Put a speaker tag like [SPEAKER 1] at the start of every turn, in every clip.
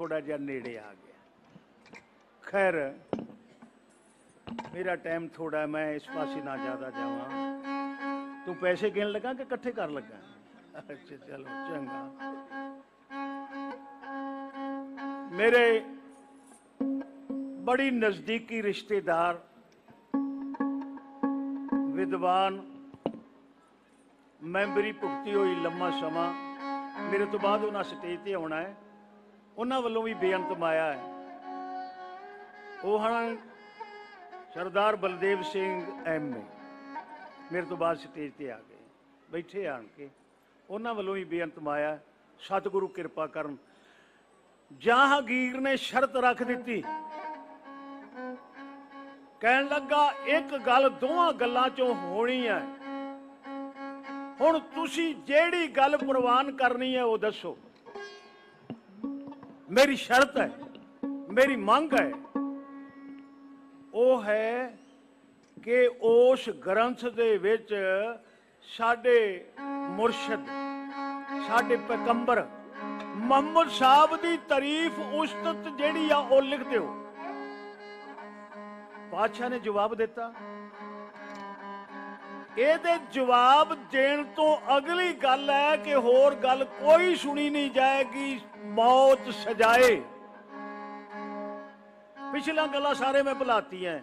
[SPEAKER 1] थोड़ा जिहा नेड़े आ गया। खैर मेरा टाइम थोड़ा, मैं इस पासे ना ज़्यादा जावां। तू पैसे गिन लगा कि इकट्ठे कर लगा? अच्छा चलो चंगा। मेरे बड़ी नज़दीकी रिश्तेदार विद्वान मैंबरी भुगती हुई लम्मा समा, मेरे तो बाद उन्हें स्टेज पर आना है, उन्होंने वालों भी बेअंत माया है। वो हैं सरदार बलदेव सिंह MA, मेरे तो बाद स्टेज पर आ गए, बैठे आन के। उन्होंने वालों भी बेअंत माया। सतगुरु कृपा करन। जहांगीर ने शर्त रख दी, कहन लगा एक गल दोवां गल्लां चों होनी है, हुण तुसी जेड़ी गल प्रवान करनी है वो दसो। मेरी शर्त है, मेरी मांग है, वो है कि उस ग्रंथ दे विच साडे मुर्शद, साडे पैगंबर मुहम्मद साहब दी तारीफ उस्तत जेड़ी आ वो लिख दिओ। बादशाह ने जवाब दिता। ਇਹਦੇ जवाब देने तो अगली गल है कि होर गल कोई सुनी नहीं जाएगी, मौत सजाए। पिछला गल्लां सारे मैं भुलाती हैं।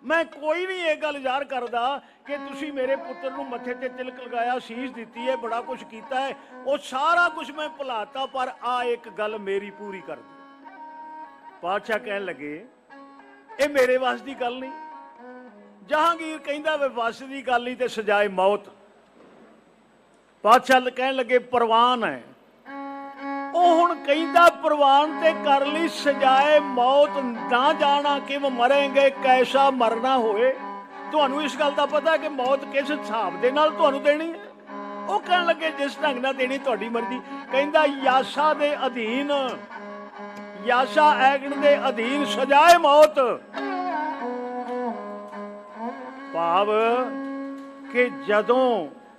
[SPEAKER 1] मैं कोई नहीं ये गल जार करदा कि तुसी मेरे पुत्र नूं मत्थे ते तिलक लगाया, शीश दिती है, बड़ा कुछ कीता है, वो सारा कुछ मैं भुलाता, पर आ एक गल मेरी पूरी कर दो। बादशाह कहन लगे ये मेरे वास दी गल नहीं। जहांगीर कहंदा वे वस दी गल नहीं ते सजाए मौत। बादशाह कहन लगे परवान है। वो हुण कहंदा परवान ते कर ली, सजाए मौत ना जाना किव मरेंगे, कैसा मरना होए। तुहानू इस गल दा पता है कि मौत किस हिसाब दे नाल तुहानू देनी है? वो कहन लगे जिस ढंग नाल देनी तुहाडी मर्जी। कहंदा यासा दे अधीन, यासा ऐगण दे अधीन सजाए मौत। भाव कि जदों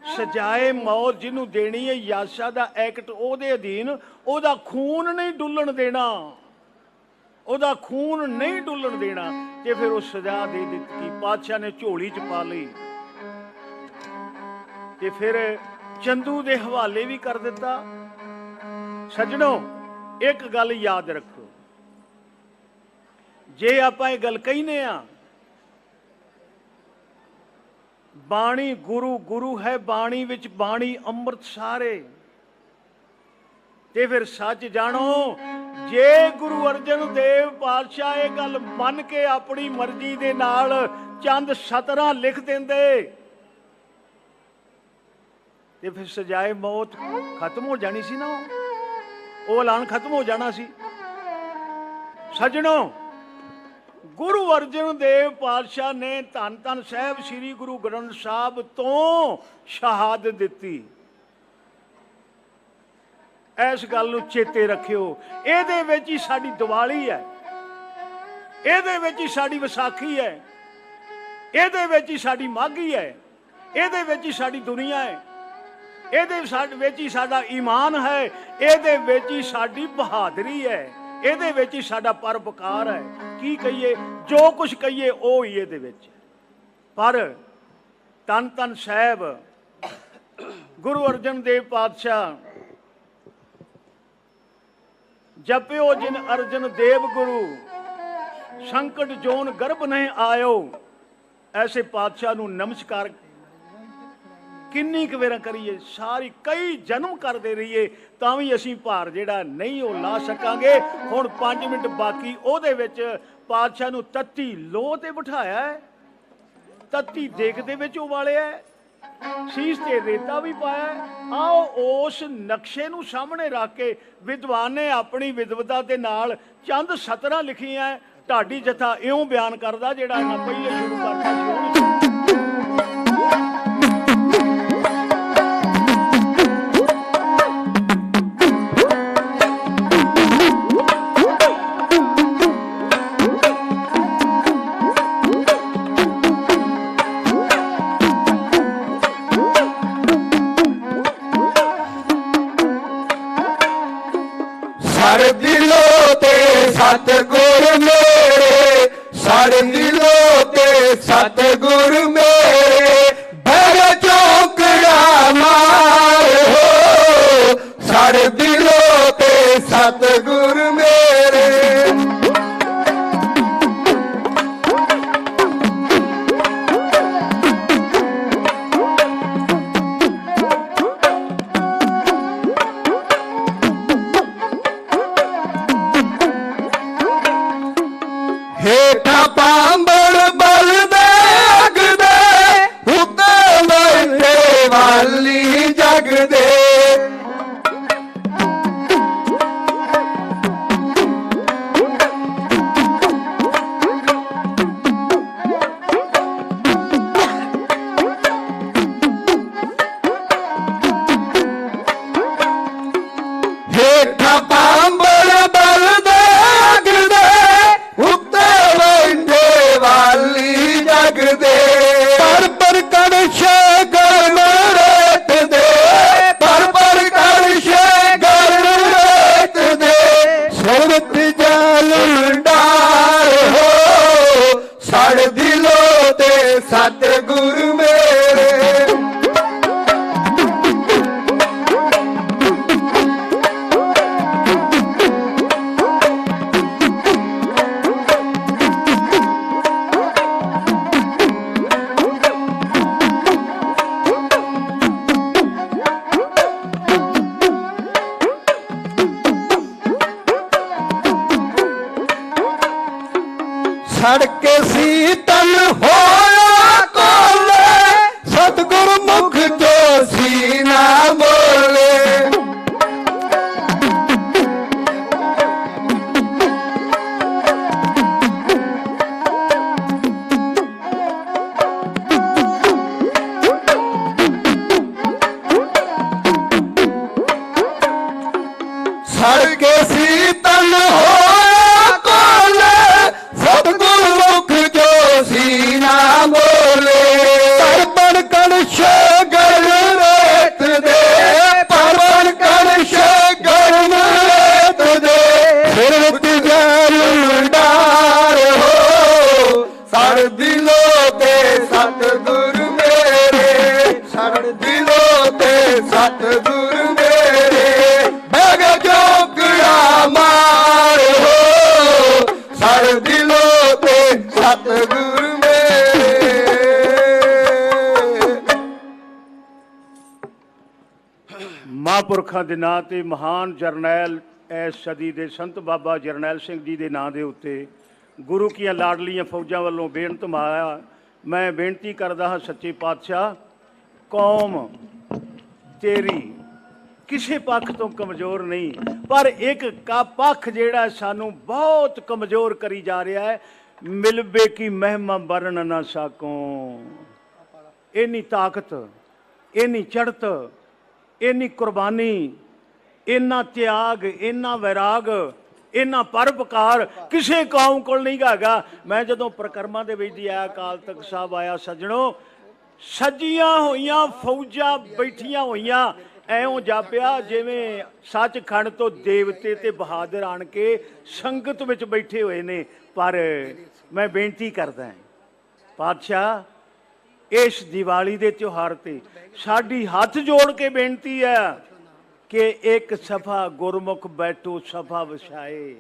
[SPEAKER 1] सजाए मौत जिन्हों देनी है यासा दा एक्ट ओदे अधीन, ओदा खून नहीं डुलन देना, ओदा खून नहीं डुलन देना, ते फिर वो सजा दे दी। बादशाह ने झोली च पा ली ते फिर चंदू दे हवाले भी कर दिता। सजणों एक गल याद रखो, जे आपां ये गल कहने आ बाणी गुरु गुरु है, बाणी विच बाणी अमृत सारे, ते फिर सच जानो जे गुरु अर्जन देव पातशाह ये गल मन के अपनी मर्जी दे नाल चंद सतरां लिख देंदे ते फिर सजाए मौत खत्म हो जानी सी ना, वो ऐलान खत्म हो जाना सी। सजणों गुरु अर्जन देव पातशाह ने धन धन साहब श्री गुरु ग्रंथ साहब तो शहादत दी। इस गल नूं चेते रखियो, इहदे विच ही साडी दिवाली है, इहदे विच ही साडी विसाखी है, इहदे विच ही साडी माघी है, इहदे विच ही साडी दुनिया है, इहदे विच ही साडा ईमान है, इहदे विच ही साडी बहादरी है, इहदे विच ही साडा परोपकार है। की कहिए, जो कुछ कहिए वो ही इहदे विच। पर धन धन साहब गुरु अर्जन देव पातशाह जपियो जिन अर्जन देव गुरु, संकट जोन गर्भ नहीं आयो। ऐसे पातशाह नूं नमस्कार किन्नी क वेरा करिए, सारी कई जन्म करते रहिए तां भी असीं भार जिहड़ा नहीं वो ला सकांगे। हुण 5 मिनट बाकी, ओहदे विच पातशाह नूं तत्ती लोह ते बिठाया है, तत्ती देग दे विच उबालिया है, शीश ते रेता भी पाया है। आओ उस नक्शे नूं सामने रख के विद्वान ने अपनी विद्वता दे नाल चंद सतरां लिखियां है। ढाडी जथा इउं बयान करदा जिहड़ा इन्हां पहले शुरू करता सी।
[SPEAKER 2] हर दिलो सतगुर मेरे साढ़े दिलों ते सतगुर मेरे भर चौकड़ा मार हो साढ़े दिलों ते सतगुर मेरे। हेठा पांबड़ बल दे अग दे उत्ते बैठे वाली जग दे हेठा पांबड़ बल दे अग दे उत्ते बैठे वाली जग दे पर कड़श गर्म रेत दे पर कड़श गर्म रेत दे सुरत जल डार हो साढ़े दिलों ते सतगुर मेरे। सड़के सीतल होया कोले सतगुर मुख जो सीना बोले सड़के सीतल होया कोले सतगुर मुख जो सीना बोले पर कड़श गर्म रेत दे पर कड़श गर्म रेत दे सिरत जल डार हो साढ़े दिलों ते सतगुर मेरे साढ़े दिलों ते सतगुर मेरे भग चौकड़ा मार हो साढ़े दिलों ते सतगुर मेरे।
[SPEAKER 1] महापुरखों के नां ते महान जरनैल इस सदी के संत बाबा जरनैल सिंह जी के नां के उत्ते गुरु की लाडलियां फौजां वालों बेनत माया मैं बेनती करदा हाँ सच्चे पातशाह कौम तेरी किसी पक्ष तो कमज़ोर नहीं पर एक का पक्ष जेड़ा सानू बहुत कमज़ोर करी जा रहा है मिलबे की महिमा बरन ना सकों इन्नी ताकत इन्नी चढ़त इन्नी कुर्बानी इन्ना त्याग इन्ना वैराग इन्ना परोपकार किसी कौम को नहीं हैगा। मैं जदों प्रकरमा दे विच आया अकाल तख्त साहब आया सज्जणों सजियां होइयां फौजां बैठियां होइयां ਐਉਂ ਜਾਪਿਆ ਜਿਵੇਂ ਸੱਚਖੰਡ ਤੋਂ ਦੇਵਤੇ ਤੇ ਬਹਾਦਰ ਆਣ ਕੇ ਸੰਗਤ ਵਿੱਚ ਬੈਠੇ ਹੋਏ ਨੇ। ਪਰ ਮੈਂ ਬੇਨਤੀ ਕਰਦਾ ਹਾਂ ਪਾਤਸ਼ਾਹ ਇਸ ਦੀਵਾਲੀ ਦੇ ਤਿਉਹਾਰ ਤੇ ਸਾਡੀ ਹੱਥ ਜੋੜ ਕੇ ਬੇਨਤੀ ਹੈ ਕਿ ਇੱਕ ਸਫਾ ਗੁਰਮੁਖ ਬੈਠੋ ਸਫਾ ਵਸਾਏ।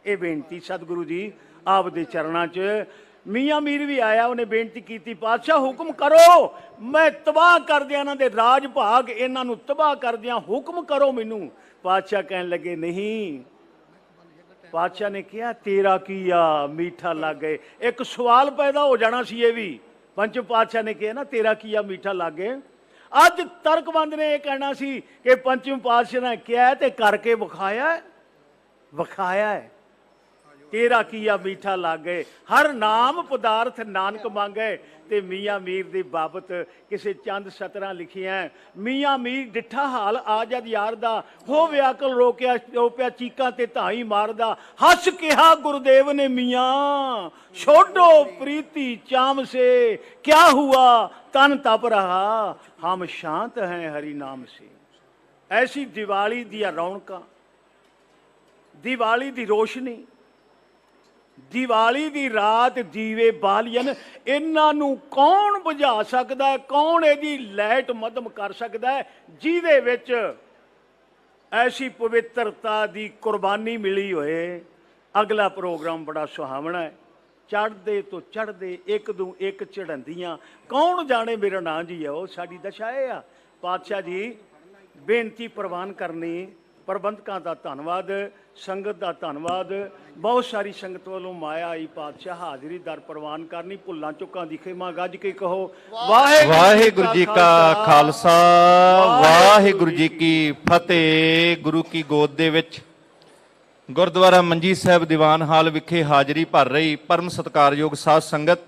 [SPEAKER 1] ਇਹ ਬੇਨਤੀ ਸਤਿਗੁਰੂ ਜੀ ਆਪ ਦੇ ਚਰਨਾਂ 'ਚ ਮੀਆਂ ਮੀਰ ਵੀ ਆਇਆ ਉਹਨੇ ਬੇਨਤੀ ਕੀਤੀ ਪਾਤਸ਼ਾਹ ਹੁਕਮ ਕਰੋ मैं तबाह कर दिया इन्हां दे राज भाग इन्हां नूं तबाह कर दिया हुक्म करो मैनू। पातशाह कहन लगे नहीं। पातशाह ने कहा तेरा की आ मीठा लग गए। एक सवाल पैदा हो जाना सी ये भी पंचम पातशाह ने कहा ना तेरा की आ मीठा लग गए। अज तर्कबंद ने यह कहना सी कि पंचम पातशाह ने कहा ते करके विखाया विखाया है तेरा किया मीठा लग गए। हर नाम पदार्थ नानक मांगे। ते मियाँ मीर की बाबत किसी चंद सतरां लिखियां मियाँ मीर डिठा हाल आजद यार दा हो व्याकल रोकिया रोपिया चीकां ते धाई मारदा हस कहा गुरुदेव ने मियाँ छोड़ो प्रीति चाम से क्या हुआ तन तप रहा हम शांत हैं हरि नाम से। ऐसी दिवाली दी रौनकां दिवाली दी रोशनी ਦੀਵਾਲੀ ਦੀ ਰਾਤ ਦੀਵੇ ਬਾਲੀਅਨ, ਇਹਨਾਂ ਨੂੰ ਕੌਣ ਬੁਝਾ ਸਕਦਾ ਹੈ? ਕੌਣ ਇਹਦੀ ਲਾਈਟ ਮੱਧਮ ਕਰ ਸਕਦਾ ਹੈ ਜਿਹਦੇ ਵਿੱਚ ਐਸੀ ਪਵਿੱਤਰਤਾ ਦੀ ਕੁਰਬਾਨੀ ਮਿਲੀ ਹੋਏ? ਅਗਲਾ ਪ੍ਰੋਗਰਾਮ ਬੜਾ ਸੁਹਾਵਣਾ ਹੈ। ਚੜ੍ਹਦੇ ਤੋਂ ਚੜ੍ਹਦੇ ਇੱਕ ਦੂ ਇੱਕ ਚੜ੍ਹੰਦੀਆਂ, ਕੌਣ ਜਾਣੇ ਮੇਰਾ ਨਾਂ ਜੀ ਹੈ ਉਹ ਸਾਡੀ ਦਸ਼ਾ ਇਹ ਆ। ਪਾਤਸ਼ਾਹ ਜੀ ਬੇਨਤੀ ਪ੍ਰਵਾਨ ਕਰਨੀ, ਪ੍ਰਬੰਧਕਾਂ ਦਾ ਧੰਨਵਾਦ, ਸੰਗਤ ਦਾ ਧੰਨਵਾਦ। ਬਹੁਤ ਸਾਰੀ ਸੰਗਤ ਵੱਲੋਂ ਮਾਇਆ ਆਈ ਪਾਤਸ਼ਾਹ, ਹਾਜ਼ਰੀ ਦਰ ਪ੍ਰਵਾਨ ਕਰਨੀ। ਭੁੱਲਾਂ ਚੁੱਕਾਂ ਦੀ ਖਿਮਾ ਗੱਜ ਕੇ ਕਹੋ
[SPEAKER 3] ਵਾਹਿਗੁਰੂ ਜੀ ਕਾ ਖਾਲਸਾ, ਵਾਹਿਗੁਰੂ ਜੀ ਕੀ ਫਤਿਹ। ਗੁਰੂ ਕੀ ਗੋਦ ਦੇ ਵਿੱਚ ਗੁਰਦੁਆਰਾ ਮੰਜੀ ਸਾਹਿਬ ਦੀਵਾਨ ਹਾਲ ਵਿਖੇ ਹਾਜ਼ਰੀ ਭਰ ਰਹੀ ਪਰਮ ਸਤਿਕਾਰਯੋਗ ਸਾਧ ਸੰਗਤ,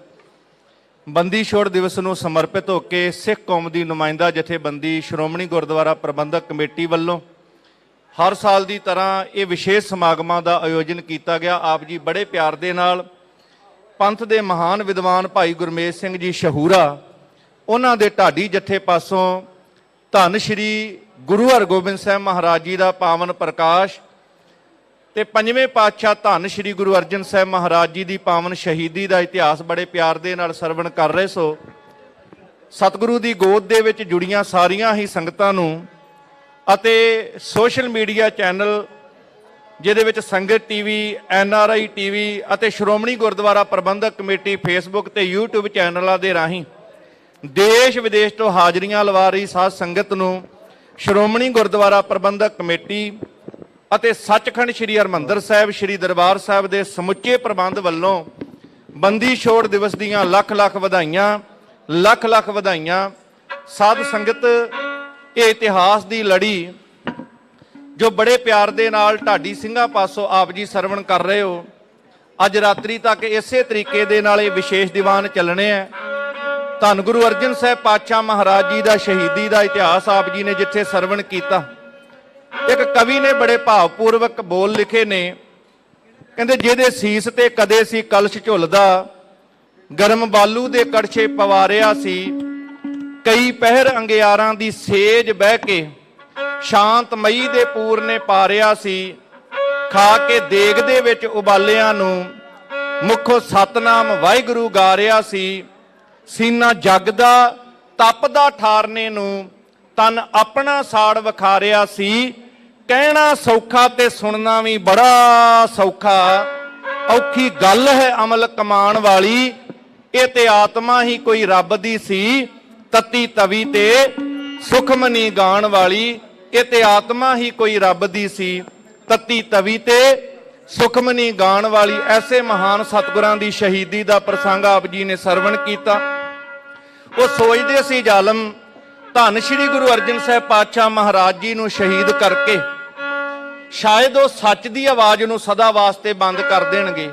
[SPEAKER 3] ਬੰਦੀ ਛੋੜ ਦਿਵਸ ਨੂੰ ਸਮਰਪਿਤ ਹੋ ਕੇ ਸਿੱਖ ਕੌਮ ਦੀ ਨੁਮਾਇੰਦਾ ਜਥੇਬੰਦੀ ਸ਼੍ਰੋਮਣੀ ਗੁਰਦੁਆਰਾ ਪ੍ਰਬੰਧਕ ਕਮੇਟੀ ਵੱਲੋਂ ਹਰ ਸਾਲ ਦੀ ਤਰ੍ਹਾਂ ਇਹ ਵਿਸ਼ੇਸ਼ ਸਮਾਗਮਾਂ ਦਾ ਆਯੋਜਨ ਕੀਤਾ ਗਿਆ। ਆਪ ਜੀ ਬੜੇ ਪਿਆਰ ਦੇ ਨਾਲ ਪੰਥ ਦੇ ਮਹਾਨ ਵਿਦਵਾਨ ਭਾਈ ਗੁਰਮੇਜ ਸਿੰਘ ਜੀ ਸ਼ਹੂਰਾ, ਉਹਨਾਂ ਦੇ ਢਾਡੀ ਜਥੇ ਪਾਸੋਂ ਧੰਨ ਸ਼੍ਰੀ ਗੁਰੂ ਹਰਗੋਬਿੰਦ ਸਾਹਿਬ ਮਹਾਰਾਜ ਜੀ ਦਾ ਪਾਵਨ ਪ੍ਰਕਾਸ਼ ਤੇ ਪੰਜਵੇਂ ਪਾਤਸ਼ਾਹ ਧੰਨ ਸ਼੍ਰੀ ਗੁਰੂ ਅਰਜਨ ਸਾਹਿਬ ਮਹਾਰਾਜ ਜੀ ਦੀ ਪਾਵਨ ਸ਼ਹੀਦੀ ਦਾ ਇਤਿਹਾਸ ਬੜੇ ਪਿਆਰ ਦੇ ਨਾਲ ਸਰਵਣ ਕਰ ਰਹੇ ਸੋ। ਸਤਿਗੁਰੂ ਦੀ ਗੋਦ ਦੇ ਵਿੱਚ ਜੁੜੀਆਂ ਸਾਰੀਆਂ ਹੀ ਸੰਗਤਾਂ ਨੂੰ ਅਤੇ ਸੋਸ਼ਲ ਮੀਡੀਆ ਚੈਨਲ ਜਿਹਦੇ ਵਿੱਚ ਸੰਗਤ ਟੀਵੀ, NRI ਟੀਵੀ ਅਤੇ ਸ਼੍ਰੋਮਣੀ ਗੁਰਦੁਆਰਾ ਪ੍ਰਬੰਧਕ ਕਮੇਟੀ ਫੇਸਬੁੱਕ ਤੇ YouTube ਚੈਨਲਾਂ ਦੇ ਰਾਹੀਂ ਦੇਸ਼ ਵਿਦੇਸ਼ ਤੋਂ ਹਾਜ਼ਰੀਆਂ ਲਵਾ ਰਹੀ ਸਾਧ ਸੰਗਤ ਨੂੰ ਸ਼੍ਰੋਮਣੀ ਗੁਰਦੁਆਰਾ ਪ੍ਰਬੰਧਕ ਕਮੇਟੀ ਅਤੇ ਸੱਚਖੰਡ ਸ੍ਰੀ ਹਰਿਮੰਦਰ ਸਾਹਿਬ ਸ੍ਰੀ ਦਰਬਾਰ ਸਾਹਿਬ ਦੇ ਸਮੁੱਚੇ ਪ੍ਰਬੰਧ ਵੱਲੋਂ ਬੰਦੀ ਛੋੜ ਦਿਵਸ ਦੀਆਂ ਲੱਖ ਲੱਖ ਵਧਾਈਆਂ, ਲੱਖ ਲੱਖ ਵਧਾਈਆਂ। ਸਾਧ ਸੰਗਤ, ਇਹ ਇਤਿਹਾਸ ਦੀ ਲੜੀ ਜੋ ਬੜੇ ਪਿਆਰ ਦੇ ਨਾਲ ਢਾਡੀ ਸਿੰਘਾਂ ਪਾਸੋਂ ਆਪ ਜੀ ਸਰਵਣ ਕਰ ਰਹੇ ਹੋ, ਅੱਜ ਰਾਤਰੀ ਤੱਕ ਇਸੇ ਤਰੀਕੇ ਦੇ ਨਾਲ ਇਹ ਵਿਸ਼ੇਸ਼ ਦੀਵਾਨ ਚੱਲਣੇ ਹੈ। ਧੰਨ ਗੁਰੂ ਅਰਜਨ ਸਾਹਿਬ ਪਾਤਸ਼ਾਹ ਮਹਾਰਾਜ ਜੀ ਦਾ ਸ਼ਹੀਦੀ ਦਾ ਇਤਿਹਾਸ ਆਪ ਜੀ ਨੇ ਜਿੱਥੇ ਸਰਵਣ ਕੀਤਾ, ਇੱਕ ਕਵੀ ਨੇ ਬੜੇ ਭਾਵਪੂਰਵਕ ਬੋਲ ਲਿਖੇ ਨੇ। ਕਹਿੰਦੇ ਜਿਹਦੇ ਸੀਸ ਤੇ ਕਦੇ ਸੀ ਕਲਸ਼ ਝੁੱਲਦਾ, ਗਰਮ ਬਾਲੂ ਦੇ ਕੜਛੇ ਪਵਾਰਿਆ ਸੀ, ਕਈ ਪਹਿਰ ਅੰਗਿਆਰਾਂ ਦੀ ਸੇਜ ਬਹਿ ਕੇ ਸ਼ਾਂਤਮਈ ਦੇ ਪੂਰ ਨੇ ਪਾਰਿਆ ਸੀ, ਖਾ ਕੇ ਦੇਗ ਦੇ ਵਿੱਚ ਉਬਾਲਿਆਂ ਨੂੰ ਮੁਖੋਂ ਸਤਨਾਮ ਵਾਹਿਗੁਰੂ ਗਾਰਿਆ ਸੀ, ਸੀਨਾ ਜਗਦਾ ਤਪਦਾ ਠਾਰਨੇ ਨੂੰ ਤਨ ਆਪਣਾ ਸਾੜ ਵਿਖਾਰਿਆ ਸੀ, ਕਹਿਣਾ ਸੌਖਾ ਤੇ ਸੁਣਨਾ ਵੀ ਬੜਾ ਸੌਖਾ, ਔਖੀ ਗੱਲ ਹੈ ਅਮਲ ਕਮਾਉਣ ਵਾਲੀ, ਇਹ ਤੇ ਆਤਮਾ ਹੀ ਕੋਈ ਰੱਬ ਦੀ ਸੀ, ਤਤੀ ਤਵੀ ਤੇ ਸੁਖਮਨੀ ਗਾਣ ਵਾਲੀ, ਇਹ ਤੇ ਆਤਮਾ ਹੀ ਕੋਈ ਰੱਬ ਦੀ ਸੀ, ਤਤੀ ਤਵੀ ਤੇ ਸੁਖਮਨੀ ਗਾਣ ਵਾਲੀ। ਐਸੇ ਮਹਾਨ ਸਤਿਗੁਰਾਂ ਦੀ ਸ਼ਹੀਦੀ ਦਾ ਪ੍ਰਸੰਗ ਆਪ ਜੀ ਨੇ ਸਰਵਣ ਕੀਤਾ। ਉਹ ਸੋਚਦੇ ਸੀ ਜ਼ਾਲਮ ਧੰਨ ਸ਼੍ਰੀ ਗੁਰੂ ਅਰਜਨ ਸਾਹਿਬ ਪਾਤਸ਼ਾਹ ਮਹਾਰਾਜ ਜੀ ਨੂੰ ਸ਼ਹੀਦ ਕਰਕੇ ਸ਼ਾਇਦ ਉਹ ਸੱਚ ਦੀ ਆਵਾਜ਼ ਨੂੰ ਸਦਾ ਵਾਸਤੇ ਬੰਦ ਕਰ ਦੇਣਗੇ,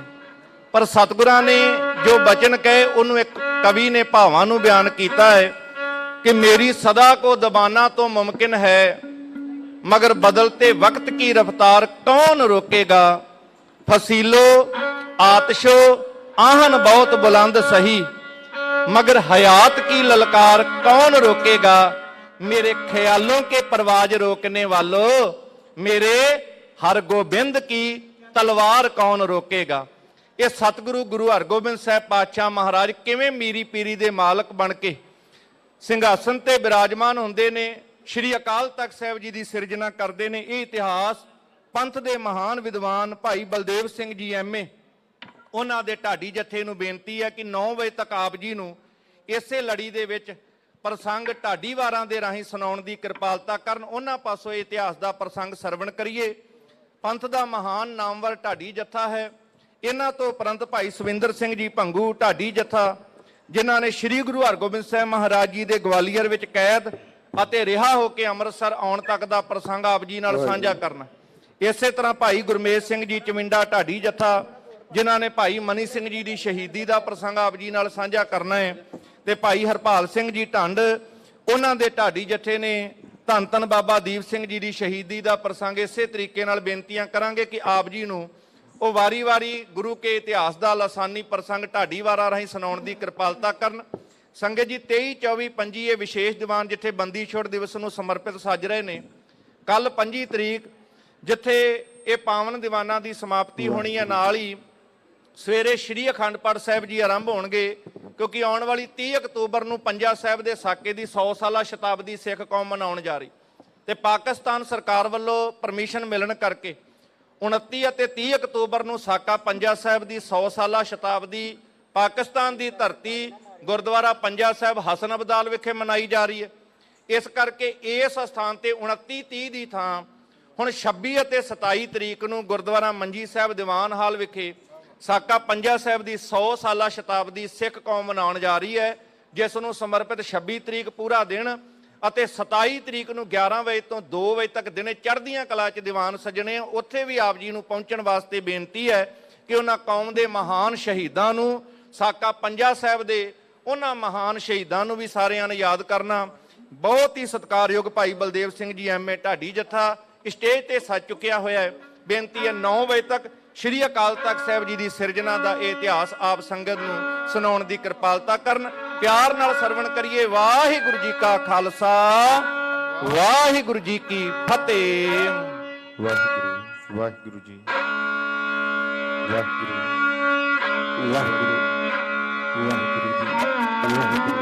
[SPEAKER 3] ਪਰ ਸਤਿਗੁਰਾਂ ਨੇ ਜੋ ਬਚਨ ਕਹੇ ਉਹਨੂੰ ਇੱਕ ਕਵੀ ਨੇ ਭਾਵਾਂ ਨੂੰ ਬਿਆਨ ਕੀਤਾ ਹੈ ਕਿ ਮੇਰੀ ਸਦਾ ਕੋ ਦਬਾਨਾ ਤੋਂ ਮੁਮਕਿਨ ਹੈ, ਮਗਰ ਬਦਲਤੇ ਵਕਤ ਕੀ ਰਫਤਾਰ ਕੌਣ ਰੋਕੇਗਾ, ਫਸੀਲੋ ਆਤਸ਼ੋ आहन बहुत बुलंद सही मगर हयात की ललकार कौन रोकेगा। मेरे ख्यालों के परवाज रोकने वालों मेरे हर गोबिंद की तलवार कौन रोकेगा। ये सतगुरु गुरु हरगोबिंद साहब पातशाह महाराज किवें मीरी पीरी दे मालक बन के ਸਿੰਘਾਸਨ ਤੇ ਬਿਰਾਜਮਾਨ ਹੁੰਦੇ ਨੇ, ਸ਼੍ਰੀ ਅਕਾਲ ਤਖਤ ਸਾਹਿਬ ਜੀ ਦੀ ਸਿਰਜਣਾ ਕਰਦੇ ਨੇ। ਇਹ ਇਤਿਹਾਸ ਪੰਥ ਦੇ ਮਹਾਨ ਵਿਦਵਾਨ ਭਾਈ ਬਲਦੇਵ ਸਿੰਘ ਜੀ ਐਮਏ ਉਹਨਾਂ ਦੇ ਢਾਡੀ ਜਥੇ ਨੂੰ ਬੇਨਤੀ ਹੈ ਕਿ 9 ਵਜੇ ਤੱਕ ਆਪ ਜੀ ਨੂੰ ਇਸੇ ਲੜੀ ਦੇ ਵਿੱਚ ਪ੍ਰਸੰਗ ਢਾਡੀ ਵਾਰਾਂ ਦੇ ਰਾਹੀਂ ਸੁਣਾਉਣ ਦੀ ਕਿਰਪਾਲਤਾ ਕਰਨ। ਉਹਨਾਂ ਪਾਸੋਂ ਇਹ ਇਤਿਹਾਸ ਦਾ ਪ੍ਰਸੰਗ ਸਰਵਣ ਕਰੀਏ। ਪੰਥ ਦਾ ਮਹਾਨ ਨਾਮਵਰ ਢਾਡੀ ਜਥਾ ਹੈ। ਇਹਨਾਂ ਤੋਂ ਉਪਰੰਤ ਭਾਈ ਸਵਿੰਦਰ ਸਿੰਘ ਜੀ ਭੰਗੂ ਢਾਡੀ ਜਥਾ, ਜਿਨ੍ਹਾਂ ਨੇ ਸ਼੍ਰੀ ਗੁਰੂ ਹਰਗੋਬਿੰਦ ਸਾਹਿਬ ਮਹਾਰਾਜ ਜੀ ਦੇ ਗਵਾਲੀਅਰ ਵਿੱਚ ਕੈਦ ਅਤੇ ਰਿਹਾ ਹੋ ਕੇ ਅੰਮ੍ਰਿਤਸਰ ਆਉਣ ਤੱਕ ਦਾ ਪ੍ਰਸੰਗ ਆਪ ਜੀ ਨਾਲ ਸਾਂਝਾ ਕਰਨਾ। ਇਸੇ ਤਰ੍ਹਾਂ ਭਾਈ ਗੁਰਮੇਜ ਸਿੰਘ ਜੀ ਚਮਿੰਡਾ ਢਾਡੀ ਜਥਾ, ਜਿਨ੍ਹਾਂ ਨੇ ਭਾਈ ਮਨੀ ਸਿੰਘ ਜੀ ਦੀ ਸ਼ਹੀਦੀ ਦਾ ਪ੍ਰਸੰਗ ਆਪ ਜੀ ਨਾਲ ਸਾਂਝਾ ਕਰਨਾ ਹੈ। ਤੇ ਭਾਈ ਹਰਪਾਲ ਸਿੰਘ ਜੀ ਢੰਡ, ਉਹਨਾਂ ਦੇ ਢਾਡੀ ਜਥੇ ਨੇ ਧੰਨ ਧੰਨ ਬਾਬਾ ਦੀਪ ਸਿੰਘ ਜੀ ਦੀ ਸ਼ਹੀਦੀ ਦਾ ਪ੍ਰਸੰਗ ਇਸੇ ਤਰੀਕੇ ਨਾਲ ਬੇਨਤੀਆਂ ਕਰਾਂਗੇ ਕਿ ਆਪ ਜੀ ਨੂੰ ਉਹ ਵਾਰੀ-ਵਾਰੀ ਗੁਰੂ ਕੇ ਇਤਿਹਾਸ ਦਾ ਲਾਸਾਨੀ ਪ੍ਰਸੰਗ ਢਾਡੀ ਵਾਰਾਂ ਰਾਹੀਂ ਸੁਣਾਉਣ ਦੀ ਕਿਰਪਾਲਤਾ ਕਰਨ। ਸੰਗਤ ਜੀ 23, 24, 25 ਇਹ ਵਿਸ਼ੇਸ਼ ਦੀਵਾਨ ਜਿੱਥੇ ਬੰਦੀ ਛੋੜ ਦਿਵਸ ਨੂੰ ਸਮਰਪਿਤ ਸੱਜ ਰਹੇ ਨੇ। ਕੱਲ 25 ਤਰੀਕ ਜਿੱਥੇ ਇਹ ਪਾਵਨ ਦੀਵਾਨਾਂ ਦੀ ਸਮਾਪਤੀ ਹੋਣੀ ਹੈ, ਨਾਲ ਹੀ ਸਵੇਰੇ ਸ਼੍ਰੀ ਅਖੰਡ ਪਾਠ ਸਾਹਿਬ ਜੀ ਆਰੰਭ ਹੋਣਗੇ, ਕਿਉਂਕਿ ਆਉਣ ਵਾਲੀ 30 ਅਕਤੂਬਰ ਨੂੰ ਪੰਜਾ ਸਾਹਿਬ ਦੇ ਸਾਕੇ ਦੀ 100 ਸਾਲਾ ਸ਼ਤਾਬਦੀ ਸਿੱਖ ਕੌਮ ਮਨਾਉਣ ਜਾ ਰਹੀ, ਤੇ ਪਾਕਿਸਤਾਨ ਸਰਕਾਰ ਵੱਲੋਂ ਪਰਮਿਸ਼ਨ ਮਿਲਣ ਕਰਕੇ 29 ਅਤੇ 30 ਅਕਤੂਬਰ ਨੂੰ ਸਾਕਾ ਪੰਜਾ ਸਾਹਿਬ ਦੀ 100 ਸਾਲਾ ਸ਼ਤਾਬਦੀ ਪਾਕਿਸਤਾਨ ਦੀ ਧਰਤੀ ਗੁਰਦੁਆਰਾ ਪੰਜਾ ਸਾਹਿਬ ਹਸਨ ਅਬਦਾਲ ਵਿਖੇ ਮਨਾਈ ਜਾ ਰਹੀ ਹੈ। ਇਸ ਕਰਕੇ ਇਸ ਸਥਾਨ ਤੇ 29-30 ਦੀ ਥਾਂ ਹੁਣ 26 ਅਤੇ 27 ਤਰੀਕ ਨੂੰ ਗੁਰਦੁਆਰਾ ਮੰਜੀ ਸਾਹਿਬ ਦੀਵਾਨ ਹਾਲ ਵਿਖੇ ਸਾਕਾ ਪੰਜਾ ਸਾਹਿਬ ਦੀ 100 ਸਾਲਾ ਸ਼ਤਾਬਦੀ ਸਿੱਖ ਕੌਮ ਮਨਾਉਣ ਜਾ ਰਹੀ ਹੈ, ਜਿਸ ਨੂੰ ਸਮਰਪਿਤ 26 ਤਰੀਕ ਪੂਰਾ ਦਿਨ ਅਤੇ 27 ਤਰੀਕ ਨੂੰ 11 ਵਜੇ ਤੋਂ 2 ਵਜੇ ਤੱਕ ਦਿਨੇ ਚੜ੍ਹਦੀਆਂ ਕਲਾ 'ਚ ਦੀਵਾਨ ਸੱਜਣੇ। ਉੱਥੇ ਵੀ ਆਪ ਜੀ ਨੂੰ ਪਹੁੰਚਣ ਵਾਸਤੇ ਬੇਨਤੀ ਹੈ ਕਿ ਉਹਨਾਂ ਕੌਮ ਦੇ ਮਹਾਨ ਸ਼ਹੀਦਾਂ ਨੂੰ, ਸਾਕਾ ਪੰਜਾ ਸਾਹਿਬ ਦੇ ਉਹਨਾਂ ਮਹਾਨ ਸ਼ਹੀਦਾਂ ਨੂੰ ਵੀ ਸਾਰਿਆਂ ਨੇ ਯਾਦ ਕਰਨਾ। ਬਹੁਤ ਹੀ ਸਤਿਕਾਰਯੋਗ ਭਾਈ ਬਲਦੇਵ ਸਿੰਘ ਜੀ ਐਮਏ ਢਾਡੀ ਜੱਥਾ ਸਟੇਜ ਤੇ ਸੱਜ ਚੁੱਕਿਆ ਹੋਇਆ ਹੈ। ਬੇਨਤੀ ਹੈ 9 ਵਜੇ ਤੱਕ ਸ਼੍ਰੀ ਅਕਾਲ ਤਖਤ ਸਾਹਿਬ ਜੀ ਦੀ ਸਿਰਜਣਾ ਦਾ ਇਹ ਇਤਿਹਾਸ ਆਪ ਸੰਗਤ ਨੂੰ ਸੁਣਾਉਣ ਦੀ ਕਿਰਪਾਲਤਾ ਕਰਨ। ਪਿਆਰ ਨਾਲ ਸਰਵਣ ਕਰੀਏ। ਵਾਹਿਗੁਰੂ ਜੀ ਕਾ ਖਾਲਸਾ, ਵਾਹਿਗੁਰੂ ਜੀ ਕੀ ਫਤਿਹ।
[SPEAKER 2] ਵਾਹਿਗੁਰੂ ਵਾਹਿਗੁਰੂ ਜੀ, ਵਾਹਿਗੁਰੂ ਵਾਹਿਗੁਰੂ ਵਾਹਿਗੁਰੂ ਜੀ, ਵਾਹਿਗੁਰੂ।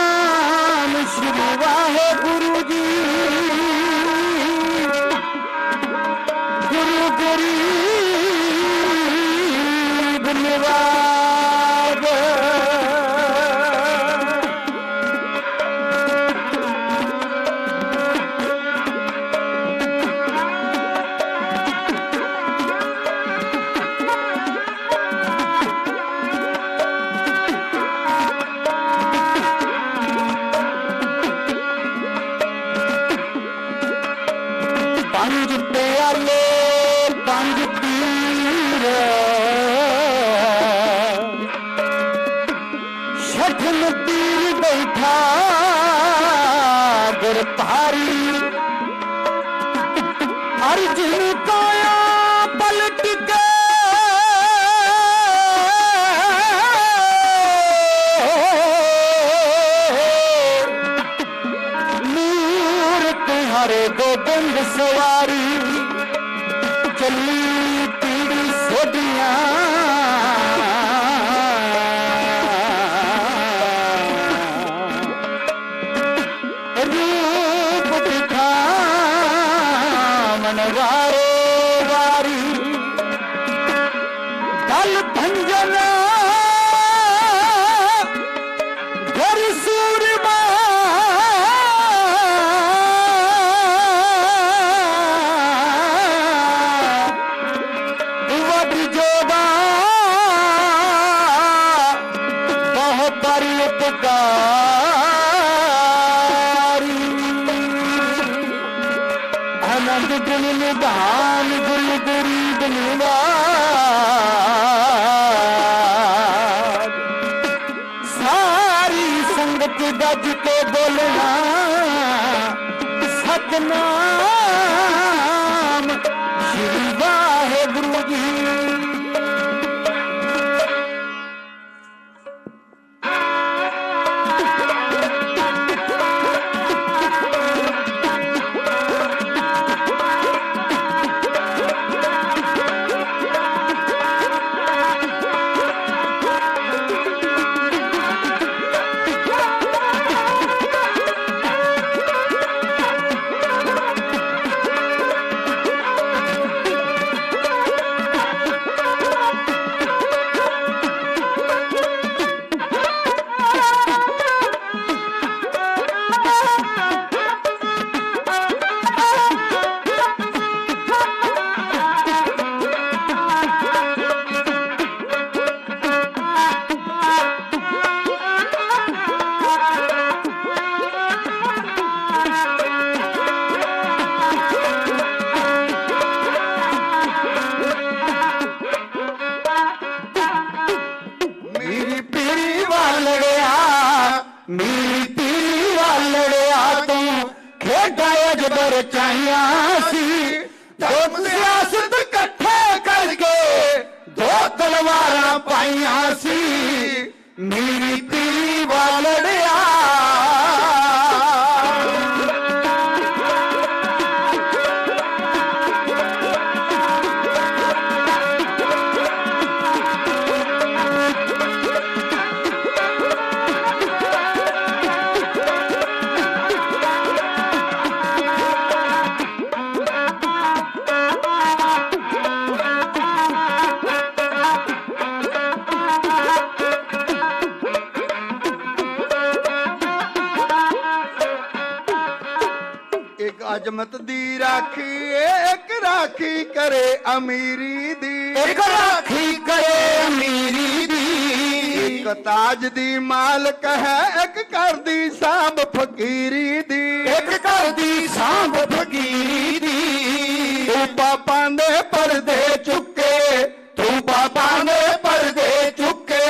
[SPEAKER 2] ਸਤਿਨਾਮ ਸ਼੍ਰੀ ਵਾਹਿਗੁਰੂ ਜੀ, ਗੁਰੂ ਗਰੀਬ ਨਿਵਾਜ। ਪੰਜ ਪਿਆਲੇ ਪੰਜ ਪੀਰ, ਛਠਨ ਪੀਰ ਬੈਠਾ ਗੁਰਪਾਰੀ। ਅਰਜਨ ਕਾਇਆ ਪਲਟ ਕੇ ਮੂਰਤ ਹਰੇ ਗੋਬਿੰਦ ਸਵਾਰੀ। ਚੱਲੀ ਪੀੜੀ ਸੋਢੀਆਂ ਰੂਪ ਦਿਖਾਵਣ ਵਾਰੇ ਵਾਰੀ। ਦਲ ਭੰਜਨ ਗੁਰ ਸੂਰਮਾ ਵਡ ਜੋਗਾ ਬਹੁ ਪਰ ਉਪਕਾਰੀ। ਪੰਜ ਗੁਣ ਨਿਧਾਨ ਗੁਰੂ ਗਰੀਬ ਨਿਵਾਜ ਸਾਰੀ ਸੰਗਤ ਗੱਜ ਕੇ ਬੋਲਣਾ ਸਤਨਾਮ ਸ਼੍ਰੀ ਵਾਹਿਗੁਰੂ ਜੀ। ਮੇਰੀ ਪੀਰੀ ਵਾਲੜਿਆ ਤੂੰ ਖੇਡਾਂ ਅਜਬਰ ਚਾਹੀਆਂ ਸੀ ਧਰਮ ਸਿਆਸਤ ਇਕੱਠੇ ਕਰਕੇ ਦੋ ਤਲਵਾਰਾਂ ਪਾਈਆਂ ਸੀ ਮੇਰੀ ਪੀਰੀ ਵਾਲੜਿਆ।
[SPEAKER 4] ਅਜਮਤ ਦੀ ਰਾਖੀ ਇੱਕ ਰਾਖੀ ਕਰੇ ਅਮੀਰੀ ਦੀ
[SPEAKER 2] ਇੱਕ ਰਾਖੀ ਕਰੇ ਅਮੀਰੀ ਦੀ
[SPEAKER 4] ਇੱਕ ਤਾਜ ਦੀ ਮਾਲਕ ਹੈ ਇੱਕ ਘਰ ਦੀ ਸਾਂਭ ਫਕੀਰੀ ਦੀ
[SPEAKER 2] ਇੱਕ ਘਰ ਦੀ ਸਾਂਭ ਫਕੀਰੀ ਦੀ
[SPEAKER 4] ਤੂੰ ਪਾਪਾਂ ਦੇ ਪਰਦੇ ਚੁੱਕੇ
[SPEAKER 2] ਤੂੰ ਪਾਪਾਂ ਦੇ ਪਰਦੇ ਚੁੱਕੇ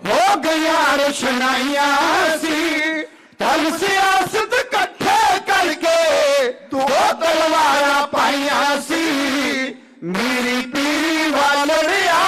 [SPEAKER 2] ਹੋ ਗਈਆਂ ਰੁਸ਼ਨਾਈਆਂ ਸੀ ਧਰਮ ਸਿਆਸਤ ਇਕੱਠੇ ਕਰਕੇ ਦੋ ਤਲਵਾਰਾਂ ਪਾਈਆਂ ਸੀ ਮੇਰੀ ਪੀਰੀ ਵਾਲੜਿਆ।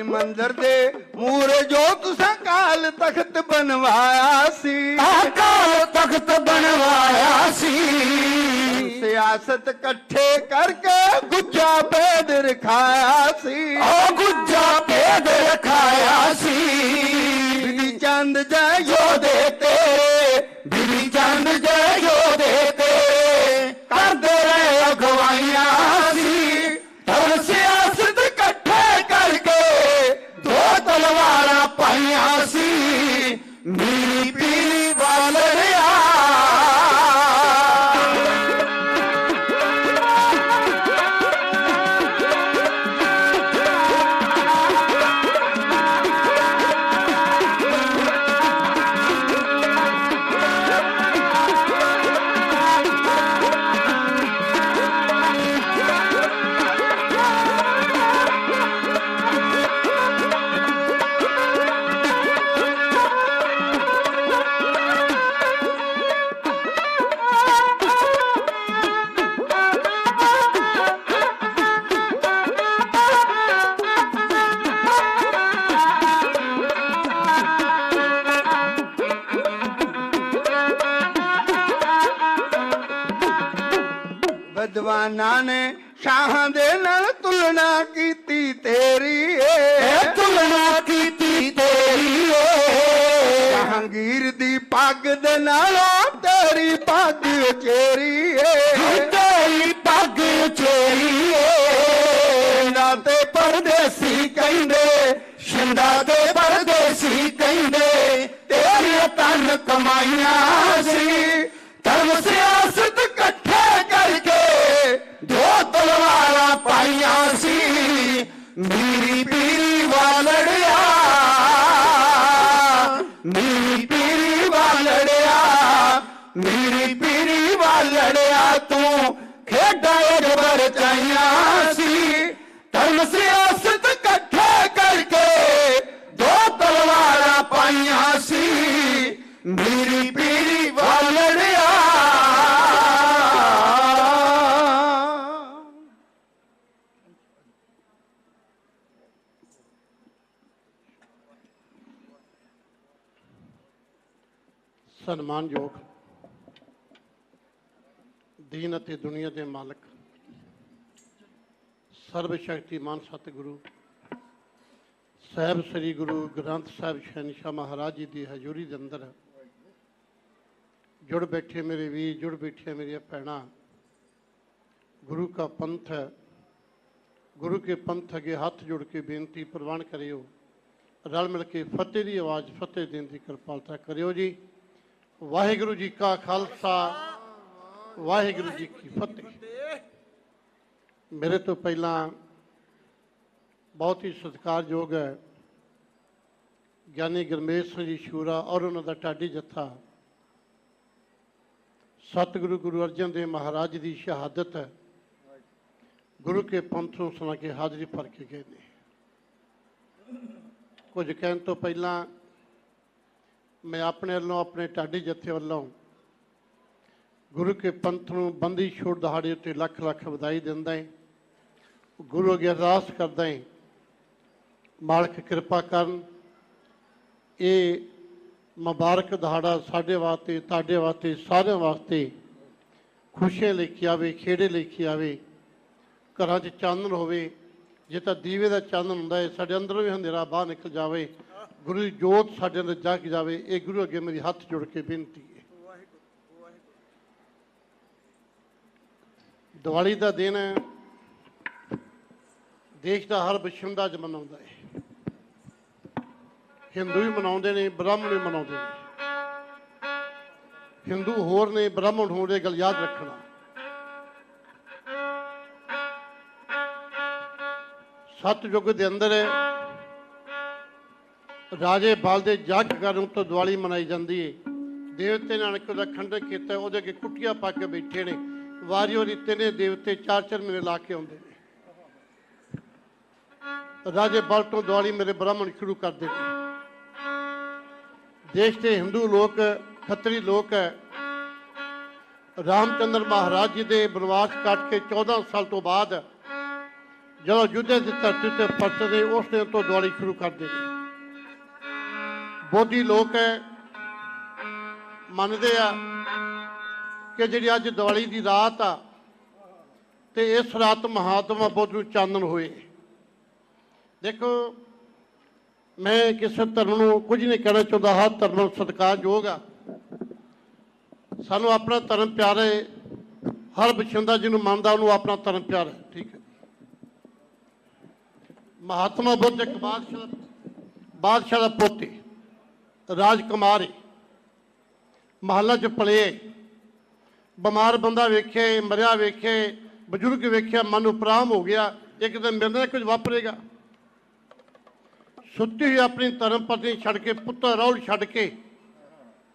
[SPEAKER 4] ਮੰਦਰ ਦੇ ਮੂਰੇ ਜੋ ਤੁਸਾਂ ਕਾਲ ਤਖਤ ਬਣਵਾਇਆ ਸੀ
[SPEAKER 2] ਕਾਲ ਤਖਤ ਬਣਵਾਇਆ ਸੀ
[SPEAKER 4] ਸਿਆਸਤ ਇਕੱਠੇ ਕਰਕੇ ਗੁੱਜਾ ਭੇਦ ਰਖਾਇਆ ਸੀ
[SPEAKER 2] ਉਹ ਗੁੱਜਾ ਭੇਦ ਰਖਾਇਆ ਸੀ
[SPEAKER 4] ਬਿਧੀ ਚੰਦ ਜੈ
[SPEAKER 2] ਯੋਧੇ ਤੇਰੇ ਬਿਧੀ ਚੰਦ ਜੈ ਯੋਧੇ ਤੇਰੇ ਕਰਦੇ ਰਹੇ ਅਗਵਾਈਆਂ ਸੀ ਧਰਮ ਸਿਆਸਤ ਇਕੱਠੇ ਕਰਕੇ ਦੋ ਤਲਵਾਰਾਂ ਪਾਈਆਂ ਸੀ ਮੇਰੀ ਪੀਰੀ ਵਾਲੜਿਆ।
[SPEAKER 4] ਜਹਾਨਾਂ ਨੇ ਸ਼ਾਹਾਂ ਦੇ ਨਾਲ ਤੁਲਨਾ ਕੀਤੀ ਤੇਰੀ ਏ
[SPEAKER 2] ਤੁਲਨਾ ਕੀਤੀ ਤੇਰੀ ਏ
[SPEAKER 4] ਜਹਾਂਗੀਰ ਦੀ ਪੱਗ ਦੇ ਨਾਲੋਂ ਤੇਰੀ ਪੱਗ ਉਚੇਰੀ ਏ
[SPEAKER 2] ਤੇਰੀ ਪੱਗ ਉਚੇਰੀ ਏ
[SPEAKER 4] ਨਾ ਤੇ
[SPEAKER 2] ਪਰਦੇਸੀ ਕਹਿੰਦੇ ਸ਼ਿੰਦਾ ਦੇ ਪਰਦੇਸੀ ਕਹਿੰਦੇ ਤੇਰੀਆਂ ਤਨ ਕਮਾਈਆਂ ਸੀ ਧਰਮ ਸਿਆਸਤ ਇਕੱਠੇ ਕਰਕੇ ਦੋ ਤਲਵਾਰਾਂ ਪਾਈਆਂ ਸੀ ਮੀਰੀ ਪੀਰੀ ਵਾਲੜਿਆ ਮੀਰੀ ਪੀਰੀ ਵਾਲੜਿਆ ਮੀਰੀ ਪੀਰੀ ਵਾਲੜਿਆ ਤੂੰ ਖੇਡਾਂ ਜਬਰ ਚਾਈਆਂ ਸੀ ਧਰਮ ਸਿਆਸਤ ਇਕੱਠੇ ਕਰਕੇ ਦੋ ਤਲਵਾਰਾਂ ਪਾਈਆਂ ਸੀ ਮੀਰੀ ਪੀਰੀ ਵਾਲੜਿਆ
[SPEAKER 5] ਸਨਮਾਨਯੋਗ ਦੀਨ ਅਤੇ ਦੁਨੀਆ ਦੇ ਮਾਲਕ ਸਰਬ ਸ਼ਕਤੀਮਾਨ ਸਤਿਗੁਰੂ ਸਾਹਿਬ ਸ੍ਰੀ ਗੁਰੂ ਗ੍ਰੰਥ ਸਾਹਿਬ ਸ਼ਹਿਨशाह ਮਹਾਰਾਜ ਜੀ ਦੀ ਹਜ਼ੂਰੀ ਦੇ ਅੰਦਰ ਜੁੜ ਬੈਠੇ ਮੇਰੇ ਵੀਰ, ਜੁੜ ਬੈਠੇ ਮੇਰੀਆਂ ਭੈਣਾਂ, ਗੁਰੂ का पंथ है, गुरु के पंथ अगे हथ जुड़ के बेनती प्रवान करियो, रल मिल के फतेह की आवाज़ फतेह देने की कृपालता करियो जी। वाहिगुरु जी का खालसा, वाहिगुरु जी की फतेह। मेरे तो पहला बहुत ही सत्कारयोग है ज्ञानी गुरमेश सिंह जी शूरा और उन्होंने टाडी जत्था सतगुरु गुरु अर्जन देव महाराज की शहादत है, गुरु के पंथ नूं सुना के हाज़री भर के गए ने। कुछ कहने तो पहला मैं अपने वालों अपने टाडी जत्थे वालों गुरु के पंथ नूं बंदी छोड़ दहाड़े उत्ते लख लख वधाई दिंदा है, गुरु अगे अरदास करदा है मालक कृपा करन ये मुबारक दहाड़ा साढ़े वास्ते तुहाडे वास्ते सारे वास्ते खुशियां लेके आवे, खेड़े लेके आवे, घरां 'च चानन होवे। जे तां दीवे दा चानन हुंदा है साडे अंदरों भी अंधेरा बाहर निकल जावे, गुरु की जोत साडे अंदर जग जावे। ये गुरु अगे मेरी हथ जुड़ के बेनती है। दिवाली का दिन देश का हर बशिंदा च मनाउंदा है, हिंदू भी मनाउंदे ने, ब्राह्मण भी मनाउंदे ने। हिंदू होर ने, ब्राह्मण होर ने, गल याद रखना। सतयुग के अंदर राजे बलदे जग करन तो दिवाली मनाई जाती है। देवते नानक का खंडन किया, वो अगे कुटिया पा के बैठे ने, वारी वारी तिने देवते 4-4 महीने ला के आते हैं। राजे बल तो दिवाली मेरे ब्राह्मण शुरू कर देते। देश के हिंदू लोग खत्तरी लोग है, रामचंद्र महाराज जी के बनवास कट के 14 साल तो बाद जो युद्ध की धरती से परतते उस दिन तो दिवाली शुरू कर देते। बोधी लोग है मानते आ कि जी अज दिवाली की रात आ तो इस रात महात्मा बुद्ध नूं चानन होए। देखो मैं किसी धर्म को कुछ नहीं कहना चाहता, हर धर्म सत्कारयोग आ, सानू अपना धर्म प्यारा है। हर बशिंदा जिन्हों मानता उन्होंने अपना धर्म प्यारा है, ठीक है। महात्मा बुद्ध एक बादशाह का पोते राजकुमार है, महलों च पले, बीमार बंदा वेखे, मरिया वेखे, बजुर्ग वेख्या, मन उपराम हो गया। एक दिन मेरे नाल कुछ वापरेगा। सुती हुई अपनी धर्म पत्नी छड़ के, पुत्र राहुल छड़ के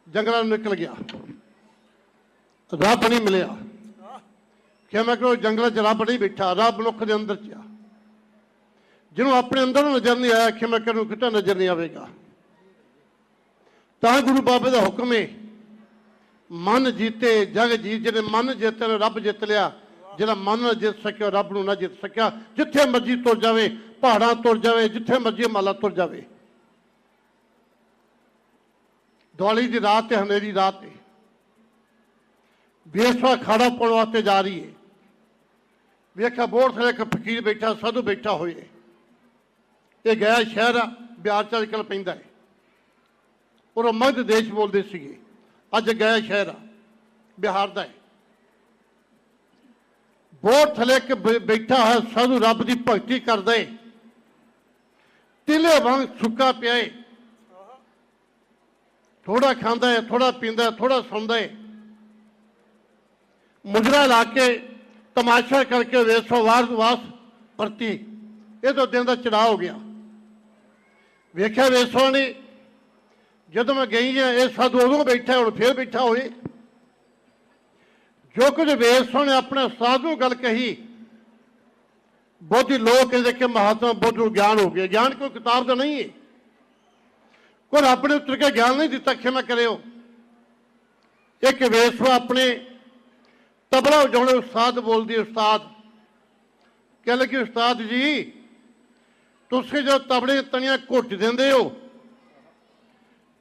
[SPEAKER 5] जंगलों निकल गया। रब नहीं मिलिया। क्या मैं कहो जंगल च रब नहीं बैठा, रब मनुख के अंदर च। जिन्होंने अपने अंदर नजर नहीं आया, कि मैं कहूँ कितना नजर नहीं आएगा। तो गुरु बाबे का हुक्म है, मन जीते जग जीत। जिन्हें मन जीते ने रब जित लिया, जिहड़ा मन न जित सकिया रब नूं ना जित सकिया। जिथे मर्जी तुर जावे, पहाड़ां तुर जावे, जिथे मर्जी माला तुर जावे। दिवाली की रात है, हनेरी रात है, बेसवा खाड़ा पाउण वास्ते जा रही है। ਵੇਖਿਆ ਬੋਰਡ ਥੱਲੇ ਇੱਕ ਫਕੀਰ ਬੈਠਾ, ਸਾਧੂ ਬੈਠਾ ਹੋਏ। ਇਹ ਗਿਆ ਸ਼ਹਿਰ ਆ, ਬਿਹਾਰ ਚ ਅੱਜਕੱਲ ਪੈਂਦਾ ਹੈ। ਔਰ ਮੱਧ ਦੇਸ਼ ਬੋਲਦੇ ਸੀਗੇ। ਅੱਜ ਗਿਆ ਸ਼ਹਿਰ ਆ, ਬਿਹਾਰ ਦਾ ਹੈ। ਬੋਰਡ ਥੱਲੇ ਇੱਕ ਬੈਠਾ ਹੈ ਸਾਧੂ, ਰੱਬ ਦੀ ਭਗਤੀ ਕਰਦਾ ਏ, ਤਿਲੇ ਵਾਂਗ ਸੁੱਕਾ ਪਿਆ ਏ। ਥੋੜਾ ਖਾਂਦਾ ਹੈ, ਥੋੜਾ ਪੀਂਦਾ ਹੈ, ਥੋੜਾ ਸੌਂਦਾ ਹੈ। ਮੁਜਰਾ ਲਾ ਕੇ ਤਮਾਸ਼ਾ ਕਰਕੇ ਵੇਸੋਵਾਸ ਪ੍ਰਤੀ ਇਹ ਤੋਂ ਦਿਨ ਦਾ ਚੜਾਅ ਹੋ ਗਿਆ। ਵੇਖਿਆ ਵੇਸੋ ਨੇ, ਜਦੋਂ ਮੈਂ ਗਈ ਹਾਂ ਇਹ ਸਾਧੂ ਉਦੋਂ ਬੈਠਾ, ਹੁਣ ਫੇਰ ਬੈਠਾ ਹੋਏ। ਜੋ ਕੁਝ ਵੇਸੋ ਨੇ ਆਪਣੇ ਉਸਤਾਦ ਨੂੰ ਗੱਲ ਕਹੀ, ਬਹੁਤੀ ਲੋਕ ਕਹਿੰਦੇ ਕਿ ਮਹਾਤਮਾ ਬੁੱਧ ਨੂੰ ਗਿਆਨ ਹੋ ਗਿਆ। ਗਿਆਨ ਕੋਈ ਕਿਤਾਬ ਦਾ ਨਹੀਂ ਹੈ, ਕੋਈ ਰੱਬ ਨੇ ਉਤਰ ਕੇ ਗਿਆਨ ਨਹੀਂ ਦਿੱਤਾ। ਖਿਮਾ ਕਰਿਓ, ਇੱਕ ਵੇਸੋ ਆਪਣੇ ਤਬਲਾ ਵਜਾਉਣੇ ਉਸਤਾਦ ਬੋਲਦੀ, ਉਸਤਾਦ ਕਹਿ ਲੱਗੀ, ਉਸਤਾਦ ਜੀ ਤੁਸੀਂ ਜੋ ਤਬਲੇ ਤਣੀਆਂ ਘੁੱਟ ਦਿੰਦੇ ਹੋ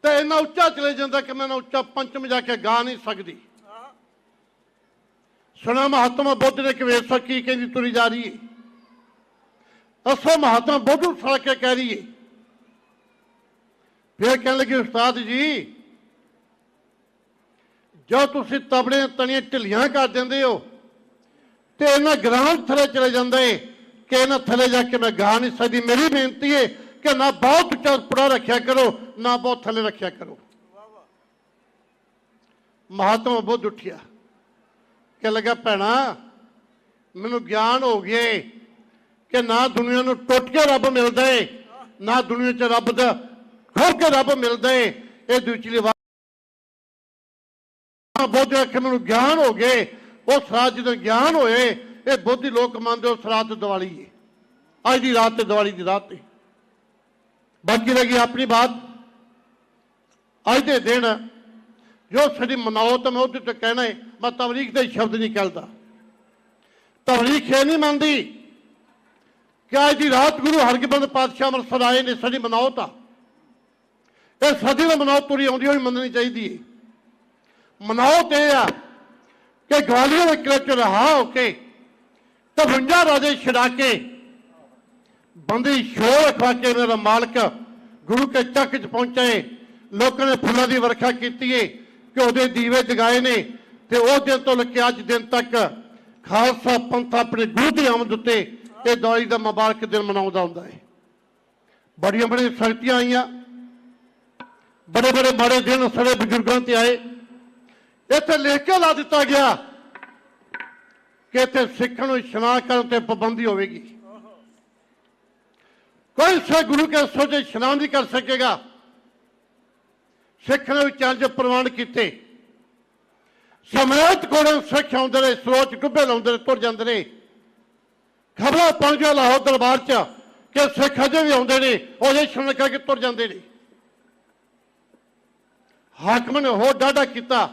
[SPEAKER 5] ਤੇ ਇੰਨਾ ਉੱਚਾ ਚਲੇ ਜਾਂਦਾ ਕਿ ਮੈਂ ਨਾ ਉੱਚਾ ਪੰਚਮ ਜਾ ਕੇ ਗਾ ਨਹੀਂ ਸਕਦੀ। ਸੁਣਾ ਮਹਾਤਮਾ ਬੁੱਧ ਨੇ ਕਿ ਵੇਸੋ ਕੀ ਕਹਿੰਦੀ ਤੁਰੀ ਜਾ ਰਹੀ ਹੈ। ਅਸੋ ਮਹਾਤਮਾ ਬੁੱਧ ਨੂੰ ਸੜ ਕੇ ਕਹਿ ਰਹੀ ਹੈ। ਫਿਰ ਕਹਿਣ ਲੱਗੀ, ਉਸਤਾਦ ਜੀ ਜੋ ਤੁਸੀਂ ਤਬਲੇ ਤਣੀਆਂ ਢਿੱਲੀਆਂ ਕਰ ਦਿੰਦੇ ਹੋ ਤੇ ਇਹਨਾਂ ਗਰਾਂ ਥੱਲੇ ਚਲੇ ਜਾਂਦਾ ਏ ਕਿ ਇਹਨਾਂ ਥੱਲੇ ਜਾ ਕੇ ਮੈਂ ਗਾ ਨਹੀਂ ਸਕਦੀ। ਮੇਰੀ ਬੇਨਤੀ ਹੈ ਕਿ ਨਾ ਬਹੁਤ ਉੱਚਾ ਪੜਾ ਰੱਖਿਆ ਕਰੋ, ਨਾ ਬਹੁਤ ਥੱਲੇ ਰੱਖਿਆ ਕਰੋ। ਮਹਾਤਮਾ ਬੁੱਧ ਉੱਠਿਆ, ਕਹਿ ਲੱਗਾ, ਭੈਣਾ ਮੈਨੂੰ ਗਿਆਨ ਹੋ ਗਿਆ ਕਿ ਨਾ ਦੁਨੀਆ ਨੂੰ ਟੁੱਟ ਕੇ ਰੱਬ ਮਿਲਦਾ ਏ, ਨਾ ਦੁਨੀਆ 'ਚ ਰੱਬ ਦਾ ਖੁਰ ਕੇ ਰੱਬ ਮਿਲਦਾ ਏ। ਇਹ ਦੂਜੀ ਬੁੱਧ ਆਖੇ ਮੈਨੂੰ ਗਿਆਨ ਹੋ ਗਏ। ਉਸ ਰਾਤ ਜਦੋਂ ਗਿਆਨ ਹੋਏ, ਇਹ ਬੁੱਧੀ ਲੋਕ ਮੰਨਦੇ ਉਸ ਰਾਤ ਦੀਵਾਲੀ ਹੈ। ਅੱਜ ਦੀ ਰਾਤ ਤੇ ਦੀਵਾਲੀ ਦੀ ਰਾਤ ਹੈ। ਬਾਕੀ ਰਹੀ ਆਪਣੀ ਬਾਤ। ਅੱਜ ਦੇ ਦਿਨ ਜੋ ਸਾਡੀ ਮਨਾਓ ਤਾਂ ਮੈਂ ਉਹਦੇ ਤੇ ਕਹਿਣਾ ਹੈ, ਮੈਂ ਤਬਲੀਗ ਦੇ ਸ਼ਬਦ ਨਹੀਂ ਕਹਿਦਾ। ਤਬਲੀਗ ਇਹ ਨਹੀਂ ਮੰਨਦੀ ਕਿ ਅੱਜ ਦੀ ਰਾਤ ਗੁਰੂ ਹਰਗੋਬਿੰਦ ਪਾਤਸ਼ਾਹ ਅੰਮ੍ਰਿਤਸਰ ਆਏ ਨੇ, ਸਾਡੀ ਮਨਾਓ ਤਾਂ ਇਹ ਸਾਡੀ ਦਾ ਮਨਾਓ ਤੁਰੀ ਆਉਂਦੀ ਹੋਈ ਮੰਨਣੀ ਚਾਹੀਦੀ ਹੈ। ਮਨਾਓ ਤੇ ਆ ਕਿ ਗਵਾਲੀਅਰ ਦੇ ਕਿਲੇ 'ਚ ਰਿਹਾ ਹੋ ਕੇ 53 ਰਾਜੇ ਛਡਾ ਕੇ ਬੰਦੀ ਸ਼ੋਰ ਖਵਾ ਕੇ ਮੇਰਾ ਮਾਲਕ ਗੁਰੂ ਕੇ ਚੱਕ 'ਚ ਪਹੁੰਚੇ। ਲੋਕਾਂ ਨੇ ਫੁੱਲਾਂ ਦੀ ਵਰਖਾ ਕੀਤੀ ਹੈ, ਘਿਓ ਦੇ ਦੀਵੇ ਜਗਾਏ ਨੇ ਤੇ ਉਹ ਦਿਨ ਤੋਂ ਲੈ ਕੇ ਅੱਜ ਦਿਨ ਤੱਕ ਖਾਲਸਾ ਪੰਥ ਆਪਣੇ ਗੁਰੂ ਦੀ ਆਮਦ ਉੱਤੇ ਇਹ ਦੀਵਾਲੀ ਦਾ ਮੁਬਾਰਕ ਦਿਨ ਮਨਾਉਂਦਾ ਹੁੰਦਾ ਹੈ। ਬੜੀਆਂ ਬੜੀਆਂ ਸ਼ਕਤੀਆਂ ਆਈਆਂ, ਬੜੇ ਬੜੇ ਮਾੜੇ ਦਿਨ ਸਾਡੇ ਬਜ਼ੁਰਗਾਂ ਤੇ ਆਏ। ਇੱਥੇ ਲਿਖ ਕੇ ਲਾ ਦਿੱਤਾ ਗਿਆ ਕਿ ਇੱਥੇ ਸਿੱਖਾਂ ਨੂੰ ਇਸ਼ਨਾਨ ਕਰਨ ਤੇ ਪਾਬੰਦੀ ਹੋਵੇਗੀ। ਕੋਈ ਸਿੱਖ ਗੁਰੂ ਕੇ ਸੋਝੇ ਇਸ਼ਨਾਨ ਨਹੀਂ ਕਰ ਸਕੇਗਾ। ਸਿੱਖ ਨੇ ਚੰਜ ਪ੍ਰਵਾਨ ਕੀਤੇ। ਸਮੇਤ ਕੋਲੋਂ ਸਿੱਖ ਆਉਂਦੇ ਨੇ, ਸਰੋਚ ਡੁੱਬੇ ਲਾਉਂਦੇ ਨੇ, ਤੁਰ ਜਾਂਦੇ ਨੇ। ਖਬਰਾਂ ਪਹੁੰਚੀਆਂ ਲਾਹੌਰ ਦਰਬਾਰ 'ਚ ਕਿ ਸਿੱਖ ਅਜੇ ਵੀ ਆਉਂਦੇ ਨੇ, ਉਹਦੇ ਇਸ਼ਨਾਨ ਕਰਕੇ ਤੁਰ ਜਾਂਦੇ ਨੇ। ਹਾਕਮ ਨੇ ਹੋਰ ਡਾਢਾ ਕੀਤਾ।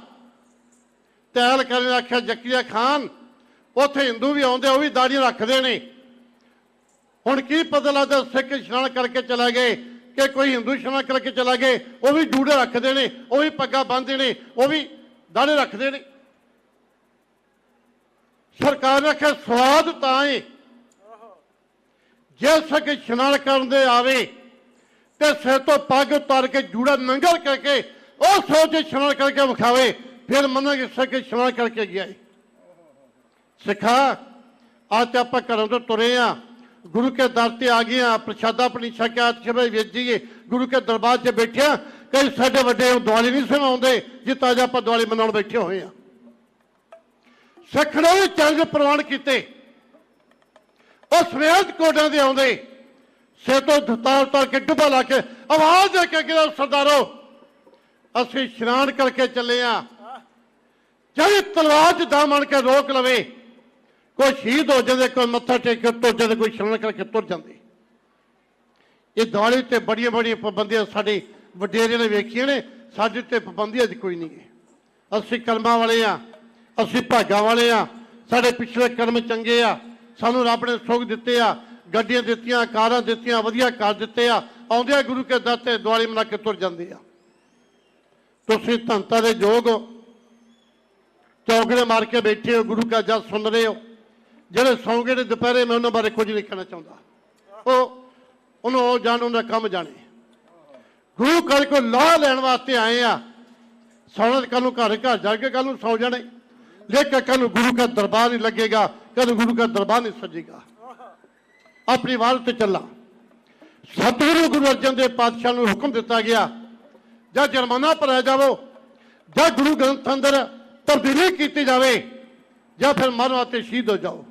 [SPEAKER 5] ਤੈਲ ਕਰਨ ਆਖਿਆ, ਜ਼ਕਰੀਆ ਖਾਨ ਉੱਥੇ ਹਿੰਦੂ ਵੀ ਆਉਂਦੇ, ਉਹ ਵੀ ਦਾੜੀ ਰੱਖਦੇ ਨੇ। ਹੁਣ ਕੀ ਪਤਾ ਲੱਗਦਾ ਸਿੱਖ ਇਸ਼ਨਾਨ ਕਰਕੇ ਚਲਾ ਗਏ ਕਿ ਕੋਈ ਹਿੰਦੂ ਇਸ਼ਨਾਨ ਕਰਕੇ ਚਲਾ ਗਏ। ਉਹ ਵੀ ਜੂੜੇ ਰੱਖਦੇ ਨੇ, ਉਹ ਵੀ ਪੱਗਾਂ ਬੰਨ੍ਹਦੇ ਨੇ, ਉਹ ਵੀ ਦਾੜੇ ਰੱਖਦੇ ਨੇ। ਸਰਕਾਰ ਨੇ ਆਖਿਆ ਸਵਾਦ ਤਾਂ ਹੈ ਜੇ ਸਿੱਖ ਇਸ਼ਨਾਨ ਕਰਨ ਦੇ ਆਵੇ ਤੇ ਸਿਰ ਤੋਂ ਪੱਗ ਉਤਾਰ ਕੇ ਜੂੜਾ ਨੰਗਲ ਕਰਕੇ ਉਹ ਸੋਚ ਇਸ਼ਨਾਨ ਕਰਕੇ ਵਿਖਾਵੇ, ਫਿਰ ਮੰਨਾਂਗੇ ਸਿੱਖ ਇਸ਼ਨਾਨ ਕਰਕੇ ਗਿਆ। ਸਿੱਖਾ ਅੱਜ ਆਪਾਂ ਘਰੋਂ ਤੋਂ ਤੁਰੇ ਆ, ਗੁਰੂ ਕੇ ਦਰ ਤੇ ਆ ਗਏ ਆ, ਪ੍ਰਸ਼ਾਦਾ ਆਪਣੀ ਛਕਿਆ, ਛਬੇ ਵੇਚ ਜੀਏ, ਗੁਰੂ ਕੇ ਦਰਬਾਰ 'ਚ ਬੈਠਿਆ। ਕਈ ਸਾਡੇ ਵੱਡੇ ਦੀਵਾਲੀ ਨਹੀਂ ਸੁਣਾਉਂਦੇ ਜਿੱਤਾਂ ਅੱਜ ਆਪਾਂ ਦੀਵਾਲੀ ਮਨਾਉਣ ਬੈਠੇ ਹੋਏ ਆ। ਸਿੱਖ ਨੇ ਵੀ ਚੰਦ ਪ੍ਰਵਾਨ ਕੀਤੇ। ਉਹ ਸਮੇਤ ਕੋਟਾਂ ਦੇ ਆਉਂਦੇ, ਸਿਰ ਤੋਂ ਧੁੱਤਾ ਉਤਾਰ ਕੇ ਡੁੱਬਾ ਲਾ ਕੇ ਆਵਾਜ਼ ਦੇ ਕੇ ਕਿਹਾ, ਸਰਦਾਰੋ ਅਸੀਂ ਇਸ਼ਨਾਨ ਕਰਕੇ ਚੱਲੇ ਆ। ਜਿਹੜੀ ਤਲਵਾਰ 'ਚ ਦਮ ਆਣ ਕੇ ਰੋਕ ਲਵੇ, ਕੋਈ ਸ਼ਹੀਦ ਹੋ ਜਾਂਦੇ, ਕੋਈ ਮੱਥਾ ਟੇਕ ਕੇ ਤੁਰ ਜਾਂਦੇ, ਕੋਈ ਇਸ਼ਨਾਨ ਕਰਕੇ ਤੁਰ ਜਾਂਦੇ। ਇਹ ਦੀਵਾਲੀ ਤੇ ਬੜੀਆਂ ਬੜੀਆਂ ਪਾਬੰਦੀਆਂ ਸਾਡੇ ਵਡੇਰੇ ਨੇ ਵੇਖੀਆਂ ਨੇ, ਸਾਡੇ ਤੇ ਪਾਬੰਦੀ ਅੱਜ ਕੋਈ ਨਹੀਂ ਹੈ। ਅਸੀਂ ਕਰਮਾਂ ਵਾਲੇ ਆ, ਅਸੀਂ ਭਾਗਾਂ ਵਾਲੇ ਆ, ਸਾਡੇ ਪਿਛਲੇ ਕਰਮ ਚੰਗੇ ਆ, ਸਾਨੂੰ ਰੱਬ ਨੇ ਸੁੱਖ ਦਿੱਤੇ ਆ, ਗੱਡੀਆਂ ਦਿੱਤੀਆਂ, ਕਾਰਾਂ ਦਿੱਤੀਆਂ, ਵਧੀਆ ਘਰ ਦਿੱਤੇ ਆ। ਆਉਂਦੇ ਆ ਗੁਰੂ ਕੇ ਦਰ ਤੇ ਦੀਵਾਲੀ ਮਨਾ ਕੇ ਤੁਰ ਜਾਂਦੇ ਆ। ਤੁਸੀਂ ਧੰਤਾ ਦੇ ਯੋਗ ਚੌਕੜੇ ਮਾਰ ਕੇ ਬੈਠੇ ਹੋ, ਗੁਰੂ ਕਾ ਜਸ ਸੁਣ ਰਹੇ ਹੋ। ਜਿਹੜੇ ਸੌਂ ਗਏ ਨੇ ਦੁਪਹਿਰੇ, ਮੈਂ ਉਹਨਾਂ ਬਾਰੇ ਕੁਝ ਨਹੀਂ ਕਹਿਣਾ ਚਾਹੁੰਦਾ। ਉਹ ਜਾਣ, ਉਹਨਾਂ ਦਾ ਕੰਮ ਜਾਣੇ। ਗੁਰੂ ਘਰ ਕੋਲ ਲਾਹ ਲੈਣ ਵਾਸਤੇ ਆਏ ਆ। ਸੌਣਾ ਕੱਲ ਨੂੰ ਘਰ ਘਰ ਜਾ ਕੇ ਕੱਲ ਨੂੰ ਸੌ ਜਾਣੇ, ਲੇਕਿਨ ਕੱਲ ਨੂੰ ਗੁਰੂ का दरबार नहीं लगेगा, कल गुरु का दरबार नहीं सजेगा। अपनी वार ते चला। सतगुरु गुरु अर्जन देव पातशाह ਨੂੰ ਹੁਕਮ ਦਿੱਤਾ ਗਿਆ, ਜਾਂ ਜੁਰਮਾਨਾ ਭਰਿਆ ਜਾਵੋ, ਜਾਂ ਗੁਰੂ ਗ੍ਰੰਥ ਅੰਦਰ ਤਬਦੀਲੀ ਕੀਤੀ ਜਾਵੇ, ਜਾਂ ਫਿਰ ਮਰਨ ਵਾਸਤੇ ਸ਼ਹੀਦ ਹੋ ਜਾਓ।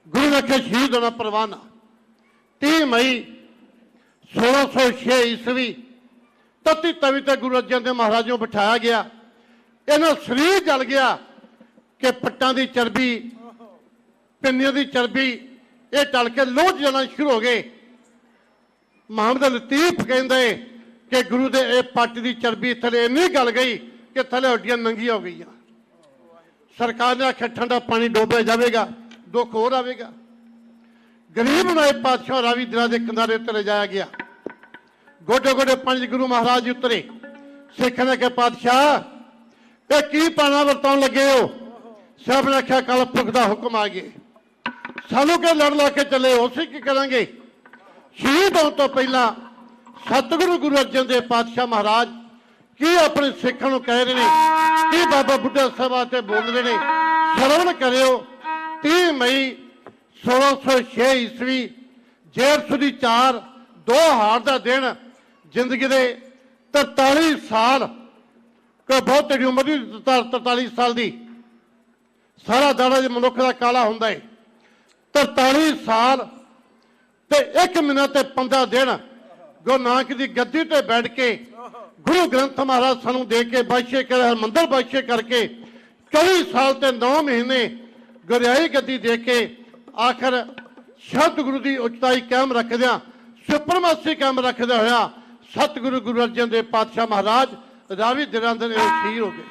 [SPEAKER 5] ਗੁਰੂ ਨੇ ਆਖਿਆ ਸ਼ਹੀਦ ਹੋਣਾ ਪਰਵਾਹ ਨਾ। 30 ਮਈ 1606 ਈਸਵੀ ਤਤੀ ਤਵੀ ਤੇ ਗੁਰੂ ਅਰਜਨ ਦੇਵ ਮਹਾਰਾਜ ਨੂੰ ਬਿਠਾਇਆ ਗਿਆ। ਇਹਨਾਂ ਸਰੀਰ ਜਲ ਗਿਆ ਕਿ ਪੱਟਾਂ ਦੀ ਚਰਬੀ, ਪਿੰਨੀਆਂ ਦੀ ਚਰਬੀ ਇਹ ਟਲ ਕੇ ਲੋਹ ਜਾਣਾ ਸ਼ੁਰੂ ਹੋ ਗਏ। ਮੁਹੰਮਦ ਲਤੀਫ ਕਹਿੰਦੇ ਕਿ ਗੁਰੂ ਦੇ ਇਹ ਪੱਟ ਦੀ ਚਰਬੀ ਥੱਲੇ ਇੰਨੀ ਗਲ ਗਈ ਕਿ ਥੱਲੇ ਹੱਡੀਆਂ ਨੰਗੀਆਂ ਹੋ ਗਈਆਂ। ਸਰਕਾਰ ਨੇ ਆਖਿਆ ਠੰਡਾ ਪਾਣੀ ਡੋਬਿਆ ਜਾਵੇਗਾ, ਦੁੱਖ ਹੋਰ ਆਵੇਗਾ। ਗਰੀਬ ਨੂੰ ਇਹ ਪਾਤਸ਼ਾਹ ਰਾਵੀ ਦਰਿਆ ਦੇ ਕਿਨਾਰੇ ਉੱਤੇ ਲਿਜਾਇਆ ਗਿਆ। ਗੋਡੇ ਗੋਡੇ ਪੰਜ ਗੁਰੂ ਮਹਾਰਾਜ ਉਤਰੇ। ਸਿੱਖਾਂ ਨੇ ਕਿਹਾ ਪਾਤਸ਼ਾਹ ਇਹ ਕੀ ਪਾਣਾ ਵਰਤਾਉਣ ਲੱਗੇ ਹੋ? ਸਾਹਿਬ ਨੇ ਆਖਿਆ ਕੱਲ ਪੁਰਖ ਦਾ ਹੁਕਮ ਆ ਗਿਆ, ਸਾਨੂੰ ਕਿ ਲੜ ਲਾ ਕੇ ਚੱਲੇ, ਉਸੇ ਕੀ ਕਰਾਂਗੇ। ਸ਼ਹੀਦ ਹੋਣ ਤੋਂ ਪਹਿਲਾਂ ਸਤਿਗੁਰੂ ਗੁਰੂ ਅਰਜਨ ਦੇਵ ਪਾਤਸ਼ਾਹ ਮਹਾਰਾਜ ਕੀ ਆਪਣੇ ਸਿੱਖਾਂ ਨੂੰ ਕਹਿ ਰਹੇ ਨੇ, ਕੀ ਬਾਬਾ ਬੁੱਢਾ ਸਾਹਿਬ ਤੇ ਬੋਲ ਰਹੇ ਨੇ, ਸਰਵਣ ਕਰਿਓ। 30 ਮਈ 1606 ਈਸਵੀ ਜੇਠ ਸੁਦੀ 4 2 ਹਾੜ ਦਾ ਦਿਨ। ਜ਼ਿੰਦਗੀ ਦੇ 43 ਸਾਲ, ਕੋਈ ਬਹੁਤ ਤੇਰੀ ਉਮਰ ਦੀ 43 ਸਾਲ ਦੀ, ਸਾਰਾ ਦਾੜਾ ਜੇ ਮਨੁੱਖ ਦਾ ਕਾਲਾ ਹੁੰਦਾ ਹੈ। 43 ਸਾਲ ਤੇ 1 ਮਹੀਨਾ ਤੇ 15 ਦਿਨ ਗੁਰੂ ਨਾਨਕ ਦੀ ਗੱਦੀ ਤੇ ਬੈਠ ਕੇ ਗੁਰੂ ਗ੍ਰੰਥ ਮਹਾਰਾਜ ਸਾਨੂੰ ਦੇ ਕੇ ਬਾਦਸ਼ਾਹ ਕਰ ਹਰਮੰਦਰ ਬਾਦਸ਼ਾਹ ਕਰਕੇ 24 ਸਾਲ ਤੇ 9 ਮਹੀਨੇ ਗੁਰਿਆਈ ਗੱਦੀ ਦੇ ਕੇ ਆਖਰ ਸ਼ਬਦ ਗੁਰੂ ਦੀ ਉਚਤਾਈ ਕਾਇਮ ਰੱਖਦਿਆਂ, ਸੁਪਰਮਾਸੀ ਕਾਇਮ ਰੱਖਦਿਆਂ ਹੋਇਆ ਸਤਿਗੁਰੂ ਗੁਰੂ ਅਰਜਨ ਦੇਵ ਪਾਤਸ਼ਾਹ ਮਹਾਰਾਜ ਰਾਵੀ ਦਰਿਆ ਦੇ ਸ਼ਹੀਦ ਹੋ ਗਏ।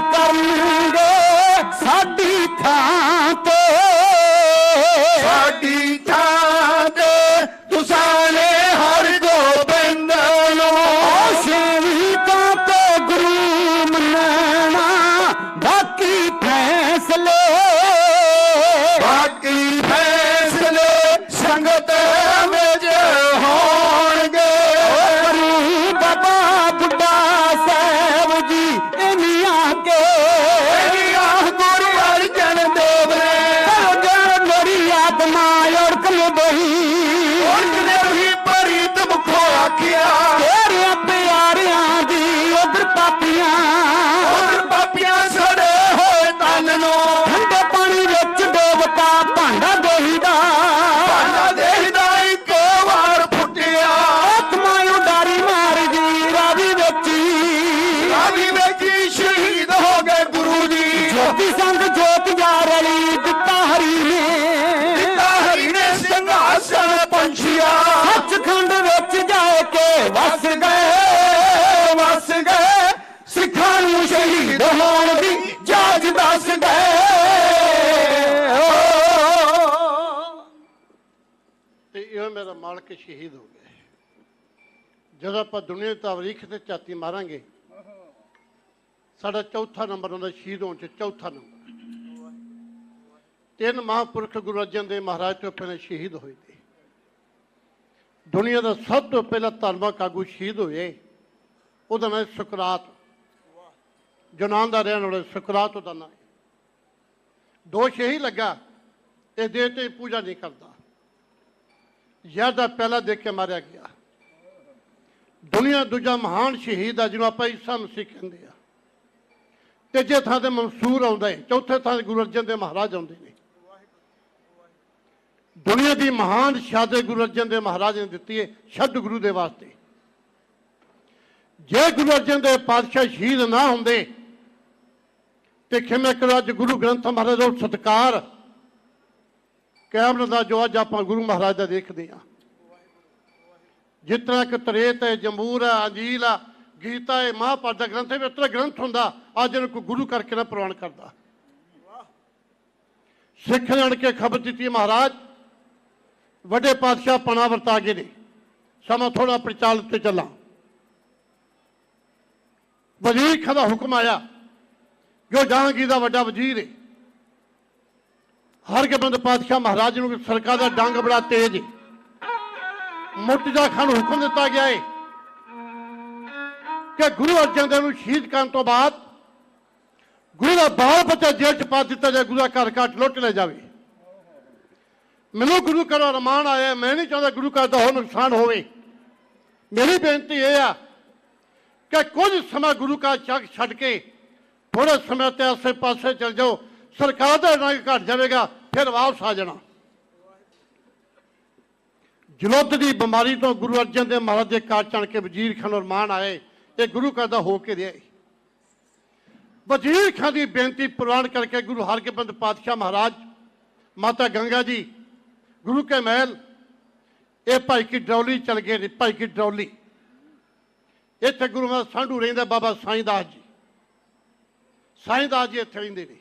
[SPEAKER 2] करनगे साडी
[SPEAKER 5] मेरा मालिक शहीद हो गए। जब आप दुनिया की तारीख से झाती मारांगे, साडा चौथा नंबर आउंदा शहीद होने च, चौथा नंबर। 3 महापुरख गुरु अर्जन देव महाराज तो पहले शहीद होए थे। दुनिया का सब तो पहला धार्मिक आगू शहीद होए, उसका नाम सुकरात, यूनान का रहने वाला सुकरात उसका नाम। दोष यही लगा, इस देवते की पूजा नहीं करता, यह पहला देख के मारिया गया। दुनिया दूजा महान शहीद है जिन्होंने आप ईसा मसीह कहते हैं। तीजे थां ते मंसूर आउंदा है, चौथे थां गुरु अर्जन देव महाराज आउंदे ने। दुनिया की महान शहादत गुरु अर्जन देव महाराज ने दी है शब्द गुरु के वास्ते। जे गुरु अर्जन देव पातशाह शहीद ना होंदे तो खिमे करो अज गुरु ग्रंथ महाराज का सत्कार कैमरे का जो अज आप गुरु महाराज का देखते हैं। जितना कि त्रेत है, जंबूर है, अंजील है, गीता है, महाभारत का ग्रंथ है, उतना ग्रंथ होंदा अज इनको गुरु करके ना प्रवान करता। सिख ने आन के खबर दी महाराज वड्डे पातशाह पना वरता गए ने, समा थोड़ा प्रचालित से चला। वजीर खां दा हुक्म आया, जो जहांगीर का वड्डा वजीर है, हरगोबिंद पातशाह महाराज नूं सरकार का डंग बड़ा तेज है। मुर्तजा खान हुक्म दिता गया है कि गुरु अर्जन देव नूं शहीद करने तो बाद गुरु का बाल बच्चा जेल च पा दिता जाए, गुरु का घर काट लुट ले जाए। मैनू गुरु का अरमान आया, मैं नहीं चाहता गुरु घर का हो नुकसान हो। मेरी बेनती यह है कि कुछ समय गुरु का चक छड़ के थोड़े समय ते आसे पासे चल जाओ, सरकार का रंग घट जाएगा, फिर वापस आ जाना। जलोत की बीमारी तो गुरु अर्जन देव महाराज के काट चढ़ के वजीर खान अरमान आए, ये गुरु घर का हो के रहा। वजीर खान की बेनती प्रवान करके गुरु हरगोबिंद पातशाह महाराज, माता गंगा जी, गुरु के महल, ये भाई की डरौली चल गए। भाई की डरौली इतने गुरु महाराज सांढू रहिंदा बाबा साईं दास जी, साईं दास जी इत्थे रहिंदे ने।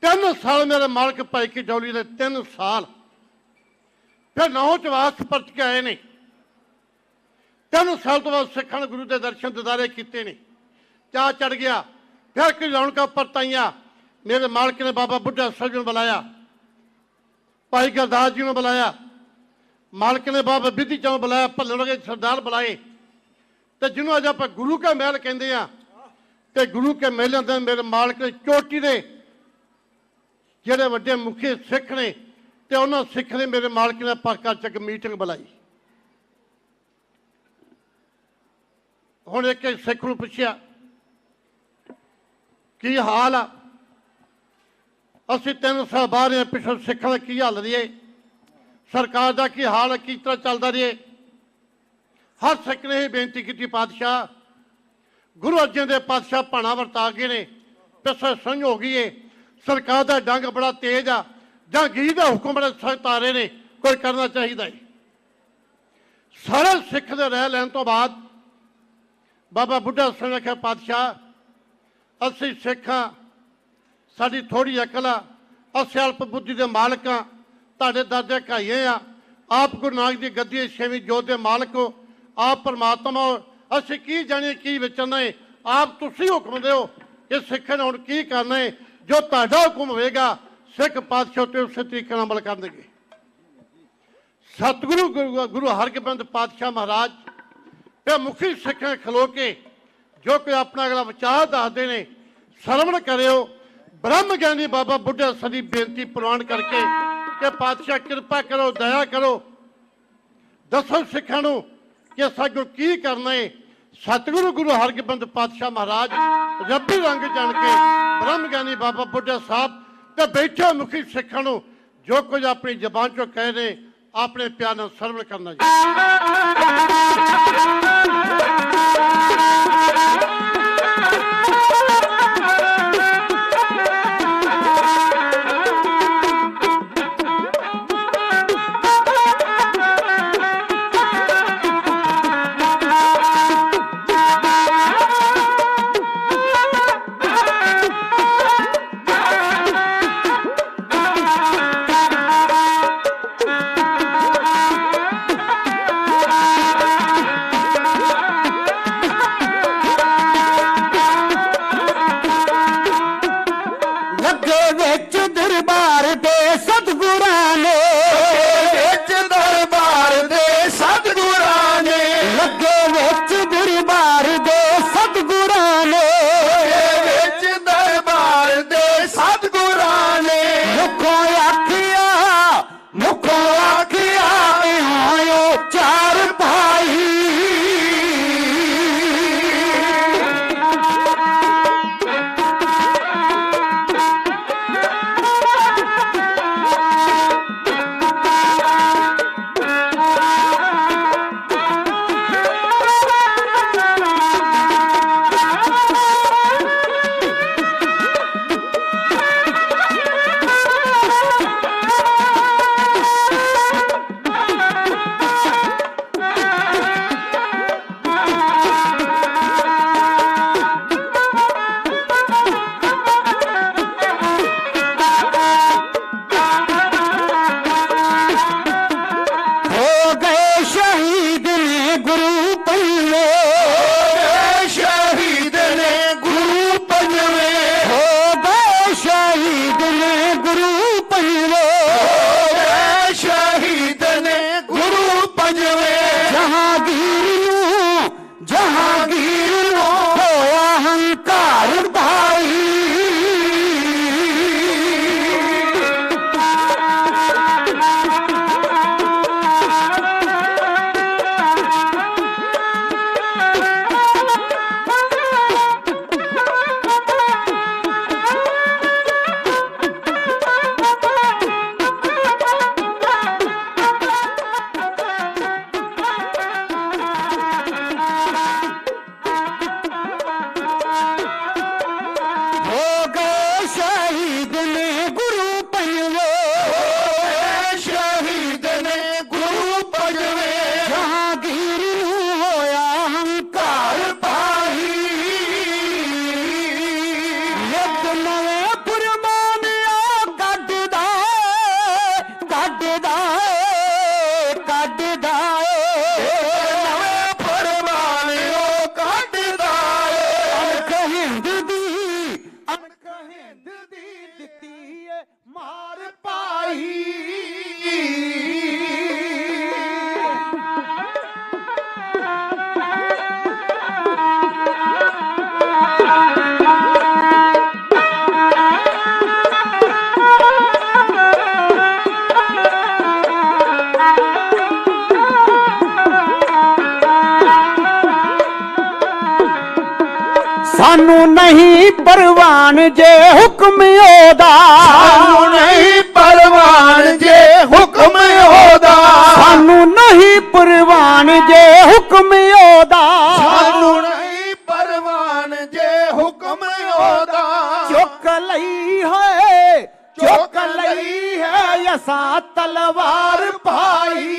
[SPEAKER 5] 3 साल मेरे मालक भाई की डरौली ने, 3 साल। फिर 9 चवास परत के आए ने। 3 साल तो बाद सिखां ने गुरु के दर्शन दीदारे किए ने, चाह चढ़ गया। फिर कुछ रौनक परत आईयां, मेरे मालक ने बाबा बुढ़ा ਸਾਹਿਬ ਨੂੰ बुलाया, भाई गुरदास जी ने बुलाया, मालक ने बाबा बिधि चौं बुलाया, भल्लन के सरदार बुलाए। तो जिन्होंने अज आप गुरु का महल कहते हैं, तो गुरु के महलों के मेरे मालक ने चोटी के जोड़े व्डे मुखी सिख ने, तो उन्होंने सिख ने मेरे मालक ने पाका चक मीटिंग बुलाई। हुण एक सिख नूं पुछया की हाल आ, असीं 3 साल बाहर हैं, पिछले सिखां दा की हाल रही, सरकार का की हाल है, किस तरह चलता रही। हर सिख ने बेनती की, पातशाह गुरु अर्जन देव पातशाह भाणा वरता गए ने, पिछले संझ हो गई है, सरकार का डंग बड़ा तेज आ, जहांगीर का हुक्म बड़े सख्त आ रहे ने, कोई करना चाहिए। सारे सिख के रह लैन तो बाद बाबा बुढ़ा ਸਿੰਘ ने आख्या, पातशाह असीं सिख हाँ, साडी थोड़ी अकल आ, असीं अल्प बुद्धि के मालक हाँ, तुहाडे दादे घाइए आ, आप गुरु नानक की गद्दी 6वीं जोत के मालक हो, आप परमात्मा हो, असीं की जाने की विचरना है, आप तुसीं हुक्म दिओ कि सिख ने हुण की करना है। जो तुहाडा हुक्म होएगा सिख पातशाह ते उस तरीके अमल करनगे। सतगुरु गुरु हरगोबिंद पातशाह महाराज ते मुखी सिख खलो के जो कोई अपना अगला विचार दसदे ने, सरवण करियो। ब्रह्म ज्ञानी बाबा बुढ़ा सदी बेनती प्रवान करके कि पातशाह कृपा करो, दया करो, दसो सिखां नूं कि सागों की करना है। सतगुरु गुरु हरगोबिंद पातशाह महाराज रब्बी रंग जान के ब्रह्म ज्ञानी बाबा बुढ़ा साहब ते बैठे मुखी सिखां नूं जो कुछ अपनी जबान चों कह रहे अपने प्यार नाल सरवण करना जी।
[SPEAKER 2] ਵਿੱਚ ਦਰਬਾਰ ਦੇ ਸਤਿਗੁਰਾਂ ਨੇ,
[SPEAKER 4] ਵਿੱਚ ਦਰਬਾਰ ਦੇ ਸਤਿਗੁਰਾਂ ਨੇ,
[SPEAKER 2] ਲੱਗੇ ਵਿੱਚ ਦਰਬਾਰ ਦੇ ਸਤਿਗੁਰਾਂ ਨੇ,
[SPEAKER 4] ਵਿੱਚ ਦਰਬਾਰ ਦੇ ਸਤਿਗੁਰਾਂ ਨੇ,
[SPEAKER 2] ਮੁਖੋਂ ਆਖਿਆ ਆਇਓ ਚਾਰ ਭਾਈ। सानू नहीं परवान जे हुक्म ओदा,
[SPEAKER 4] सानू नहीं परवान जे हुक्म ओदा,
[SPEAKER 2] सानू नहीं परवान जे हुक्म ओदा,
[SPEAKER 4] सानू नहीं परवान जे हुक्म ओदा।
[SPEAKER 2] चुक लई है असा तलवार भाई।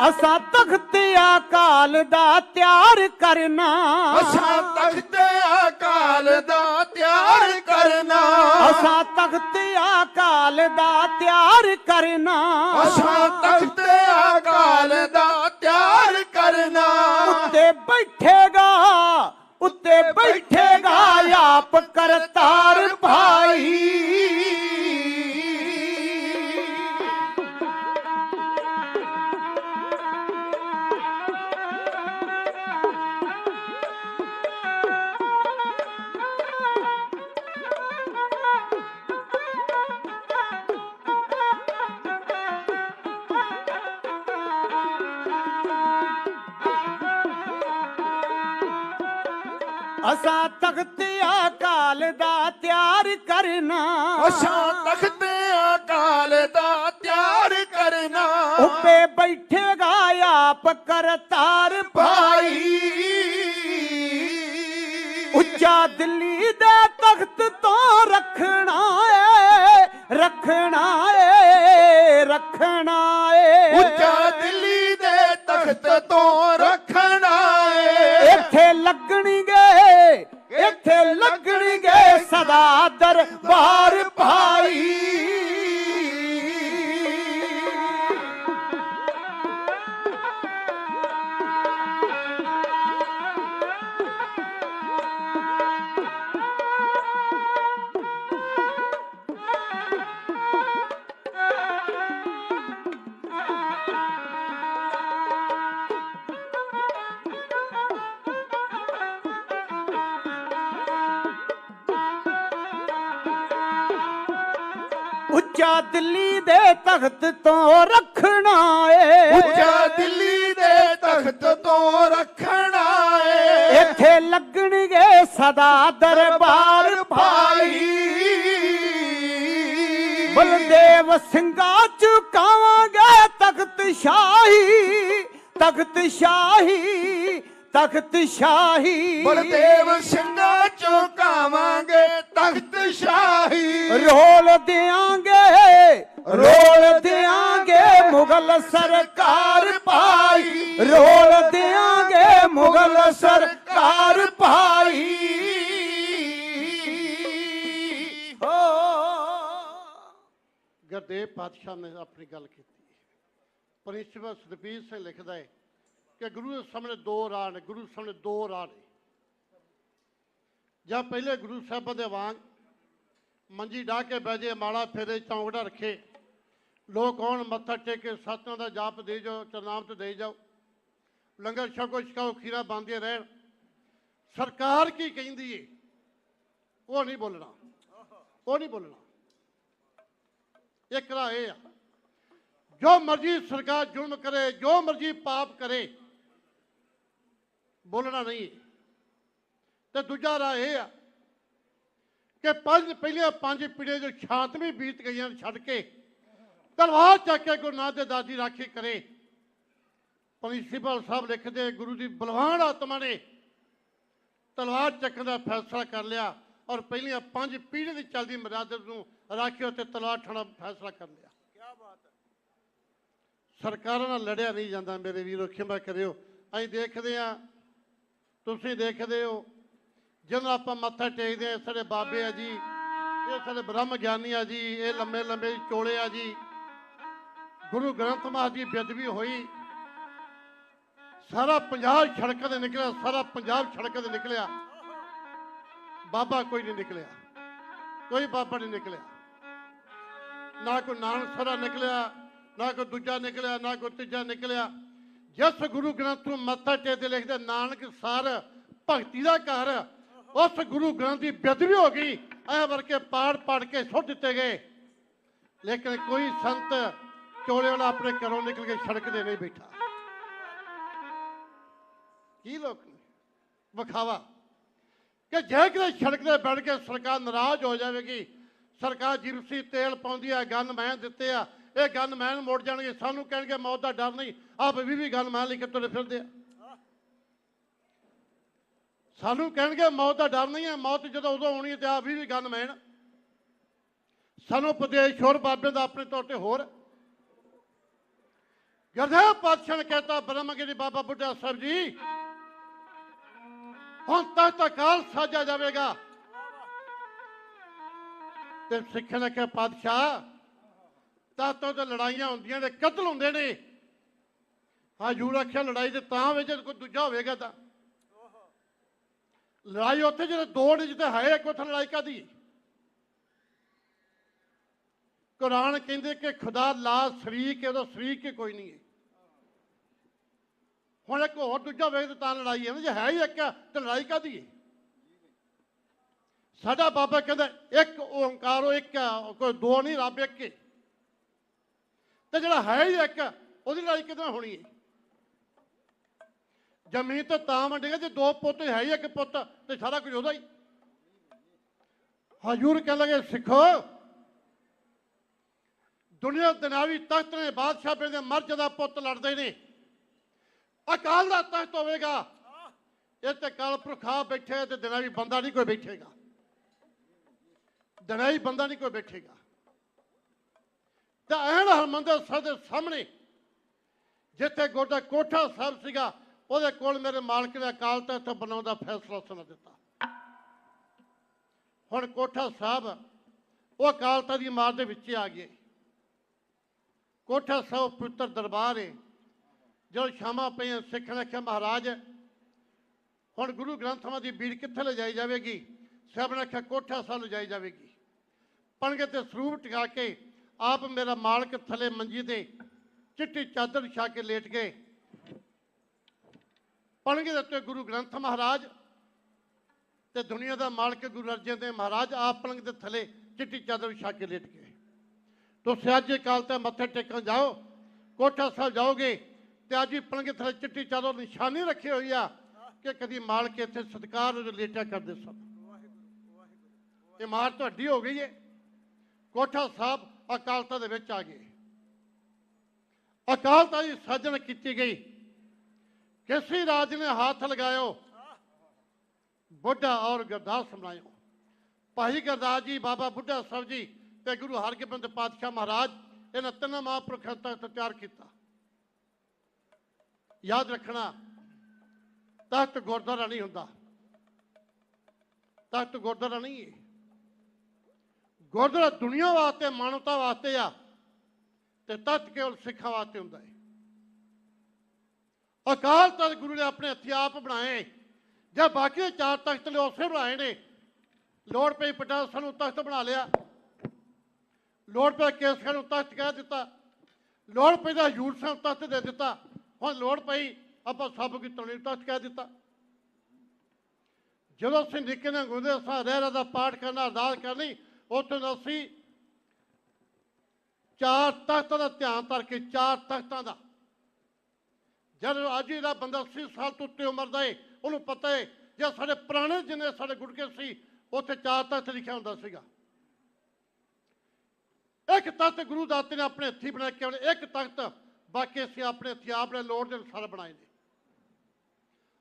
[SPEAKER 2] असा तख्त अकाल दा त्यार करना,
[SPEAKER 4] असा तख्त अकाल दा त्यार करना,
[SPEAKER 2] असा तख्त अकाल दा त्यार करना,
[SPEAKER 4] असा तख्त अकाल दा त्यार करना।
[SPEAKER 2] उत्ते बैठेगा आप करतार भाई। असा तख्त अकाल दा त्यार करना,
[SPEAKER 4] असा तख्त अकाल दा त्यार करना।
[SPEAKER 2] उपे बैठेगा आप करतार भाई। उच्चा दिल्ली दे तख्त तो रखना है, रख ਰੱਖਣਾ ਏ
[SPEAKER 4] ਉੱਚਾ ਦਿੱਲੀ ਦੇ ਤਖਤ ਤੋਂ ਰੱਖਣਾ ਏ
[SPEAKER 2] ਇੱਥੇ ਲੱਗਣਗੇ ਸਦਾ ਦਰਬਾਰ ਭਾਈ ਉੱਚਾ ਦਿੱਲੀ ਦੇ ਤਖਤ ਤੋਂ ਰੱਖਣਾ ਏ
[SPEAKER 4] ਉੱਚਾ ਦਿੱਲੀ ਦੇ ਤਖਤ ਤੋਂ ਰੱਖਣਾ ਏ
[SPEAKER 2] ਇੱਥੇ ਲੱਗਣਗੇ ਸਦਾ ਦਰਬਾਰ ਭਾਈ ਬਲਦੇਵ ਸਿੰਘਾ ਚੁਕਾਵਾਂਗੇ ਤਖਤ ਸ਼ਾਹੀ ਤਖਤ ਸ਼ਾਹੀ
[SPEAKER 4] ਬਲਦੇਵ ਸਿੰਘਾਂ ਚੁਕਾਵਾਂਗੇ ਤਖਤ ਸ਼ਾਹੀ
[SPEAKER 2] ਰੋਲ ਦਿਆਂਗੇ ਮੁਗਲ ਸਰਕਾਰ ਭਾਈ ਰੋਲ ਦਿਆਂਗੇ ਮੁਗਲ ਸਰਕਾਰ ਭਾਈ
[SPEAKER 5] ਗੁਰਦੇਵ ਪਾਤਸ਼ਾਹ ਨੇ ਆਪਣੀ ਗੱਲ ਕੀਤੀ। ਪ੍ਰਿੰਸੀਪਲ ਸਤਬੀਰ ਸਿੰਘ ਲਿਖਦਾ ਹੈ ਕਿ ਗੁਰੂ ਦੇ ਸਾਹਮਣੇ ਦੋ ਰਾਹ ਨੇ, ਗੁਰੂ ਸਾਹਮਣੇ ਦੋ ਰਾਹ ਨੇ। ਜਾਂ ਪਹਿਲੇ ਗੁਰੂ ਸਾਹਿਬਾਂ ਦੇ ਵਾਂਗ ਮੰਜੀ ਢਾਹ ਕੇ ਬਹਿ ਜੇ, ਮਾਲਾ ਫੇਰੇ, ਚੌਂਕੜਾ ਰੱਖੇ, ਲੋਕ ਆਉਣ ਮੱਥਾ ਟੇਕੇ, ਸਤਿਨਾਮ ਦਾ ਜਾਪ ਦੇ ਜਾਓ, ਚਰਨਾਮਤ ਦੇ ਜਾਓ, ਲੰਗਰ ਛਕੋ, ਛਕਾਓ, ਖੀਰਾ ਬੰਦੇ ਰਹਿਣ। ਸਰਕਾਰ ਕੀ ਕਹਿੰਦੀ ਏ ਉਹ ਨਹੀਂ ਬੋਲਣਾ, ਉਹ ਨਹੀਂ ਬੋਲਣਾ। ਇੱਕ ਰਾਹ ਇਹ ਆ, ਜੋ ਮਰਜ਼ੀ ਸਰਕਾਰ ਜ਼ੁਲਮ ਕਰੇ, ਜੋ ਮਰਜ਼ੀ ਪਾਪ ਕਰੇ, ਬੋਲਣਾ ਨਹੀਂ। ਤੇ ਦੂਜਾ ਰਾਹ ਇਹ ਆ ਕਿ ਪਹਿਲੀਆਂ 5 ਪੀੜ੍ਹੀਆਂ ਜੋ ਸ਼ਾਂਤਮਈ ਬੀਤ ਗਈਆਂ ਛੱਡ ਕੇ ਤਲਵਾਰ ਚੱਕ ਕੇ ਗੁਰੂ ਨਾਨਕ ਦੇਵ ਦੀ ਰਾਖੀ ਕਰੇ। ਪ੍ਰਿੰਸੀਪਲ ਸਾਹਿਬ ਲਿਖਦੇ ਗੁਰੂ ਦੀ ਬਲਵਾਨ ਆਤਮਾ ਨੇ ਤਲਵਾਰ ਚੱਕਣ ਦਾ ਫੈਸਲਾ ਕਰ ਲਿਆ ਔਰ ਪਹਿਲੀਆਂ 5 ਪੀੜ੍ਹੀਆਂ ਦੀ ਚੱਲਦੀ ਮਰਿਆਦਾ ਨੂੰ ਰਾਖਿਓ ਤੇ ਤਲਵਾਰ ਠਾਣਾ ਫੈਸਲਾ ਕਰ ਲਿਆ। ਸਰਕਾਰਾਂ ਨਾਲ ਲੜਿਆ ਨਹੀਂ ਜਾਂਦਾ ਮੇਰੇ ਵੀਰੋ, ਖਿਮਾ ਕਰਿਓ। ਅਸੀਂ ਦੇਖਦੇ ਹਾਂ, ਤੁਸੀਂ ਦੇਖਦੇ ਹੋ, ਜਦੋਂ ਆਪਾਂ ਮੱਥਾ ਟੇਕਦੇ ਹਾਂ, ਸਾਡੇ ਬਾਬੇ ਆ ਜੀ, ਇਹ ਸਾਡੇ ਬ੍ਰਹਮ ਗਿਆਨੀ ਆ ਜੀ, ਇਹ ਲੰਮੇ ਲੰਮੇ ਚੋਲੇ ਆ ਜੀ। ਗੁਰੂ ਗ੍ਰੰਥ ਸਾਹਿਬ ਦੀ ਬੇਅਦਬੀ ਹੋਈ, ਸਾਰਾ ਪੰਜਾਬ ਸੜਕਾਂ ਤੇ ਨਿਕਲਿਆ, ਸਾਰਾ ਪੰਜਾਬ ਸੜਕਾਂ ਤੇ ਨਿਕਲਿਆ, ਬਾਬਾ ਕੋਈ ਨਹੀਂ ਨਿਕਲਿਆ, ਕੋਈ ਬਾਬਾ ਨਹੀਂ ਨਿਕਲਿਆ। ਨਾ ਕੋਈ ਨਾਨਕਸਰਾ ਨਿਕਲਿਆ, ਨਾ ਕੋਈ ਦੂਜਾ ਨਿਕਲਿਆ, ਨਾ ਕੋਈ ਤੀਜਾ ਨਿਕਲਿਆ। ਜਿਸ ਗੁਰੂ ਗ੍ਰੰਥ ਨੂੰ ਮੱਥਾ ਟੇਕਦੇ ਲਿਖਦੇ ਨਾਨਕ ਸਰ ਭਗਤੀ ਦਾ ਘਰ, ਉਸ ਗੁਰੂ ਗ੍ਰੰਥ ਦੀ ਬੇਅਦਬੀ ਹੋ ਗਈ। ਐ ਵਰਕੇ ਪਾੜ ਕੇ ਸੁੱਟ ਦਿੱਤੇ ਗਏ, ਲੇਕਿਨ ਕੋਈ ਸੰਤ ਚੋਲੇ ਵਾਲਾ ਆਪਣੇ ਘਰੋਂ ਨਿਕਲ ਕੇ ਸੜਕ ਤੇ ਨਹੀਂ ਬੈਠਾ। ਕੀ ਲੋਕ ਵਿਖਾਵਾ ਕਿ ਜੇ ਕਿਤੇ ਸੜਕ ਤੇ ਬੈਠ ਕੇ ਸਰਕਾਰ ਨਾਰਾਜ਼ ਹੋ ਜਾਵੇਗੀ, ਸਰਕਾਰ ਜਿਪਸੀ ਤੇਲ ਪਾਉਂਦੀ ਆ, ਗਨ ਮੈਨ ਦਿੱਤੇ ਆ, ਇਹ ਗਨ ਮੈਨ ਮੁੜ ਜਾਣਗੇ, ਸਾਨੂੰ ਕਹਿਣਗੇ ਮੌਤ ਦਾ ਡਰ ਨਹੀਂ, ਆਪ ਵੀ ਗਨ ਮੈਨ ਲੈ ਕੇ ਤੁਰੇ ਫਿਰਦੇ ਆ। ਸਾਨੂੰ ਕਹਿਣਗੇ ਮੌਤ ਦਾ ਡਰ ਨਹੀਂ ਹੈ, ਮੌਤ ਜਦੋਂ ਉਦੋਂ ਆਉਣੀ ਹੈ ਤੇ ਆਪ ਵੀ ਗਨ ਮੈਨ। ਸਾਨੂੰ ਉਪਦੇਸ਼ ਹੋਰ ਬਾਬੇ ਦਾ ਆਪਣੇ ਤੌਰ ਤੇ ਹੋਰ। ਗੁਰਦੇਵ ਪਾਤਸ਼ਾਹ ਨੇ ਕਹਿਤਾ ਬ੍ਰਹਮਗਿਰੀ ਬਾਬਾ ਬੁੱਢਾ ਸਾਹਿਬ ਜੀ, ਹੁਣ ਤਖਤ ਅਕਾਲ ਸਾਜਿਆ ਜਾਵੇਗਾ। ਤੇ ਸਿੱਖਾਂ ਨੇ ਕਿਹਾ ਪਾਤਸ਼ਾਹ ਤਾਤੋਂ ਤੇ ਲੜਾਈਆਂ ਹੁੰਦੀਆਂ ਨੇ, ਕਤਲ ਹੁੰਦੇ ਨੇ। ਹਜੂਰ ਆਖਿਆ ਲੜਾਈ ਤੇ ਤਾਂ ਵਿੱਚ ਕੋਈ ਦੂਜਾ ਹੋਵੇਗਾ ਤਾਂ ਲੜਾਈ ਉੱਥੇ ਜਿਹੜੇ ਦੋ ਨੇ ਜਿੱਥੇ ਹੈ, ਇੱਕ ਉੱਥੇ ਲੜਾਈ ਕਾਹਦੀ? ਕੁਰਾਨ ਕਹਿੰਦੇ ਕਿ ਖੁਦਾ ਲਾ ਸ਼ਰੀਕ ਹੈ, ਉਹਦਾ ਸ਼ਰੀਕ ਹੀ ਕੋਈ ਨਹੀਂ ਹੈ। ਹੁਣ ਇੱਕ ਹੋਰ ਦੂਜਾ ਹੋਵੇਗਾ ਤਾਂ ਲੜਾਈ ਹੈ ਨਾ, ਜੇ ਹੈ ਹੀ ਇੱਕ ਤਾਂ ਲੜਾਈ ਕਾਹਦੀ ਹੈ? ਸਾਡਾ ਬਾਬਾ ਕਹਿੰਦਾ ਇੱਕ ਓਂਕਾਰੋ ਇੱਕ, ਕੋਈ ਦੋ ਨਹੀਂ, ਰੱਬ ਇੱਕ ਹੈ। ਤੇ ਜਿਹੜਾ ਹੈ ਹੀ ਇੱਕ, ਉਹਦੀ ਲੜਾਈ ਕਿਹਦੇ ਨਾਲ ਹੋਣੀ ਹੈ? ਜ਼ਮੀਨ ਤੇ ਤਾਂ ਵੰਡੇਗਾ ਜੇ ਦੋ ਪੁੱਤ ਹੈ ਹੀ ਇੱਕ ਪੁੱਤ, ਤੇ ਸਾਰਾ ਕੁਝ ਉਹਦਾ ਹੀ। ਹਜੂਰ ਕਹਿਣ ਲੱਗੇ ਸਿੱਖੋ, ਦੁਨੀਆ ਦੁਨਿਆਵੀ ਤਖਤ ਨੇ, ਬਾਦਸ਼ਾਹ ਦੇ ਮਰਜ਼ਾ ਪੁੱਤ ਲੜਦੇ ਨੇ, ਅਕਾਲ ਦਾ ਤਖਤ ਹੋਵੇਗਾ, ਇਹ ਤੇ ਕਾਲ ਪੁਰਖਾ ਬੈਠੇ ਤੇ ਦੁਨਿਆਵੀ ਬੰਦਾ ਨਹੀਂ ਕੋਈ ਬੈਠੇਗਾ, ਦੁਨਿਆਵੀ ਬੰਦਾ ਨਹੀਂ ਕੋਈ ਬੈਠੇਗਾ। ਤਾਂ ਐਨ ਹਰਿਮੰਦਰ ਸਾਹਿਬ ਦੇ ਸਾਹਮਣੇ ਜਿੱਥੇ ਗੋਡਾ ਕੋਠਾ ਸਾਹਿਬ ਸੀਗਾ, ਉਹਦੇ ਕੋਲ ਮੇਰੇ ਮਾਲਕ ਨੇ ਅਕਾਲ ਤਖਤ ਬਣਾਉਣ ਦਾ ਫੈਸਲਾ ਸੁਣਾ ਦਿੱਤਾ। ਹੁਣ ਕੋਠਾ ਸਾਹਿਬ ਉਹ ਅਕਾਲ ਤਖਤ ਦੀ ਮਾਰ ਦੇ ਵਿੱਚ ਆ ਗਏ। ਕੋਠਾ ਸਾਹਿਬ ਪਵਿੱਤਰ ਦਰਬਾਰ ਹੈ। ਜਦੋਂ ਸ਼ਾਮਾਂ ਪਈਆਂ, ਸਿੱਖਾਂ ਨੇ ਆਖਿਆ ਮਹਾਰਾਜ ਹੁਣ ਗੁਰੂ ਗ੍ਰੰਥ ਸਾਹਿਬ ਦੀ ਬੀੜ ਕਿੱਥੇ ਲਿਜਾਈ ਜਾਵੇਗੀ? ਸਾਹਿਬ ਨੇ ਆਖਿਆ ਕੋਠਾ ਸਾਹਿਬ ਲਿਜਾਈ ਜਾਵੇਗੀ। ਪਣਗੇ ਤੇ ਸਰੂਪ ਟਿਕਾ ਕੇ ਆਪ ਮੇਰਾ ਮਾਲਕ ਥੱਲੇ ਮੰਜੀ ਦੇ ਚਿੱਟੀ ਚਾਦਰ ਵਿਛਾ ਕੇ ਲੇਟ ਗਏ। ਪਣਗੇ ਦੇ ਉੱਤੇ ਗੁਰੂ ਗ੍ਰੰਥ ਮਹਾਰਾਜ ਤੇ ਦੁਨੀਆ ਦਾ ਮਾਲਕ ਗੁਰੂ ਅਰਜਨ ਦੇਵ ਮਹਾਰਾਜ ਆਪ ਪਲੰਗ ਦੇ ਥੱਲੇ ਚਿੱਟੀ ਚਾਦਰ ਵਿਛਾ ਕੇ ਲੇਟ ਗਏ। ਤੁਸੀਂ ਅੱਜ ਕਾਲ ਤੇ ਮੱਥੇ ਟੇਕਣ ਜਾਓ, ਕੋਠਾ ਸਾਹਿਬ ਜਾਓਗੇ ਤੇ ਅੱਜ ਹੀ ਪਲੰਗ ਥੱਲੇ ਚਿੱਟੀ ਚਾਦਰ ਨਿਸ਼ਾਨੀ ਰੱਖੀ ਹੋਈ ਆ ਕਿ ਕਦੀ ਮਾਲਕ ਇੱਥੇ ਸਤਿਕਾਰ ਲੇਟਿਆ ਕਰਦੇ ਸਨ। ਇਮਾਰਤ ਤੁਹਾਡੀ ਹੋ ਗਈ ਹੈ। ਕੋਠਾ ਸਾਹਿਬ ਅਕਾਲ ਤਖਤ ਦੇ ਵਿੱਚ ਆ ਗਏ। ਅਕਾਲ ਤਖਤ ਦੀ ਸਾਜਣ ਕੀਤੀ ਗਈ। ਕਿਸੇ ਰਾਜ ਨੇ ਹੱਥ ਲਗਾਇਓ, ਬੁੱਢਾ ਔਰ ਗੁਰਦਾਸ ਸਮਝਾਇਓ। ਭਾਈ ਗੁਰਦਾਸ ਜੀ, ਬਾਬਾ ਬੁੱਢਾ ਸਾਹਿਬ ਜੀ ਤੇ ਗੁਰੂ ਹਰਗੋਬਿੰਦ ਪਾਤਸ਼ਾਹ ਮਹਾਰਾਜ, ਇਹਨਾਂ ਤਿੰਨਾਂ ਮਹਾਂਪੁਰਖਾਂ ਤਖਤ ਤਿਆਰ ਕੀਤਾ। ਯਾਦ ਰੱਖਣਾ, ਤਖਤ ਗੁਰਦੁਆਰਾ ਨਹੀਂ ਹੁੰਦਾ। ਤਖਤ ਗੁਰਦੁਆਰਾ ਨਹੀਂ ਹੈ। ਗੁਰਦੁਆਰਾ ਦੁਨੀਆ ਵਾਸਤੇ, ਮਾਨਵਤਾ ਵਾਸਤੇ ਆ, ਤੇ ਤਖਤ ਕੇਵਲ ਸਿੱਖਾਂ ਵਾਸਤੇ ਹੁੰਦਾ ਹੈ। ਅਕਾਲ ਤਖਤ ਗੁਰੂ ਨੇ ਆਪਣੇ ਹੱਥੀਂ ਆਪ ਬਣਾਏ, ਜਾਂ ਬਾਕੀ ਚਾਰ ਤਖਤ ਨੇ ਉਸੇ ਬਣਾਏ ਨੇ। ਲੋੜ ਪਈ ਪਟਾਸਾ ਨੂੰ ਤਖਤ ਬਣਾ ਲਿਆ, ਲੋੜ ਪਈ ਕੇਸਗੜ੍ਹ ਨੂੰ ਤਖਤ ਕਹਿ ਦਿੱਤਾ, ਲੋੜ ਪਈ ਦਾ ਹਜ਼ੂਰ ਸਾਹਿਬ ਤਖਤ ਦੇ ਦਿੱਤਾ। ਹੁਣ ਲੋੜ ਪਈ ਆਪਾਂ ਸਭ ਕੀ ਤਣੀ ਤਖਤ ਕਹਿ ਦਿੱਤਾ। ਜਦੋਂ ਅਸੀਂ ਨਿੱਕੇ ਨੇ ਗੁੰਦੇ ਸਾਂ ਰਹਿਰਾ ਦਾ ਪਾਠ ਕਰਨਾ, ਅਰਦਾਸ ਕਰਨੀ, ਉੱਥੇ ਅਸੀਂ ਚਾਰ ਤਖਤਾਂ ਦਾ ਧਿਆਨ ਧਰ ਕੇ, ਚਾਰ ਤਖਤਾਂ ਦਾ। ਜਦ ਅੱਜ ਦਾ ਬੰਦਾ 80 ਸਾਲ ਤੋਂ ਉੱਤੇ ਉਮਰ ਦਾ ਹੈ, ਉਹਨੂੰ ਪਤਾ ਹੈ ਜੇ ਸਾਡੇ ਪੁਰਾਣੇ ਜਿੰਨੇ ਸਾਡੇ ਗੁਟਕੇ ਸੀ, ਉੱਥੇ ਚਾਰ ਤਖਤ ਲਿਖਿਆ ਹੁੰਦਾ ਸੀਗਾ। ਇੱਕ ਤਖਤ ਗੁਰੂ ਦਾਤੇ ਨੇ ਆਪਣੇ ਹੱਥੀਂ ਬਣਾ ਕੇ, ਇੱਕ ਤਖਤ ਬਾਕੀ ਅਸੀਂ ਆਪਣੇ ਹੱਥੀਂ ਆਪਣੇ ਲੋੜ ਦੇ ਅਨੁਸਾਰ ਬਣਾਏ ਨੇ।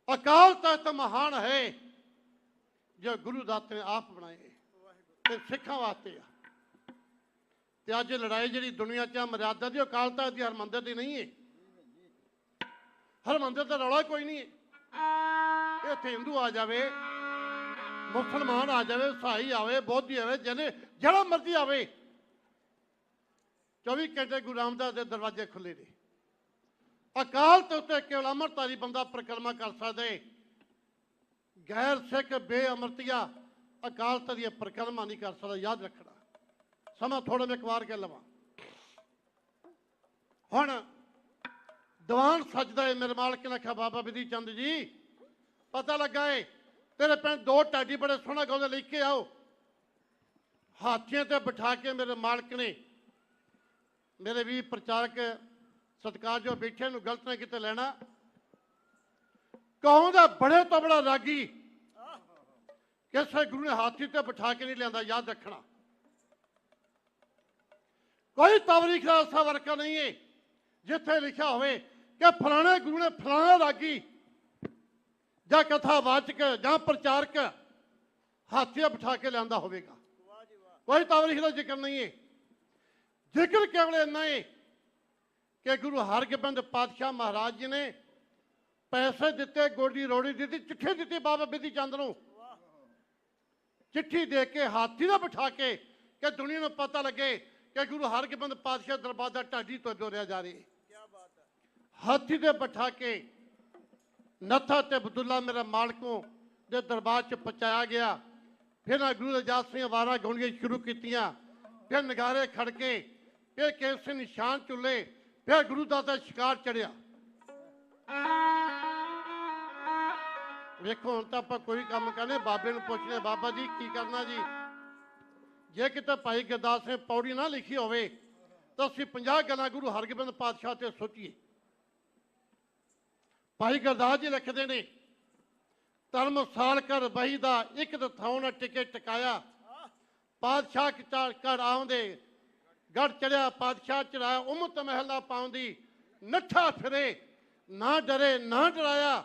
[SPEAKER 5] ਅਕਾਲ ਤਖਤ ਮਹਾਨ ਹੈ ਜੋ ਗੁਰੂ ਦਾਤੇ ਨੇ ਆਪ ਬਣਾਏ ਤੇ ਸਿੱਖਾਂ ਵਾਸਤੇ ਆ। ਤੇ ਅੱਜ ਲੜਾਈ ਜਿਹੜੀ ਦੁਨੀਆ 'ਚ ਮਰਿਆਦਾ ਦੀ, ਅਕਾਲ ਤਖਤ ਦੀ, ਹਰਿਮੰਦਰ ਦੀ ਨਹੀਂ ਹੈ। ਹਰਿਮੰਦਰ ਦਾ ਰੌਲਾ ਕੋਈ ਨਹੀਂ ਹੈ। ਇੱਥੇ ਹਿੰਦੂ ਆ ਜਾਵੇ, ਮੁਸਲਮਾਨ ਆ ਜਾਵੇ, ਈਸਾਈ ਆਵੇ, ਬੋਧੀ ਆਵੇ, ਜਿਹੜਾ ਮਰਜ਼ੀ ਆਵੇ, 24 ਘੰਟੇ ਗੁਰੂ ਰਾਮਦਾਸ ਦੇ ਦਰਵਾਜ਼ੇ ਖੁੱਲੇ ਨੇ। ਅਕਾਲ ਤਖਤ ਉੱਤੇ ਕੇਵਲ ਅੰਮ੍ਰਿਤਧਾਰੀ ਬੰਦਾ ਪਰਿਕਰਮਾ ਕਰ ਸਕਦਾ ਹੈ। ਗੈਰ ਸਿੱਖ ਬੇਅਮਰਤੀਆ ਅਕਾਲ ਤਖਤ ਦੀ ਪਰਿਕਰਮਾ ਨਹੀਂ ਕਰ ਸਕਦਾ। ਯਾਦ ਰੱਖਣਾ। ਸਮਾਂ ਥੋੜਾ ਮੈਂ ਇੱਕ ਵਾਰ ਕਹਿ ਲਵਾਂ। ਹੁਣ ਦੀਵਾਨ ਸਜਦਾ ਹੈ। ਮੇਰੇ ਮਾਲਕ ਨੇ ਆਖਿਆ ਬਾਬਾ ਬਿਧੀ ਚੰਦ ਜੀ, ਪਤਾ ਲੱਗਾ ਹੈ ਤੇਰੇ ਪਿੰਡ ਦੋ ਢਾਡੀ ਬੜੇ ਸੋਹਣਾ ਗਾਉਂਦੇ, ਲੈ ਕੇ ਆਓ। ਹਾਥੀਆਂ ਤੇ ਬਿਠਾ ਕੇ ਮੇਰੇ ਮਾਲਕ ਨੇ, ਮੇਰੇ ਵੀ ਪ੍ਰਚਾਰਕ ਸਤਿਕਾਰ ਜੋ ਬੈਠੇ ਨੂੰ ਗਲਤ ਨਾ ਕਿਤੇ ਲੈਣਾ, ਕੌਮ ਦਾ ਬੜੇ ਤੋਂ ਬੜਾ ਰਾਗੀ ਕਿਸੇ ਗੁਰੂ ਨੇ ਹਾਥੀ ਤੇ ਬਿਠਾ ਕੇ ਨਹੀਂ ਲਿਆਂਦਾ। ਯਾਦ ਰੱਖਣਾ, ਕੋਈ ਤਵਰੀਖ ਦਾ ਐਸਾ ਵਰਕਾ ਨਹੀਂ ਹੈ ਜਿੱਥੇ ਲਿਖਿਆ ਹੋਵੇ ਕਿ ਫਲਾਣੇ ਗੁਰੂ ਨੇ ਫਲਾਣਾ ਰਾਗੀ ਜਾਂ ਕਥਾਵਾਚਕ ਜਾਂ ਪ੍ਰਚਾਰਕ ਹਾਥੀ ਬਿਠਾ ਕੇ ਲਿਆਂਦਾ ਹੋਵੇਗਾ। ਕੋਈ ਤਵਰੀਖ ਦਾ ਜ਼ਿਕਰ ਨਹੀਂ ਹੈ। ਜ਼ਿਕਰ ਕੇਵਲ ਇੰਨਾ ਹੈ ਕਿ ਗੁਰੂ ਹਰਗੋਬਿੰਦ ਪਾਤਸ਼ਾਹ ਮਹਾਰਾਜ ਜੀ ਨੇ ਪੈਸੇ ਦਿੱਤੇ, ਗੋਡੀ ਰੋੜੀ ਦਿੱਤੀ, ਚਿੱਠੀ ਦਿੱਤੀ ਬਾਬਾ ਬਿਧੀ ਚੰਦ ਨੂੰ। ਚਿੱਠੀ ਦੇ ਕੇ ਹਾਥੀ ਦਾ ਬਿਠਾ ਕੇ ਕਿ ਦੁਨੀਆ ਨੂੰ ਪਤਾ ਲੱਗੇ ਕਿ ਗੁਰੂ ਹਰਗੋਬਿੰਦ ਪਾਤਸ਼ਾਹ ਦਰਬਾਰ ਦਾ ਢਾਡੀ ਤੋਂ ਜੋੜਿਆ ਜਾ ਰਹੀ। ਹਾਥੀ ਤੇ ਬਿਠਾ ਕੇ ਨੱਥਾ ਤੇ ਅਬਦੁੱਲਾ ਮੇਰੇ ਮਾਲਕੋਂ ਦੇ ਦਰਬਾਰ 'ਚ ਪਹੁੰਚਾਇਆ ਗਿਆ। ਫਿਰ ਗੁਰੂ ਰਜਾਤ ਸਿੰਘ ਵਾਰਾਂ ਗਾਉਣੀਆਂ ਸ਼ੁਰੂ ਕੀਤੀਆਂ। ਫਿਰ ਨਗਾਰੇ ਖੜਕੇ, ਫਿਰ ਕੇਸੀ ਨਿਸ਼ਾਨ ਚੁੱਲੇ, ਫਿਰ ਗੁਰੂ ਦਾ ਸ਼ਿਕਾਰ ਚੜਿਆ। ਵੇਖੋ ਹੁਣ ਤਾਂ ਆਪਾਂ ਕੋਈ ਕੰਮ ਕਰਨੇ, ਬਾਬੇ ਨੂੰ ਪੁੱਛਨੇ, ਬਾਬਾ ਜੀ ਕੀ ਕਰਨਾ ਜੀ? ਜੇ ਕਿਤੇ ਭਾਈ ਗੁਰਦਾਸ ਨੇ ਪੌੜੀ ਨਾ ਲਿਖੀ ਹੋਵੇ ਤਾਂ ਅਸੀਂ 50 ਗੱਲਾਂ ਗੁਰੂ ਹਰਗੋਬਿੰਦ ਪਾਤਸ਼ਾਹ ਤੇ ਸੋਚੀਏ। ਭਾਈ ਗੁਰਦਾਸ ਜੀ ਲਿਖਦੇ ਨੇ, ਧਰਮ ਸਾਲ ਕਰ ਬਹੀ ਦਾ ਇੱਕ ਥਾਂ ਨਾ ਟਿਕੇ ਟਿਕਾਇਆ, ਪਾਤਸ਼ਾਹ ਘਰ ਆਉਂਦੇ ਗੜ ਚੜਿਆ, ਪਾਤਸ਼ਾਹ ਚੜਾਇਆ, ਉਮਤ ਮਹਿਲਾ ਪਾਉਂਦੀ, ਨੱਠਾ ਫਿਰੇ ਨਾ ਡਰੇ ਨਾ ਡਰਾਇਆ,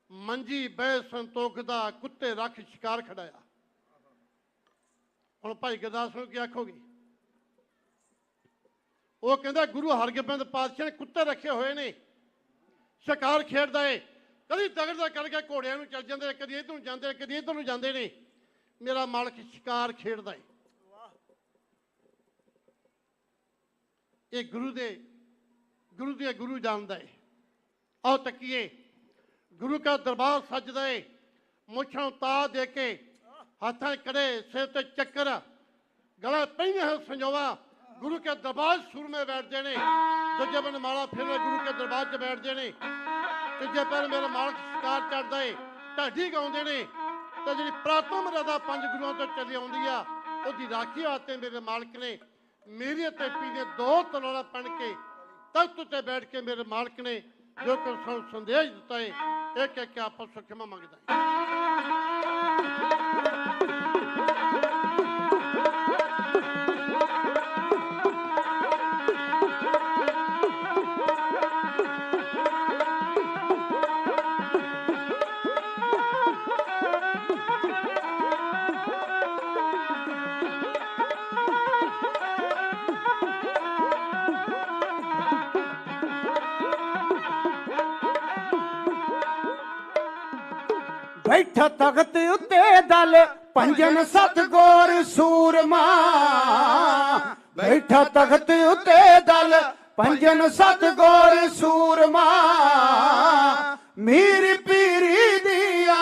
[SPEAKER 5] ਮੰਜੀ ਬਹਿ ਸੰਤੋਖ ਦਾ, ਕੁੱਤੇ ਰੱਖ ਸ਼ਿਕਾਰ ਖੜਾਇਆ। ਹੁਣ ਭਾਈ ਗੁਰਦਾਸ ਨੂੰ ਕੀ ਆਖੋਗੇ? ਉਹ ਕਹਿੰਦਾ ਗੁਰੂ ਹਰਗੋਬਿੰਦ ਪਾਤਸ਼ਾਹ ਨੇ ਕੁੱਤੇ ਰੱਖੇ ਹੋਏ ਨੇ, ਸ਼ਿਕਾਰ ਖੇਡਦਾ ਏ, ਕਦੀ ਦਗੜ ਕਰਕੇ ਘੋੜਿਆਂ ਨੂੰ ਚੱਲ ਜਾਂਦੇ ਨੇ, ਕਦੀ ਇੱਧਰ ਨੂੰ ਜਾਂਦੇ ਨੇ, ਕਦੀ ਇੱਧਰ ਨੂੰ ਜਾਂਦੇ ਨੇ। ਮੇਰਾ ਮਾਲਕ ਸ਼ਿਕਾਰ ਖੇਡਦਾ ਏ। ਇਹ ਗੁਰੂ ਦੇ ਗੁਰੂ ਜਾਣਦਾ ਏ। ਆਓ ਤੱਕੀਏ, ਗੁਰੂ ਦਾ ਦਰਬਾਰ ਸੱਜਦਾ ਏ, ਮੁੱਛਾਂ ਉਤਾਰ ਦੇ ਕੇ, ਹੱਥਾਂ ਕੜੇ, ਸਿਰ ਤੇ ਚੱਕਰ, ਗਲਾ ਪਹਿਨੇ ਹੈ ਸੰਜੋਵਾ। गुरु के दरबार सुर में बैठते ने, दूजे बन माला फिर गुरु के दरबार च बैठते ने, तीजे पैर मेरा मालक शिकार चढ़ता है, ढाडी गाउंदे ने। तो जी प्रातन मर्यादा 5 गुरुओं तो चली आउंदी आ, उसकी राखी वास्ते मेरे मालक ने मेरी ते पीने 2 तलवारां पन के तख्त उत्ते बैठ के मेरे मालक ने जो कुछ संदेश दिता है, एक आपस में क्षमा मंगदा है।
[SPEAKER 2] बैठा तख्त उत्ते दल पंजन सतगुर सूरमा, बैठा तख्त उत्ते दल पंजन सतगुर सूरमा। मीर पीरी दिया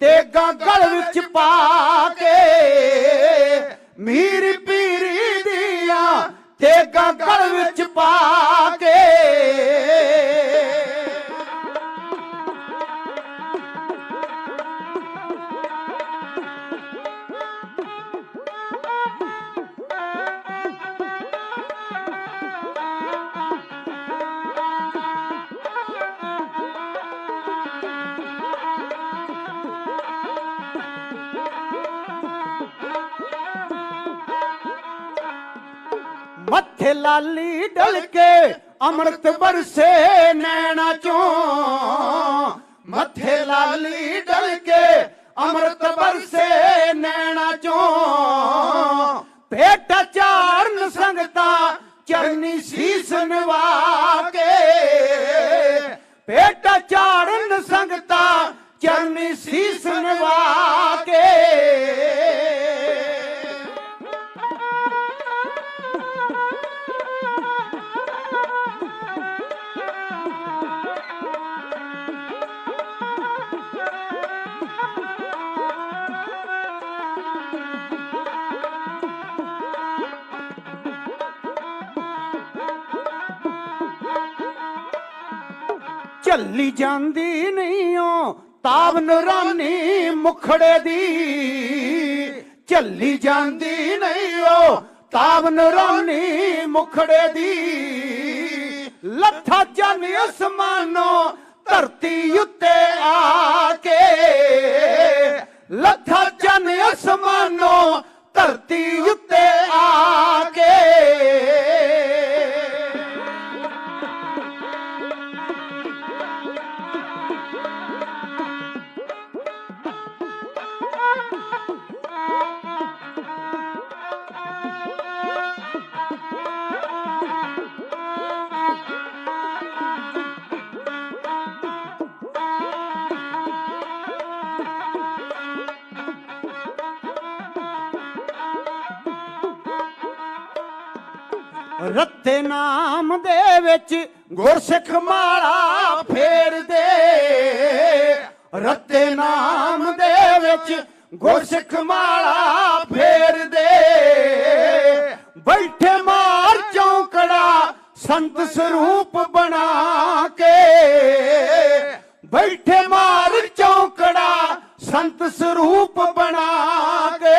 [SPEAKER 2] तेगा गल विच पा के, मीर पीरी दिया तेगा गल विच पा के। मत्थे लाली डल के अमृत बरसे नैना चों, मत्थे लाली डल के अमृत बरसे नैना चों। पेट चारण संगता चरनी शीस नवा के, पेट चारण संगता चरनी शीस नवा के। ਚੱਲੀ ਜਾਂਦੀ ਨਹੀਂ ਓ ਤਾਬ ਨੂਰਾਨੀ ਮੁਖੜੇ ਦੀ, ਚੱਲੀ ਜਾਂਦੀ ਨਹੀਂ ਓ ਤਾਬ ਨੂਰਾਨੀ ਮੁਖੜੇ ਦੀ। ਲੱਥਾ ਚੰਨ ਅਸਮਾਨੋਂ ਧਰਤੀ ਉੱਤੇ ਆ ਕੇ, ਲੱਥਾ ਚੰਨ ਅਸਮਾਨੋਂ ਧਰਤੀ ਉੱਤੇ ਆ ਕੇ। ਰੱਤੇ ਨਾਮ ਦੇ ਵਿੱਚ ਗੁਰਸਿੱਖ ਮਾਲਾ ਫੇਰਦੇ, ਰੱਤੇ ਨਾਮ ਦੇ ਵਿੱਚ ਗੁਰਸਿੱਖ ਮਾਲਾ ਫੇਰਦੇ। ਬੈਠੇ ਮਾਰ ਚੌਂਕੜਾ ਸੰਤ ਸਰੂਪ ਬਣਾ ਕੇ, ਬੈਠੇ ਮਾਰ ਚੌਂਕੜਾ ਸੰਤ ਸਰੂਪ ਬਣਾ ਕੇ।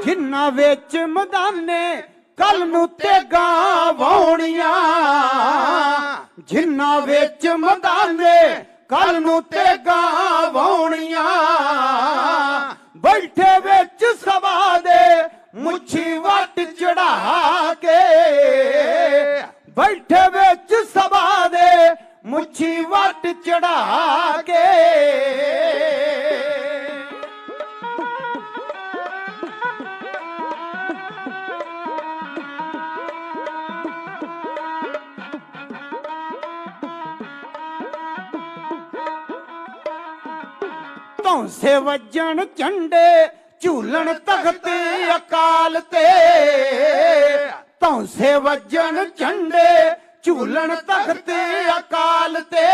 [SPEAKER 2] ਜਿੰਨਾ ਵਿੱਚ ਮਦਾਨੇ ਕੱਲ ਨੂੰ ਤੇਗਾਂ ਵਾਉਣੀਆਂ, ਜਿੰਨਾ ਵਿੱਚ ਮਦਾਨੇ ਕੱਲ ਨੂੰ ਤੇਗਾਂ ਵਾਉਣੀਆਂ। ਬੈਠੇ ਵਿੱਚ ਸਭਾ ਦੇ ਮੁੱਛੀ ਵੱਟ ਚੜਾ ਕੇ, ਬੈਠੇ ਵਿੱਚ ਸਭਾ ਦੇ ਮੁੱਛੀ ਵੱਟ ਚੜਾ ਕੇ। ਧੌਂਸੇ ਵੱਜਣ ਝੰਡੇ ਝੂਲਣ ਤਖਤ ਅਕਾਲ ਤੇ, ਧੌਂਸੇ ਵੱਜਣ ਝੰਡੇ ਝੂਲਣ ਤਖਤ ਅਕਾਲ ਤੇ।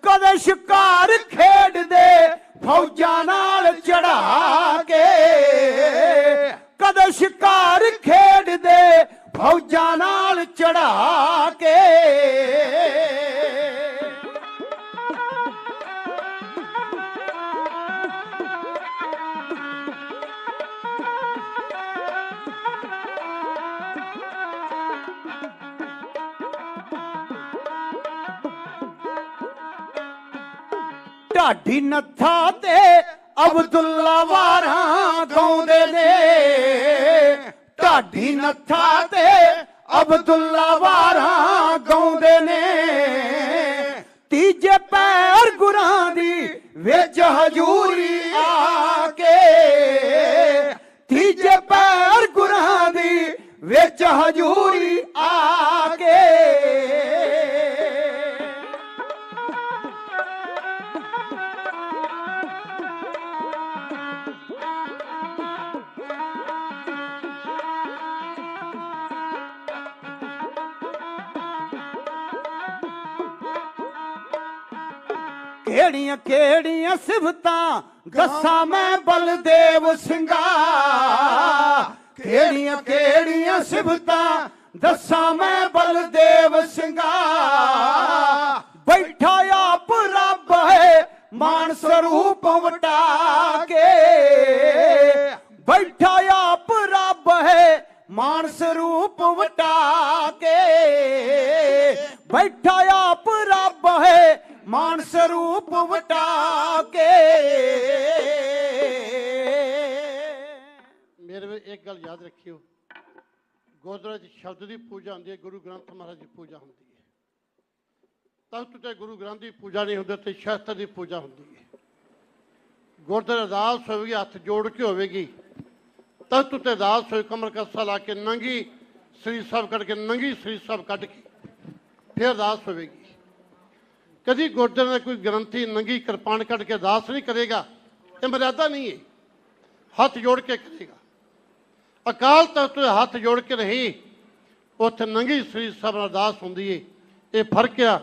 [SPEAKER 2] ਕਦੇ ਸ਼ਿਕਾਰ ਖੇਡਦੇ ਫੌਜਾਂ ਨਾਲ ਚੜਾ ਕੇ, ਕਦੇ ਸ਼ਿਕਾਰ ਖੇਡਦੇ ਫੌਜਾਂ ਨਾਲ ਚੜਾ ਕੇ। ਢਾਡੀ ਨੱਥਾ ਤੇ ਅਬਦੁੱਲਾ ਵਾਰਾਂ ਗਾਉਂਦੇ ਨੇ, ਢਾਡੀ ਨੱਥਾ ਤੇ ਅਬਦੁੱਲਾ ਵਾਰਾਂ ਗਾਉਂਦੇ ਨੇ। ਤੀਜੇ ਪੈਰ ਗੁਰਾਂ ਦੀ ਵਿੱਚ ਹਜ਼ੂਰੀ ਆ ਕੇ, ਤੀਜੇ ਪੈਰ ਗੁਰਾਂ ਦੀ ਵਿੱਚ ਹਜ਼ੂਰੀ ਆ ਕੇ। ਕਿਹੜੀਆਂ ਕਿਹੜੀਆਂ ਸਿਫਤਾਂ ਦੱਸਾਂ ਮੈਂ ਬਲਦੇਵ ਸਿੰਘਾ, ਕਿਹੜੀਆਂ ਕਿਹੜੀਆਂ ਸਿਫਤਾਂ ਦੱਸਾਂ ਮੈਂ ਬਲਦੇਵ ਸਿੰਘਾ। ਬੈਠਾ ਆਪ ਰੱਬ ਹੈ ਮਾਨ ਸਰੂਪ ਵਟਾ ਕੇ, ਬੈਠਾ ਆਪ ਰੱਬ ਹੈ ਮਾਨ ਸਰੂਪ ਵਟਾ ਕੇ। ਬੈਠਾ ਆਪ ਰੱਬ ਹੈ ਮਾਨ ਸਰੂਪ ਵਟਾ ਕੇ।
[SPEAKER 5] ਮੇਰੇ ਵਿੱਚ ਇੱਕ ਗੱਲ ਯਾਦ ਰੱਖਿਓ, ਗੁਰਦੁਆਰੇ 'ਚ ਸ਼ਬਦ ਦੀ ਪੂਜਾ ਹੁੰਦੀ ਹੈ, ਗੁਰੂ ਗ੍ਰੰਥ ਮਹਾਰਾਜ ਦੀ ਪੂਜਾ ਹੁੰਦੀ ਹੈ। ਤਖਤ ਤੇ ਗੁਰੂ ਗ੍ਰੰਥ ਦੀ ਪੂਜਾ ਨਹੀਂ ਹੁੰਦੀ, ਤੇ ਸ਼ਾਸਤਰ ਦੀ ਪੂਜਾ ਹੁੰਦੀ ਹੈ। ਗੁਰਦੁਆਰੇ ਅਰਦਾਸ ਹੋਵੇਗੀ, ਹੱਥ ਜੋੜ ਕੇ ਹੋਵੇਗੀ। ਤਖਤ ਉੱਤੇ ਅਰਦਾਸ ਹੋਈ, ਕਮਰ ਕੱਸਾ ਲਾ ਕੇ ਨੰਗੀ ਸ੍ਰੀ ਸਾਹਿਬ ਕੱਢ ਕੇ, ਨੰਗੀ ਸ੍ਰੀ ਸਾਹਿਬ ਕੱਢ ਕੇ ਫਿਰ ਅਰਦਾਸ ਹੋਵੇਗੀ। ਕਦੀ ਗੁਰਦੁਆਰੇ ਦਾ ਕੋਈ ਗ੍ਰੰਥੀ ਨੰਗੀ ਕਿਰਪਾਨ ਕੱਢ ਕੇ ਅਰਦਾਸ ਨਹੀਂ ਕਰੇਗਾ, ਇਹ ਮਰਿਆਦਾ ਨਹੀਂ ਹੈ। ਹੱਥ ਜੋੜ ਕੇ ਕਰੇਗਾ। ਅਕਾਲ ਤਖਤ ਤੇ ਹੱਥ ਜੋੜ ਕੇ ਰਹੀ, ਉੱਥੇ ਨੰਗੀ ਸ੍ਰੀ ਸਾਹਿਬ ਨਾਲ ਅਰਦਾਸ ਹੁੰਦੀ ਹੈ। ਇਹ ਫਰਕ ਆ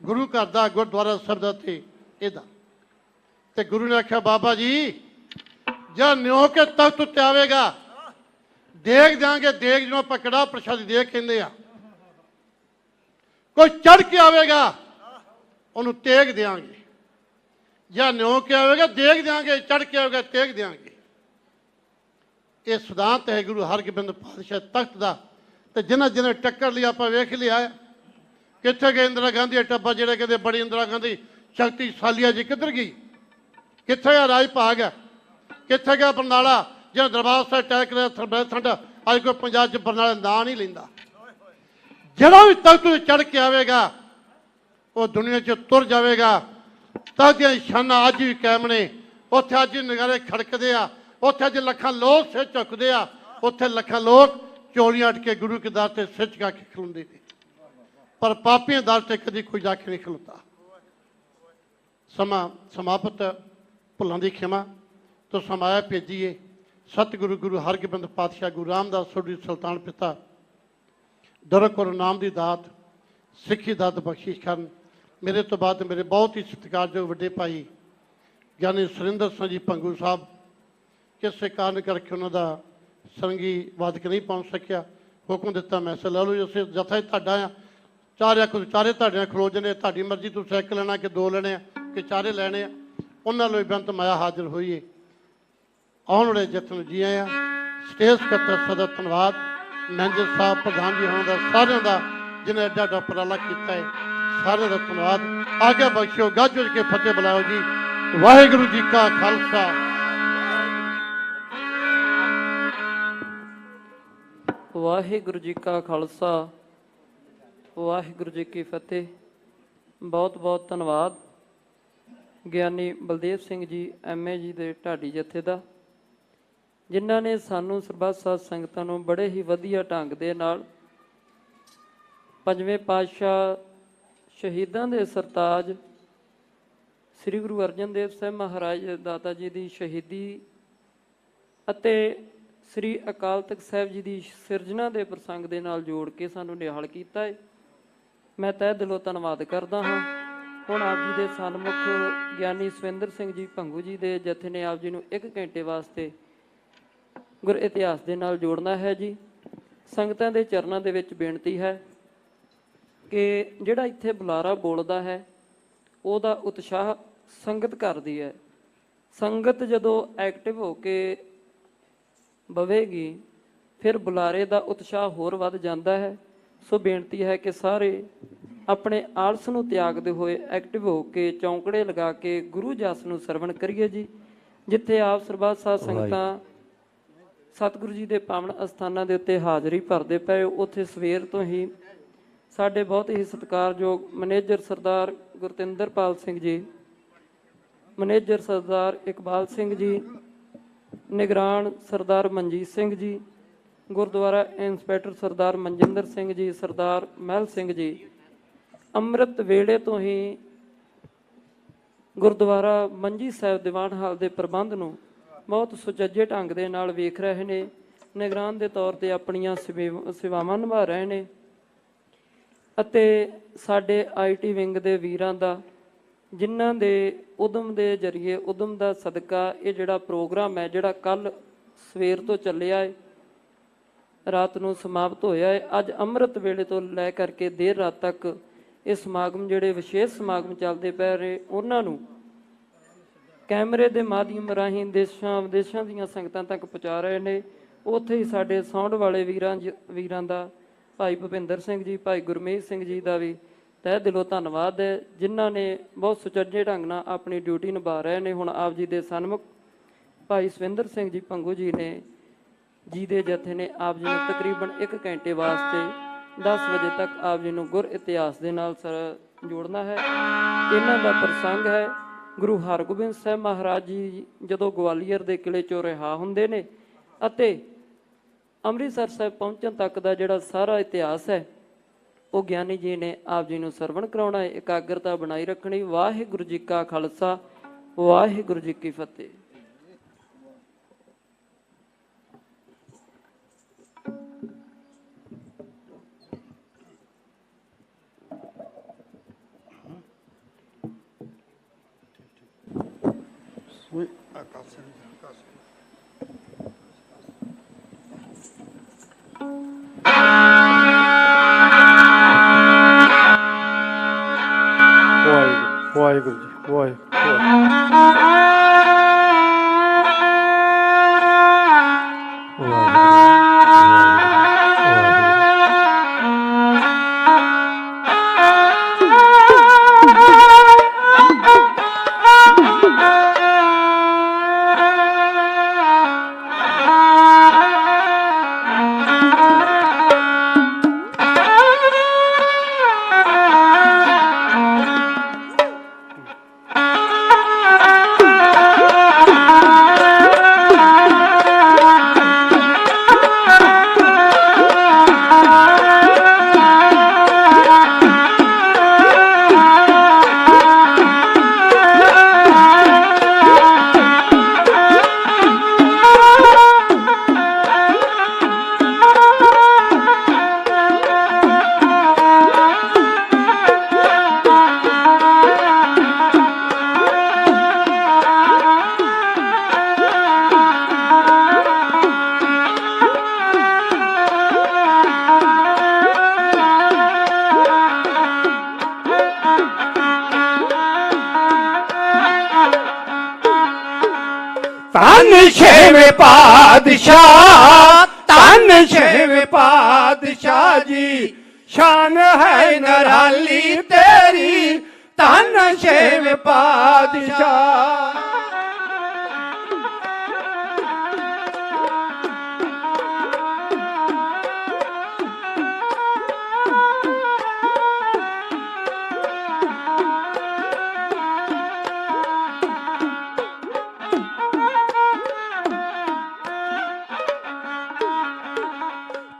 [SPEAKER 5] ਗੁਰੂ ਘਰ ਦਾ, ਗੁਰਦੁਆਰਾ ਸਾਹਿਬ ਦਾ ਤੇ ਇਹਦਾ। ਤੇ ਗੁਰੂ ਨੇ ਆਖਿਆ, ਬਾਬਾ ਜੀ ਜਾਂ ਨਿਉ ਕੇ ਤਖਤ ਉੱਤੇ ਆਵੇਗਾ, ਦੇਖ ਦਿਆਂਗੇ। ਦੇਖ ਜਿਹਨੂੰ ਆਪਾਂ ਕੜਾਹ ਪ੍ਰਸ਼ਾਦੀ ਦੇਖ ਕਹਿੰਦੇ ਆ। ਕੋਈ ਚੜ ਕੇ ਆਵੇਗਾ, ਉਹਨੂੰ ਤੇਗ ਦਿਆਂਗੇ। ਜਾਂ ਨਿਉ ਕੇ ਆਵੇਗਾ, ਦੇਖ ਦਿਆਂਗੇ। ਚੜ ਕੇ ਆਵੇਗਾ, ਤੇਗ ਦਿਆਂਗੇ। ਇਹ ਸਿਧਾਂਤ ਹੈ ਗੁਰੂ ਹਰਗੋਬਿੰਦ ਪਾਤਸ਼ਾਹ ਤਖਤ ਦਾ। ਤੇ ਜਿਨ੍ਹਾਂ ਜਿਨ੍ਹਾਂ ਟੱਕਰ ਲਈ ਆਪਾਂ ਵੇਖ ਲਿਆ। ਕਿੱਥੇ ਗਏ ਇੰਦਰਾ ਗਾਂਧੀ ਦੇ ਟੱਬਾ, ਜਿਹੜੇ ਕਹਿੰਦੇ ਬੜੀ ਇੰਦਰਾ ਗਾਂਧੀ ਸ਼ਕਤੀਸ਼ਾਲੀ ਜੀ, ਕਿੱਧਰ ਗਈ? ਕਿੱਥੇ ਗਿਆ ਰਾਜ ਭਾਗ? ਕਿੱਥੇ ਗਿਆ ਬਰਨਾਲਾ, ਜਿਹੜਾ ਦਰਬਾਰ ਸਾਹਿਬ ਅਟੈਕ ਕਰਿਆ ਸਰਬੈਸੰਡ? ਅੱਜ ਕੋਈ ਪੰਜਾਬ 'ਚ ਬਰਨਾਲਾ ਨਾਂ ਨਹੀਂ ਲੈਂਦਾ। ਜਿਹੜਾ ਵੀ ਤਖਤ ਤੇ ਚੜ ਕੇ ਆਵੇਗਾ, ਉਹ ਦੁਨੀਆ 'ਚ ਤੁਰ ਜਾਵੇਗਾ। ਤਖਤ ਦੀਆਂ ਨਿਸ਼ਾਨਾਂ ਅੱਜ ਵੀ ਕਾਇਮ ਨੇ। ਉੱਥੇ ਅੱਜ ਨਗਾਰੇ ਖੜਕਦੇ ਆ, ਉੱਥੇ ਅੱਜ ਲੱਖਾਂ ਲੋਕ ਸਿਰ ਝੁਕਦੇ ਆ, ਉੱਥੇ ਲੱਖਾਂ ਲੋਕ ਚੋਲੀਆਂ ਅਟ ਕੇ ਗੁਰੂ ਕੇ ਦਰ ਤੇ ਸਿਰ ਝੁਕਾ ਕੇ ਖਲੋਂਦੇ ਨੇ। ਪਰ ਪਾਪੀਆਂ ਦਰ ਤੇ ਕਦੀ ਕੋਈ ਜਾ ਕੇ ਨਹੀਂ ਖਲੋਤਾ। ਸਮਾਂ ਸਮਾਪਤ, ਭੁੱਲਾਂ ਦੀ ਖਿਮਾ ਤੋਂ ਸਮਾਇਆ ਭੇਜੀਏ। ਸਤਿਗੁਰੂ ਗੁਰੂ ਹਰਗੋਬਿੰਦ ਪਾਤਸ਼ਾਹ ਗੁਰੂ ਰਾਮਦਾਸ ਸੋਢੀ ਸੁਲਤਾਨ ਪਿਤਾ ਦਰਕ ਔਰ ਨਾਮ ਦੀ ਦਾਤ, ਸਿੱਖੀ ਦਾਤ ਬਖਸ਼ਿਸ਼ ਕਰਨ। ਮੇਰੇ ਤੋਂ ਬਾਅਦ ਮੇਰੇ ਬਹੁਤ ਹੀ ਸਤਿਕਾਰਯੋਗ ਵੱਡੇ ਭਾਈ ਗਿਆਨੀ ਸੁਰਿੰਦਰ ਸਿੰਘ ਜੀ ਭੰਗੂ ਸਾਹਿਬ, ਕਿਸੇ ਕਾਰਨ ਕਰਕੇ ਉਹਨਾਂ ਦਾ ਸੰਗੀ ਵਾਦਕ ਨਹੀਂ ਪਹੁੰਚ ਸਕਿਆ। ਹੁਕਮ ਦਿੱਤਾ ਮੈਸੇਜ ਲੈ ਲਓ, ਅਸੀਂ ਜਥਾ ਹੀ ਤੁਹਾਡਾ ਆ। ਚਾਰੇ ਤੁਹਾਡੇ ਨਾਲ ਖਲੋ ਜਨੇ, ਤੁਹਾਡੀ ਮਰਜ਼ੀ, ਤੁਸੀਂ ਇੱਕ ਲੈਣਾ ਕਿ ਦੋ ਲੈਣੇ ਆ ਕਿ ਚਾਰੇ ਲੈਣੇ ਆ। ਉਹਨਾਂ ਲਈ ਬੇਅੰਤ ਮਾਇਆ ਹਾਜ਼ਰ ਹੋਈਏ। ਆਉਣ ਵਾਲੇ ਜਥਨ ਜੀ ਆਇਆ। ਸਟੇਜ ਸਕੱਤਰ ਸਦਾ ਧੰਨਵਾਦ। ਮੈਨੇਜਰ ਸਾਹਿਬ, ਪ੍ਰਧਾਨ ਜੀ ਹੋਣ ਦਾ, ਸਾਰਿਆਂ ਦਾ ਜਿਹਨੇ ਐਡਾ ਐਡਾ ਉਪਰਾਲਾ ਕੀਤਾ ਹੈ, ਸਾਰਿਆਂ ਦਾ ਧੰਨਵਾਦ। ਆਗਿਆ ਬਖਸ਼ਿਓ, ਗੱਜ ਵੱਜ ਕੇ ਫਤਿਹ ਬੁਲਾਓ ਜੀ। ਵਾਹਿਗੁਰੂ ਜੀ ਕਾ ਖਾਲਸਾ,
[SPEAKER 6] ਵਾਹਿਗੁਰੂ ਜੀ ਕਾ ਖਾਲਸਾ ਵਾਹਿਗੁਰੂ ਜੀ ਕੀ ਫਤਿਹ। ਬਹੁਤ ਬਹੁਤ ਧੰਨਵਾਦ ਗਿਆਨੀ ਬਲਦੇਵ ਸਿੰਘ ਜੀ ਐਮਏ ਜੀ ਦੇ ਢਾਡੀ ਜਥੇ ਦਾ, ਜਿਨ੍ਹਾਂ ਨੇ ਸਾਨੂੰ ਸਰਬੱਤ ਸਾਧ ਸੰਗਤਾਂ ਨੂੰ ਬੜੇ ਹੀ ਵਧੀਆ ਢੰਗ ਦੇ ਨਾਲ ਪੰਜਵੇਂ ਪਾਤਸ਼ਾਹ ਸ਼ਹੀਦਾਂ ਦੇ ਸਰਤਾਜ ਸ੍ਰੀ ਗੁਰੂ ਅਰਜਨ ਦੇਵ ਸਾਹਿਬ ਮਹਾਰਾਜ ਦਾਤਾ ਜੀ ਦੀ ਸ਼ਹੀਦੀ ਅਤੇ ਸ੍ਰੀ ਅਕਾਲ ਤਖਤ ਸਾਹਿਬ ਜੀ ਦੀ ਸਿਰਜਣਾ ਦੇ ਪ੍ਰਸੰਗ ਦੇ ਨਾਲ ਜੋੜ ਕੇ ਸਾਨੂੰ ਨਿਹਾਲ ਕੀਤਾ ਹੈ। ਮੈਂ ਤਹਿ ਦਿਲੋਂ ਧੰਨਵਾਦ ਕਰਦਾ ਹਾਂ। ਹੁਣ ਆਪ ਜੀ ਦੇ ਸਨਮੁਖ ਗਿਆਨੀ ਸਵਿੰਦਰ ਸਿੰਘ ਜੀ ਭੰਗੂ ਜੀ ਦੇ ਜਥੇ ਨੇ ਆਪ ਜੀ ਨੂੰ 1 ਘੰਟੇ ਵਾਸਤੇ ਗੁਰ ਇਤਿਹਾਸ ਦੇ ਨਾਲ ਜੋੜਨਾ ਹੈ ਜੀ। ਸੰਗਤਾਂ ਦੇ ਚਰਨਾਂ ਦੇ ਵਿੱਚ ਬੇਨਤੀ ਹੈ ਕਿ ਜਿਹੜਾ ਇੱਥੇ ਬੁਲਾਰਾ ਬੋਲਦਾ ਹੈ ਉਹਦਾ ਉਤਸ਼ਾਹ ਸੰਗਤ ਕਰਦੀ ਹੈ। ਸੰਗਤ ਜਦੋਂ ਐਕਟਿਵ ਹੋ ਕੇ ਬਵੇਗੀ ਫਿਰ ਬੁਲਾਰੇ ਦਾ ਉਤਸ਼ਾਹ ਹੋਰ ਵੱਧ ਜਾਂਦਾ ਹੈ। ਸੋ ਬੇਨਤੀ ਹੈ ਕਿ ਸਾਰੇ ਆਪਣੇ ਆਲਸ ਨੂੰ ਤਿਆਗਦੇ ਹੋਏ ਐਕਟਿਵ ਹੋ ਕੇ ਚੌਂਕੜੇ ਲਗਾ ਕੇ ਗੁਰੂ ਜਸ ਨੂੰ ਸਰਵਣ ਕਰੀਏ ਜੀ। ਜਿੱਥੇ ਆਪ ਸਰਬੱਤ ਸਾਧ ਸੰਗਤਾਂ ਸਤਿਗੁਰੂ ਜੀ ਦੇ ਪਾਵਨ ਅਸਥਾਨਾਂ ਦੇ ਉੱਤੇ ਹਾਜ਼ਰੀ ਭਰਦੇ ਪਏ, ਉੱਥੇ ਸਵੇਰ ਤੋਂ ਹੀ ਸਾਡੇ ਬਹੁਤ ਹੀ ਸਤਿਕਾਰਯੋਗ ਮੈਨੇਜਰ ਸਰਦਾਰ ਗੁਰਤਿੰਦਰਪਾਲ ਸਿੰਘ ਜੀ, ਮੈਨੇਜਰ ਸਰਦਾਰ ਇਕਬਾਲ ਸਿੰਘ ਜੀ, ਨਿਗਰਾਨ ਸਰਦਾਰ ਮਨਜੀਤ ਸਿੰਘ ਜੀ, ਗੁਰਦੁਆਰਾ ਇੰਸਪੈਕਟਰ ਸਰਦਾਰ ਮਨਜਿੰਦਰ ਸਿੰਘ ਜੀ, ਸਰਦਾਰ ਮਹਿਲ ਸਿੰਘ ਜੀ ਅੰਮ੍ਰਿਤ ਵੇਲੇ ਤੋਂ ਹੀ ਗੁਰਦੁਆਰਾ ਮੰਜੀ ਸਾਹਿਬ ਦੀਵਾਨ ਹਾਲ ਦੇ ਪ੍ਰਬੰਧ ਨੂੰ ਬਹੁਤ ਸੁਚੱਜੇ ਢੰਗ ਦੇ ਨਾਲ ਵੇਖ ਰਹੇ ਨੇ। ਨਿਗਰਾਨ ਦੇ ਤੌਰ ਤੇ ਆਪਣੀਆਂ ਸੇਵਾਵਾਂ ਨਿਭਾ ਰਹੇ ਨੇ ਅਤੇ ਸਾਡੇ ਆਈਟੀ ਵਿੰਗ ਦੇ ਵੀਰਾਂ ਦਾ, ਜਿਨ੍ਹਾਂ ਦੇ ਉਦਮ ਦੇ ਜ਼ਰੀਏ, ਉਦਮ ਦਾ ਸਦਕਾ ਇਹ ਜਿਹੜਾ ਪ੍ਰੋਗਰਾਮ ਹੈ, ਜਿਹੜਾ ਕੱਲ ਸਵੇਰ ਤੋਂ ਚੱਲਿਆ ਹੈ, ਰਾਤ ਨੂੰ ਸਮਾਪਤ ਹੋਇਆ ਹੈ, ਅੱਜ ਅੰਮ੍ਰਿਤ ਵੇਲੇ ਤੋਂ ਲੈ ਕਰਕੇ ਦੇਰ ਰਾਤ ਤੱਕ ਇਹ ਸਮਾਗਮ, ਜਿਹੜੇ ਵਿਸ਼ੇਸ਼ ਸਮਾਗਮ ਚੱਲਦੇ ਪਏ ਨੇ, ਉਹਨਾਂ ਨੂੰ ਕੈਮਰੇ ਦੇ ਮਾਧਿਅਮ ਰਾਹੀਂ ਦੇਸ਼ਾਂ ਵਿਦੇਸ਼ਾਂ ਦੀਆਂ ਸੰਗਤਾਂ ਤੱਕ ਪਹੁੰਚਾ ਰਹੇ ਨੇ। ਉੱਥੇ ਹੀ ਸਾਡੇ ਸਾਊਂਡ ਵਾਲੇ ਵੀਰਾਂ ਦਾ ਭਾਈ ਭੁਪਿੰਦਰ ਸਿੰਘ ਜੀ, ਭਾਈ ਗੁਰਮੀਤ ਸਿੰਘ ਜੀ ਦਾ ਵੀ ਤਹਿ ਦਿਲੋਂ ਧੰਨਵਾਦ ਹੈ, ਜਿਨ੍ਹਾਂ ਨੇ ਬਹੁਤ ਸੁਚੱਜੇ ਢੰਗ ਨਾਲ ਆਪਣੀ ਡਿਊਟੀ ਨਿਭਾ ਰਹੇ ਨੇ। ਹੁਣ ਆਪ ਜੀ ਦੇ ਸਨਮੁਖ ਭਾਈ ਸਵਿੰਦਰ ਸਿੰਘ ਜੀ ਭੰਗੂ ਜੀ ਨੇ ਜੀ ਦੇ ਜਥੇ ਨੇ ਆਪ ਜੀ ਨੂੰ ਤਕਰੀਬਨ 1 ਘੰਟੇ ਵਾਸਤੇ 10 ਵਜੇ ਤੱਕ ਆਪ ਜੀ ਨੂੰ ਗੁਰ ਇਤਿਹਾਸ ਦੇ ਨਾਲ ਜੋੜਨਾ ਹੈ। ਇਹਨਾਂ ਦਾ ਪ੍ਰਸੰਗ ਹੈ ਗੁਰੂ ਹਰਗੋਬਿੰਦ ਸਾਹਿਬ ਮਹਾਰਾਜ ਜੀ ਜਦੋਂ ਗਵਾਲੀਅਰ ਦੇ ਕਿਲੇ 'ਚੋਂ ਰਿਹਾ ਹੁੰਦੇ ਨੇ ਅਤੇ ਅੰਮ੍ਰਿਤਸਰ ਸਾਹਿਬ ਪਹੁੰਚਣ ਤੱਕ ਦਾ ਜਿਹੜਾ ਸਾਰਾ ਇਤਿਹਾਸ ਹੈ ਉਹ ਗਿਆਨੀ ਜੀ ਨੇ ਆਪ ਜੀ ਨੂੰ ਸਰਵਣ ਕਰਾਉਣਾ ਹੈ। ਇਕਾਗਰਤਾ ਬਣਾਈ ਰੱਖਣੀ। ਵਾਹਿਗੁਰੂ ਜੀ ਕਾ ਖਾਲਸਾ ਵਾਹਿਗੁਰੂ ਜੀ ਕੀ ਫਤਿਹ।
[SPEAKER 2] ਵਾਹਿਗੁਰੂ ਜੀ ਵਾਹਿਗੁਰੂ।
[SPEAKER 7] ਧੰਨ ਛੇਵੇਂ ਪਾਤਸ਼ਾਹ, ਧੰਨ ਛੇਵੇਂ ਪਾਤਸ਼ਾਹ ਜੀ, ਸ਼ਾਨ ਹੈ ਨਿਰਾਲੀ ਤੇਰੀ, ਧੰਨ ਛੇਵੇਂ ਪਾਤਸ਼ਾਹ।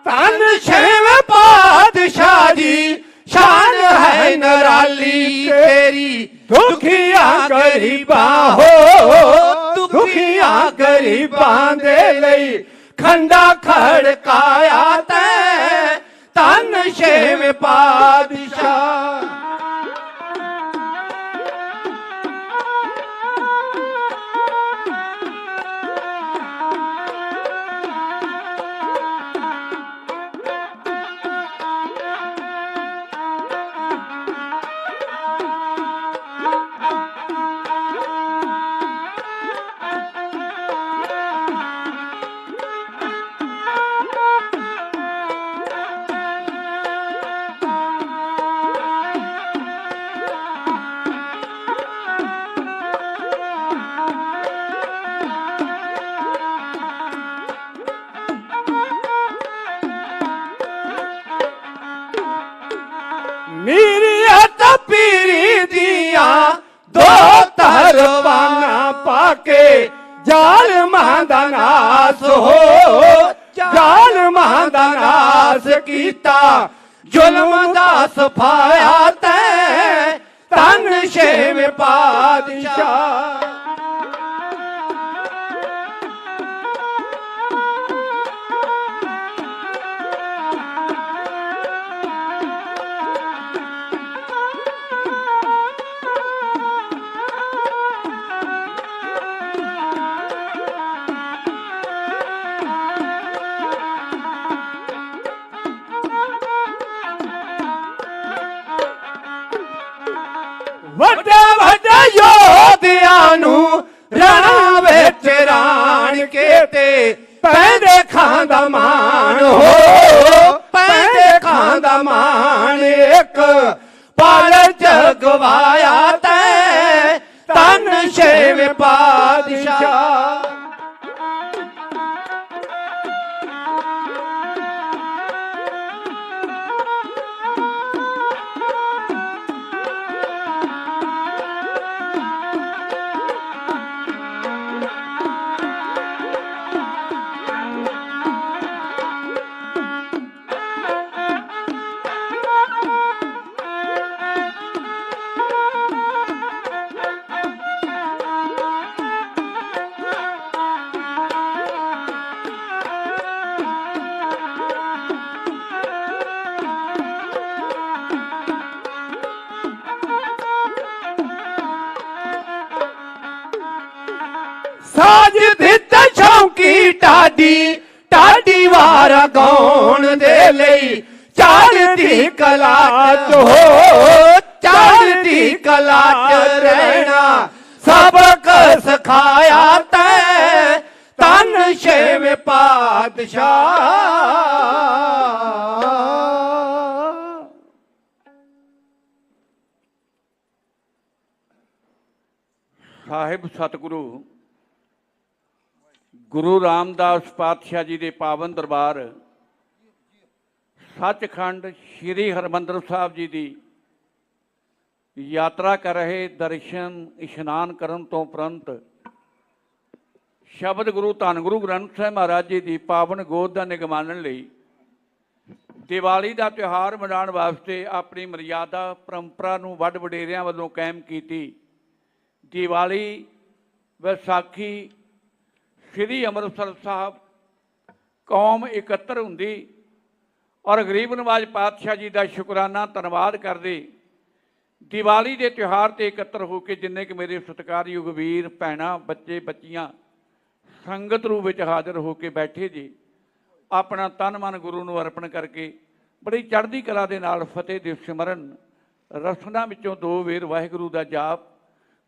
[SPEAKER 7] ਧੰਨ ਛੇਵੇਂ ਪਾਤਸ਼ਾਹ ਜੀ ਸ਼ਾਨ ਹੈ ਨਿਰਾਲੀ ਤੇਰੀ ਦੁਖੀਆਂ ਗਰੀਬਾਂ ਹੋ ਦੁਖੀਆਂ ਗਰੀਬਾਂ ਦੇ ਲਈ ਖੰਡਾ ਖੜਕਾਇਆ ਤੈਂ ਧੰਨ ਛੇਵੇਂ ਪਾਤਸ਼ਾਹ। ਮੀਰੀਆਂ ਤਾਂ ਪੀਰੀ ਦੀਆਂ ਦੋ ਤਰਵਾਨਾ ਪਾ ਕੇ ਜ਼ਾਲਮਾਂ ਦਾ ਨਾਸ ਹੋ ਜ਼ਾਲਮਾਂ ਦਾ ਨਾਸ ਕੀਤਾ ਜ਼ੁਲਮ ਦਾ ਸਫਾਇਆ ਤੈਂ ਧੰਨ ਛੇਵੇਂ ਪਾਤਸ਼ਾਹ। ਵੱਡੇ ਵੱਡੇ ਯੋਧਿਆਂ ਨੂੰ ਰਣਾ ਵਿੱਚ ਰਾਣ ਕੇ ਤੇ ਪੈਂਦੇ ਖਾਂ ਦਾ ਮਾਣ ਹੋ ਪੈਂਦੇ ਖਾਂ ਦਾ ਮਾਣ ਇੱਕ ਪਲ ਜਗਵਾਇਆ ਤੈਂ ਧੰਨ ਛੇਵੇਂ ਪਾਤਸ਼ਾਹ। ਸਾਜ ਦਿੱਤਾ ਸ਼ੌਂਕੀ ਢਾਡੀ ਵਾਰਾ ਗਾਉਣ ਦੇ ਲਈ ਚੜ੍ਹਦੀ ਕਲਾ ਚ ਹੋ ਚੜ੍ਹਦੀ ਕਲਾ ਚ ਰਹਿਣਾ ਸਬਕ ਸਿਖਾਇਆ ਤੈਂ ਧੰਨ ਛੇਵੇਂ ਪਾਤਸ਼ਾਹ।
[SPEAKER 8] ਸਾਹਿਬ ਸਤਿਗੁਰੂ ਗੁਰੂ ਰਾਮਦਾਸ ਪਾਤਸ਼ਾਹ ਜੀ ਦੇ ਪਾਵਨ ਦਰਬਾਰ ਸੱਚਖੰਡ ਸ੍ਰੀ ਹਰਿਮੰਦਰ ਸਾਹਿਬ ਜੀ ਦੀ ਯਾਤਰਾ ਕਰ ਰਹੇ ਦਰਸ਼ਨ ਇਸ਼ਨਾਨ ਕਰਨ ਤੋਂ ਉਪਰੰਤ ਸ਼ਬਦ ਗੁਰੂ ਧੰਨ ਗੁਰੂ ਗ੍ਰੰਥ ਸਾਹਿਬ ਮਹਾਰਾਜ ਜੀ ਦੀ ਪਾਵਨ ਗੋਦ ਦਾ ਨਿਗਮਾਨਣ ਲਈ ਦੀਵਾਲੀ ਦਾ ਤਿਉਹਾਰ ਮਨਾਉਣ ਵਾਸਤੇ ਆਪਣੀ ਮਰਿਆਦਾ ਪਰੰਪਰਾ ਨੂੰ ਵੱਡ ਵਡੇਰਿਆਂ ਵੱਲੋਂ ਕਾਇਮ ਕੀਤੀ। ਦੀਵਾਲੀ ਵਿਸਾਖੀ ਸ੍ਰੀ ਅੰਮ੍ਰਿਤਸਰ ਸਾਹਿਬ ਕੌਮ ਇਕੱਤਰ ਹੁੰਦੀ ਔਰ ਗਰੀਬ ਨਵਾਜ ਪਾਤਸ਼ਾਹ ਜੀ ਦਾ ਸ਼ੁਕਰਾਨਾ ਧੰਨਵਾਦ ਕਰਦੇ ਦੀਵਾਲੀ ਦੇ ਤਿਉਹਾਰ ਤੇ ਇਕੱਤਰ ਹੋ ਕੇ ਜਿੰਨੇ ਕਿ ਮੇਰੇ ਸਤਿਕਾਰਯੋਗ ਵੀਰ ਭੈਣਾਂ ਬੱਚੇ ਬੱਚੀਆਂ ਸੰਗਤ ਰੂਪ ਵਿੱਚ ਹਾਜ਼ਰ ਹੋ ਕੇ ਬੈਠੇ ਜੀ ਆਪਣਾ ਤਨ ਮਨ ਗੁਰੂ ਨੂੰ ਅਰਪਣ ਕਰਕੇ ਬੜੀ ਚੜ੍ਹਦੀ ਕਲਾ ਦੇ ਨਾਲ ਫਤਿਹ ਦੇ ਸਿਮਰਨ ਰਸਨਾ ਵਿੱਚੋਂ 2 ਵੇਰ ਵਾਹਿਗੁਰੂ ਦਾ ਜਾਪ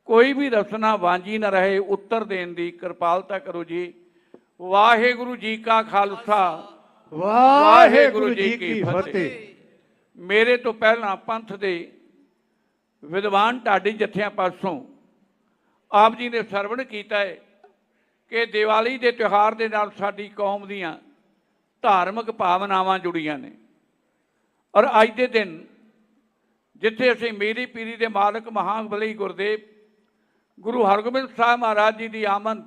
[SPEAKER 8] ਕੋਈ ਵੀ ਰਸਨਾ ਵਾਂਝੀ ਨਾ ਰਹੇ ਉੱਤਰ ਦੇਣ ਦੀ ਕਿਰਪਾਲਤਾ ਕਰੋ ਜੀ। ਵਾਹਿਗੁਰੂ ਜੀ ਕਾ ਖਾਲਸਾ ਵਾਹਿਗੁਰੂ ਜੀ ਕੀ ਫਤਿਹ। ਮੇਰੇ ਤੋਂ ਪਹਿਲਾਂ ਪੰਥ ਦੇ ਵਿਦਵਾਨ ਢਾਡੀ ਜਥਿਆਂ ਪਾਸੋਂ ਆਪ ਜੀ ਨੇ ਸਰਵਣ ਕੀਤਾ ਹੈ ਕਿ ਦੀਵਾਲੀ ਦੇ ਤਿਉਹਾਰ ਦੇ ਨਾਲ ਸਾਡੀ ਕੌਮ ਦੀਆਂ ਧਾਰਮਿਕ ਭਾਵਨਾਵਾਂ ਜੁੜੀਆਂ ਨੇ ਔਰ ਅੱਜ ਦੇ ਦਿਨ ਜਿੱਥੇ ਅਸੀਂ ਮੀਰੀ ਪੀਰੀ ਦੇ ਮਾਲਕ ਮਹਾਬਲੀ ਗੁਰਦੇਵ ਗੁਰੂ ਹਰਗੋਬਿੰਦ ਸਾਹਿਬ ਮਹਾਰਾਜ ਜੀ ਦੀ ਆਮਦ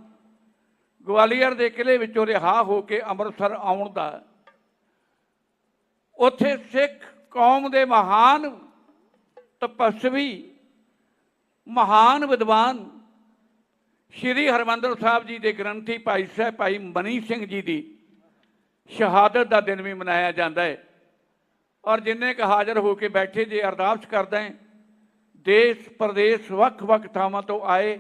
[SPEAKER 8] ਗਵਾਲੀਅਰ ਦੇ ਕਿਲੇ ਵਿੱਚੋਂ ਰਿਹਾ ਹੋ ਕੇ ਅੰਮ੍ਰਿਤਸਰ ਆਉਣ ਦਾ ਉੱਥੇ ਸਿੱਖ ਕੌਮ ਦੇ ਮਹਾਨ ਤਪਸਵੀ, ਮਹਾਨ ਵਿਦਵਾਨ ਸ਼੍ਰੀ ਹਰਿਮੰਦਰ ਸਾਹਿਬ ਜੀ ਦੇ ਗ੍ਰੰਥੀ ਭਾਈ ਸਾਹਿਬ ਭਾਈ ਮਨੀ ਸਿੰਘ ਜੀ ਦੀ ਸ਼ਹਾਦਤ ਦਾ ਦਿਨ ਵੀ ਮਨਾਇਆ ਜਾਂਦਾ ਹੈ। ਔਰ ਜਿੰਨੇ ਕੁ ਹਾਜ਼ਰ ਹੋ ਕੇ ਬੈਠੇ ਜੇ ਅਰਦਾਸ ਕਰਦਾ ਹੈ, ਦੇਸ਼ ਪ੍ਰਦੇਸ਼ ਵੱਖ-ਵੱਖ ਥਾਵਾਂ ਤੋਂ ਆਏ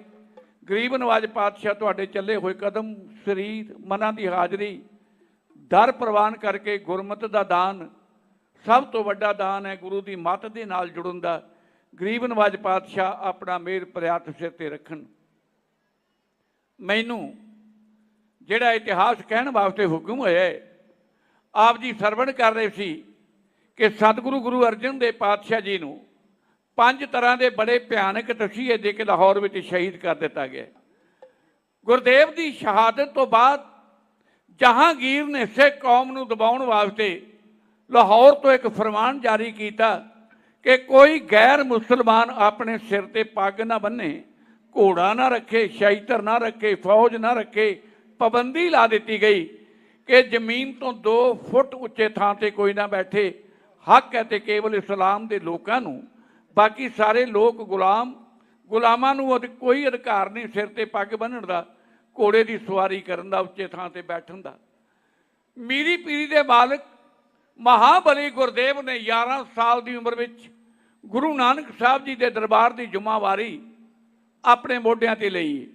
[SPEAKER 8] ਗਰੀਬ ਨਵਾਜ ਪਾਤਸ਼ਾਹ ਤੁਹਾਡੇ ਚੱਲੇ ਹੋਏ ਕਦਮ, ਸਰੀਰ, ਮਨਾਂ ਦੀ ਹਾਜ਼ਰੀ, ਦਰ ਪ੍ਰਵਾਨ ਕਰਕੇ ਗੁਰਮਤਿ ਦਾ ਦਾਨ ਸਭ ਤੋਂ ਵੱਡਾ ਦਾਨ ਹੈ। ਗੁਰੂ ਦੀ ਮੱਤ ਦੇ ਨਾਲ ਜੁੜਨ ਦਾ ਗਰੀਬ ਨਵਾਜ ਪਾਤਸ਼ਾਹ ਆਪਣਾ ਮਿਹਰ ਪ੍ਰਿਆਤ ਸਿਰ ਤੇ ਰੱਖਣ। ਮੈਨੂੰ ਜਿਹੜਾ ਇਤਿਹਾਸ ਕਹਿਣ ਵਾਸਤੇ ਹੁਕਮ ਹੋਇਆ ਹੈ, ਆਪ ਜੀ ਸਰਵਣ ਕਰ ਰਹੇ ਸੀ ਕਿ ਸਤਿਗੁਰੂ ਗੁਰੂ ਅਰਜਨ ਦੇਵ ਪਾਤਸ਼ਾਹ ਜੀ ਨੂੰ 5 ਤਰ੍ਹਾਂ ਦੇ ਬੜੇ ਭਿਆਨਕ ਤਸੀਹੇ ਦੇ ਕੇ ਲਾਹੌਰ ਵਿੱਚ ਸ਼ਹੀਦ ਕਰ ਦਿੱਤਾ ਗਿਆ। ਗੁਰਦੇਵ ਦੀ ਸ਼ਹਾਦਤ ਤੋਂ ਬਾਅਦ ਜਹਾਂਗੀਰ ਨੇ ਸਿੱਖ ਕੌਮ ਨੂੰ ਦਬਾਉਣ ਵਾਸਤੇ ਲਾਹੌਰ ਤੋਂ ਇੱਕ ਫਰਮਾਨ ਜਾਰੀ ਕੀਤਾ ਕਿ ਕੋਈ ਗੈਰ ਮੁਸਲਮਾਨ ਆਪਣੇ ਸਿਰ ਤੇ ਪੱਗ ਨਾ ਬੰਨੇ, ਘੋੜਾ ਨਾ ਰੱਖੇ, ਸ਼ੈਤਰ ਨਾ ਰੱਖੇ, ਫੌਜ ਨਾ ਰੱਖੇ। ਪਾਬੰਦੀ ਲਾ ਦਿੱਤੀ ਗਈ ਕਿ ਜ਼ਮੀਨ ਤੋਂ 2 ਫੁੱਟ ਉੱਚੇ ਥਾਂ ਤੇ ਕੋਈ ਨਾ ਬੈਠੇ। ਹੱਕ ਹੈ ਤੇ ਕੇਵਲ ਇਸਲਾਮ ਦੇ ਲੋਕਾਂ ਨੂੰ, ਬਾਕੀ ਸਾਰੇ ਲੋਕ ਗੁਲਾਮਾਂ ਨੂੰ ਕੋਈ ਅਧਿਕਾਰ ਨਹੀਂ ਸਿਰ ਤੇ ਪੱਗ ਬੰਨ੍ਹਣ ਦਾ, ਘੋੜੇ ਦੀ ਸਵਾਰੀ ਕਰਨ ਦਾ, ਉੱਚੇ ਥਾਂ ਤੇ ਬੈਠਣ ਦਾ। ਮੀਰੀ ਪੀਰੀ ਦੇ ਮਾਲਕ ਮਹਾਬਲੀ ਗੁਰਦੇਵ ਨੇ 11 ਸਾਲ ਦੀ ਉਮਰ ਵਿੱਚ ਗੁਰੂ ਨਾਨਕ ਸਾਹਿਬ ਜੀ ਦੇ ਦਰਬਾਰ ਦੀ ਜ਼ਿੰਮੇਵਾਰੀ ਆਪਣੇ ਮੋਢਿਆਂ ਤੇ ਲਈ।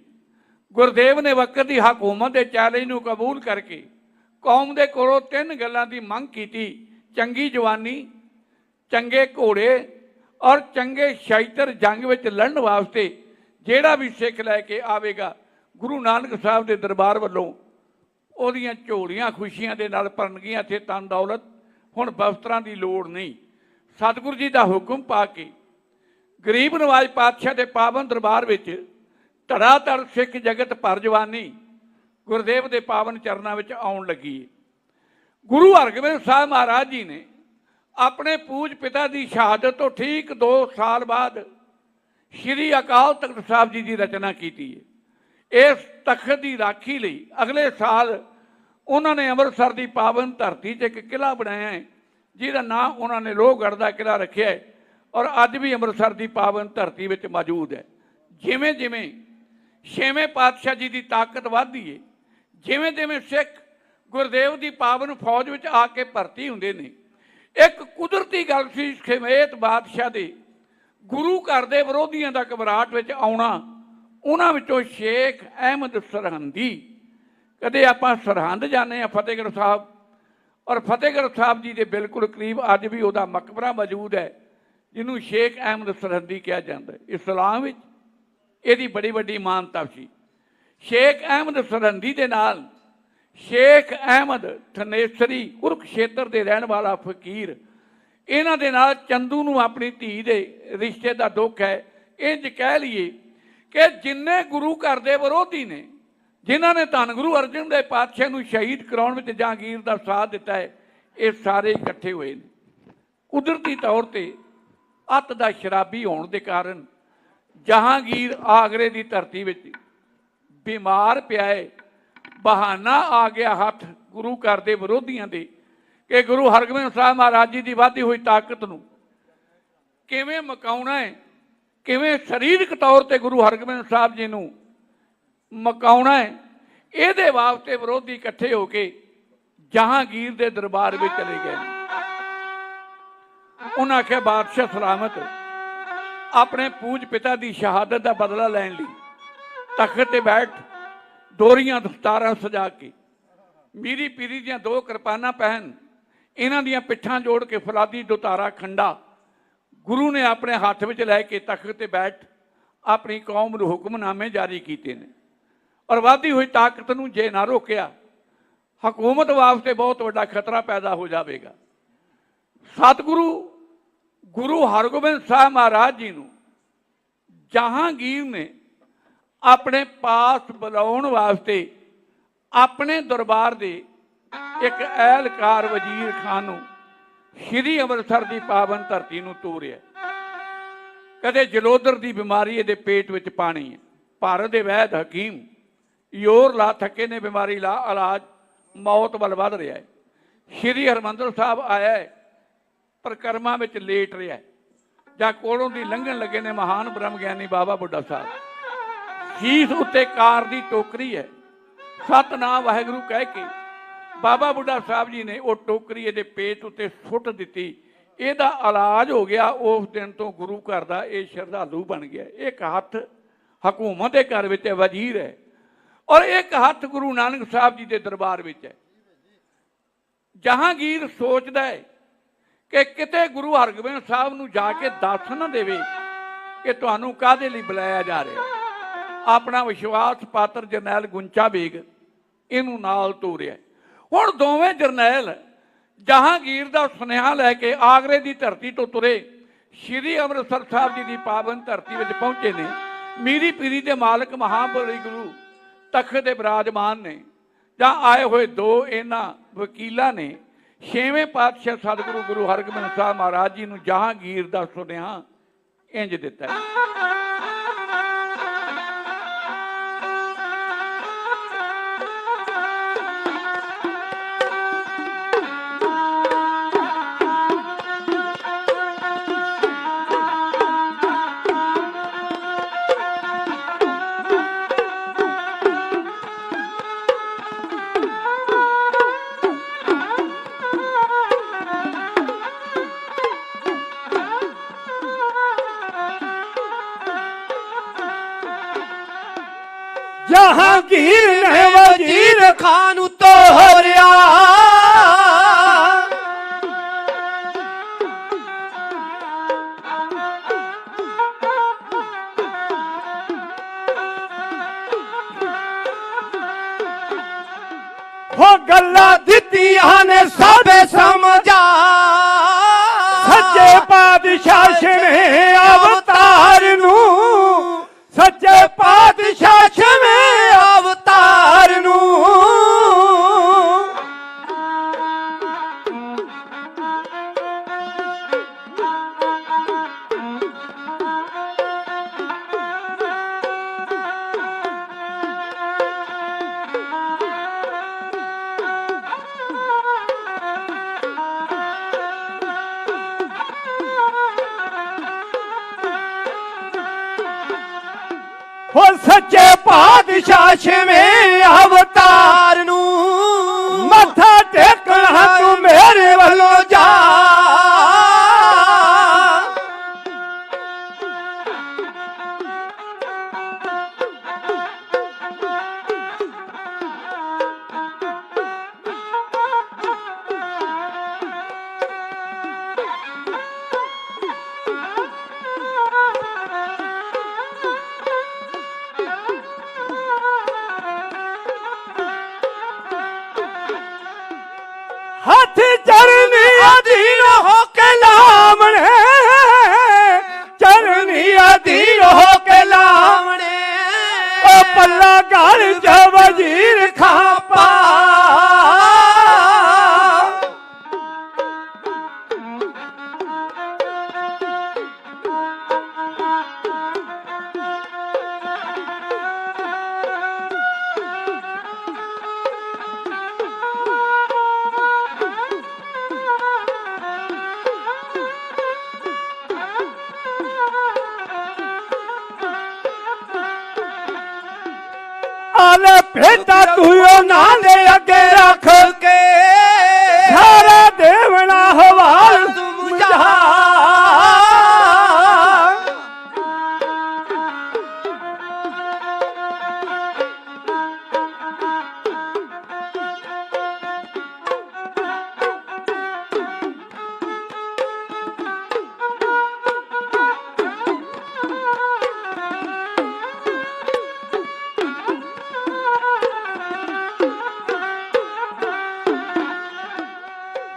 [SPEAKER 8] ਗੁਰਦੇਵ ਨੇ ਵਕਤ ਦੀ ਹਕੂਮਤ ਦੇ ਚੈਲੰਜ ਨੂੰ ਕਬੂਲ ਕਰਕੇ ਕੌਮ ਦੇ ਕੋਲੋਂ 3 ਗੱਲਾਂ ਦੀ ਮੰਗ ਕੀਤੀ: ਚੰਗੀ ਜਵਾਨੀ, ਚੰਗੇ ਘੋੜੇ ਔਰ ਚੰਗੇ ਸ਼ੈਤਰ। ਜੰਗ ਵਿੱਚ ਲੜਨ ਵਾਸਤੇ ਜਿਹੜਾ ਵੀ ਸਿੱਖ ਲੈ ਕੇ ਆਵੇਗਾ ਗੁਰੂ ਨਾਨਕ ਸਾਹਿਬ ਦੇ ਦਰਬਾਰ ਵੱਲੋਂ ਉਹਦੀਆਂ ਝੋਲੀਆਂ ਖੁਸ਼ੀਆਂ ਦੇ ਨਾਲ ਭਰਨਗੀਆਂ। ਇੱਥੇ ਤਨ ਦੌਲਤ, ਹੁਣ ਵਸਤਰਾਂ ਦੀ ਲੋੜ ਨਹੀਂ। ਸਤਿਗੁਰੂ ਜੀ ਦਾ ਹੁਕਮ ਪਾ ਕੇ ਗਰੀਬ ਨਵਾਜ ਪਾਤਸ਼ਾਹ ਦੇ ਪਾਵਨ ਦਰਬਾਰ ਵਿੱਚ ਧੜਾ ਧੜ ਸਿੱਖ ਜਗਤ ਭਰ ਜਵਾਨੀ ਗੁਰਦੇਵ ਦੇ ਪਾਵਨ ਚਰਨਾਂ ਵਿੱਚ ਆਉਣ ਲੱਗੀ। ਗੁਰੂ ਹਰਗੋਬਿੰਦ ਸਾਹਿਬ ਮਹਾਰਾਜ ਜੀ ਨੇ ਆਪਣੇ ਪੂਜ ਪਿਤਾ ਦੀ ਸ਼ਹਾਦਤ ਤੋਂ ਠੀਕ 2 ਸਾਲ ਬਾਅਦ ਸ਼੍ਰੀ ਅਕਾਲ ਤਖਤ ਸਾਹਿਬ ਜੀ ਦੀ ਰਚਨਾ ਕੀਤੀ ਹੈ। ਇਸ ਤਖਤ ਦੀ ਰਾਖੀ ਲਈ ਅਗਲੇ ਸਾਲ ਉਹਨਾਂ ਨੇ ਅੰਮ੍ਰਿਤਸਰ ਦੀ ਪਾਵਨ ਧਰਤੀ 'ਤੇ ਇੱਕ ਕਿਲ੍ਹਾ ਬਣਾਇਆ ਹੈ, ਜਿਹਦਾ ਨਾਂ ਉਹਨਾਂ ਨੇ ਲੋਹਗੜ੍ਹ ਦਾ ਕਿਲ੍ਹਾ ਰੱਖਿਆ ਹੈ ਔਰ ਅੱਜ ਵੀ ਅੰਮ੍ਰਿਤਸਰ ਦੀ ਪਾਵਨ ਧਰਤੀ ਵਿੱਚ ਮੌਜੂਦ ਹੈ। ਜਿਵੇਂ ਜਿਵੇਂ 6ਵੇਂ ਪਾਤਸ਼ਾਹ ਜੀ ਦੀ ਤਾਕਤ ਵੱਧਦੀ ਹੈ, ਜਿਵੇਂ ਜਿਵੇਂ ਸਿੱਖ ਗੁਰਦੇਵ ਦੀ ਪਾਵਨ ਫੌਜ ਵਿੱਚ ਆ ਕੇ ਭਰਤੀ ਹੁੰਦੇ ਨੇ, ਇੱਕ ਕੁਦਰਤੀ ਗੱਲ ਸੀ ਖਿਮੇਤ ਬਾਦਸ਼ਾਹ ਦੇ ਗੁਰੂ ਘਰ ਦੇ ਵਿਰੋਧੀਆਂ ਦਾ ਘਬਰਾਹਟ ਵਿੱਚ ਆਉਣਾ। ਉਹਨਾਂ ਵਿੱਚੋਂ ਸ਼ੇਖ ਅਹਿਮਦ ਸਰਹੰਦੀ, ਕਦੇ ਆਪਾਂ ਸਰਹੰਦ ਜਾਂਦੇ ਹਾਂ ਫਤਿਹਗੜ੍ਹ ਸਾਹਿਬ, ਔਰ ਫਤਿਹਗੜ੍ਹ ਸਾਹਿਬ ਜੀ ਦੇ ਬਿਲਕੁਲ ਕਰੀਬ ਅੱਜ ਵੀ ਉਹਦਾ ਮਕਬਰਾ ਮੌਜੂਦ ਹੈ ਜਿਹਨੂੰ ਸ਼ੇਖ ਅਹਿਮਦ ਸਰਹੰਦੀ ਕਿਹਾ ਜਾਂਦਾ ਹੈ। ਇਸਲਾਮ ਵਿੱਚ ਇਹਦੀ ਬੜੀ ਵੱਡੀ ਮਾਨਤਾ ਸੀ। ਸ਼ੇਖ ਅਹਿਮਦ ਸਰਹੰਦੀ ਦੇ ਨਾਲ ਸ਼ੇਖ ਅਹਿਮਦ ਥਨੇਸਰੀ ਕੁਰੂਕਸ਼ੇਤਰ ਦੇ ਰਹਿਣ ਵਾਲਾ ਫਕੀਰ, ਇਹਨਾਂ ਦੇ ਨਾਲ ਚੰਦੂ ਨੂੰ ਆਪਣੀ ਧੀ ਦੇ ਰਿਸ਼ਤੇ ਦਾ ਦੁੱਖ ਹੈ। ਇੰਝ ਕਹਿ ਲਈਏ ਕਿ ਜਿੰਨੇ ਗੁਰੂ ਘਰ ਦੇ ਵਿਰੋਧੀ ਨੇ, ਜਿਨ੍ਹਾਂ ਨੇ ਧੰਨ ਗੁਰੂ ਅਰਜਨ ਦੇਵ ਪਾਤਸ਼ਾਹ ਨੂੰ ਸ਼ਹੀਦ ਕਰਾਉਣ ਵਿੱਚ ਜਹਾਂਗੀਰ ਦਾ ਸਾਥ ਦਿੱਤਾ ਹੈ, ਇਹ ਸਾਰੇ ਇਕੱਠੇ ਹੋਏ ਨੇ। ਕੁਦਰਤੀ ਤੌਰ ਤੇ ਅੱਤ ਦਾ ਸ਼ਰਾਬੀ ਹੋਣ ਦੇ ਕਾਰਨ ਜਹਾਂਗੀਰ ਆਗਰੇ ਦੀ ਧਰਤੀ ਵਿੱਚ ਬਿਮਾਰ ਪਿਆ ਹੈ। ਬਹਾਨਾ ਆ ਗਿਆ ਹੱਥ ਗੁਰੂ ਘਰ ਦੇ ਵਿਰੋਧੀਆਂ ਦੇ ਕਿ ਗੁਰੂ ਹਰਗੋਬਿੰਦ ਸਾਹਿਬ ਮਹਾਰਾਜ ਜੀ ਦੀ ਵਧਦੀ ਹੋਈ ਤਾਕਤ ਨੂੰ ਕਿਵੇਂ ਮੁਕਾਉਣਾ ਹੈ, ਕਿਵੇਂ ਸਰੀਰਕ ਤੌਰ ਤੇ ਗੁਰੂ ਹਰਗੋਬਿੰਦ ਸਾਹਿਬ ਜੀ ਨੂੰ ਮੁਕਾਉਣਾ ਹੈ। ਇਹਦੇ ਵਾਸਤੇ ਵਿਰੋਧੀ ਇਕੱਠੇ ਹੋ ਕੇ ਜਹਾਂਗੀਰ ਦੇ ਦਰਬਾਰ ਵਿੱਚ ਚਲੇ ਗਏ। ਉਹਨਾਂ ਆਖਿਆ ਬਾਦਸ਼ਾਹ ਸਲਾਮਤ, ਆਪਣੇ ਪੂਜ ਪਿਤਾ ਦੀ ਸ਼ਹਾਦਤ ਦਾ ਬਦਲਾ ਲੈਣ ਲਈ ਤਖਤ ਤੇ ਬੈਠ ਦੋਰੀਆਂ ਦਸਤਾਰਾਂ ਸਜਾ ਕੇ ਮੀਰੀ ਪੀਰੀ ਦੀਆਂ 2 ਕਿਰਪਾਨਾਂ ਪਹਿਨ, ਇਹਨਾਂ ਦੀਆਂ ਪਿੱਠਾਂ ਜੋੜ ਕੇ ਫੌਲਾਦੀ ਦੁਤਾਰਾ ਖੰਡਾ ਗੁਰੂ ਨੇ ਆਪਣੇ ਹੱਥ ਵਿੱਚ ਲੈ ਕੇ ਤਖਤ ਤੇ ਬੈਠ ਆਪਣੀ ਕੌਮ ਨੂੰ ਹੁਕਮਨਾਮੇ ਜਾਰੀ ਕੀਤੇ ਨੇ। ਔਰ ਵਧਦੀ ਹੋਈ ਤਾਕਤ ਨੂੰ ਜੇ ਨਾ ਰੋਕਿਆ, ਹਕੂਮਤ ਵਾਸਤੇ ਬਹੁਤ ਵੱਡਾ ਖਤਰਾ ਪੈਦਾ ਹੋ ਜਾਵੇਗਾ। ਸਤਿਗੁਰੂ ਗੁਰੂ ਹਰਗੋਬਿੰਦ ਸਾਹਿਬ ਮਹਾਰਾਜ ਜੀ ਨੂੰ ਜਹਾਂਗੀਰ ਨੇ ਆਪਣੇ ਪਾਸ ਬੁਲਾਉਣ ਵਾਸਤੇ ਆਪਣੇ ਦਰਬਾਰ ਦੇ ਇੱਕ ਅਹਿਲਕਾਰ ਵਜ਼ੀਰ ਖਾਨ ਨੂੰ ਸ਼੍ਰੀ ਅੰਮ੍ਰਿਤਸਰ ਦੀ ਪਾਵਨ ਧਰਤੀ ਨੂੰ ਤੋਰਿਆ। ਕਦੇ ਜਲੋਦਰ ਦੀ ਬਿਮਾਰੀ ਇਹਦੇ ਪੇਟ ਵਿੱਚ ਪਾਣੀ ਹੈ। ਭਾਰਤ ਦੇ ਵੈਦ ਹਕੀਮ ਯੋਰ ਲਾ ਥੱਕੇ ਨੇ ਬਿਮਾਰੀ ਲਾ ਇਲਾਜ ਮੌਤ ਵੱਲ ਵੱਧ ਰਿਹਾ ਹੈ। ਸ਼੍ਰੀ ਹਰਿਮੰਦਰ ਸਾਹਿਬ ਆਇਆ ਹੈ, ਪ੍ਰਕਰਮਾਂ ਵਿੱਚ ਲੇਟ ਰਿਹਾ ਜਾਂ ਕੋਲੋਂ ਦੀ ਲੰਘਣ ਲੱਗੇ ਨੇ ਮਹਾਨ ਬ੍ਰਹਮ ਗਿਆਨੀ ਬਾਬਾ ਬੁੱਢਾ ਸਾਹਿਬ। ਸ਼ੀਸ਼ ਉੱਤੇ ਕਾਰ ਦੀ ਟੋਕਰੀ ਹੈ, ਸਤਨਾਮ ਵਾਹਿਗੁਰੂ ਕਹਿ ਕੇ ਬਾਬਾ ਬੁੱਢਾ ਸਾਹਿਬ ਜੀ ਨੇ ਉਹ ਟੋਕਰੀ ਇਹਦੇ ਪੇਟ ਉੱਤੇ ਸੁੱਟ ਦਿੱਤੀ। ਇਹਦਾ ਇਲਾਜ ਹੋ ਗਿਆ। ਉਸ ਦਿਨ ਤੋਂ ਗੁਰੂ ਘਰ ਦਾ ਇਹ ਸ਼ਰਧਾਲੂ ਬਣ ਗਿਆ। ਇੱਕ ਹੱਥ ਹਕੂਮਤ ਦੇ ਘਰ ਵਿੱਚ ਵਜ਼ੀਰ ਹੈ ਔਰ ਇੱਕ ਹੱਥ ਗੁਰੂ ਨਾਨਕ ਸਾਹਿਬ ਜੀ ਦੇ ਦਰਬਾਰ ਵਿੱਚ ਹੈ। ਜਹਾਂਗੀਰ ਸੋਚਦਾ ਹੈ ਕਿ ਕਿਤੇ ਗੁਰੂ ਹਰਗੋਬਿੰਦ ਸਾਹਿਬ ਨੂੰ ਜਾ ਕੇ ਦੱਸ ਨਾ ਦੇਵੇ ਕਿ ਤੁਹਾਨੂੰ ਕਾਹਦੇ ਲਈ ਬੁਲਾਇਆ ਜਾ ਰਿਹਾ। ਆਪਣਾ ਵਿਸ਼ਵਾਸ ਪਾਤਰ ਜਰਨੈਲ ਗੁੰਚਾ ਬੇਗ ਇਹਨੂੰ ਨਾਲ ਤੋਰਿਆ। ਹੁਣ ਦੋਵੇਂ ਜਰਨੈਲ ਜਹਾਂਗੀਰ ਦਾ ਸੁਨੇਹਾ ਲੈ ਕੇ ਆਗਰੇ ਦੀ ਧਰਤੀ ਤੋਂ ਤੁਰੇ ਸ਼੍ਰੀ ਅੰਮ੍ਰਿਤਸਰ ਸਾਹਿਬ ਜੀ ਦੀ ਪਾਵਨ ਧਰਤੀ ਵਿੱਚ ਪਹੁੰਚੇ ਨੇ। ਮੀਰੀ ਪੀਰੀ ਦੇ ਮਾਲਕ ਮਹਾਬਲੀ ਗੁਰੂ ਤਖਤ ਦੇ ਬਿਰਾਜਮਾਨ ਨੇ ਜਾਂ ਆਏ ਹੋਏ ਦੋ ਇਹਨਾਂ ਵਕੀਲਾਂ ਨੇ ਛੇਵੇਂ ਪਾਤਸ਼ਾਹ ਸਤਿਗੁਰੂ ਗੁਰੂ ਹਰਗੋਬਿੰਦ ਸਾਹਿਬ ਮਹਾਰਾਜ ਜੀ ਨੂੰ ਜਹਾਂਗੀਰ ਦਾ ਸੁਨੇਹਾ ਇੰਜ ਦਿੱਤਾ ਹੈ।
[SPEAKER 7] जहांगीर ने वजीर खान तोहरिया हो गल्ला दित्तियां ने सब समझा सच्चे पातशाह ने अवतार नू सच्चे पातशाह छवें अवतार नू हो सच्चे पातशाह छवें अवतार नू मथा टेकना तू मेरे वालों जा हाथ चरनी अधीन हो के लामणे चरनी अधीन हो के लामणे ओ पल्ला गाल च वजीर खापा आले बेटा तू ना दे अगे रख के सारा देवना हवाल तुम जा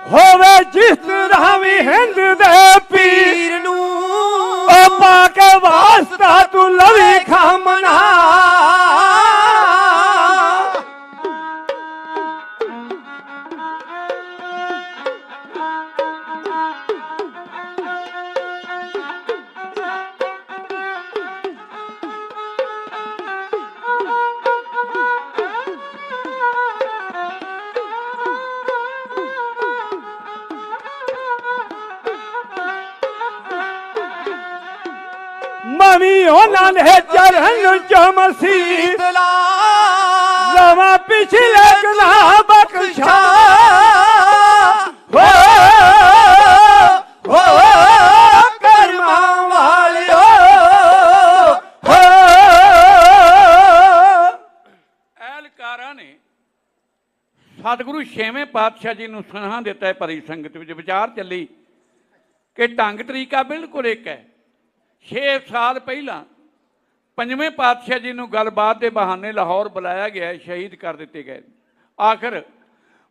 [SPEAKER 7] होवे जिस तरह भी हिंद दे पीर नू ओ पाके वास्ता तू लवी खामना ਉਹਨਾਂ ਦੇ ਚਰਨ ਚ ਮਸੀਤ ਲਾ ਲਵਾਂ ਪਿਛਲੇ ਗੁਨਾਹ ਬਖਸ਼ਾ ਹੋ ਕਰਮਾਂ ਵਾਲਿਓ ਹੋ।
[SPEAKER 8] ਐਲਕਾਰਾਂ ਨੇ ਸਤਿਗੁਰੂ ਛੇਵੇਂ ਪਾਤਸ਼ਾਹ ਜੀ ਨੂੰ ਸੁਨੇਹਾ ਦਿੱਤਾ ਹੈ। ਭਰੀ ਸੰਗਤ ਵਿੱਚ ਵਿਚਾਰ ਚੱਲੀ ਕਿ ਢੰਗ ਤਰੀਕਾ ਬਿਲਕੁਲ ਇੱਕ ਹੈ। 6 ਸਾਲ ਪਹਿਲਾਂ ਪੰਜਵੇਂ ਪਾਤਸ਼ਾਹ ਜੀ ਨੂੰ ਗੱਲਬਾਤ ਦੇ ਬਹਾਨੇ ਲਾਹੌਰ ਬੁਲਾਇਆ ਗਿਆ, ਸ਼ਹੀਦ ਕਰ ਦਿੱਤੇ ਗਏ। ਆਖਰ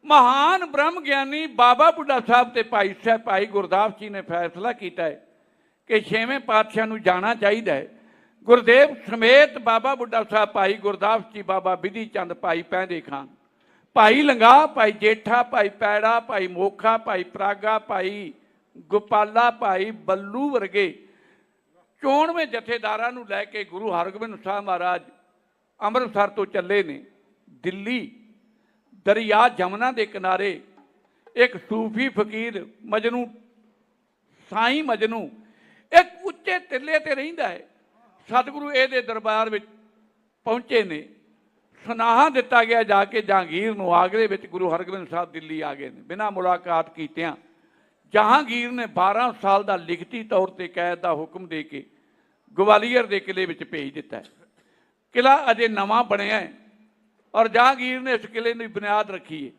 [SPEAKER 8] ਮਹਾਨ ਬ੍ਰਹਮ ਗਿਆਨੀ ਬਾਬਾ ਬੁੱਢਾ ਸਾਹਿਬ ਤੇ ਭਾਈ ਸਾਹਿਬ ਭਾਈ ਗੁਰਦਾਸ ਜੀ ਨੇ ਫੈਸਲਾ ਕੀਤਾ ਹੈ ਕਿ ਛੇਵੇਂ ਪਾਤਸ਼ਾਹ ਨੂੰ ਜਾਣਾ ਚਾਹੀਦਾ ਹੈ। ਗੁਰਦੇਵ ਸਮੇਤ ਬਾਬਾ ਬੁੱਢਾ ਸਾਹਿਬ, ਭਾਈ ਗੁਰਦਾਸ ਜੀ, ਬਾਬਾ ਬਿਧੀ ਚੰਦ, ਭਾਈ ਪੈਂਦੇ ਖਾਨ, ਭਾਈ ਲੰਗਾ, ਭਾਈ ਜੇਠਾ, ਭਾਈ ਪੈੜਾ, ਭਾਈ ਮੋਖਾ, ਭਾਈ ਪ੍ਰਾਗਾ, ਭਾਈ ਗੋਪਾਲਾ, ਭਾਈ ਬੱਲੂ ਵਰਗੇ 94 ਜਥੇਦਾਰਾਂ ਨੂੰ ਲੈ ਕੇ ਗੁਰੂ ਹਰਗੋਬਿੰਦ ਸਾਹਿਬ ਮਹਾਰਾਜ ਅੰਮ੍ਰਿਤਸਰ ਤੋਂ ਚੱਲੇ ਨੇ। ਦਿੱਲੀ ਦਰਿਆ ਜਮਨਾ ਦੇ ਕਿਨਾਰੇ ਇੱਕ ਸੂਫੀ ਫਕੀਰ ਮਜਨੂ, ਸਾਈਂ ਮਜਨੂ, ਇੱਕ ਉੱਚੇ ਟਿੱਲੇ ਤੇ ਰਹਿੰਦਾ ਹੈ। ਸਤਿਗੁਰੂ ਇਹਦੇ ਦਰਬਾਰ ਵਿੱਚ ਪਹੁੰਚੇ ਨੇ। ਸੁਨਾਹਾ ਦਿੱਤਾ ਗਿਆ ਜਾ ਕੇ ਜਹਾਂਗੀਰ ਨੂੰ। ਆਗਰੇ ਵਿੱਚ ਗੁਰੂ ਹਰਗੋਬਿੰਦ ਸਾਹਿਬ ਦਿੱਲੀ ਆ ਗਏ ਨੇ। ਬਿਨਾਂ ਮੁਲਾਕਾਤ ਕੀਤਿਆਂ ਜਹਾਂਗੀਰ ਨੇ 12 ਸਾਲ ਦਾ ਲਿਖਤੀ ਤੌਰ ਤੇ ਕੈਦ ਦਾ ਹੁਕਮ ਦੇ ਕੇ ਗਵਾਲੀਅਰ ਦੇ ਕਿਲੇ ਵਿੱਚ ਭੇਜ ਦਿੱਤਾ ਹੈ। ਕਿਲਾ ਅਜੇ ਨਵਾਂ ਬਣਿਆ ਹੈ ਔਰ ਜਹਾਂਗੀਰ ਨੇ ਇਸ ਕਿਲੇ ਦੀ ਬੁਨਿਆਦ ਰੱਖੀ ਹੈ।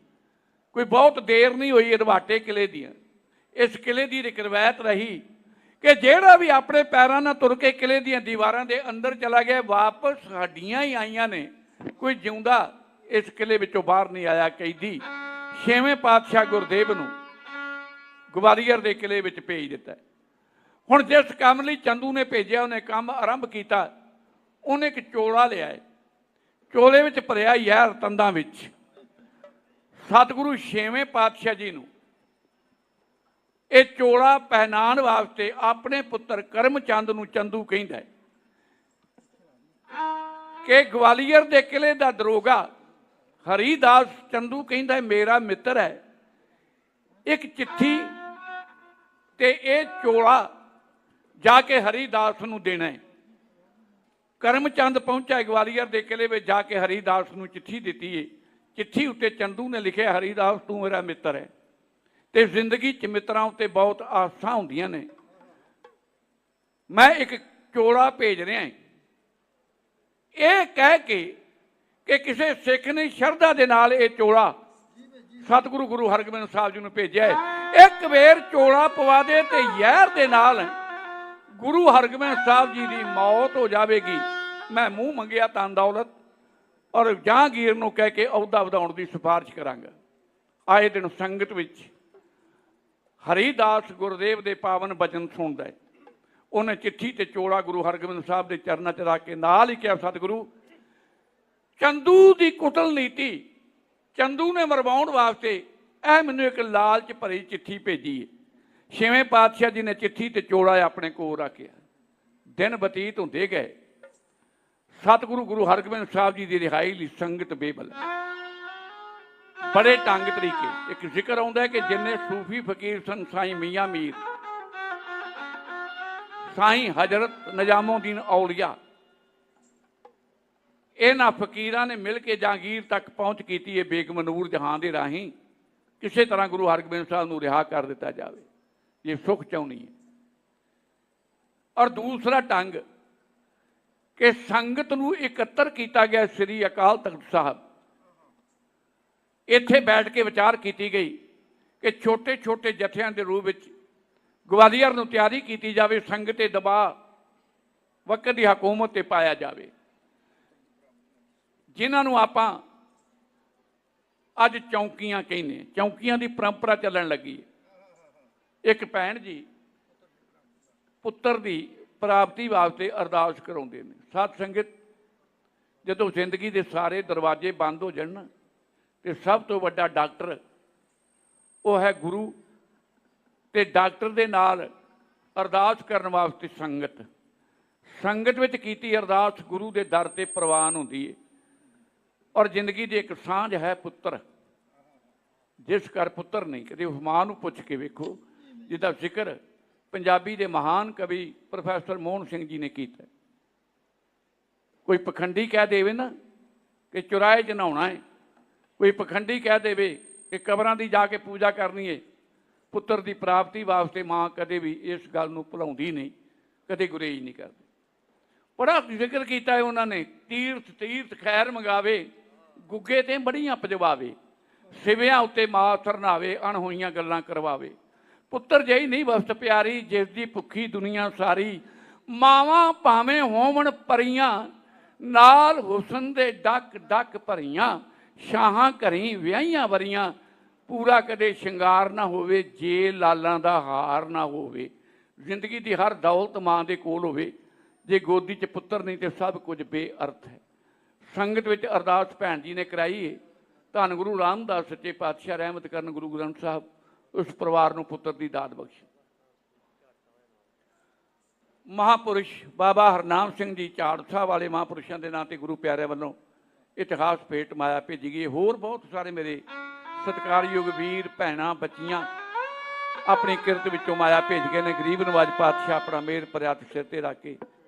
[SPEAKER 8] ਕੋਈ ਬਹੁਤ ਦੇਰ ਨਹੀਂ ਹੋਈ ਰਵਾਟੇ ਕਿਲੇ ਦੀਆਂ। ਇਸ ਕਿਲੇ ਦੀ ਇੱਕ ਰਵਾਇਤ ਰਹੀ ਕਿ ਜਿਹੜਾ ਵੀ ਆਪਣੇ ਪੈਰਾਂ ਨਾਲ ਤੁਰ ਕੇ ਕਿਲੇ ਦੀਆਂ ਦੀਵਾਰਾਂ ਦੇ ਅੰਦਰ ਚਲਾ ਗਿਆ, ਵਾਪਸ ਹੱਡੀਆਂ ਹੀ ਆਈਆਂ ਨੇ, ਕੋਈ ਜਿਉਂਦਾ ਇਸ ਕਿਲੇ ਵਿੱਚੋਂ ਬਾਹਰ ਨਹੀਂ ਆਇਆ। ਕੈਦੀ ਛੇਵੇਂ ਪਾਤਸ਼ਾਹ ਗੁਰਦੇਵ ਨੂੰ ਗਵਾਲੀਅਰ ਦੇ ਕਿਲੇ ਵਿੱਚ ਭੇਜ ਦਿੱਤਾ। ਹੁਣ ਜਿਸ ਕੰਮ ਲਈ ਚੰਦੂ ਨੇ ਭੇਜਿਆ, ਉਹਨੇ ਕੰਮ ਆਰੰਭ ਕੀਤਾ। ਉਹਨੇ ਇੱਕ ਚੋਲਾ ਲਿਆ ਹੈ, ਚੋਲੇ ਵਿੱਚ ਭਰਿਆ ਜ਼ਹਿਰ ਤੰਦਾਂ ਵਿੱਚ। ਸਤਿਗੁਰੂ ਛੇਵੇਂ ਪਾਤਸ਼ਾਹ ਜੀ ਨੂੰ ਇਹ ਚੋਲਾ ਪਹਿਨਾਉਣ ਵਾਸਤੇ ਆਪਣੇ ਪੁੱਤਰ ਕਰਮਚੰਦ ਨੂੰ ਚੰਦੂ ਕਹਿੰਦਾ ਹੈ ਕਿ ਗਵਾਲੀਅਰ ਦੇ ਕਿਲੇ ਦਾ ਦਰੋਗਾ ਹਰੀਦਾਸ ਚੰਦੂ ਕਹਿੰਦਾ ਮੇਰਾ ਮਿੱਤਰ ਹੈ, ਇੱਕ ਚਿੱਠੀ ਤੇ ਇਹ ਚੋਲਾ ਜਾ ਕੇ ਹਰੀਦਾਸ ਨੂੰ ਦੇਣਾ ਹੈ। ਕਰਮਚੰਦ ਪਹੁੰਚਾ ਗਵਾਲੀਅਰ ਦੇ ਕਿਲੇ ਵਿੱਚ, ਜਾ ਕੇ ਹਰੀਦਾਸ ਨੂੰ ਚਿੱਠੀ ਦਿੱਤੀ ਹੈ। ਚਿੱਠੀ ਉੱਤੇ ਚੰਦੂ ਨੇ ਲਿਖਿਆ, ਹਰੀਦਾਸ ਤੂੰ ਮੇਰਾ ਮਿੱਤਰ ਹੈ ਤੇ ਜ਼ਿੰਦਗੀ 'ਚ ਮਿੱਤਰਾਂ ਉੱਤੇ ਬਹੁਤ ਆਸਾਂ ਹੁੰਦੀਆਂ ਨੇ। ਮੈਂ ਇੱਕ ਚੋਲਾ ਭੇਜ ਰਿਹਾ। ਇਹ ਕਹਿ ਕੇ ਕਿ ਕਿਸੇ ਸਿੱਖ ਨੇ ਸ਼ਰਧਾ ਦੇ ਨਾਲ ਇਹ ਚੋਲਾ ਸਤਿਗੁਰੂ ਗੁਰੂ ਹਰਗੋਬਿੰਦ ਸਾਹਿਬ ਜੀ ਨੂੰ ਭੇਜਿਆ ਹੈ। ਇੱਕ ਵੇਰ ਚੋਲਾ ਪਵਾ ਦੇ ਤੇ ਜ਼ਹਿਰ ਦੇ ਨਾਲ ਗੁਰੂ ਹਰਗੋਬਿੰਦ ਸਾਹਿਬ ਜੀ ਦੀ ਮੌਤ ਹੋ ਜਾਵੇਗੀ। ਮੈਂ ਮੂੰਹ ਮੰਗਿਆ ਧਨ ਦੌਲਤ ਔਰ ਜਹਾਂਗੀਰ ਨੂੰ ਕਹਿ ਕੇ ਅਹੁਦਾ ਵਧਾਉਣ ਦੀ ਸਿਫਾਰਿਸ਼ ਕਰਾਂਗਾ। ਆਏ ਦਿਨ ਸੰਗਤ ਵਿੱਚ ਹਰੀਦਾਸ ਗੁਰਦੇਵ ਦੇ ਪਾਵਨ ਬਚਨ ਸੁਣਦਾ ਹੈ। ਉਹਨੇ ਚਿੱਠੀ ਤੇ ਚੋਲਾ ਗੁਰੂ ਹਰਗੋਬਿੰਦ ਸਾਹਿਬ ਦੇ ਚਰਨਾਂ 'ਚ ਰੱਖ ਕੇ ਨਾਲ ਹੀ ਕਿਹਾ, ਸਤਿਗੁਰੂ ਚੰਦੂ ਦੀ ਕੁਟਲ ਨੀਤੀ, ਚੰਦੂ ਨੇ ਮਰਵਾਉਣ ਵਾਸਤੇ ਇਹ ਮੈਨੂੰ ਇੱਕ ਲਾਲਚ ਭਰੀ ਚਿੱਠੀ ਭੇਜੀ ਹੈ। ਛੇਵੇਂ ਪਾਤਸ਼ਾਹ ਜੀ ਨੇ ਚਿੱਠੀ ਤੇ ਚੋਲਾ ਆਪਣੇ ਕੋਲ ਰੱਖਿਆ। ਦਿਨ ਬਤੀਤ ਹੁੰਦੇ ਗਏ। ਸਤਿਗੁਰੂ ਗੁਰੂ ਹਰਗੋਬਿੰਦ ਸਾਹਿਬ ਜੀ ਦੀ ਰਿਹਾਈ ਲਈ ਸੰਗਤ ਬੇਬਲ। ਬੜੇ ਢੰਗ ਤਰੀਕੇ ਇੱਕ ਜ਼ਿਕਰ ਆਉਂਦਾ ਕਿ ਜਿੰਨੇ ਸੂਫੀ ਫਕੀਰ ਸਨ, ਸਾਈਂ ਮੀਆਂ ਮੀਰ, ਸਾਈਂ ਹਜ਼ਰਤ ਨਿਜ਼ਾਮੁਦੀਨ ਔਲੀਆ, ਇਹਨਾਂ ਫਕੀਰਾਂ ਨੇ ਮਿਲ ਕੇ ਜਹਾਂਗੀਰ ਤੱਕ ਪਹੁੰਚ ਕੀਤੀ ਹੈ। ਬੇਗਮ ਨੂਰ ਜਹਾਂ ਦੇ ਰਾਹੀਂ ਕਿਸੇ ਤਰ੍ਹਾਂ ਗੁਰੂ ਹਰਗੋਬਿੰਦ ਸਾਹਿਬ ਨੂੰ ਰਿਹਾ ਕਰ ਦਿੱਤਾ ਜਾਵੇ, ਜੇ ਸੁਖ ਚਾਹੁੰਦੀ ਹੈ। ਔਰ ਦੂਸਰਾ ਢੰਗ ਕਿ ਸੰਗਤ ਨੂੰ ਇਕੱਤਰ ਕੀਤਾ ਗਿਆ। ਸ੍ਰੀ ਅਕਾਲ ਤਖਤ ਸਾਹਿਬ ਇੱਥੇ ਬੈਠ ਕੇ ਵਿਚਾਰ ਕੀਤੀ ਗਈ ਕਿ ਛੋਟੇ ਛੋਟੇ ਜਥਿਆਂ ਦੇ ਰੂਪ ਵਿੱਚ ਗਵਾਲੀਅਰ ਨੂੰ ਤਿਆਰੀ ਕੀਤੀ ਜਾਵੇ। ਸੰਗਤ ਤੇ ਦਬਾਅ ਵਕਤ ਦੀ ਹਕੂਮਤ ਤੇ ਪਾਇਆ ਜਾਵੇ, ਜਿਨ੍ਹਾਂ ਨੂੰ ਆਪਾਂ ਅੱਜ ਚੌਂਕੀਆਂ ਕਹਿੰਦੇ। ਚੌਂਕੀਆਂ ਦੀ ਪਰੰਪਰਾ ਚੱਲਣ ਲੱਗੀ ਹੈ। ਇੱਕ ਭੈਣ ਜੀ ਪੁੱਤਰ ਦੀ ਪ੍ਰਾਪਤੀ ਵਾਸਤੇ ਅਰਦਾਸ ਕਰਾਉਂਦੇ ਨੇ। ਸਾਧ ਸੰਗਤ, ਜਦੋਂ ਜ਼ਿੰਦਗੀ ਦੇ ਸਾਰੇ ਦਰਵਾਜ਼ੇ ਬੰਦ ਹੋ ਜਾਣ ਤੇ ਸਭ ਤੋਂ ਵੱਡਾ ਡਾਕਟਰ ਉਹ ਹੈ ਗੁਰੂ, ਤੇ ਡਾਕਟਰ ਦੇ ਨਾਲ ਅਰਦਾਸ ਕਰਨ ਵਾਸਤੇ ਸੰਗਤ। ਸੰਗਤ ਵਿੱਚ ਕੀਤੀ ਅਰਦਾਸ ਗੁਰੂ ਦੇ ਦਰ ਤੇ ਪ੍ਰਵਾਨ ਹੁੰਦੀ ਹੈ। ਔਰ ਜ਼ਿੰਦਗੀ ਦੀ ਇੱਕ ਸਾਂਝ ਹੈ ਪੁੱਤਰ। ਜਿਸ ਘਰ ਪੁੱਤਰ ਨਹੀਂ, ਕਦੇ ਉਸ ਮਾਂ ਨੂੰ ਪੁੱਛ ਕੇ ਵੇਖੋ ਜਿਹਦਾ ਜ਼ਿਕਰ ਪੰਜਾਬੀ ਦੇ ਮਹਾਨ ਕਵੀ ਪ੍ਰੋਫੈਸਰ ਮੋਹਨ ਸਿੰਘ ਜੀ ਨੇ ਕੀਤਾ। ਕੋਈ ਪਖੰਡੀ ਕਹਿ ਦੇਵੇ ਨਾ ਕਿ ਚੁਰਾਹੇ 'ਚ ਨਹਾਉਣਾ ਹੈ, ਕੋਈ ਪਖੰਡੀ ਕਹਿ ਦੇਵੇ ਕਿ ਕਬਰਾਂ ਦੀ ਜਾ ਕੇ ਪੂਜਾ ਕਰਨੀ ਹੈ, ਪੁੱਤਰ ਦੀ ਪ੍ਰਾਪਤੀ ਵਾਸਤੇ ਮਾਂ ਕਦੇ ਵੀ ਇਸ ਗੱਲ ਨੂੰ ਭੁਲਾਉਂਦੀ ਨਹੀਂ, ਕਦੇ ਗੁਰੇਜ਼ ਨਹੀਂ ਕਰਦੀ। ਬੜਾ ਜ਼ਿਕਰ ਕੀਤਾ ਹੈ ਉਹਨਾਂ ਨੇ, ਤੀਰਥ ਤੀਰਥ ਖੈਰ ਮੰਗਾਵੇ, ਗੁੱਗੇ ਤੇ ਬੜੀਆਂ ਪਜਵਾਵੇ, ਸਿਵਿਆਂ ਉੱਤੇ ਮਾਥ ਨਾਵੇ, ਅਣਹੋਈਆਂ ਗੱਲਾਂ ਕਰਵਾਵੇ। ਪੁੱਤਰ ਜਿਹੀ ਨਹੀਂ ਵਸਤ ਪਿਆਰੀ, ਜਿਸ ਦੀ ਭੁੱਖੀ ਦੁਨੀਆ ਸਾਰੀ। ਮਾਵਾਂ ਭਾਵੇਂ ਹੋਵਣ ਪਰੀਆਂ, ਨਾਲ ਹੁਸਨ ਦੇ ਡੱਕ ਡੱਕ ਭਰੀਆਂ। ਸ਼ਾਹਾਂ ਘਰੀ ਵਿਆਹੀਆਂ ਵਰੀਆਂ, ਪੂਰਾ ਕਦੇ ਸ਼ਿੰਗਾਰ ਨਾ ਹੋਵੇ, ਜੇ ਲਾਲਾਂ ਦਾ ਹਾਰ ਨਾ ਹੋਵੇ। ਜ਼ਿੰਦਗੀ ਦੀ ਹਰ ਦੌਲਤ ਮਾਂ ਦੇ ਕੋਲ ਹੋਵੇ, ਜੇ ਗੋਦੀ 'ਚ ਪੁੱਤਰ ਨਹੀਂ ਤੇ ਸਭ ਕੁਝ ਬੇਅਰਥ ਹੈ। ਸੰਗਤ ਵਿੱਚ ਅਰਦਾਸ ਭੈਣ ਜੀ ਨੇ ਕਰਾਈ ਹੈ, ਧੰਨ ਗੁਰੂ ਰਾਮਦਾਸ ਸੱਚੇ ਪਾਤਸ਼ਾਹ ਰਹਿਮਤ ਕਰਨ, ਗੁਰੂ ਗ੍ਰੰਥ ਸਾਹਿਬ ਉਸ ਪਰਿਵਾਰ ਨੂੰ ਪੁੱਤਰ ਦੀ ਦਾਤ ਬਖਸ਼ੇ। ਮਹਾਂਪੁਰਸ਼ ਬਾਬਾ ਹਰਨਾਮ ਸਿੰਘ ਜੀ ਝਾੜਸਾ ਵਾਲੇ ਮਹਾਂਪੁਰਸ਼ਾਂ ਦੇ ਨਾਂ ਤੇ ਗੁਰੂ ਪਿਆਰਿਆਂ ਵੱਲੋਂ ਇਤਿਹਾਸ ਭੇਟ ਮਾਇਆ ਭੇਜੀ ਗਈ। ਹੋਰ ਬਹੁਤ ਸਾਰੇ ਮੇਰੇ ਸਤਿਕਾਰਯੋਗ ਵੀਰ ਭੈਣਾਂ ਬੱਚੀਆਂ ਆਪਣੀ ਕਿਰਤ ਵਿੱਚੋਂ ਮਾਇਆ ਭੇਜ ਗਏ ਨੇ। ਗਰੀਬ ਨਵਾਜ ਪਾਤਸ਼ਾਹ ਆਪਣਾ ਮਿਹਰ ਭਰਿਆ ਸਿਰ ਤੇ ਰੱਖ ਕੇ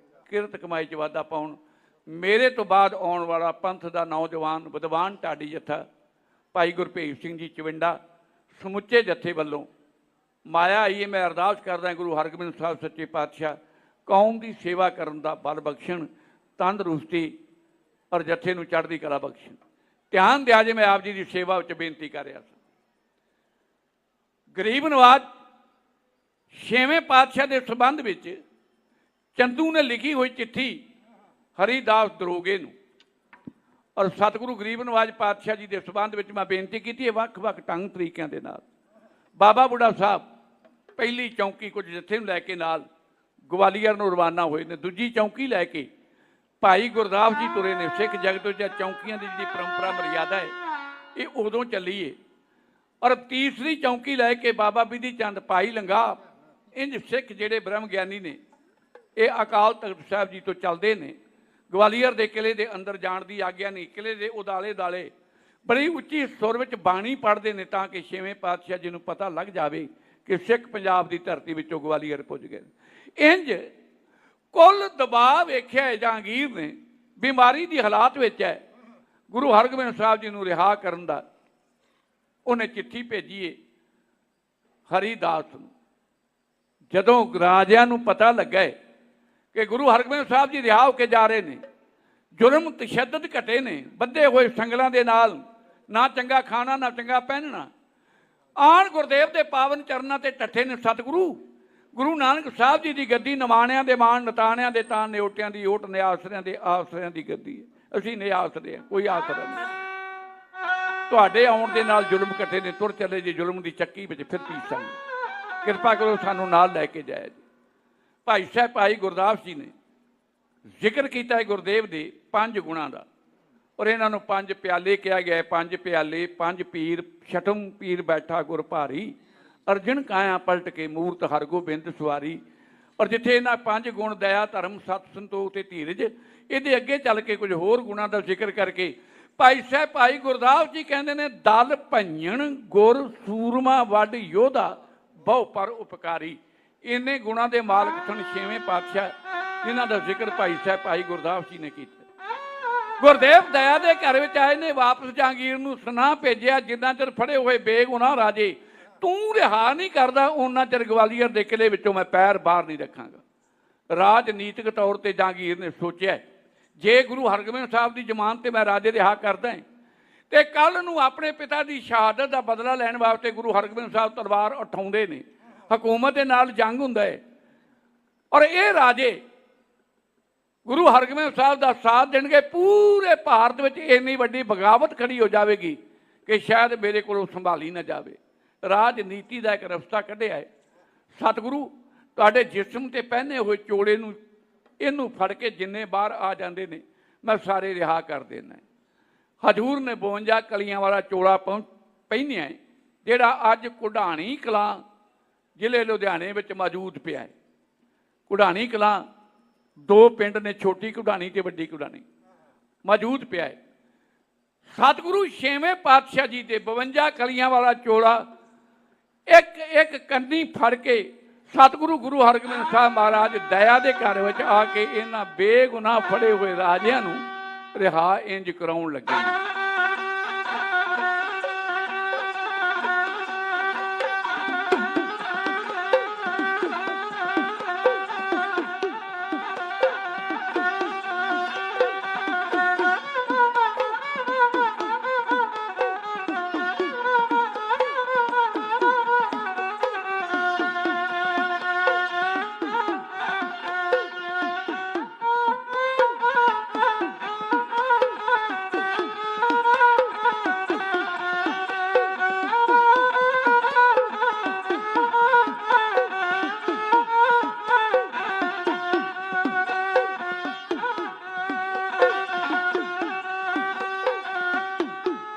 [SPEAKER 8] ਕਿਰਤ ਕਮਾਈ 'ਚ ਵਾਧਾ ਪਾਉਣ। ਮੇਰੇ ਤੋਂ ਬਾਅਦ ਆਉਣ ਵਾਲਾ ਪੰਥ ਦਾ ਨੌਜਵਾਨ ਵਿਦਵਾਨ ਢਾਡੀ ਜੱਥਾ ਭਾਈ ਗੁਰਭੇਜ ਸਿੰਘ ਜੀ ਚਵਿੰਡਾ, ਸਮੁੱਚੇ ਜੱਥੇ ਵੱਲੋਂ ਮਾਇਆ ਆਈ ਹੈ। ਮੈਂ ਅਰਦਾਸ ਕਰਦਾ ਗੁਰੂ ਹਰਗੋਬਿੰਦ ਸਾਹਿਬ ਸੱਚੇ ਪਾਤਸ਼ਾਹ ਕੌਮ ਦੀ ਸੇਵਾ ਕਰਨ ਦਾ ਬਲ ਬਖਸ਼ਣ, ਤੰਦਰੁਸਤੀ ਔਰ ਜੱਥੇ ਨੂੰ ਚੜ੍ਹਦੀ ਕਲਾ ਬਖਸ਼ਣ। ਧਿਆਨ ਦਿਆ ਜੇ ਮੈਂ ਆਪ ਜੀ ਦੀ ਸੇਵਾ ਵਿੱਚ ਬੇਨਤੀ ਕਰ ਰਿਹਾ ਸਾਂ। ਗਰੀਬ ਨਵਾਜ 6ਵੇਂ ਪਾਤਸ਼ਾਹ ਦੇ ਸੰਬੰਧ ਵਿੱਚ ਚੰਦੂ ਨੇ ਲਿਖੀ ਹੋਈ ਚਿੱਠੀ ਹਰੀਦਾਸ ਦਰੋਗੇ ਨੂੰ ਔਰ ਸਤਿਗੁਰੂ ਗਰੀਬ ਨਵਾਜ ਪਾਤਸ਼ਾਹ ਜੀ ਦੇ ਸੰਬੰਧ ਵਿੱਚ ਮੈਂ ਬੇਨਤੀ ਕੀਤੀ ਹੈ ਵੱਖ-ਵੱਖ ਢੰਗ ਤਰੀਕਿਆਂ ਦੇ ਨਾਲ। ਬਾਬਾ ਬੁੱਢਾ ਸਾਹਿਬ ਪਹਿਲੀ ਚੌਂਕੀ ਕੁਝ ਜੱਥੇ ਨੂੰ ਲੈ ਕੇ ਨਾਲ ਗਵਾਲੀਅਰ ਨੂੰ ਰਵਾਨਾ ਹੋਏ ਨੇ। ਦੂਜੀ ਚੌਂਕੀ ਲੈ ਕੇ ਭਾਈ ਗੁਰਦਾਸ ਜੀ ਤੁਰੇ ਨੇ। ਸਿੱਖ ਜਗਤ ਵਿੱਚ ਚੌਂਕੀਆਂ ਦੀ ਜਿਹੜੀ ਪਰੰਪਰਾ ਮਰਿਆਦਾ ਹੈ ਇਹ ਉਦੋਂ ਚੱਲੀ ਹੈ। ਔਰ ਤੀਸਰੀ ਚੌਂਕੀ ਲੈ ਕੇ ਬਾਬਾ ਬਿਧੀ ਚੰਦ ਭਾਈ ਲੰਗਾ, ਇੰਜ ਸਿੱਖ ਜਿਹੜੇ ਬ੍ਰਹਮ ਗਿਆਨੀ ਨੇ ਇਹ ਅਕਾਲ ਤਖਤ ਸਾਹਿਬ ਜੀ ਤੋਂ ਚੱਲਦੇ ਨੇ। ਗਵਾਲੀਅਰ ਦੇ ਕਿਲੇ ਦੇ ਅੰਦਰ ਜਾਣ ਦੀ ਆਗਿਆ ਨਹੀਂ, ਕਿਲੇ ਦੇ ਉਦਾਲੇ ਦਾਲੇ ਬੜੀ ਉੱਚੀ ਸੁਰ ਵਿੱਚ ਬਾਣੀ ਪੜ੍ਹਦੇ ਨੇ ਤਾਂ ਕਿ 6ਵੇਂ ਪਾਤਸ਼ਾਹ ਜੀ ਨੂੰ ਪਤਾ ਲੱਗ ਜਾਵੇ ਕਿ ਸਿੱਖ ਪੰਜਾਬ ਦੀ ਧਰਤੀ ਵਿੱਚੋਂ ਗਵਾਲੀਅਰ ਪੁੱਜ ਗਏ। ਇੰਜ ਕੁੱਲ ਦਬਾਅ ਵੇਖਿਆ ਜਹਾਂਗੀਰ ਨੇ, ਬਿਮਾਰੀ ਦੀ ਹਾਲਾਤ ਵਿੱਚ ਹੈ। ਗੁਰੂ ਹਰਗੋਬਿੰਦ ਸਾਹਿਬ ਜੀ ਨੂੰ ਰਿਹਾ ਕਰਨ ਦਾ ਉਹਨੇ ਚਿੱਠੀ ਭੇਜੀ ਹੈ ਹਰੀਦਾਸ ਨੂੰ। ਜਦੋਂ ਰਾਜਿਆਂ ਨੂੰ ਪਤਾ ਲੱਗਾ ਕਿ ਗੁਰੂ ਹਰਗੋਬਿੰਦ ਸਾਹਿਬ ਜੀ ਰਿਹਾ ਹੋ ਕੇ ਜਾ ਰਹੇ ਨੇ, ਜ਼ੁਲਮ ਤਸ਼ੱਦਦ ਘਟੇ ਨੇ, ਬੱਧੇ ਹੋਏ ਸੰਗਲਾਂ ਦੇ ਨਾਲ, ਨਾ ਚੰਗਾ ਖਾਣਾ ਨਾ ਚੰਗਾ ਪਹਿਨਣਾ, ਆਣ ਗੁਰਦੇਵ ਦੇ ਪਾਵਨ ਚਰਨਾਂ ਤੇ ਟੱਠੇ ਨੇ ਸਤਿਗੁਰੂ ਗੁਰੂ ਨਾਨਕ ਸਾਹਿਬ ਜੀ ਦੀ ਗੱਦੀ ਨਿਮਾਣਿਆਂ ਦੇ ਮਾਣ, ਨਤਾਣਿਆਂ ਦੇ ਤਾਣ, ਨਿਓਟਿਆਂ ਦੀ ਓਟ, ਨਿਆਸਰਿਆਂ ਦੇ ਆਸਰਿਆਂ ਦੀ ਗੱਦੀ ਹੈ। ਅਸੀਂ ਨਿਆਸਰੇ ਹਾਂ, ਕੋਈ ਆਸਰਾ ਨਹੀਂ। ਤੁਹਾਡੇ ਆਉਣ ਦੇ ਨਾਲ ਜ਼ੁਲਮ ਘਟੇ ਨੇ, ਤੁਰ ਚੱਲੇ ਜੀ ਜ਼ੁਲਮ ਦੀ ਚੱਕੀ ਵਿੱਚ ਫਿਰ ਪੀਸਾਂਗੇ। ਕਿਰਪਾ ਕਰੋ ਸਾਨੂੰ ਨਾਲ ਲੈ ਕੇ ਜਾਇਆ ਜੀ। ਭਾਈ ਸਾਹਿਬ ਭਾਈ ਗੁਰਦਾਸ ਜੀ ਨੇ ਜ਼ਿਕਰ ਕੀਤਾ ਹੈ ਗੁਰਦੇਵ ਦੇ 5 ਗੁਣਾਂ ਦਾ ਔਰ ਇਹਨਾਂ ਨੂੰ 5 ਪਿਆਲੇ ਕਿਹਾ ਗਿਆ। 5 ਪਿਆਲੇ, 5 ਪੀਰ, ਛਠਮ ਪੀਰ ਬੈਠਾ ਗੁਰ ਭਾਰੀ, ਅਰਜਨ ਕਾਇਆ ਪਲਟ ਕੇ ਮੂਰਤ ਹਰਗੋਬਿੰਦ ਸਵਾਰੀ। ਔਰ ਜਿੱਥੇ ਇਹਨਾਂ 5 ਗੁਣ ਦਇਆ, ਧਰਮ, ਸਤ, ਸੰਤੋਖ ਤੇ ਧੀਰਜ, ਇਹਦੇ ਅੱਗੇ ਚੱਲ ਕੇ ਕੁਝ ਹੋਰ ਗੁਣਾਂ ਦਾ ਜ਼ਿਕਰ ਕਰਕੇ ਭਾਈ ਸਾਹਿਬ ਭਾਈ ਗੁਰਦਾਸ ਜੀ ਕਹਿੰਦੇ ਨੇ ਦਲ ਭੰਜਣ ਗੁਰ ਸੂਰਮਾ ਵੱਡ ਯੋਧਾ ਬਹੁ ਪਰ ਉਪਕਾਰੀ। ਇੰਨੇ ਗੁਣਾਂ ਦੇ ਮਾਲਕ ਸਨ 6ਵੇਂ ਪਾਤਸ਼ਾਹ, ਜਿਨ੍ਹਾਂ ਦਾ ਜ਼ਿਕਰ ਭਾਈ ਸਾਹਿਬ ਭਾਈ ਗੁਰਦਾਸ ਜੀ ਨੇ ਕੀਤਾ। ਗੁਰਦੇਵ ਦਇਆ ਦੇ ਘਰ ਵਿੱਚ ਆਏ ਨੇ, ਵਾਪਸ ਜਹਾਂਗੀਰ ਨੂੰ ਸੁਨਾਹ ਭੇਜਿਆ ਜਿੰਨਾ ਚਿਰ ਫੜੇ ਹੋਏ ਬੇਗੁਨਾਹ ਰਾਜੇ ਤੂੰ ਰਿਹਾ ਨਹੀਂ ਕਰਦਾ ਉਹਨਾਂ ਚਿਰ ਗਵਾਲੀਅਰ ਦੇ ਕਿਲੇ ਵਿੱਚੋਂ ਮੈਂ ਪੈਰ ਬਾਹਰ ਨਹੀਂ ਰੱਖਾਂਗਾ। ਰਾਜਨੀਤਿਕ ਤੌਰ ਤੇ ਜਹਾਂਗੀਰ ਨੇ ਸੋਚਿਆ ਜੇ ਗੁਰੂ ਹਰਗੋਬਿੰਦ ਸਾਹਿਬ ਦੀ ਜ਼ਮਾਨਤ ਤੇ ਮੈਂ ਰਾਜੇ ਰਿਹਾ ਕਰਦਾ ਤੇ ਕੱਲ ਨੂੰ ਆਪਣੇ ਪਿਤਾ ਦੀ ਸ਼ਹਾਦਤ ਦਾ ਬਦਲਾ ਲੈਣ ਵਾਸਤੇ ਗੁਰੂ ਹਰਗੋਬਿੰਦ ਸਾਹਿਬ ਤਲਵਾਰ ਉਠਾਉਂਦੇ ਨੇ, ਹਕੂਮਤ ਦੇ ਨਾਲ ਜੰਗ ਹੁੰਦਾ ਹੈ ਔਰ ਇਹ ਰਾਜੇ ਗੁਰੂ ਹਰਗੋਬਿੰਦ ਸਾਹਿਬ ਦਾ ਸਾਥ ਦੇਣਗੇ, ਪੂਰੇ ਭਾਰਤ ਵਿੱਚ ਇੰਨੀ ਵੱਡੀ ਬਗਾਵਤ ਖੜੀ ਹੋ ਜਾਵੇਗੀ ਕਿ ਸ਼ਾਇਦ ਮੇਰੇ ਕੋਲੋਂ ਸੰਭਾਲੀ ਨਾ ਜਾਵੇ। ਰਾਜਨੀਤੀ ਦਾ ਇੱਕ ਰਸਤਾ ਕੱਢਿਆ ਹੈ। ਸਤਿਗੁਰੂ ਤੁਹਾਡੇ ਜਿਸਮ ਤੇ ਪਹਿਨੇ ਹੋਏ ਚੋੜੇ ਨੂੰ ਇਹਨੂੰ ਫੜ ਕੇ ਜਿੰਨੇ ਬਾਹਰ ਆ ਜਾਂਦੇ ਨੇ ਮੈਂ ਸਾਰੇ ਰਿਹਾ ਕਰ ਦੇਣਾ। ਹਜੂਰ ਨੇ 52 ਕਲੀਆਂ ਵਾਲਾ ਚੋਲਾ ਪਹਿਨਿਆ ਜਿਹੜਾ ਅੱਜ ਕੁਢਾਣੀ ਕਲਾਂ ਜ਼ਿਲ੍ਹੇ ਲੁਧਿਆਣੇ ਵਿੱਚ ਮੌਜੂਦ ਪਿਆ ਹੈ। ਕੁਢਾਣੀ ਕਲਾਂ 2 ਪਿੰਡ ਨੇ, ਛੋਟੀ ਕੁਢਾਣੀ ਤੇ ਵੱਡੀ ਕੁਢਾਣੀ, ਮੌਜੂਦ ਪਿਆ ਹੈ। ਸਤਿਗੁਰੂ 6ਵੇਂ ਪਾਤਸ਼ਾਹ ਜੀ ਦੇ 52 ਕਲੀਆਂ ਵਾਲਾ ਚੋਲਾ ਇੱਕ ਇੱਕ ਕੰਨੀ ਫੜ ਕੇ ਸਤਿਗੁਰੂ ਗੁਰੂ ਹਰਗੋਬਿੰਦ ਸਾਹਿਬ ਮਹਾਰਾਜ ਦਇਆ ਦੇ ਘਰ ਵਿੱਚ ਆ ਕੇ ਇਹਨਾਂ ਬੇਗੁਨਾਹ ਫੜੇ ਹੋਏ ਰਾਜਿਆਂ ਨੂੰ ਰਿਹਾ ਇੰਜ ਕਰਾਉਣ ਲੱਗੇ।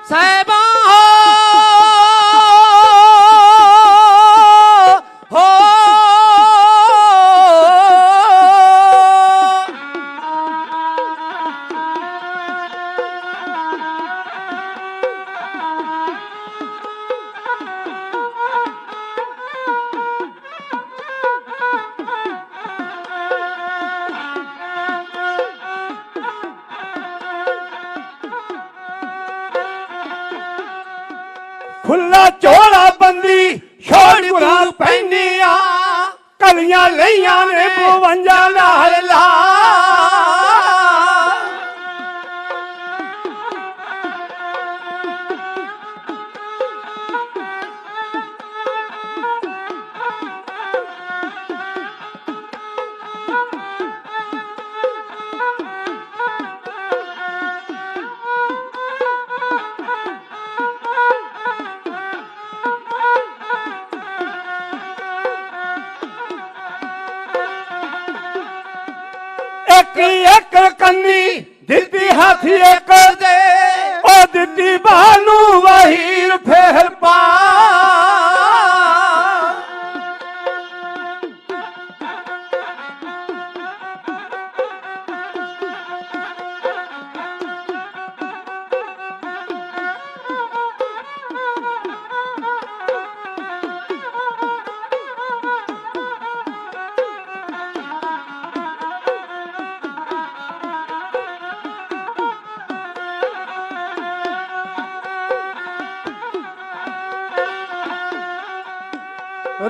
[SPEAKER 7] ਸਾਹਿਬਾਂ ਹੋ ਖੁੱਲਾ ਚੋਲਾ ਬੰਦੀ ਛੋੜ ਗੁਰਾਂ ਪੈਂਦੀਆਂ ਕਲੀਆਂ ਲਈਆਂ ਨੇ 52 ਨਾਲ ਲਾ ਇੱਕ ਕੰਨੀ ਦਿੱਤੀ ਹਾਥੀ ਇੱਕ ਦੇ ਉਹ ਦਿੱਤੀ ਬਾਨੂੰ ਵਹੀਰ ਫੇਰ ਪਾ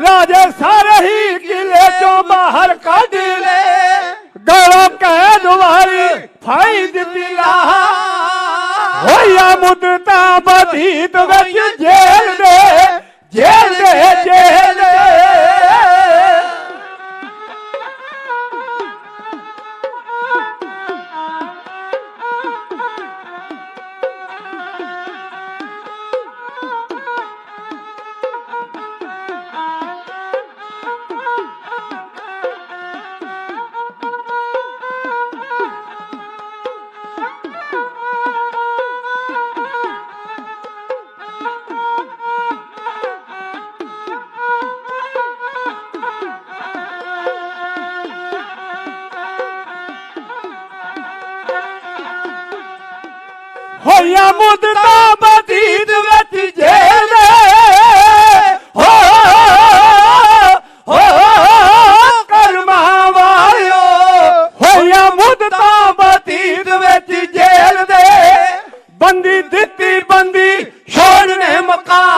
[SPEAKER 7] राजे सारे ही किले चो बाहर कढ ले गलो कैद वाली फाई दिती ला होया मुद्दता बधीत विच जेल दे जेल दे जेल दे होया मुद्दता बधीत विच जेल हो कर्मा वालियो होया मुद्दता बधीत विच जेल दे बंदी दिती बंदी छोड़ने मकान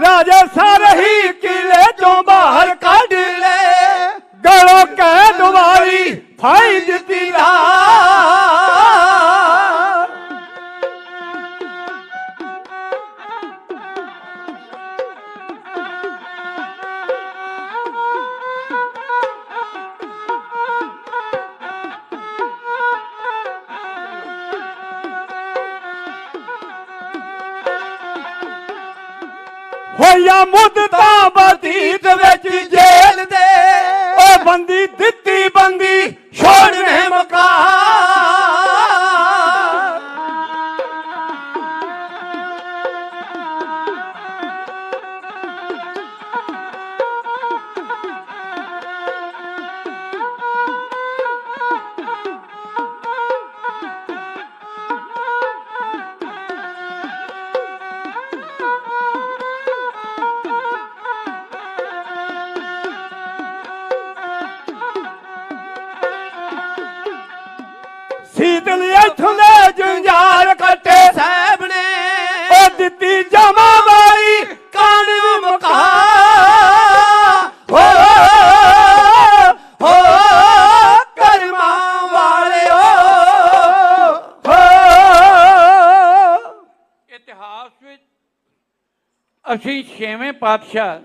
[SPEAKER 7] राजे सारे ही किले चो बाहर कढ ले गलो कैद वाली फाई दिती ला ਹੋਇਆ ਮੁੱਦਤਾਂ ਬਤੀਤ ਵਿੱਚ ਜੇਲ੍ਹ ਦੇ ਉਹ ਬੰਦੀ ਦਿੱਤੀ ਬੰਦੀ ਛੋੜਨੇ ਮਕਾਨ ਸੀਤਲ ਇੱਥੋਂ ਦੇ ਜੰਜਾਰ ਕੱਟੇ ਸਾਹਿਬ ਨੇ ਉਹ ਦਿੱਤੀ ਜਮਾ ਵਾਲੀ ਕਾਨ ਵੀ ਮੁਕਾ ਹੋ ਕਰਮਾਂ ਵਾਲਿਓ ਹੋ।
[SPEAKER 8] ਇਤਿਹਾਸ ਵਿੱਚ ਅਸੀਂ 6ਵੇਂ ਪਾਤਸ਼ਾਹ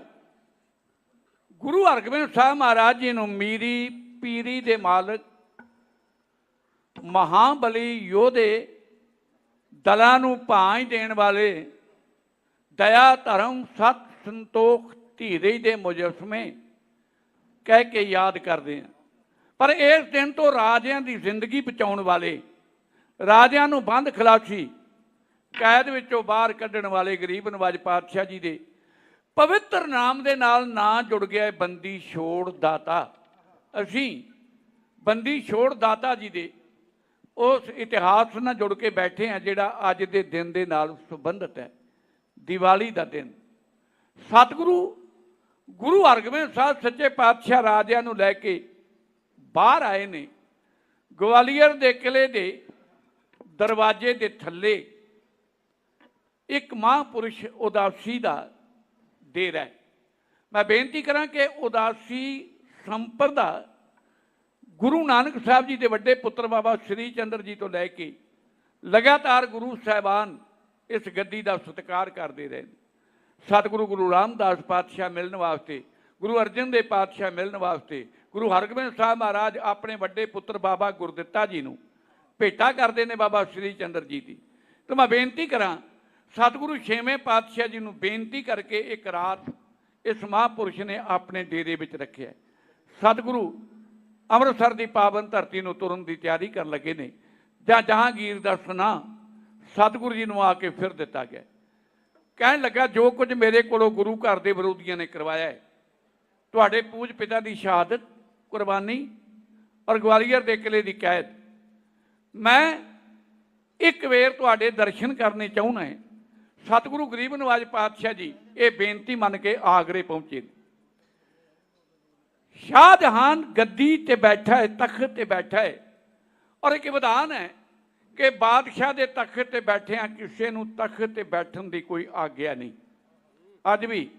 [SPEAKER 8] ਗੁਰੂ ਹਰਗੋਬਿੰਦ ਸਾਹਿਬ ਮਹਾਰਾਜ ਜੀ ਨੂੰ ਮੀਰੀ ਪੀਰੀ ਦੇ ਮਾਲਕ ਮਹਾਬਲੀ ਯੋਧੇ ਦਲਾਂ ਨੂੰ ਭਾਂਜ ਦੇਣ ਵਾਲੇ ਦਇਆ ਧਰਮ ਸਤ ਸੰਤੋਖ ਧੀਰਜ ਦੇ ਮੁਜੱਸਮੇ ਕਹਿ ਕੇ ਯਾਦ ਕਰਦੇ ਹਾਂ। ਪਰ ਇਸ ਦਿਨ ਤੋਂ ਰਾਜਿਆਂ ਦੀ ਜ਼ਿੰਦਗੀ ਬਚਾਉਣ ਵਾਲੇ, ਰਾਜਿਆਂ ਨੂੰ ਬੰਦ ਖਲਾਸੀ ਕੈਦ ਵਿੱਚੋਂ ਬਾਹਰ ਕੱਢਣ ਵਾਲੇ ਗਰੀਬ ਨਵਾਜ ਪਾਤਸ਼ਾਹ ਜੀ ਦੇ ਪਵਿੱਤਰ ਨਾਮ ਦੇ ਨਾਲ ਨਾਂ ਜੁੜ ਗਿਆ ਬੰਦੀ ਛੋੜ ਦਾਤਾ। ਅਸੀਂ ਬੰਦੀ ਛੋੜ ਦਾਤਾ ਜੀ ਦੇ ਉਸ ਇਤਿਹਾਸ ਨਾਲ ਜੁੜ ਕੇ ਬੈਠੇ ਹਾਂ ਜਿਹੜਾ ਅੱਜ ਦੇ ਦਿਨ ਦੇ ਨਾਲ ਸੰਬੰਧਿਤ ਹੈ। ਦੀਵਾਲੀ ਦਾ ਦਿਨ ਸਤਿਗੁਰੂ ਗੁਰੂ ਹਰਗੋਬਿੰਦ ਸਾਹਿਬ ਸੱਚੇ ਪਾਤਸ਼ਾਹ ਰਾਜਿਆਂ ਨੂੰ ਲੈ ਕੇ ਬਾਹਰ ਆਏ ਨੇ। ਗਵਾਲੀਅਰ ਦੇ ਕਿਲੇ ਦੇ ਦਰਵਾਜ਼ੇ ਦੇ ਥੱਲੇ ਇੱਕ ਮਹਾਂਪੁਰਸ਼ ਉਦਾਸੀ ਦਾ ਡੇਰਾ ਹੈ। ਮੈਂ ਬੇਨਤੀ ਕਰਾਂ ਕਿ ਉਦਾਸੀ ਸੰਪਰਦਾ ਗੁਰੂ ਨਾਨਕ ਸਾਹਿਬ ਜੀ ਦੇ ਵੱਡੇ ਪੁੱਤਰ ਬਾਬਾ ਸ਼੍ਰੀ ਚੰਦਰ ਜੀ ਤੋਂ ਲੈ ਕੇ ਲਗਾਤਾਰ ਗੁਰੂ ਸਾਹਿਬਾਨ ਇਸ ਗੱਦੀ ਦਾ ਸਤਿਕਾਰ ਕਰਦੇ ਰਹੇ। ਸਤਿਗੁਰੂ ਗੁਰੂ ਰਾਮਦਾਸ ਪਾਤਸ਼ਾਹ ਮਿਲਣ ਵਾਸਤੇ, ਗੁਰੂ ਅਰਜਨ ਦੇਵ ਪਾਤਸ਼ਾਹ ਮਿਲਣ ਵਾਸਤੇ ਗੁਰੂ ਹਰਗੋਬਿੰਦ ਸਾਹਿਬ ਮਹਾਰਾਜ ਆਪਣੇ ਵੱਡੇ ਪੁੱਤਰ ਬਾਬਾ ਗੁਰਦਿੱਤਾ ਜੀ ਨੂੰ ਭੇਟਾ ਕਰਦੇ ਨੇ ਬਾਬਾ ਸ਼੍ਰੀ ਚੰਦਰ ਜੀ ਦੀ। ਤਾਂ ਮੈਂ ਬੇਨਤੀ ਕਰਾਂ ਸਤਿਗੁਰੂ 6ਵੇਂ ਪਾਤਸ਼ਾਹ ਜੀ ਨੂੰ ਬੇਨਤੀ ਕਰਕੇ ਇੱਕ ਰਾਤ ਇਸ ਮਹਾਂਪੁਰਸ਼ ਨੇ ਆਪਣੇ ਡੇਰੇ ਵਿੱਚ ਰੱਖਿਆ। ਸਤਿਗੁਰੂ ਅੰਮ੍ਰਿਤਸਰ ਦੀ ਪਾਵਨ ਧਰਤੀ ਨੂੰ ਤੁਰਨ ਦੀ ਤਿਆਰੀ ਕਰਨ ਲੱਗੇ ਨੇ ਜਾਂ ਜਹਾਂਗੀਰ ਦਾ ਸੁਨਾਹ ਸਤਿਗੁਰੂ ਜੀ ਨੂੰ ਆ ਕੇ ਫਿਰ ਦਿੱਤਾ ਗਿਆ। ਕਹਿਣ ਲੱਗਾ ਜੋ ਕੁਝ ਮੇਰੇ ਕੋਲੋਂ ਗੁਰੂ ਘਰ ਦੇ ਵਿਰੋਧੀਆਂ ਨੇ ਕਰਵਾਇਆ ਹੈ, ਤੁਹਾਡੇ ਪੂਜ ਪਿਤਾ ਦੀ ਸ਼ਹਾਦਤ, ਕੁਰਬਾਨੀ ਔਰ ਗਵਾਲੀਅਰ ਦੇ ਕਿਲੇ ਦੀ ਕੈਦ, ਮੈਂ ਇੱਕ ਵੇਰ ਤੁਹਾਡੇ ਦਰਸ਼ਨ ਕਰਨੇ ਚਾਹੁੰਦਾ ਹੈ। ਸਤਿਗੁਰੂ ਗਰੀਬ ਨਵਾਜ ਪਾਤਸ਼ਾਹ ਜੀ ਇਹ ਬੇਨਤੀ ਮੰਨ ਕੇ ਆਗਰੇ ਪਹੁੰਚੇ। ਸ਼ਾਹਜਹਾਨ ਗੱਦੀ ਤੇ ਬੈਠਾ ਹੈ, ਤਖਤ ਤੇ ਬੈਠਾ ਹੈ ਔਰ ਇੱਕ ਵਿਧਾਨ ਹੈ ਕਿ ਬਾਦਸ਼ਾਹ ਦੇ ਤਖਤ ਤੇ ਬੈਠਿਆਂ ਕਿਸੇ ਨੂੰ ਤਖਤ ਤੇ ਬੈਠਣ ਦੀ ਕੋਈ ਆਗਿਆ ਨਹੀਂ। ਅੱਜ ਵੀ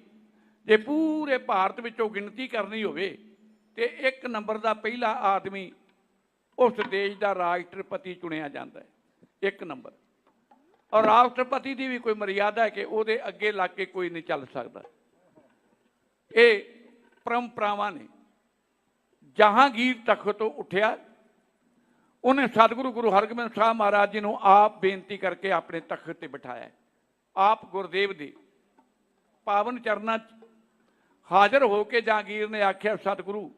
[SPEAKER 8] ਜੇ ਪੂਰੇ ਭਾਰਤ ਵਿੱਚੋਂ ਗਿਣਤੀ ਕਰਨੀ ਹੋਵੇ ਤੇ 1 ਨੰਬਰ ਦਾ ਪਹਿਲਾ ਆਦਮੀ ਉਸ ਦੇਸ਼ ਦਾ ਰਾਸ਼ਟਰਪਤੀ ਚੁਣਿਆ ਜਾਂਦਾ ਹੈ। 1 ਨੰਬਰ। ਔਰ ਰਾਸ਼ਟਰਪਤੀ ਦੀ ਵੀ ਕੋਈ ਮਰਿਆਦਾ ਹੈ ਕਿ ਉਹਦੇ ਅੱਗੇ ਲੱਗ ਕੇ ਕੋਈ ਨਹੀਂ ਚੱਲ ਸਕਦਾ। ਇਹ ਪਰੰਪਰਾਵਾਂ ਨੇ। ਜਹਾਂਗੀਰ ਤਖਤ ਤੋਂ ਉੱਠਿਆ, ਉਹਨੇ ਸਤਿਗੁਰੂ ਗੁਰੂ ਹਰਗੋਬਿੰਦ ਸਾਹਿਬ ਮਹਾਰਾਜ ਜੀ ਨੂੰ ਆਪ ਬੇਨਤੀ ਕਰਕੇ ਆਪਣੇ ਤਖਤ ਤੇ ਬਿਠਾਇਆ। ਆਪ ਗੁਰਦੇਵ ਦੇ ਪਾਵਨ ਚਰਨਾਂ 'ਚ ਹਾਜ਼ਰ ਹੋ ਕੇ ਜਹਾਂਗੀਰ ਨੇ ਆਖਿਆ, ਸਤਿਗੁਰੂ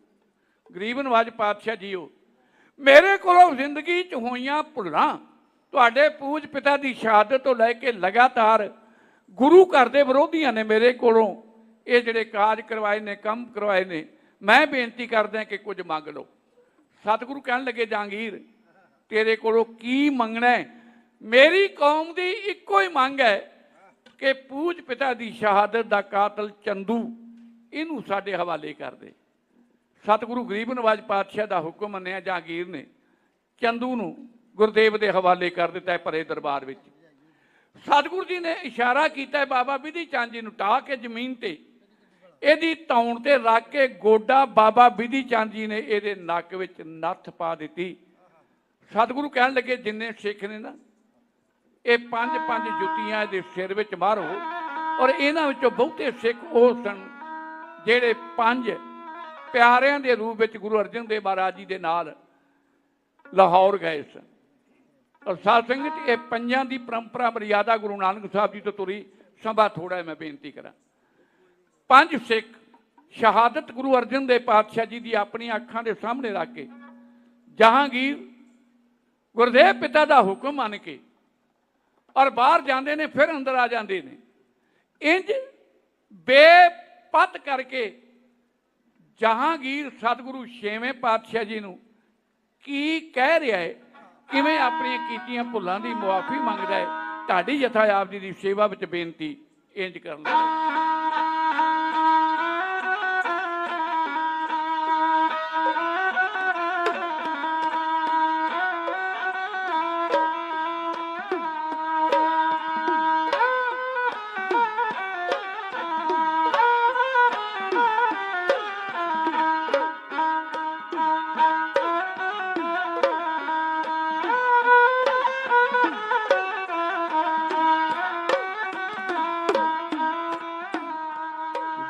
[SPEAKER 8] ਗਰੀਬ ਨਵਾਜ ਪਾਤਸ਼ਾਹ ਜੀਓ, ਮੇਰੇ ਕੋਲੋਂ ਜ਼ਿੰਦਗੀ 'ਚ ਹੋਈਆਂ ਭੁੱਲਾਂ, ਤੁਹਾਡੇ ਪੂਜ ਪਿਤਾ ਦੀ ਸ਼ਹਾਦਤ ਤੋਂ ਲੈ ਕੇ ਲਗਾਤਾਰ ਗੁਰੂ ਘਰ ਦੇ ਵਿਰੋਧੀਆਂ ਨੇ ਮੇਰੇ ਕੋਲੋਂ ਇਹ ਜਿਹੜੇ ਕਾਜ ਕਰਵਾਏ ਨੇ, ਕੰਮ ਕਰਵਾਏ ਨੇ, ਮੈਂ ਬੇਨਤੀ ਕਰਦਾ ਕਿ ਕੁਝ ਮੰਗ ਲਓ। ਸਤਿਗੁਰੂ ਕਹਿਣ ਲੱਗੇ, ਜਹਾਂਗੀਰ ਤੇਰੇ ਕੋਲੋਂ ਕੀ ਮੰਗਣਾ ਹੈ? ਮੇਰੀ ਕੌਮ ਦੀ ਇੱਕੋ ਹੀ ਮੰਗ ਹੈ ਕਿ ਪੂਜ ਪਿਤਾ ਦੀ ਸ਼ਹਾਦਤ ਦਾ ਕਾਤਲ ਚੰਦੂ ਇਹਨੂੰ ਸਾਡੇ ਹਵਾਲੇ ਕਰ ਦੇ। ਸਤਿਗੁਰੂ ਗਰੀਬ ਨਵਾਜ ਪਾਤਸ਼ਾਹ ਦਾ ਹੁਕਮ ਮੰਨਿਆ ਜਹਾਂਗੀਰ ਨੇ, ਚੰਦੂ ਨੂੰ ਗੁਰਦੇਵ ਦੇ ਹਵਾਲੇ ਕਰ ਦਿੱਤਾ ਹੈ ਭਰੇ ਦਰਬਾਰ ਵਿੱਚ। ਸਤਿਗੁਰੂ ਜੀ ਨੇ ਇਸ਼ਾਰਾ ਕੀਤਾ ਬਾਬਾ ਬਿਧੀ ਚੰਦ ਜੀ ਨੂੰ, ਢਾਹ ਕੇ ਜ਼ਮੀਨ ਤੇ ਇਹਦੀ ਧੌਣ ਤੇ ਰੱਖ ਕੇ ਗੋਡਾ ਬਾਬਾ ਬਿਧੀ ਚੰਦ ਜੀ ਨੇ ਇਹਦੇ ਨੱਕ ਵਿੱਚ ਨੱਥ ਪਾ ਦਿੱਤੀ। ਸਤਿਗੁਰੂ ਕਹਿਣ ਲੱਗੇ, ਜਿੰਨੇ ਸਿੱਖ ਨੇ ਨਾ ਇਹ 5-5 ਜੁੱਤੀਆਂ ਇਹਦੇ ਸਿਰ ਵਿੱਚ ਮਾਰੋ। ਔਰ ਇਹਨਾਂ ਵਿੱਚੋਂ ਬਹੁਤੇ ਸਿੱਖ ਉਹ ਸਨ ਜਿਹੜੇ 5 ਪਿਆਰਿਆਂ ਦੇ ਰੂਪ ਵਿੱਚ ਗੁਰੂ ਅਰਜਨ ਦੇਵ ਮਹਾਰਾਜ ਜੀ ਦੇ ਨਾਲ ਲਾਹੌਰ ਗਏ ਸਨ। ਔਰ ਸਾਧ ਸੰਗਤ ਇਹ 5 ਦੀ ਪਰੰਪਰਾ ਮਰਿਆਦਾ ਗੁਰੂ ਨਾਨਕ ਸਾਹਿਬ ਜੀ ਤੋਂ ਤੁਰੀ। ਸਭਾ ਥੋੜਾ ਮੈਂ ਬੇਨਤੀ ਕਰਾਂ, ਪੰਜ ਸਿੱਖ ਸ਼ਹਾਦਤ ਗੁਰੂ ਅਰਜਨ ਦੇਵ ਪਾਤਸ਼ਾਹ ਜੀ ਦੀ ਆਪਣੀਆਂ ਅੱਖਾਂ ਦੇ ਸਾਹਮਣੇ ਰੱਖ ਕੇ ਜਹਾਂਗੀਰ ਗੁਰਦੇਵ ਪਿਤਾ ਦਾ ਹੁਕਮ ਮੰਨ ਕੇ ਔਰ ਬਾਹਰ ਜਾਂਦੇ ਨੇ, ਫਿਰ ਅੰਦਰ ਆ ਜਾਂਦੇ ਨੇ। ਇੰਜ ਬੇਪਤ ਕਰਕੇ ਜਹਾਂਗੀਰ ਸਤਿਗੁਰੂ ਛੇਵੇਂ ਪਾਤਸ਼ਾਹ ਜੀ ਨੂੰ ਕੀ ਕਹਿ ਰਿਹਾ ਹੈ, ਕਿਵੇਂ ਆਪਣੀਆਂ ਕੀਤੀਆਂ ਭੁੱਲਾਂ ਦੀ ਮੁਆਫੀ ਮੰਗਦਾ ਹੈ। ਤੁਹਾਡੀ ਜਥਾ ਆਪ ਜੀ ਦੀ ਸੇਵਾ ਵਿੱਚ ਬੇਨਤੀ ਇੰਜ ਕਰਨ ਲਈ।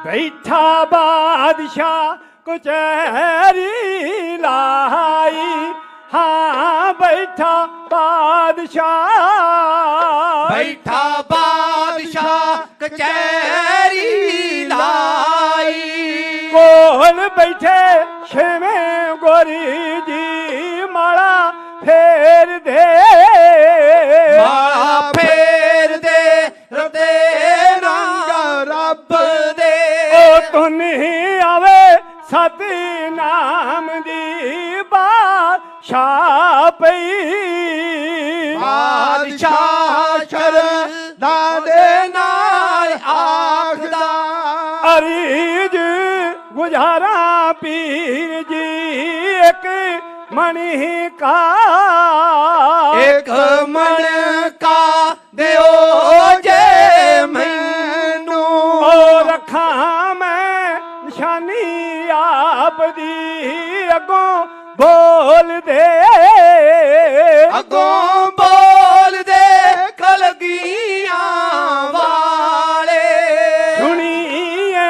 [SPEAKER 7] बैठा बादशाह कचहरी लाई, हाँ बैठा बादशाह,
[SPEAKER 2] बैठा बादशाह कचहरी लाई,
[SPEAKER 7] कोल बैठे छेवें गोरी जी माला फेर दे,
[SPEAKER 2] माला फेर दे रते रंग रब दे,
[SPEAKER 7] तुनी आवे सती नाम दी बादशाह पई,
[SPEAKER 2] बादशाह शरदा दे नाल आखदा,
[SPEAKER 7] अरीज गुजारा पीर जी एक मणि का,
[SPEAKER 2] एक मन का देओ जे मैनू,
[SPEAKER 7] रखा मैं निशानी आप दी अगों बोल दे,
[SPEAKER 2] अगों बोल दे कलगियां वाले,
[SPEAKER 7] सुनिए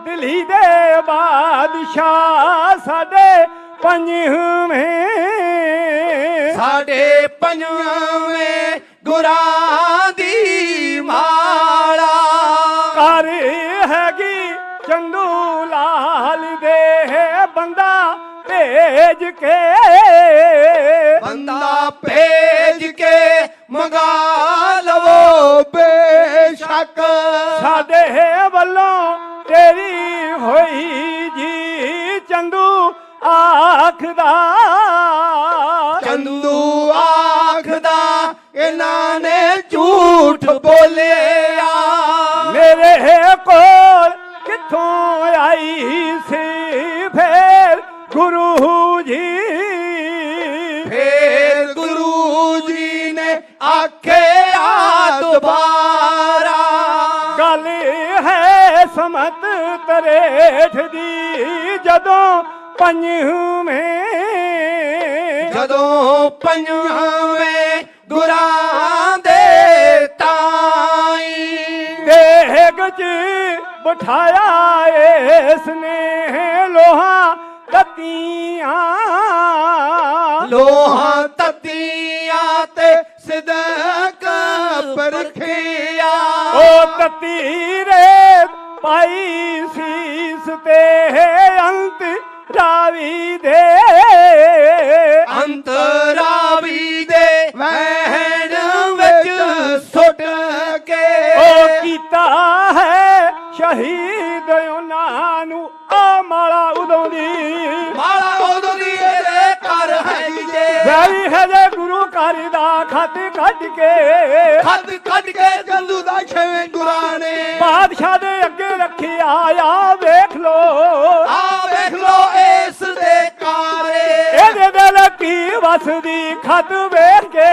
[SPEAKER 7] दिल्ली दे बादशाह साडे पंजवें,
[SPEAKER 2] साडे पंजवें गुरां दी माला,
[SPEAKER 7] कर हैगी चंदू लाल दे बंदा भेज के,
[SPEAKER 2] बंदा भेज के मंगा लवो बेशक,
[SPEAKER 7] साडे वल्लों तेरी होई जी चंदू आखदा,
[SPEAKER 2] चंदू आखदा इन्हां ने झूठ बोलिया,
[SPEAKER 7] मेरे कोल किथों आई सी फिर गुरु जी,
[SPEAKER 2] फिर गुरु जी ने आखे आ दोबारा,
[SPEAKER 7] गल है समत तरेठ दी जदों पंजवें,
[SPEAKER 2] जदों पंजवें गुरां दे ताई,
[SPEAKER 7] देग च बिठाया इसने लोहा ततियां,
[SPEAKER 2] लोहा ततियां ते सिदक परखिया,
[SPEAKER 7] ओ तती रेत पाई सीस ते अंत रावी दे,
[SPEAKER 2] अंतरावी दे वहन विच सुट के,
[SPEAKER 7] ओ कीता है शहीद उन्हां नू आ माला उदों दी,
[SPEAKER 2] माला उदों दी एदे घर है जे,
[SPEAKER 7] वैरी है जे गुरु घर दा खत कढ के,
[SPEAKER 2] खत कढ के चंदू दा छेवें गुरां ने
[SPEAKER 7] बादशाह दे अगे रखिया, आ वेख लो,
[SPEAKER 2] आ वेख लो इस दे कारे,
[SPEAKER 7] एदे दिल की वसदी खत वेख के,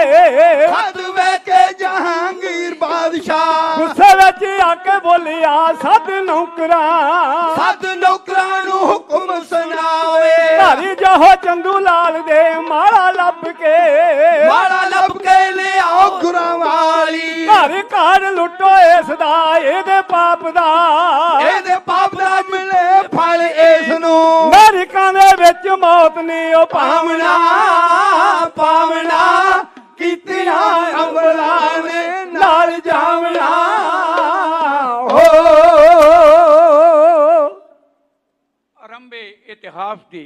[SPEAKER 2] खत वेख के जहांगीर बादशाह
[SPEAKER 7] गुस्से विच आके बोलिया सद नौकरां,
[SPEAKER 2] सद नौकरां नू हुक्म सुनावे,
[SPEAKER 7] हरी जहो चंदू लाल दे माला लब के,
[SPEAKER 2] माला लब के ले आओ गुरां वाली,
[SPEAKER 7] घर घर लुटो इसदा एदे पाप दा,
[SPEAKER 2] एदे पाप दा मिले फल इस नू,
[SPEAKER 7] नरकां दे विच मौत ने ओ
[SPEAKER 2] पावना पावना कीतियां अमलां ने नाल जावना,
[SPEAKER 7] हो
[SPEAKER 8] इतिहास की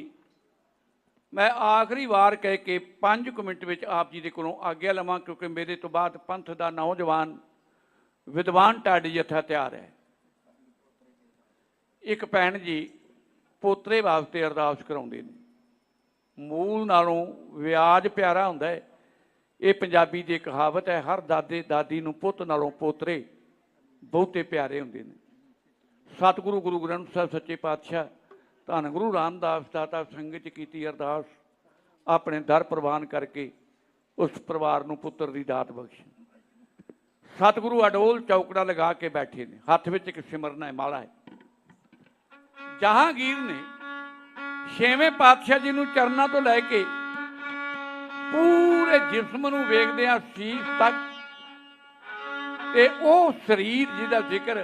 [SPEAKER 8] मैं आखिरी वार कह के 5 मिनट में आप जी के कोलों आग्ञा लवां, क्योंकि मेरे तो बाद पंथ का नौजवान विद्वान ढाडी जत्था तैयार है। एक भैन जी पोतरे वास्ते अरदास कराउंदे ने, मूल नालों व्याज प्यारा हुंदा है। ये पंजाबी दी कहावत है, हर दादे दादी नूं पुੱਤ नालों पोतरे बहुते प्यारे हुंदे ने। सतगुरु गुरु ग्रंथ साहिब सच्चे पातशाह धन गुरु रामदास दाता संगत च कीती अरदास अपने दर प्रवान करके उस परिवार नूं पुੱਤਰ दी दात बख्शी। सतगुरु अडोल चौकड़ा लगा के बैठे ने, हथ विच एक सिमरना है, माला है। जहांगीर ने 6वें पातशाह जी नूं चरना तो लैके पूरे जिस्म नूं वेखदिआं सीस तक ते ਉਹ शरीर जिहदा जिक्र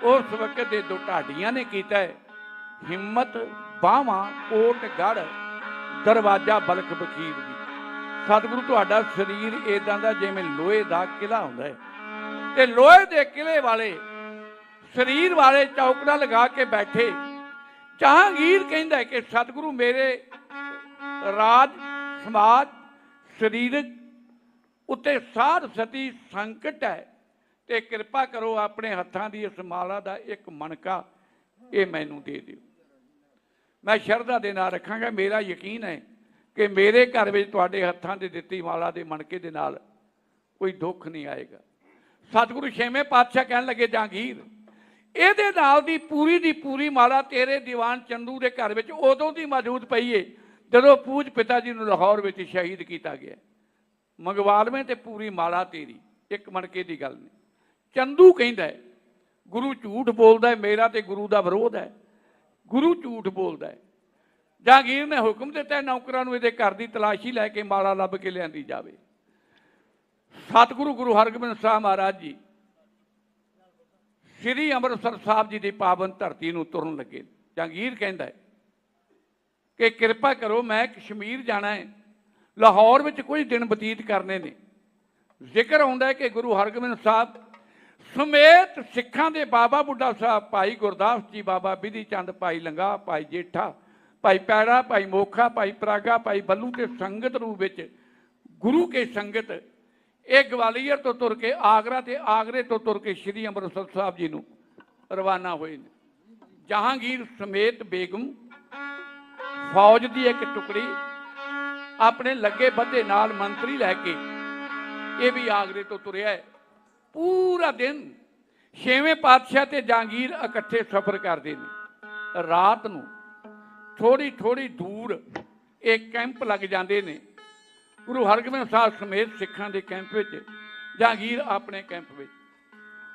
[SPEAKER 8] उस वक्त दे दो ढाडियां ने कीता है। हिम्मत बाहवां कोट गढ़ दरवाजा बलक बखीर दी। सतगुरु तुहाडा शरीर इदां दा जिवें लोहे दा किला हुंदा है ते लोहे दे किले वाले शरीर वाले चौकड़ा लगा के बैठे। जहांगीर कहंदा है कि सतगुरु मेरे राज समाज शरीरक उत्ते साध सती संकट है ते कृपा करो अपने हत्थां दी इस माला दा एक मणका ये मैनू दे दिओ। मैं शरधा दे नाल रखांगा। मेरा यकीन है कि मेरे घर में तुहाडे हत्थां दे दित्ती माला दे मणके दे नाल कोई दुख नहीं आएगा। सतगुरु 6वें पातशाह कहन लगे जहांगीर ਇਹਦੇ ਨਾਲ ਦੀ ਪੂਰੀ ਮਾਲਾ तेरे दीवान चंदू के घर में उदों की मौजूद पई है जदों पूज पिता जी ने लाहौर में शहीद किया गया। मंगवालवें ते पूरी माला तेरी, एक मणके की गल नहीं। चंदू कहंदा है गुरु झूठ बोलदा है, मेरा तो गुरु का विरोध है, गुरु झूठ बोलदा है। जहांगीर ने हुक्म दिता नौकरां नूं इहदे घर की तलाशी लैके माला लभ के लिआंदी जावे। सतगुरु गुरु हरगोबिंद साहब महाराज जी श्री अमृतसर साहब जी की पावन धरती नूं तुरन लगे। जहांगीर कहंदा है कि कृपा करो मैं कश्मीर जाना है, लाहौर में कुछ दिन बतीत करने ने। जिक्र आउंदा है कि गुरु हरगोबिंद साहब समेत सिखां दे बाबा बुढ़ा साहब, भाई गुरदास जी, बाबा बिधि चंद, भाई लंगा, भाई जेठा, भाई पैड़ा, भाई मोखा, भाई परागा, भाई बल्लू के संगत रूप विच गुरु के संगत ये ग्वालियर तो तुर के आगरा ते आगरे तो तुर के श्री अमृतसर साहब जी नूं रवाना हुए। जहांगीर समेत बेगम फौज की एक टुकड़ी अपने लगे बधे नाल मंत्री लैके ये भी आगरे तो तुरया है। पूरा दिन 6वें पातशाह ते जहांगीर इकट्ठे सफर करते हैं। रात नूं थोड़ी थोड़ी दूर एक कैंप लग जाते हैं। गुरु हरगोबिंद साहब समेत सिखां दे कैंप विच, जहांगीर अपने कैंप विच।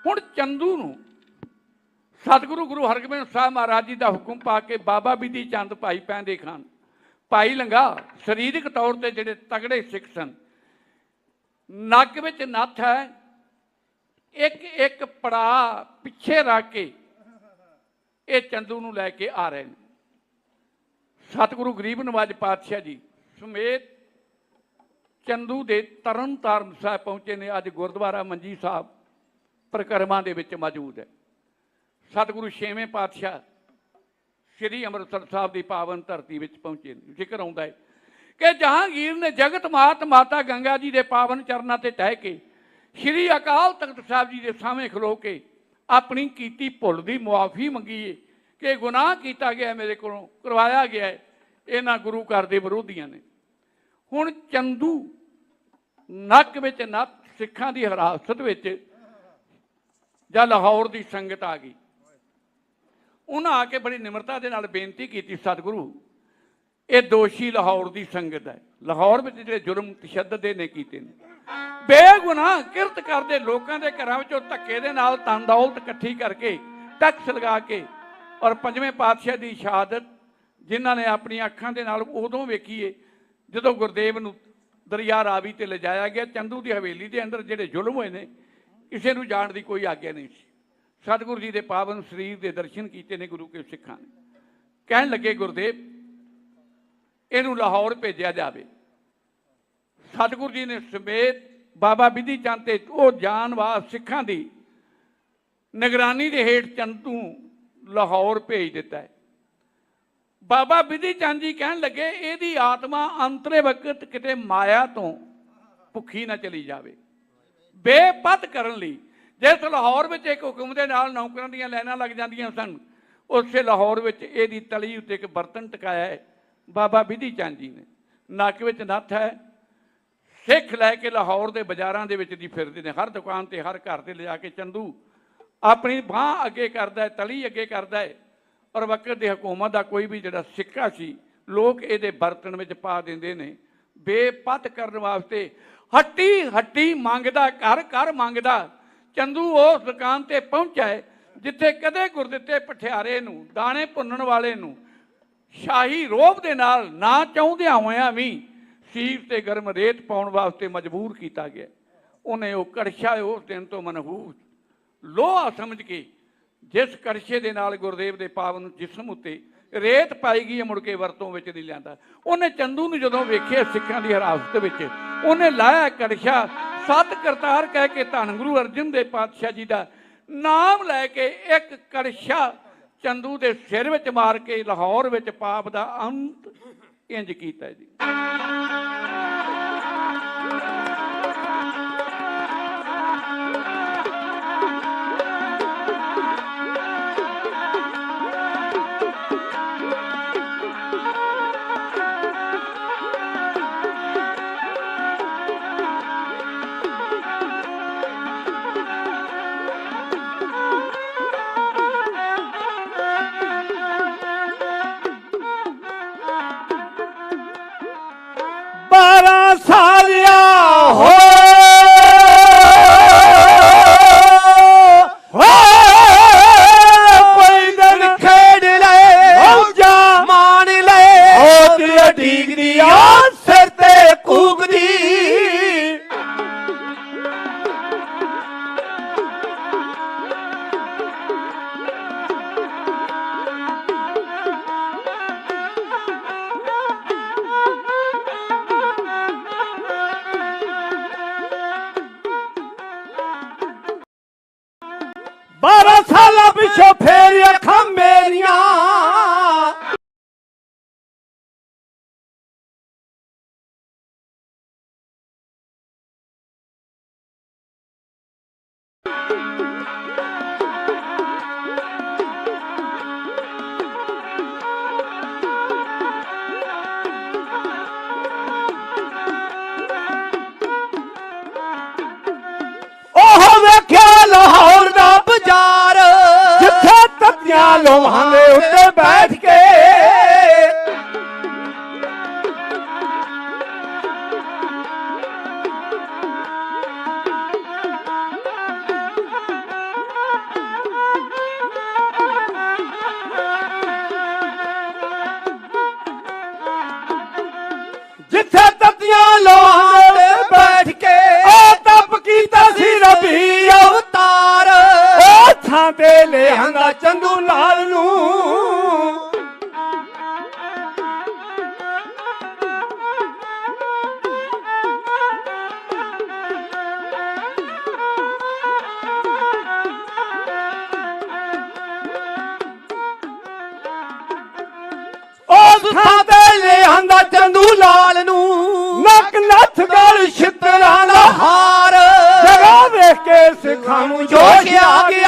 [SPEAKER 8] हुण चंदू नूं सतगुरु गुरु हरगोबिंद साहब महाराज जी का हुक्म पा के बाबा बिधि चंद, भाई पैंदे खान, भाई लंगा शरीरक तौर पर जिहड़े तगड़े सिख सन, नक विच नत्थ है, एक एक पड़ा पिछे रख के ये चंदू नूं लैके आ रहे हैं। सतगुरु गरीब नवाज पातशाह जी समेत चंदू दे तरन तारण साहब पहुंचे ने। अज गुरुद्वारा मंजी साहब परिक्रमा दे विच मौजूद है। सतगुरु 6वें पातशाह श्री अमृतसर साहब की पावन धरती विच पहुंचे। जिक्र आउंदा है कि जहांगीर ने जगत मात माता गंगा जी के पावन चरनां ते टह के श्री अकाल तख्त साहब जी के सामने खलो के अपनी कीती भुल की मुआफ़ी मंगी है कि गुनाह किया गया, मेरे कोलों करवाया गया है इन्हां गुरु घर के विरोधियों ने। हुण चंदू नक विच नत्थ सिखां की हिरासत विच जां लाहौर की संगत आ गई। उन्हें आके बड़ी निमरता के नाल बेनती की, सतगुरु ये दोषी लाहौर की संगत है, लाहौर में जो जुर्म तशद्दद ने कीते ने, बेगुनाह किरत करते लोगों के घरों विचों धक्के दे नाल धन दौलत इकट्ठी करके टैक्स लगा के, और 5वें पातशाह की शहादत जिन्हों ने अपनी अखां दे नाल उदों वेखी है जदों गुरदेव नूं दरिया रावी ते ले जाया गया। चंदू की हवेली के अंदर जिहड़े जुल्म होए ने किसी नूं जाण की कोई आग्या नहीं सी। सतगुरु जी के पावन शरीर के दर्शन किए ने गुरु के सिखां ने। कहन लगे गुरदेव इनू लाहौर भेजा जाए। सतगुरु जी ने समेत बाबा बिधि चंद ते वो जानवार सिखां की निगरानी के हेठ चंदू लाहौर भेज दिता है। ਬਾਬਾ ਬਿਧੀ ਚੰਦ ਜੀ ਕਹਿਣ ਲੱਗੇ ਇਹਦੀ ਆਤਮਾ ਅੰਤਰੇ ਵਕਤ ਕਿਤੇ ਮਾਇਆ ਤੋਂ ਭੁੱਖੀ ਨਾ ਚਲੀ ਜਾਵੇ। ਬੇਪਤ ਕਰਨ ਲਈ ਜਿਸ ਲਾਹੌਰ ਵਿੱਚ ਇੱਕ ਹੁਕਮ ਦੇ ਨਾਲ ਨੌਕਰਾਂ ਦੀਆਂ ਲਾਈਨਾਂ ਲੱਗ ਜਾਂਦੀਆਂ ਸਨ, ਉਸੇ ਲਾਹੌਰ ਵਿੱਚ ਇਹਦੀ ਤਲੀ ਉੱਤੇ ਇੱਕ ਬਰਤਨ ਟਿਕਾਇਆ ਹੈ ਬਾਬਾ ਬਿਧੀ ਚੰਦ ਜੀ ਨੇ। ਨੱਕ ਵਿੱਚ ਨੱਥ ਹੈ। ਸਿੱਖ ਲੈ ਕੇ ਲਾਹੌਰ ਦੇ ਬਾਜ਼ਾਰਾਂ ਦੇ ਵਿੱਚ ਦੀ ਫਿਰਦੇ ਨੇ, ਹਰ ਦੁਕਾਨ ਤੇ ਹਰ ਘਰ ਤੇ ਲਿਜਾ ਕੇ ਚੰਦੂ ਆਪਣੀ ਬਾਂਹ ਅੱਗੇ ਕਰਦਾ ਹੈ, ਤਲੀ ਅੱਗੇ ਕਰਦਾ ਹੈ। ਔਰ ਵਕਤ ਦੀ ਹਕੂਮਤ ਦਾ ਕੋਈ ਵੀ ਜਿਹੜਾ ਸਿੱਕਾ ਸੀ ਲੋਕ ਇਹਦੇ ਬਰਤਨ ਵਿੱਚ ਪਾ ਦਿੰਦੇ ਨੇ ਬੇਪਤ ਕਰਨ ਵਾਸਤੇ। ਹੱਟੀ ਹੱਟੀ ਮੰਗਦਾ, ਘਰ ਘਰ ਮੰਗਦਾ। ਚੰਦੂ ਉਸ ਦੁਕਾਨ ਤੇ ਪਹੁੰਚਿਆ ਹੈ ਜਿੱਥੇ ਕਦੇ ਗੁਰਦਿੱਤੇ ਪਠਿਆਰੇ ਨੂੰ, ਦਾਣੇ ਭੁੰਨਣ ਵਾਲੇ ਨੂੰ ਸ਼ਾਹੀ ਰੋਹਬ ਦੇ ਨਾਲ ਨਾ ਚਾਹੁੰਦਿਆਂ ਹੋਇਆਂ ਵੀ ਸੀਰ ਤੇ ਗਰਮ ਰੇਤ ਪਾਉਣ ਵਾਸਤੇ ਮਜਬੂਰ ਕੀਤਾ ਗਿਆ। ਉਹਨੇ ਉਹ ਕੜਛਾ ਉਸ ਦਿਨ ਤੋਂ ਮਨਹੂਸ ਲੋਹਾ ਸਮਝ ਕੇ, ਜਿਸ ਕੜਛੇ ਦੇ ਨਾਲ ਗੁਰਦੇਵ ਦੇ ਪਾਵਨ ਜਿਸਮ ਉੱਤੇ ਰੇਤ ਪਾਈ ਗਈ, ਮੁੜ ਕੇ ਵਰਤੋਂ ਵਿੱਚ ਨਹੀਂ ਲਿਆਂਦਾ। ਉਹਨੇ ਚੰਦੂ ਨੂੰ ਜਦੋਂ ਵੇਖਿਆ ਸਿੱਖਾਂ ਦੀ ਹਿਰਾਸਤ ਵਿੱਚ, ਉਹਨੇ ਲਾਇਆ ਕੜਛਾ, ਸਤ ਕਰਤਾਰ ਕਹਿ ਕੇ ਧੰਨ ਗੁਰੂ ਅਰਜਨ ਦੇਵ ਪਾਤਸ਼ਾਹ ਜੀ ਦਾ ਨਾਮ ਲੈ ਕੇ ਇੱਕ ਕੜਛਾ ਚੰਦੂ ਦੇ ਸਿਰ ਵਿੱਚ ਮਾਰ ਕੇ ਲਾਹੌਰ ਵਿੱਚ ਪਾਪ ਦਾ ਅੰਤ ਇੰਜ ਕੀਤਾ ਜੀ।
[SPEAKER 7] ਪਿੱਛੋਂ ਫੇਰ ਅੱਖਾਂ ਮੇਰੀਆਂ ਉਹ ਵੇਖਿਆ ਲਾਹੌਰ ਦਾ ਬਾਜ਼ਾਰ ਜਿੱਥੇ ਤੱਤੀਆਂ ਲੋਹਾਂ ਦੇ ਉੱਤੇ ਬੈਠ ਕੇ ਜਿੱਥੇ ਤੱਤੀਆਂ ਲੋਹਾਂ ਦੇ ਬੈਠ ਕੇ ਉਹ ਤਪ ਕੀਤਾ ਸੀ ਰੱਬੀ ਅਵਤਾਰ ਉਹ ਥਾਂ ਤੇ ਲਿਆਂਦਾ ਚੰਦੂ ਲਾਲ ਨੂੰ ਉਸ ਥਾਂ ਤੇ ਲਿਆਂਦਾ ਚੰਦੂ ਲਾਲ ਨੂੰ ਨੱਕ ਨੱਥ ਗਲ ਛਿੱਤਰਾਂ ਦਾ ਹਾਰ ਜਗਾ ਵੇਖ ਕੇ ਸਿੱਖਾਂ ਨੂੰ ਜੋਸ਼ ਆ ਗਿਆ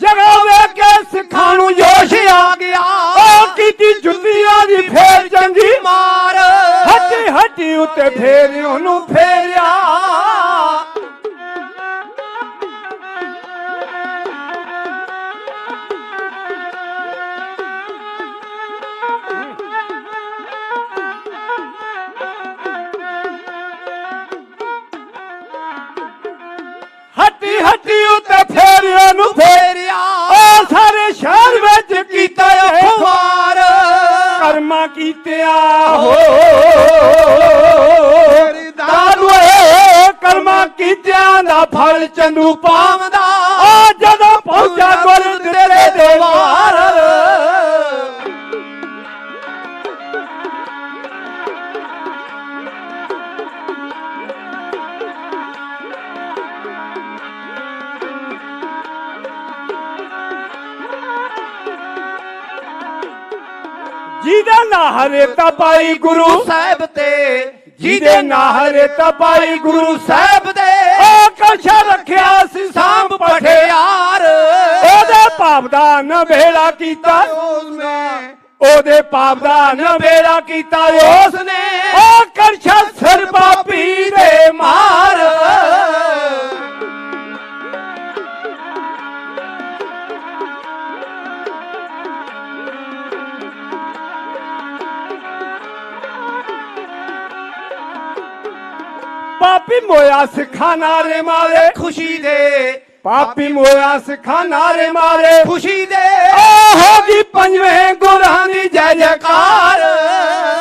[SPEAKER 7] ਜਗਾ ਵੇਖ ਕੇ ਸਿੱਖਾਂ ਨੂੰ ਜੋਸ਼ ਆ ਗਿਆ ਉਹ ਕੀਤੀ ਜੁੱਤੀਆਂ ਦੀ ਫੇਰ ਚੰਗੀ ਮਾਰ ਹੱਟੀ ਹੱਟੀ ਉੱਤੇ ਫੇਰ ਉਹਨੂੰ ਫੇਰਿਆ ਹੱਟੀ ਹੱਟੀ ਉੱਤੇ ਫੇਰ ਉਹਨੂੰ ਫੇਰਿਆ ਉਹ ਸਾਰੇ ਸ਼ਹਿਰ ਵਿੱਚ ਕੀਤਾ ਅਖਬਾਰ ਕਰਮਾਂ ਕੀਤਿਆ ਹੋ ਦਾਦੂਏ ਕਰਮਾਂ ਕੀਤਿਆਂ ਦਾ ਫਲ ਚੰਦੂ ਪਾਵਦਾ ਉਹ ਜਦੋਂ ਪਹੁੰਚਾ ਗੁਰ ਤੇਰੇ ਦਰਬਾਰ ਜਿਹਦੇ ਨਾਂ ਰੇਤਾ ਪਾਈ ਗੁਰੂ
[SPEAKER 2] ਸਾਹਿਬ ਤੇ
[SPEAKER 7] ਜਿਹਦੇ ਨਾਂ ਰੇਤਾ ਪਾਈ ਗੁਰੂ ਸਾਹਿਬ
[SPEAKER 2] ਦੇ
[SPEAKER 7] ਉਹ ਕਛਾ ਰੱਖਿਆ ਸੀ ਸਾਂਭ
[SPEAKER 2] ਪਠਿਆਰ
[SPEAKER 7] ਉਹਦੇ ਪਾਪ ਦਾ ਨਵੇੜਾ ਕੀਤਾ
[SPEAKER 4] ਉਸਨੇ
[SPEAKER 7] ਉਹਦੇ ਪਾਪ ਦਾ ਨਵੇੜਾ ਕੀਤਾ ਉਸ ਨੇ ਉਹ ਕਰਛਾ ਸਿਰ ਪਾਪੀ ਦੇ ਮਾਰ ਪਾਪੀ ਮੋਇਆ ਸਿੱਖਾਂ ਨਾਰੇ ਮਾਰੇ
[SPEAKER 2] ਖੁਸ਼ੀ ਦੇ
[SPEAKER 7] ਪਾਪੀ ਮੋਇਆ ਸਿੱਖਾਂ ਨਾਰੇ ਮਾਰੇ
[SPEAKER 2] ਖੁਸ਼ੀ ਦੇ
[SPEAKER 7] ਹੋ ਗਈ ਪੰਜਵੇਂ ਗੁਰਾਂ ਦੀ ਜੈ ਜੈਕਾਰ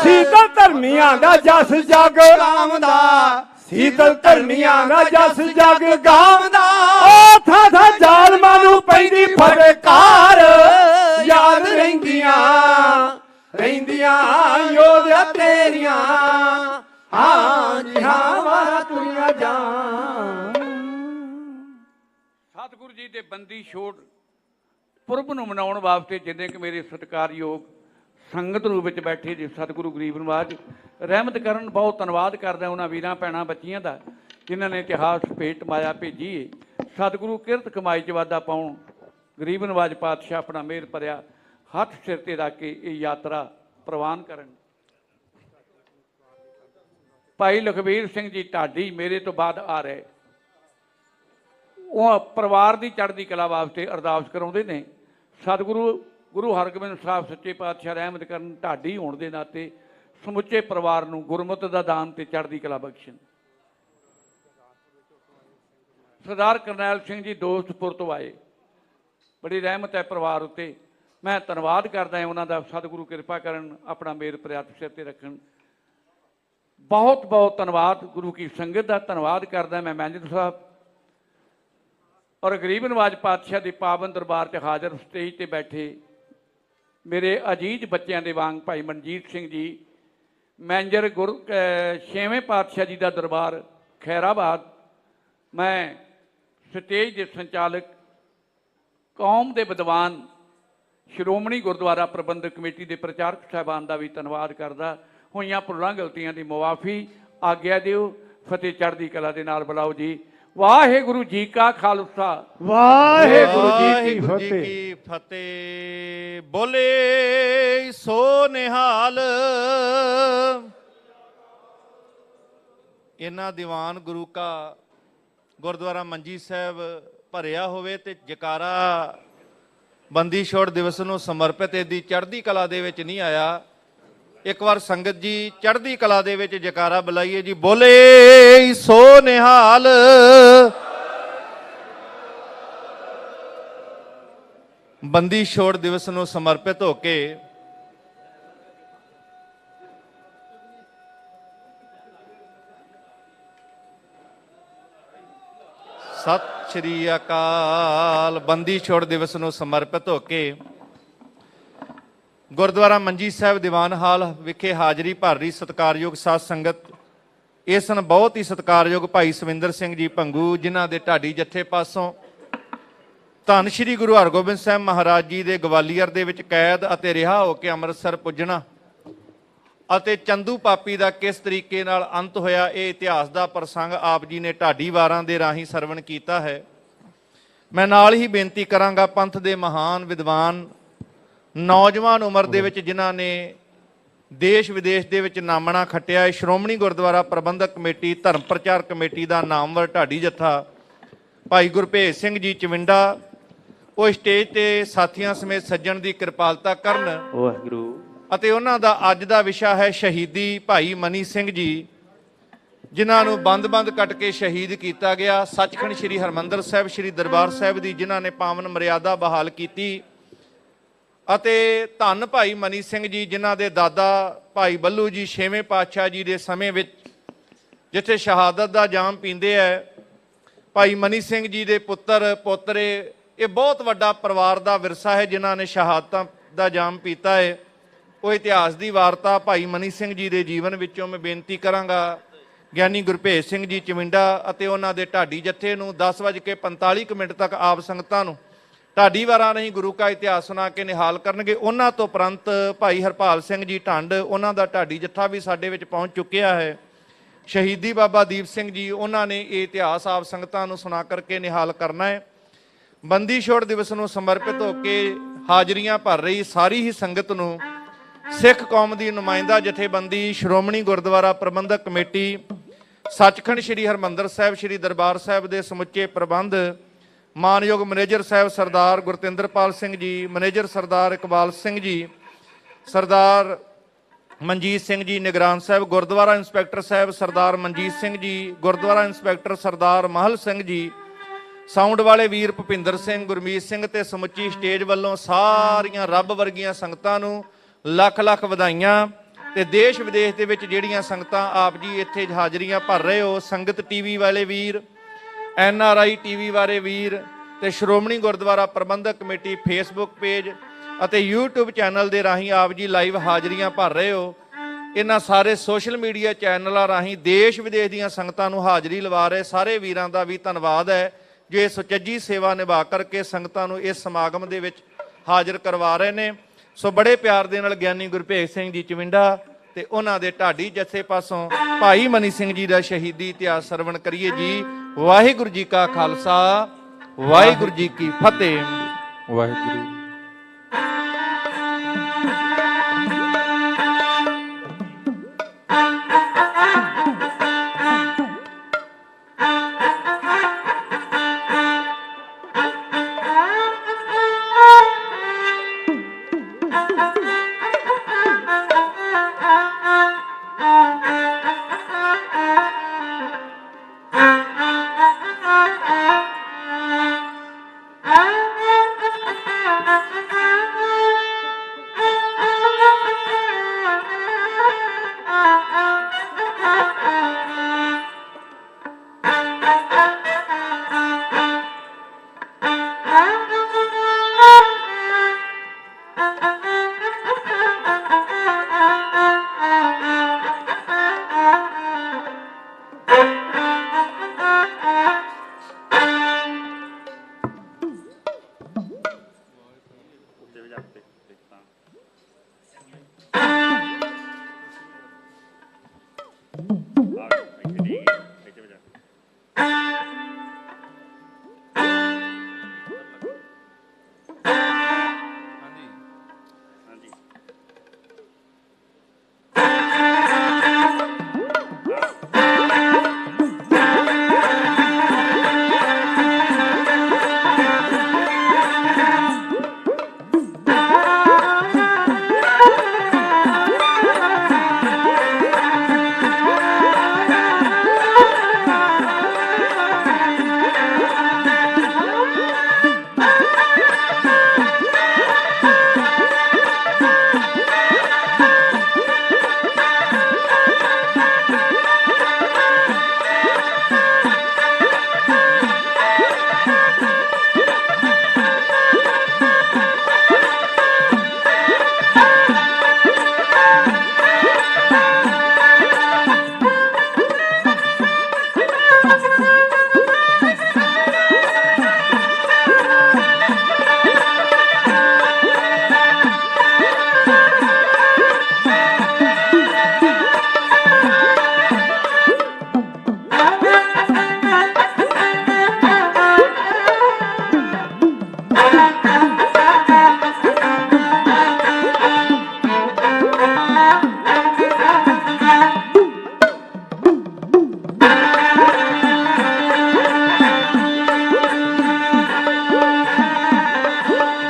[SPEAKER 7] ਸੀਤਲ ਧਰਮੀਆਂ ਦਾ ਜਸ ਜਗ
[SPEAKER 2] ਗਾਵਦਾ
[SPEAKER 7] ਸੀਤਲ ਧਰਮੀਆਂ ਦਾ ਜਸ ਜਗ ਗਾਵਦਾ
[SPEAKER 2] ਗਾਵਦਾ
[SPEAKER 7] ਓ ਥਾਂ ਥਾਂ ਜ਼ਾਲਮਾਂ ਨੂੰ ਪੈਂਦੀ ਫਟਕਾਰ ਯਾਦ ਰਹਿੰਦੀਆਂ ਯੋਧਿਆ ਤੇਰੀਆਂ ਹਾਂ ਜੀ ਹਾਂ ਵਾਰਾ ਤੁਰੀਆਂ ਜਾਣ।
[SPEAKER 8] ਸਤਿਗੁਰੂ ਜੀ ਦੇ ਬੰਦੀ ਛੋੜ ਪੁਰਬ ਨੂੰ ਮਨਾਉਣ ਵਾਸਤੇ ਜਿੰਨੇ ਕਿ ਮੇਰੇ ਸਤਿਕਾਰਯੋਗ ਸੰਗਤ ਰੂਪ ਵਿੱਚ ਬੈਠੇ ਜੀ ਸਤਿਗੁਰੂ ਗਰੀਬ ਨਿਵਾਜ ਰਹਿਮਤ ਕਰਨ, ਬਹੁਤ ਧੰਨਵਾਦ ਕਰਦਾ ਉਹਨਾਂ ਵੀਰਾਂ ਭੈਣਾਂ ਬੱਚੀਆਂ ਦਾ ਜਿਨ੍ਹਾਂ ਨੇ ਇਤਿਹਾਸ ਭੇਟ ਮਾਇਆ ਭੇਜੀ ਏ। ਸਤਿਗੁਰੂ ਕਿਰਤ ਕਮਾਈ 'ਚ ਵਾਧਾ ਪਾਉਣ, ਗਰੀਬ ਨਿਵਾਜ ਪਾਤਸ਼ਾਹ ਆਪਣਾ ਮਿਹਰ ਭਰਿਆ ਹੱਥ ਸਿਰ ਤੇ ਰੱਖ ਕੇ ਇਹ ਯਾਤਰਾ ਪ੍ਰਵਾਨ ਕਰਨ। ਭਾਈ ਲਖਬੀਰ ਸਿੰਘ ਜੀ ਢਾਡੀ ਮੇਰੇ ਤੋਂ ਬਾਅਦ ਆ ਰਹੇ, ਉਹ ਪਰਿਵਾਰ ਦੀ ਚੜ੍ਹਦੀ ਕਲਾ ਵਾਸਤੇ ਅਰਦਾਸ ਕਰਾਉਂਦੇ ਨੇ। ਸਤਿਗੁਰੂ ਗੁਰੂ ਹਰਗੋਬਿੰਦ ਸਾਹਿਬ ਸੱਚੇ ਪਾਤਸ਼ਾਹ ਰਹਿਮਤ ਕਰਨ, ਢਾਡੀ ਹੋਣ ਦੇ ਨਾਤੇ ਸਮੁੱਚੇ ਪਰਿਵਾਰ ਨੂੰ ਗੁਰਮਤਿ ਦਾ ਦਾਨ ਤੇ ਚੜ੍ਹਦੀ ਕਲਾ ਬਖਸ਼ਣ। ਸਰਦਾਰ ਕਰਨੈਲ ਸਿੰਘ ਜੀ ਦੋਸਤਪੁਰ ਤੋਂ ਆਏ, ਬੜੀ ਰਹਿਮਤ ਹੈ ਪਰਿਵਾਰ ਉੱਤੇ। ਮੈਂ ਧੰਨਵਾਦ ਕਰਦਾ ਹਾਂ ਉਹਨਾਂ ਦਾ। ਸਤਿਗੁਰੂ ਕਿਰਪਾ ਕਰਨ, ਆਪਣਾ ਮੇਰ ਪ੍ਰਿਆਤ ਸਿਰ ਤੇ ਰੱਖਣ। ਬਹੁਤ ਬਹੁਤ ਧੰਨਵਾਦ ਗੁਰੂ ਕੀ ਸੰਗਤ ਦਾ ਧੰਨਵਾਦ ਕਰਦਾ ਮੈਂ ਮੈਨੇਜਰ ਸਾਹਿਬ ਔਰ ਗਰੀਬ ਨਿਵਾਜ ਪਾਤਸ਼ਾਹ ਦੇ ਪਾਵਨ ਦਰਬਾਰ 'ਚ ਹਾਜ਼ਰ ਸਟੇਜ ਤੇ ਬੈਠੇ ਮੇਰੇ ਅਜੀਜ਼ ਬੱਚਿਆਂ ਦੇ ਵਾਂਗ ਭਾਈ ਮਨਜੀਤ ਸਿੰਘ ਜੀ, ਮੈਨੇਜਰ ਛੇਵੇਂ ਪਾਤਸ਼ਾਹ ਜੀ ਦਾ ਦਰਬਾਰ ਖੈਰਾਬਾਦ। ਮੈਂ ਸਟੇਜ ਦੇ ਸੰਚਾਲਕ ਕੌਮ ਦੇ ਵਿਦਵਾਨ ਸ਼੍ਰੋਮਣੀ ਗੁਰਦੁਆਰਾ ਪ੍ਰਬੰਧਕ ਕਮੇਟੀ ਦੇ ਪ੍ਰਚਾਰਕ ਸਾਹਿਬਾਨ ਦਾ ਵੀ ਧੰਨਵਾਦ ਕਰਦਾ। ਹੋਈਆਂ ਭੁੱਲਾਂ ਗਲਤੀਆਂ ਦੀ ਮੁਆਫੀ ਆਗਿਆ ਦਿਓ। ਫਤਿਹ ਚੜ੍ਹਦੀ ਕਲਾ ਦੇ ਨਾਲ ਬੁਲਾਓ ਜੀ। ਵਾਹਿਗੁਰੂ ਜੀ ਕਾ ਖਾਲਸਾ,
[SPEAKER 7] ਵਾਹਿਗੁਰੂ ਜੀ ਕੀ
[SPEAKER 3] ਵਾਹਿਗੁਰੂ ਜੀ
[SPEAKER 7] ਫਤਿਹ।
[SPEAKER 3] ਕੀ ਫਤਿਹ। ਬੋਲੇ ਸੋ ਨਿਹਾਲ। ਇਹਨਾਂ ਦੀਵਾਨ ਗੁਰੂ ਕਾ ਗੁਰਦੁਆਰਾ ਮੰਜੀ ਸਾਹਿਬ ਭਰਿਆ ਹੋਵੇ ਤੇ ਜਕਾਰਾ ਬੰਦੀ ਛੋੜ ਦਿਵਸ ਨੂੰ ਸਮਰਪਿਤ ਇਹਦੀ ਚੜ੍ਹਦੀ ਕਲਾ ਦੇ ਵਿੱਚ ਨਹੀਂ ਆਇਆ। ਇੱਕ ਵਾਰ ਸੰਗਤ ਜੀ ਚੜ੍ਹਦੀ ਕਲਾ ਦੇ ਵਿੱਚ ਜਕਾਰਾ ਬੁਲਾਈਏ ਜੀ। ਬੋਲੇ ਸੋ ਨਿਹਾਲ। ਬੰਦੀ ਛੋੜ ਦਿਵਸ ਨੂੰ ਸਮਰਪਿਤ ਹੋ ਕੇ ਸਤਿ ਸ਼੍ਰੀ ਅਕਾਲ। ਬੰਦੀ ਛੋੜ ਦਿਵਸ ਨੂੰ ਸਮਰਪਿਤ ਹੋ ਕੇ ਗੁਰਦੁਆਰਾ ਮੰਜੀ ਸਾਹਿਬ ਦੀਵਾਨ ਹਾਲ ਵਿਖੇ ਹਾਜ਼ਰੀ ਭਰ ਰਹੀ ਸਤਿਕਾਰਯੋਗ ਸਾਧ ਸੰਗਤ, ਇਸ ਨੂੰ ਬਹੁਤ ਹੀ ਸਤਿਕਾਰਯੋਗ ਭਾਈ ਸਵਿੰਦਰ ਸਿੰਘ ਜੀ ਭੰਗੂ, ਜਿਨ੍ਹਾਂ ਦੇ ਢਾਡੀ ਜੱਥੇ ਪਾਸੋਂ ਧੰਨ ਸ਼੍ਰੀ ਗੁਰੂ ਹਰਗੋਬਿੰਦ ਸਾਹਿਬ ਮਹਾਰਾਜ ਜੀ ਦੇ ਗਵਾਲੀਅਰ ਦੇ ਵਿੱਚ ਕੈਦ ਅਤੇ ਰਿਹਾ ਹੋ ਕੇ ਅੰਮ੍ਰਿਤਸਰ ਪੁੱਜਣਾ ਅਤੇ ਚੰਦੂ ਪਾਪੀ ਦਾ ਕਿਸ ਤਰੀਕੇ ਨਾਲ ਅੰਤ ਹੋਇਆ, ਇਹ ਇਤਿਹਾਸ ਦਾ ਪ੍ਰਸੰਗ ਆਪ ਜੀ ਨੇ ਢਾਡੀ ਵਾਰਾਂ ਦੇ ਰਾਹੀਂ ਸਰਵਣ ਕੀਤਾ ਹੈ। ਮੈਂ ਨਾਲ ਹੀ ਬੇਨਤੀ ਕਰਾਂਗਾ ਪੰਥ ਦੇ ਮਹਾਨ ਵਿਦਵਾਨ, ਨੌਜਵਾਨ ਉਮਰ ਦੇ ਵਿੱਚ ਜਿਨ੍ਹਾਂ ਨੇ ਦੇਸ਼ ਵਿਦੇਸ਼ ਦੇ ਵਿੱਚ ਨਾਮਣਾ ਖੱਟਿਆ ਹੈ, ਸ਼੍ਰੋਮਣੀ ਗੁਰਦੁਆਰਾ ਪ੍ਰਬੰਧਕ ਕਮੇਟੀ ਧਰਮ ਪ੍ਰਚਾਰ ਕਮੇਟੀ ਦਾ ਨਾਮਵਰ ਢਾਡੀ ਜੱਥਾ ਭਾਈ ਗੁਰਭੇਜ ਸਿੰਘ ਜੀ ਚਵਿੰਡਾ, ਉਹ ਸਟੇਜ ਤੇ ਸਾਥੀਆਂ ਸਮੇਤ ਸੱਜਣ ਦੀ ਕਿਰਪਾਲਤਾ ਕਰਨ।
[SPEAKER 2] ਵਾਹਿਗੁਰੂ।
[SPEAKER 3] ਅਤੇ ਉਹਨਾਂ ਦਾ ਅੱਜ ਦਾ ਵਿਸ਼ਾ ਹੈ ਸ਼ਹੀਦੀ ਭਾਈ ਮਨੀ ਸਿੰਘ ਜੀ, ਜਿਨ੍ਹਾਂ ਨੂੰ ਬੰਦ-ਬੰਦ ਕੱਟ ਕੇ ਸ਼ਹੀਦ ਕੀਤਾ ਗਿਆ। ਸੱਚਖੰਡ ਸ੍ਰੀ ਹਰਿਮੰਦਰ ਸਾਹਿਬ ਸ੍ਰੀ ਦਰਬਾਰ ਸਾਹਿਬ ਦੀ ਜਿਨ੍ਹਾਂ ਨੇ ਪਾਵਨ ਮਰਿਆਦਾ ਬਹਾਲ ਕੀਤੀ। ਅਤੇ ਧੰਨ ਭਾਈ ਮਨੀ ਸਿੰਘ ਜੀ, ਜਿਨ੍ਹਾਂ ਦੇ ਦਾਦਾ ਭਾਈ ਬੱਲੂ ਜੀ ਛੇਵੇਂ ਪਾਤਸ਼ਾਹ ਜੀ ਦੇ ਸਮੇਂ ਵਿੱਚ ਜਿੱਥੇ ਸ਼ਹਾਦਤ ਦਾ ਜਾਮ ਪੀਂਦੇ ਹੈ, ਭਾਈ ਮਨੀ ਸਿੰਘ ਜੀ ਦੇ ਪੁੱਤਰ ਪੋਤਰੇ, ਇਹ ਬਹੁਤ ਵੱਡਾ ਪਰਿਵਾਰ ਦਾ ਵਿਰਸਾ ਹੈ ਜਿਨ੍ਹਾਂ ਨੇ ਸ਼ਹਾਦਤਾਂ ਦਾ ਜਾਮ ਪੀਤਾ ਹੈ। ਉਹ ਇਤਿਹਾਸ ਦੀ ਵਾਰਤਾ ਭਾਈ ਮਨੀ ਸਿੰਘ ਜੀ ਦੇ ਜੀਵਨ ਵਿੱਚੋਂ ਮੈਂ ਬੇਨਤੀ ਕਰਾਂਗਾ ਗਿਆਨੀ ਗੁਰਭੇਜ ਸਿੰਘ ਜੀ ਚਵਿੰਡਾ ਅਤੇ ਉਹਨਾਂ ਦੇ ਢਾਡੀ ਜੱਥੇ ਨੂੰ 10:45 ਤੱਕ ਆਪ ਸੰਗਤਾਂ ਨੂੰ ਢਾਡੀ ਵਾਰਾਂ ਨਹੀਂ ਗੁਰੂ ਕਾ ਇਤਿਹਾਸ ਸੁਣਾ ਕੇ ਨਿਹਾਲ ਕਰਨਗੇ। ਉਹਨਾਂ ਤੋਂ ਉਪਰੰਤ ਭਾਈ ਹਰਪਾਲ ਸਿੰਘ ਜੀ ਢੰਡ, ਉਹਨਾਂ ਦਾ ਢਾਡੀ ਜੱਥਾ ਵੀ ਸਾਡੇ ਵਿੱਚ ਪਹੁੰਚ ਚੁੱਕਿਆ ਹੈ। ਸ਼ਹੀਦੀ ਬਾਬਾ ਦੀਪ ਸਿੰਘ ਜੀ, ਉਹਨਾਂ ਨੇ ਇਹ ਇਤਿਹਾਸ ਆਪ ਸੰਗਤਾਂ ਨੂੰ ਸੁਣਾ ਕਰਕੇ ਨਿਹਾਲ ਕਰਨਾ ਹੈ। ਬੰਦੀ ਛੋੜ ਦਿਵਸ ਨੂੰ ਸਮਰਪਿਤ ਹੋ ਕੇ ਹਾਜ਼ਰੀਆਂ ਭਰ ਰਹੀ ਸਾਰੀ ਹੀ ਸੰਗਤ ਨੂੰ ਸਿੱਖ ਕੌਮ ਦੀ ਨੁਮਾਇੰਦਾ ਜਥੇਬੰਦੀ ਸ਼੍ਰੋਮਣੀ ਗੁਰਦੁਆਰਾ ਪ੍ਰਬੰਧਕ ਕਮੇਟੀ, ਸੱਚਖੰਡ ਸ੍ਰੀ ਹਰਿਮੰਦਰ ਸਾਹਿਬ ਸ੍ਰੀ ਦਰਬਾਰ ਸਾਹਿਬ ਦੇ ਸਮੁੱਚੇ ਪ੍ਰਬੰਧ, ਮਾਨਯੋਗ ਮੈਨੇਜਰ ਸਾਹਿਬ ਸਰਦਾਰ ਗੁਰਤਿੰਦਰਪਾਲ ਸਿੰਘ ਜੀ, ਮੈਨੇਜਰ ਸਰਦਾਰ ਇਕਬਾਲ ਸਿੰਘ ਜੀ, ਸਰਦਾਰ ਮਨਜੀਤ ਸਿੰਘ ਜੀ ਨਿਗਰਾਨ ਸਾਹਿਬ, ਗੁਰਦੁਆਰਾ ਇੰਸਪੈਕਟਰ ਸਾਹਿਬ ਸਰਦਾਰ ਮਨਜੀਤ ਸਿੰਘ ਜੀ, ਗੁਰਦੁਆਰਾ ਇੰਸਪੈਕਟਰ ਸਰਦਾਰ ਮਹਲ ਸਿੰਘ ਜੀ, ਸਾਊਂਡ ਵਾਲੇ ਵੀਰ ਭੁਪਿੰਦਰ ਸਿੰਘ, ਗੁਰਮੀਤ ਸਿੰਘ ਤੇ ਸਮੁੱਚੀ ਸਟੇਜ ਵੱਲੋਂ ਸਾਰੀਆਂ ਰੱਬ ਵਰਗੀਆਂ ਸੰਗਤਾਂ ਨੂੰ ਲੱਖ ਲੱਖ ਵਧਾਈਆਂ। ਤੇ ਦੇਸ਼ ਵਿਦੇਸ਼ ਦੇ ਵਿੱਚ ਜਿਹੜੀਆਂ ਸੰਗਤਾਂ ਆਪ ਜੀ ਇੱਥੇ ਹਾਜ਼ਰੀਆਂ ਭਰ ਰਹੇ ਹੋ, ਸੰਗਤ ਟੀਵੀ ਵਾਲੇ ਵੀਰ, NRI ਟੀਵੀ ਵਾਲੇ ਵੀਰ ਤੇ ਸ਼੍ਰੋਮਣੀ ਗੁਰਦੁਆਰਾ ਪ੍ਰਬੰਧਕ ਕਮੇਟੀ ਫੇਸਬੁੱਕ ਪੇਜ ਅਤੇ YouTube ਚੈਨਲ ਦੇ ਰਾਹੀਂ ਆਪ ਜੀ ਲਾਈਵ ਹਾਜ਼ਰੀਆਂ ਭਰ ਰਹੇ ਹੋ। ਇਹਨਾਂ ਸਾਰੇ ਸੋਸ਼ਲ ਮੀਡੀਆ ਚੈਨਲਾਂ ਰਾਹੀਂ ਦੇਸ਼ ਵਿਦੇਸ਼ ਦੀਆਂ ਸੰਗਤਾਂ ਨੂੰ ਹਾਜ਼ਰੀ ਲਵਾ ਰਹੇ ਸਾਰੇ ਵੀਰਾਂ ਦਾ ਵੀ ਧੰਨਵਾਦ ਹੈ ਜੋ ਇਹ ਸੁਚੱਜੀ ਸੇਵਾ ਨਿਭਾ ਕਰਕੇ ਸੰਗਤਾਂ ਨੂੰ ਇਸ ਸਮਾਗਮ ਦੇ ਵਿੱਚ ਹਾਜ਼ਰ ਕਰਵਾ ਰਹੇ ਨੇ। ਸੋ ਬੜੇ ਪਿਆਰ ਦੇ ਨਾਲ ਗਿਆਨੀ ਗੁਰਭੇਜ ਸਿੰਘ ਜੀ ਚਵਿੰਡਾ ਤੇ ਉਹਨਾਂ ਦੇ ਢਾਡੀ ਜਥੇ ਪਾਸੋਂ ਭਾਈ ਮਨੀ ਸਿੰਘ ਜੀ ਦਾ ਸ਼ਹੀਦੀ ਇਤਿਹਾਸ ਸਰਵਣ ਕਰੀਏ ਜੀ। ਵਾਹਿਗੁਰੂ ਜੀ ਕਾ ਖਾਲਸਾ, ਵਾਹਿਗੁਰੂ ਜੀ ਕੀ ਫਤਿਹ।
[SPEAKER 7] ਵਾਹਿਗੁਰੂ।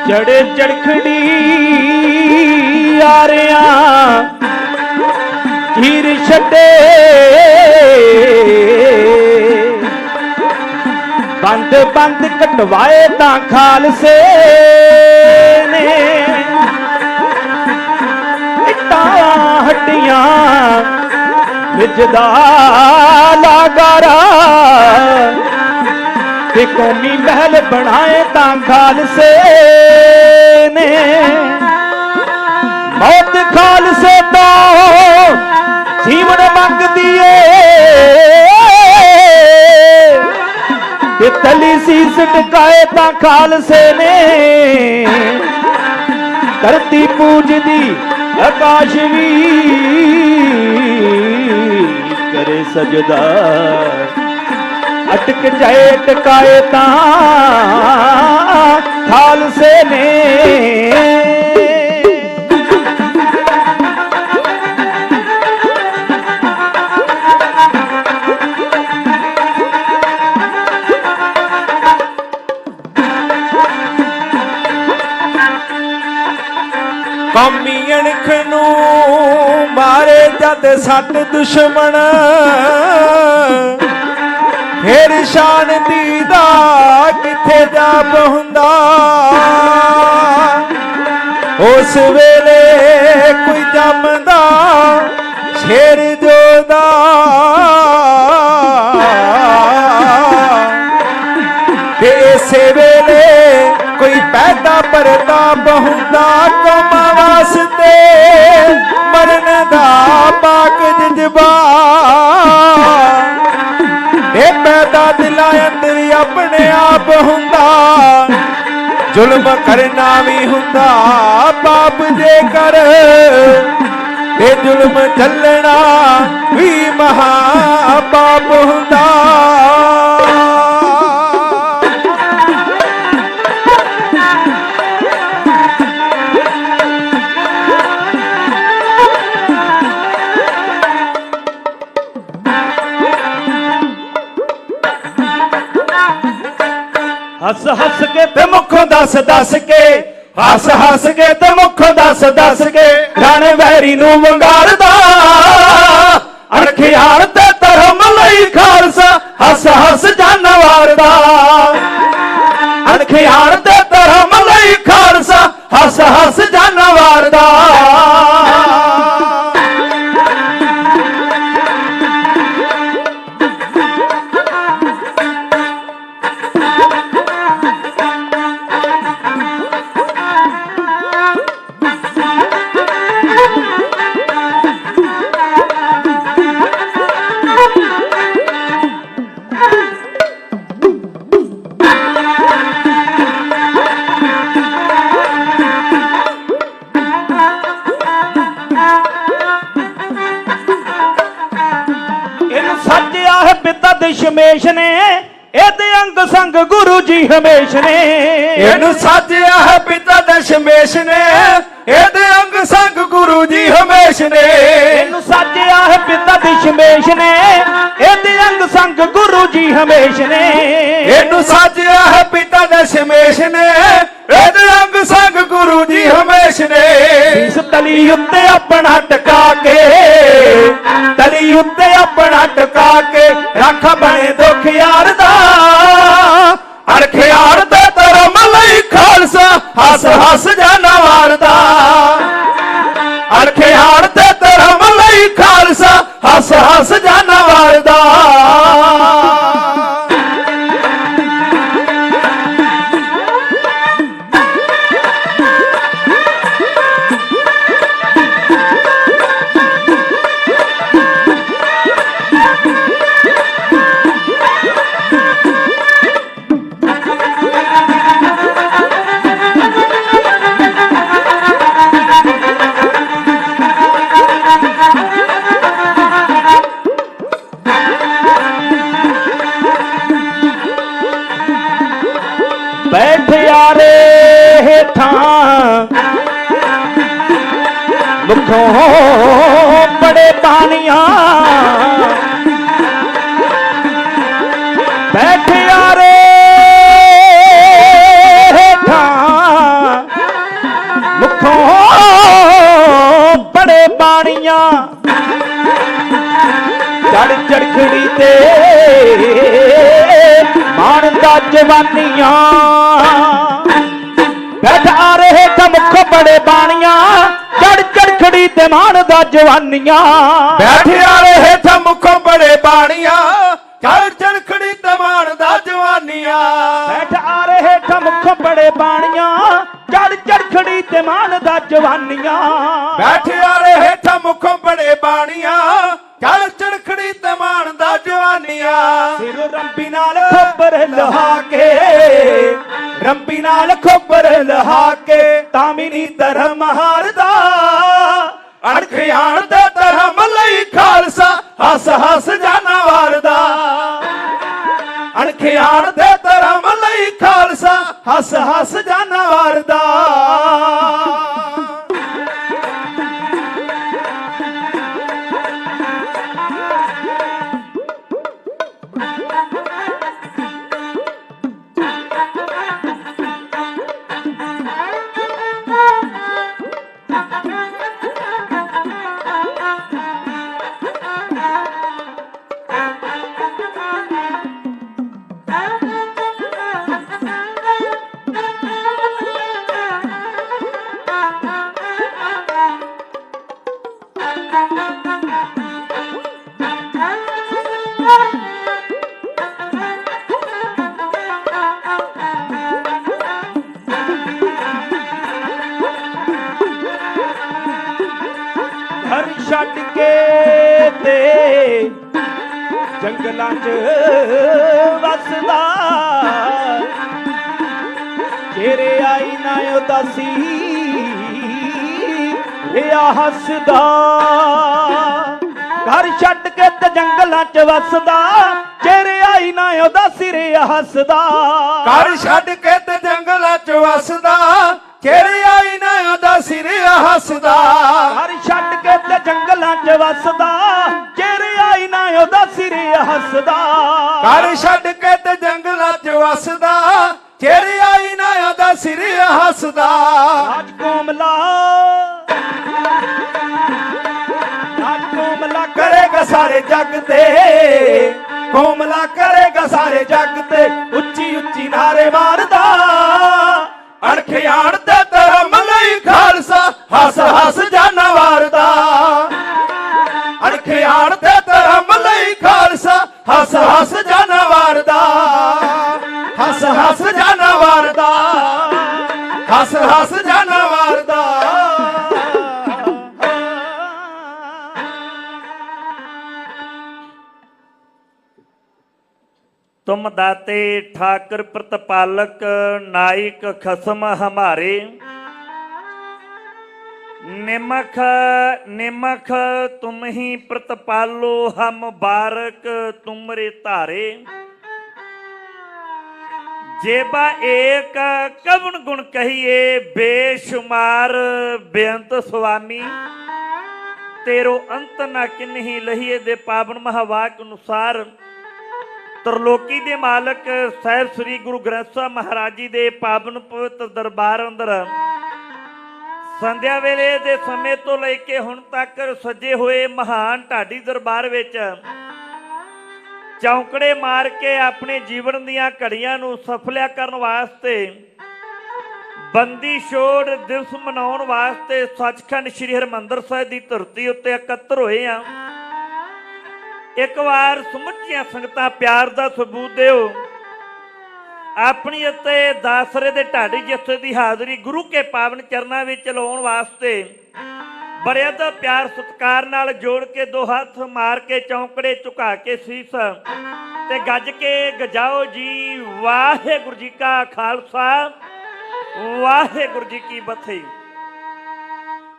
[SPEAKER 2] ਜੜੇ ਚੜਖੜੀ ਆਰਿਆਂ ਹੀਰ ਛੱਡੇ ਬੰਦ ਬੰਦ ਕਟਵਾਏ ਤਾਂ ਖਾਲਸੇ ਨੇ ਇੱਟਾਂ ਹੱਡੀਆਂ ਵਿੱਚ ਦਾ ਲਾਗਾਰਾ ਤੇ ਕੌਮੀ ਮਹਿਲ ਬਣਾਏ ਤਾਂ ਖਾਲਸੇ ਨੇ ਮੌਤ ਖਾਲਸੇ ਤੋਂ ਜੀਵਨ ਮੰਗਦੀ ਏ ਤੇ ਤਲੀ
[SPEAKER 7] ਸੀਸ ਟਿਕਾਏ ਤਾਂ ਖਾਲਸੇ ਨੇ ਧਰਤੀ ਪੂਜਦੀ ਆਕਾਸ਼ ਵੀ ਕਰੇ ਸਜਦਾ ਅਟਕ ਜਾਏ ਟਿਕਾਏ ਤਾਂ ਖਾਲਸੇ ਨੇ
[SPEAKER 3] ਕੌਮੀ ਅਣਖ ਨੂੰ ਮਾਰੇ ਜਦ ਸੱਟ ਦੁਸ਼ਮਣ ਫੇਰ ਸ਼ਾਂਤੀ ਦਾ ਕਿੱਥੇ ਜਾਪ ਹੁੰਦਾ ਉਸ ਵੇਲੇ ਕੋਈ ਜੰਮਦਾ ਸ਼ੇਰ ਜੋਦਾ ਤੇ ਇਸੇ ਵੇਲੇ ਕੋਈ ਪੈਦਾ ਪ੍ਰਤਾਪ ਹੁੰਦਾ ਕੌਮਾਂ ਵਾਸਤੇ ਮਰਨ ਦਾ ਪਾਕ ਜਜ਼ਬਾ ਇਹ ਪੈਦਾ ਦਿਲਾਂ ਅੰਦਰ ਆਪਣੇ ਆਪ ਹੁੰਦਾ ਜ਼ੁਲਮ ਕਰਨਾ ਵੀ ਹੁੰਦਾ ਪਾਪ ਜੇ ਕਰ ਇਹ ਜ਼ੁਲਮ ਚੱਲਣਾ ਵੀ ਮਹਾ ਪਾਪ ਹੁੰਦਾ
[SPEAKER 7] ਹੱਸ ਹੱਸ ਕੇ ਤੇ ਮੁੱਖੋਂ ਦੱਸ ਦੱਸ ਕੇ ਹੱਸ ਹੱਸ ਕੇ ਤੇ ਮੁੱਖੋਂ ਦੱਸ ਦੱਸ ਕੇ ਰਾਣੇ ਵੈਰੀ ਨੂੰ ਵੰਗਾਰਦਾ ਅਣਖਿਆਲ ਤੇ ਧਰਮ ਲਈ ਖਾਲਸਾ ਹੱਸ ਹੱਸ ਜਾਨਵਾਰ ਦਾ ਅਣਖਿਆਲ ਤੇ ਧਰਮ ਲਈ ਖਾਲਸਾ ਹੱਸ ਹੱਸ ਜਾਨਵਾਰ ਦਾ ਦਸ਼ਮੇਸ਼ ਨੇ ਇਹਦੇ ਅੰਗ ਸੰਗ ਗੁਰੂ ਜੀ ਹਮੇਸ਼ ਨੇ
[SPEAKER 3] ਇਹਨੂੰ ਸਾਜਿਆ ਹੈ ਪਿਤਾ ਦਸ਼ਮੇਸ਼ ਨੇ ਇਹਦੇ ਅੰਗ ਸੰਗ ਗੁਰੂ ਜੀ ਹਮੇਸ਼ ਨੇ
[SPEAKER 7] ਇਹਨੂੰ ਸਾਜਿਆ ਹੈ ਪਿਤਾ ਦਸ਼ਮੇਸ਼ ਨੇ ਇਹਦੇ ਅੰਗ ਸੰਗ ਗੁਰੂ ਜੀ ਹਮੇਸ਼ ਨੇ
[SPEAKER 3] ਇਹਨੂੰ ਸਾਜਿਆ ਹੈ ਪਿਤਾ ਦਸ਼ਮੇਸ਼ ਨੇ ਇਹਦੇ ਅੰਗ ਸੰਗ ਗੁਰੂ ਜੀ ਹਮੇਸ਼ ਨੇ
[SPEAKER 7] ਇਸ ਤਲੀ ਉੱਤੇ ਆਪਣਾ ਟਿਕਾ ਕੇ ਤਲੀ ਉੱਤੇ ਆਪਣਾ ਟਿਕਾ ਕੇ ਰੱਖ ਬਣੇ ਦੁੱਖ ਯਾਰ ਦਾ
[SPEAKER 3] ਅਣਖਿਆਲ ਤੇ ਧਰਮ ਲਈ ਖਾਲਸਾ ਹੱਸ ਹੱਸ ਜਾਨਵਾਰ ਦਾ ਅਣਖਿਆਲ ਤੇ ਧਰਮ ਲਈ ਖਾਲਸਾ ਹੱਸ ਹੱਸ ਜਾਨਵਾਰ ਦਾ
[SPEAKER 7] ਬੈਠ ਯਾਰੇ ਹੇਠਾਂ ਮੁਖੋਂ ਬੜੇ ਪਾਣੀਆਂ ਬੈਠ ਯਾਰੇ ਹੇਠਾਂ ਮੁਖੋਂ ਬੜੇ ਪਾਣੀਆਂ ਚੜ ਚੜਖੜੀ ਤੇ ਮਾਣਦਾ ਜਵਾਨੀਆਂ ਬੈਠ ਆ ਰਹੇ ਮੁੱਖ ਬੜੇ ਬਾਣੀਆਂ ਚੜ ਚੜਖੜੀ ਤੇ ਮਾਣਦਾ ਜਵਾਨੀਆਂ
[SPEAKER 3] ਬੈਠ ਆ ਰਹੇ ਮੁੱਖ ਬੜੇ ਬਾਣੀਆਂ ਚੜ ਚੜਖੜੀ ਤੇ ਮਾਣਦਾ ਜਵਾਨੀਆਂ
[SPEAKER 7] ਬੈਠ ਆ ਰਹੇ ਮੁੱਖ ਬੜੇ ਬਾਣੀਆਂ ਚੜ ਚੜਖੜੀ ਤੇ ਮਾਣਦਾ ਜਵਾਨੀਆਂ
[SPEAKER 3] ਬੈਠ ਆ ਰਹੇ ਮੁੱਖ ਬੜੇ ਬਾਣੀਆਂ ਚੜ ਚੜਖੜੀ ਤੇ ਮਾਣ ਜਾਣਦਾ ਜਵਾਨੀਆਂ।
[SPEAKER 7] ਸਿਰ ਰੰਬੀ ਨਾਲ ਖੋਬਰ ਲਹਾ ਕੇ, ਰੰਬੀ ਨਾਲ ਖੋਬਰ ਲਹਾ ਕੇ, ਤਾਂ ਵੀ ਨੀ ਧਰਮ ਹਾਰਦਾ।
[SPEAKER 3] ਅਣਖਿਆਣ ਤੇ ਧਰਮ ਲਈ ਖਾਲਸਾ ਹੱਸ ਹੱਸ ਜਾਨਾ ਵਾਰਦਾ। ਅਣਖਿਆਣ ਤੇ ਧਰਮ ਲਈ ਖਾਲਸਾ ਹੱਸ ਹੱਸ ਜਾਨਾ ਵਾਰਦਾ।
[SPEAKER 7] ਘਰ ਛੱਡ ਕੇ ਤੇ ਜੰਗਲਾਂ 'ਚ ਵਸਦਾ, ਤੇਰੇ ਆਈ ਨਾ ਉਦਾਸੀ ਰਿਹਾ ਹੱਸਦਾ। ਘਰ ਛੱਡ ਕੇ ਤੇ ਜੰਗਲਾਂ 'ਚ ਵਸਦਾ, ਤੇਰੇ ਆਈ ਨਾ ਉਦਾਸੀ ਰਿਹਾ ਹੱਸਦਾ।
[SPEAKER 3] ਘਰ ਛੱਡ ਕੇ ਤੇ ਜੰਗਲਾਂ 'ਚ ਵਸਦਾ, ਤੇਰੇ ਆਈ ਨਾ ਉਹਦਾ ਸਿਰ ਹੱਸਦਾ।
[SPEAKER 7] ਘਰ ਛੱਡ ਕੇ ਤੇ ਜੰਗਲਾਂ 'ਚ ਵਸਦਾ, ਤੇਰੇ ਆਈ ਨਾ ਉਹਦਾ ਸਿਰ ਹੱਸਦਾ।
[SPEAKER 3] ਘਰ ਛੱਡ ਕੇ ਤੇ ਜੰਗਲਾਂ 'ਚ ਵਸਦਾ, ਤੇਰੇ ਆਈ ਨਾ ਉਹਦਾ ਸਿਰ ਹੱਸਦਾ।
[SPEAKER 7] ਰਾਜ ਕੋਮਲਾ, ਰਾਜ ਕੋਮਲਾ
[SPEAKER 3] ਕਰੇਗਾ ਸਾਰੇ ਜੱਗ ਤੇ, ਕੋਮਲਾ ਕਰੇਗਾ ਸਾਰੇ ਜੱਗ ਤੇ, ਉੱਚੀ ਉੱਚੀ ਨਾਰੇ ਮਾਰਦਾ। ਅਣਖਿਆਣ ਤੇ ਧਰਮ ਲਈ ਖਾਲਸਾ ਹੱਸ ਹੱਸ ਜਾਨਾ ਵਾਰਦਾ। ਅਣਖਿਆਣ ਤੇ ਧਰਮ ਲਈ ਖਾਲਸਾ ਹੱਸ ਹੱਸ ਜਾਨਾ ਵਾਰਦਾ। ਹੱਸ ਹੱਸ ਜਾਨਾ ਵਾਰਦਾ। ਹੱਸ ਹੱਸ ਜਾਨਾ ਵਾਰਦਾ।
[SPEAKER 7] तुम दाते ठाकर प्रतिपालक नायक खसम हमारे, निमख निमख तुम ही प्रतिपालो हम बारक तुमरे तारे। जेबा एक कवन गुण कहिए बेशुमार बेअंत स्वामी, तेरो अंत ना किन्ही लहिए दे पावन महावाक अनुसार। ਤਰਲੋਕੀ ਦੇ ਮਾਲਕ ਸਾਹਿਬ ਸ੍ਰੀ ਗੁਰੂ ਗ੍ਰੰਥ ਸਾਹਿਬ ਮਹਾਰਾਜ ਜੀ ਦੇ ਪਾਵਨ ਪਵਿੱਤਰ ਦਰਬਾਰ ਅੰਦਰ ਸੰਧਿਆ ਵੇਲੇ ਦੇ ਸਮੇਂ ਤੋਂ ਲੈ ਕੇ ਹੁਣ ਤੱਕ ਸਜੇ ਹੋਏ ਮਹਾਨ ਢਾਡੀ ਦਰਬਾਰ ਵਿੱਚ ਚੌਂਕੜੇ ਮਾਰ ਕੇ ਆਪਣੇ ਜੀਵਨ ਦੀਆਂ ਘੜੀਆਂ ਨੂੰ ਸਫਲਿਆ ਕਰਨ ਵਾਸਤੇ, ਬੰਦੀ ਛੋੜ ਦਿਵਸ ਮਨਾਉਣ ਵਾਸਤੇ ਸੱਚਖੰਡ ਸ੍ਰੀ ਹਰਿਮੰਦਰ ਸਾਹਿਬ ਦੀ ਧਰਤੀ ਉੱਤੇ ਇਕੱਤਰ ਹੋਏ ਆ। ਇੱਕ ਵਾਰ ਸਮੁੱਚੀਆਂ ਸੰਗਤਾਂ ਪਿਆਰ ਦਾ ਸਬੂਤ ਦਿਓ। ਆਪਣੀ ਅਤੇ ਦਾਸਰੇ ਦੇ ਢਾਡੀ ਜਥੇ ਦੀ ਹਾਜ਼ਰੀ ਗੁਰੂ ਕੇ ਪਾਵਨ ਚਰਨਾਂ ਵਿੱਚ ਲਾਉਣ ਵਾਸਤੇ ਬੜੇ ਦਾ ਪਿਆਰ ਸਤਿਕਾਰ ਨਾਲ ਜੋੜ ਕੇ ਦੋ ਹੱਥ ਮਾਰ ਕੇ ਚੌਂਕੜੇ ਝੁਕਾ ਕੇ ਸੀਸ ਤੇ ਗੱਜ ਕੇ ਗਜਾਓ ਜੀ। ਵਾਹਿਗੁਰੂ ਜੀ ਕਾ ਖਾਲਸਾ, ਵਾਹਿਗੁਰੂ ਜੀ ਕੀ ਫਤਿਹ।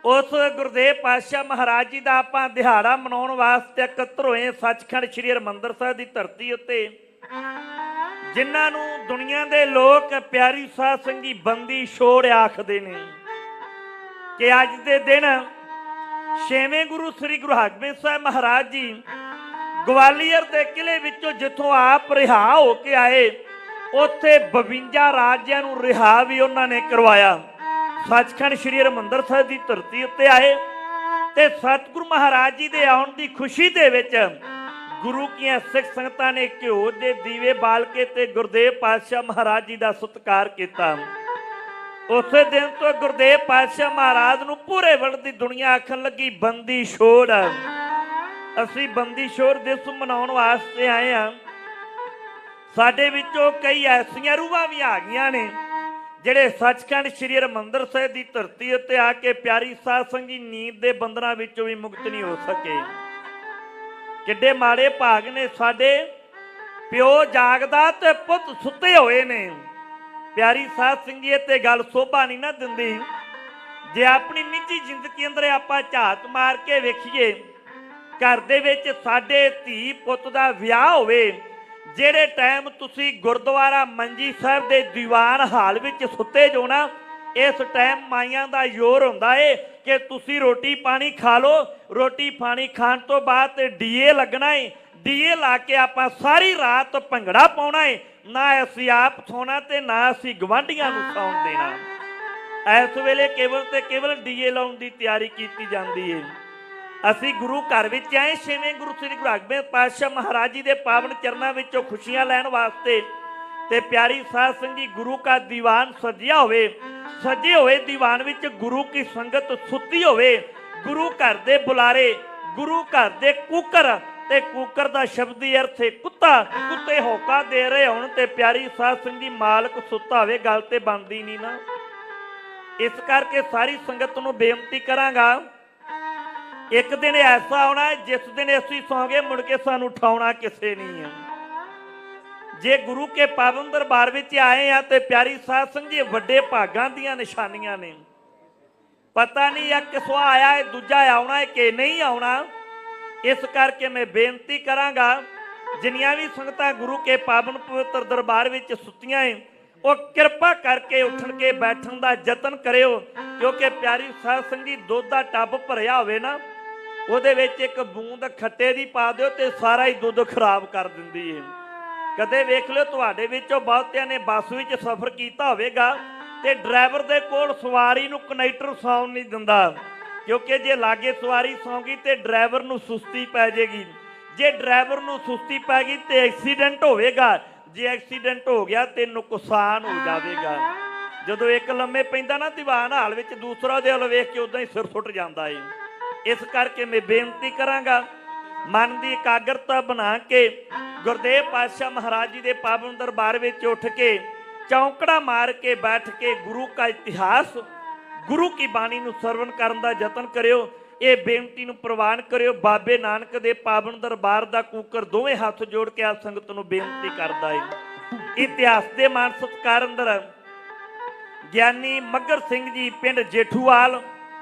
[SPEAKER 7] ਉਸ ਗੁਰਦੇਵ ਪਾਤਸ਼ਾਹ ਮਹਾਰਾਜ ਜੀ ਦਾ ਆਪਾਂ ਦਿਹਾੜਾ ਮਨਾਉਣ ਵਾਸਤੇ ਇਕੱਤਰ ਹੋਏ ਸੱਚਖੰਡ ਸ੍ਰੀ ਹਰਿਮੰਦਰ ਸਾਹਿਬ ਦੀ ਧਰਤੀ ਉੱਤੇ, ਜਿਨ੍ਹਾਂ ਨੂੰ ਦੁਨੀਆ ਦੇ ਲੋਕ ਪਿਆਰੀ ਸਾਧ ਸੰਗੀ ਬੰਦੀ ਛੋੜ ਆਖਦੇ ਨੇ। ਕਿ ਅੱਜ ਦੇ ਦਿਨ ਛੇਵੇਂ ਗੁਰੂ ਸ੍ਰੀ ਗੁਰੂ ਹਰਗੋਬਿੰਦ ਸਾਹਿਬ ਮਹਾਰਾਜ ਜੀ ਗਵਾਲੀਅਰ ਦੇ ਕਿਲੇ ਵਿੱਚੋਂ ਜਿੱਥੋਂ ਆਪ ਰਿਹਾ ਹੋ ਕੇ ਆਏ, ਉੱਥੇ 52 ਰਾਜਿਆਂ ਨੂੰ ਰਿਹਾ ਵੀ ਉਹਨਾਂ ਨੇ ਕਰਵਾਇਆ। ਸੱਚਖੰਡ ਸ੍ਰੀ ਹਰਿਮੰਦਰ ਸਾਹਿਬ ਦੀ ਧਰਤੀ ਉੱਤੇ ਆਏ ਤੇ ਸਤਿਗੁਰੂ ਮਹਾਰਾਜ ਜੀ ਦੇ ਆਉਣ ਦੀ ਖੁਸ਼ੀ ਦੇ ਵਿੱਚ ਗੁਰੂ ਕੀਆਂ ਸਿੱਖ ਸੰਗਤਾਂ ਨੇ ਘਿਓ ਦੇ ਦੀਵੇ ਬਾਲ ਕੇ ਤੇ ਗੁਰਦੇਵ ਪਾਤਸ਼ਾਹ ਮਹਾਰਾਜ ਜੀ ਦਾ ਸਤਿਕਾਰ ਕੀਤਾ। ਉਸੇ ਦਿਨ ਤੋਂ ਗੁਰਦੇਵ ਪਾਤਸ਼ਾਹ ਮਹਾਰਾਜ ਨੂੰ ਪੂਰੇ ਵਰਲਡ ਦੀ ਦੁਨੀਆ ਆਖਣ ਲੱਗੀ ਬੰਦੀ ਛੋੜ। ਅਸੀਂ ਬੰਦੀ ਛੋੜ ਦਿਵਸ ਮਨਾਉਣ ਵਾਸਤੇ ਆਏ ਹਾਂ। ਸਾਡੇ ਵਿੱਚੋਂ ਕਈ ਐਸੀਆਂ ਰੂਹਾਂ ਵੀ ਆ ਗਈਆਂ ਨੇ ਜਿਹੜੇ ਸੱਚਖੰਡ ਸ੍ਰੀ ਹਰਿਮੰਦਰ ਸਾਹਿਬ ਦੀ ਧਰਤੀ ਉੱਤੇ ਆ ਕੇ ਪਿਆਰੀ ਸਾਧ ਸੰਗੀ ਨੀਂਦ ਦੇ ਬੰਧਨਾਂ ਵਿੱਚੋਂ ਵੀ ਮੁਕਤ ਨਹੀਂ ਹੋ ਸਕੇ।
[SPEAKER 9] ਕਿੱਡੇ ਮਾੜੇ ਭਾਗ ਨੇ ਸਾਡੇ, ਪਿਓ ਜਾਗਦਾ ਤੇ ਪੁੱਤ ਸੁੱਤੇ ਹੋਏ ਨੇ। ਪਿਆਰੀ ਸਾਧ ਸੰਗਤ ਤੇ ਗੱਲ ਸੋਭਾ ਨਹੀਂ ਨਾ ਦਿੰਦੀ। ਜੇ ਆਪਣੀ ਨਿੱਜੀ ਜ਼ਿੰਦਗੀ ਅੰਦਰ ਆਪਾਂ ਝਾਤ ਮਾਰ ਕੇ ਵੇਖੀਏ, ਘਰ ਦੇ ਵਿੱਚ ਸਾਡੇ ਧੀ ਪੁੱਤ ਦਾ ਵਿਆਹ ਹੋਵੇ, ਜਿਹੜੇ ਟਾਈਮ ਤੁਸੀਂ ਗੁਰਦੁਆਰਾ ਮੰਜੀ ਸਾਹਿਬ ਦੇ ਦੀਵਾਨ ਹਾਲ ਵਿੱਚ ਸੁੱਤੇ ਜੋ ਨਾ, ਇਸ ਟਾਈਮ ਮਾਈਆਂ ਦਾ ਜ਼ੋਰ ਹੁੰਦਾ ਏ ਕਿ ਤੁਸੀਂ ਰੋਟੀ ਪਾਣੀ ਖਾ ਲਓ। ਰੋਟੀ ਪਾਣੀ ਖਾਣ ਤੋਂ ਬਾਅਦ ਤੇ ਡੀਏ ਲੱਗਣਾ ਏ, ਡੀਏ ਲਾ ਕੇ ਆਪਾਂ ਸਾਰੀ ਰਾਤ ਭੰਗੜਾ ਪਾਉਣਾ ਏ। ਨਾ ਅਸੀਂ ਆਪ ਸੌਣਾ ਤੇ ਨਾ ਅਸੀਂ ਗਵਾਂਢੀਆਂ ਨੂੰ ਸੌਣ ਦੇਣਾ। ਇਸ ਵੇਲੇ ਕੇਵਲ ਤੇ ਕੇਵਲ ਡੀਏ ਲਾਉਣ ਦੀ ਤਿਆਰੀ ਕੀਤੀ ਜਾਂਦੀ ਏ। ਅਸੀਂ ਗੁਰੂ ਘਰ ਵਿੱਚ ਆਏ, ਛੇਵੇਂ ਗੁਰੂ ਸ੍ਰੀ ਗੁਰੂ ਅਰਜਨ ਪਾਤਸ਼ਾਹ ਮਹਾਰਾਜ ਜੀ ਦੇ ਪਾਵਨ ਚਰਨਾਂ ਵਿੱਚੋਂ ਖੁਸ਼ੀਆਂ ਲੈਣ ਵਾਸਤੇ। ਤੇ ਪਿਆਰੀ ਸਾਧ ਸੰਗਤ, ਗੁਰੂ ਕਾ ਦੀਵਾਨ ਸਜਿਆ ਹੋਵੇ, ਸਜੇ ਹੋਏ ਦੀਵਾਨ ਵਿੱਚ ਗੁਰੂ ਕੀ ਸੰਗਤ ਸੁੱਤੀ ਹੋਵੇ, ਗੁਰੂ ਘਰ ਦੇ ਬੁਲਾਰੇ, ਗੁਰੂ ਘਰ ਦੇ ਕੂਕਰ, ਤੇ ਕੂਕਰ ਦਾ ਸ਼ਬਦੀ ਅਰਥ ਹੈ ਕੁੱਤਾ, ਕੁੱਤੇ ਹੋਕਾ ਦੇ ਰਹੇ ਹੋਣ ਤੇ ਪਿਆਰੀ ਸਾਧ ਸੰਗਤ ਮਾਲਕ ਸੁੱਤਾ ਹੋਵੇ, ਗੱਲ ਤੇ ਬਣਦੀ ਨਹੀਂ ਨਾ। ਇਸ ਕਰਕੇ ਸਾਰੀ ਸੰਗਤ ਨੂੰ ਬੇਨਤੀ ਕਰਾਂਗਾ, ਇੱਕ ਦਿਨ ਐਸਾ ਆਉਣਾ ਜਿਸ ਦਿਨ ਅਸੀਂ ਸੌਂਗੇ ਮੁੜ ਕੇ ਸਾਨੂੰ ਉਠਾਉਣਾ ਕਿਸੇ ਨਹੀਂ ਹੈ। ਜੇ ਗੁਰੂ ਕੇ ਪਾਵਨ ਦਰਬਾਰ ਵਿੱਚ ਆਏ ਆ ਤੇ ਪਿਆਰੀ ਸਾਧ ਸੰਗਤ ਵੱਡੇ ਭਾਗਾਂ ਦੀਆਂ ਨਿਸ਼ਾਨੀਆਂ ਨੇ। ਪਤਾ ਨਹੀਂ ਆ ਕਿਸਵਾ ਆਇਆ ਹੈ, ਦੂਜਾ ਆਉਣਾ ਹੈ ਕਿ ਨਹੀਂ ਆਉਣਾ। ਇਸ ਕਰਕੇ ਮੈਂ ਬੇਨਤੀ ਕਰਾਂਗਾ, ਜਿੰਨੀਆਂ ਵੀ ਸੰਗਤਾਂ ਗੁਰੂ ਕੇ ਪਾਵਨ ਪਵਿੱਤਰ ਦਰਬਾਰ ਵਿੱਚ ਸੁੱਤੀਆਂ ਏ, ਉਹ ਕਿਰਪਾ ਕਰਕੇ ਉੱਠਣ ਕੇ ਬੈਠਣ ਦਾ ਯਤਨ ਕਰਿਓ। ਕਿਉਂਕਿ ਪਿਆਰੀ ਸਾਧ ਸੰਗਤ, ਦੁੱਧ ਦਾ ਟੱਬ ਭਰਿਆ ਹੋਵੇ ਨਾ, ਉਹਦੇ ਵਿੱਚ ਇੱਕ ਬੂੰਦ ਖੱਟੇ ਦੀ ਪਾ ਦਿਓ ਤੇ ਸਾਰਾ ਹੀ ਦੁੱਧ ਖਰਾਬ ਕਰ ਦਿੰਦੀ ਏ। ਕਦੇ ਵੇਖ ਲਿਓ ਤੁਹਾਡੇ ਵਿੱਚੋਂ ਬਹੁਤਿਆਂ ਨੇ ਬੱਸ ਵਿੱਚ ਸਫ਼ਰ ਕੀਤਾ ਹੋਵੇਗਾ ਤੇ ਡਰਾਈਵਰ ਦੇ ਕੋਲ ਸਵਾਰੀ ਨੂੰ ਕੰਡਕਟਰ ਸੌਣ ਨਹੀਂ ਦਿੰਦਾ। ਕਿਉਂਕਿ ਜੇ ਲਾਗੇ ਸਵਾਰੀ ਸੌਂਗੀ ਤੇ ਡਰਾਈਵਰ ਨੂੰ ਸੁਸਤੀ ਪੈ ਜਾਏਗੀ। ਜੇ ਡਰਾਈਵਰ ਨੂੰ ਸੁਸਤੀ ਪੈ ਗਈ ਤੇ ਐਕਸੀਡੈਂਟ ਹੋਵੇਗਾ। ਜੇ ਐਕਸੀਡੈਂਟ ਹੋ ਗਿਆ ਤੇ ਨੁਕਸਾਨ ਹੋ ਜਾਵੇਗਾ। ਜਦੋਂ ਇੱਕ ਲੰਮੇ ਪੈਂਦਾ ਨਾ ਦੀਵਾਨ ਹਾਲ ਵਿੱਚ, ਦੂਸਰਾ ਉਹਦੇ ਵੱਲ ਵੇਖ ਕੇ ਉਦਾਂ ਹੀ ਸਿਰ ਸੁੱਟ ਜਾਂਦਾ ਏ। ਇਸ ਕਰਕੇ ਮੈਂ ਬੇਨਤੀ ਕਰਾਂਗਾ, ਮਨ ਦੀ ਇਕਾਗਰਤਾ ਬਣਾ ਕੇ ਗੁਰਦੇਵ ਪਾਤਸ਼ਾਹ ਮਹਾਰਾਜ ਜੀ ਦੇ ਪਾਵਨ ਦਰਬਾਰ ਵਿੱਚ ਉੱਠ ਕੇ ਚੌਂਕੜਾ ਮਾਰ ਕੇ ਬੈਠ ਕੇ ਗੁਰੂ ਕਾ ਇਤਿਹਾਸ, ਗੁਰੂ ਕੀ ਬਾਣੀ ਨੂੰ ਸਰਵਣ ਕਰਨ ਦਾ ਯਤਨ ਕਰਿਓ। ਇਹ ਬੇਨਤੀ ਨੂੰ ਪ੍ਰਵਾਨ ਕਰਿਓ। ਬਾਬੇ ਨਾਨਕ ਦੇ ਪਾਵਨ ਦਰਬਾਰ ਦਾ ਕੂਕਰ ਦੋਵੇਂ ਹੱਥ ਜੋੜ ਕੇ ਆਪ ਸੰਗਤ ਨੂੰ ਬੇਨਤੀ ਕਰਦਾ ਹੈ। ਇਤਿਹਾਸ ਦੇ ਮਾਨ ਸਤਿਕਾਰ ਅੰਦਰ ਗਿਆਨੀ ਮੱਘਰ ਸਿੰਘ ਜੀ ਪਿੰਡ ਜੇਠੂਵਾਲ,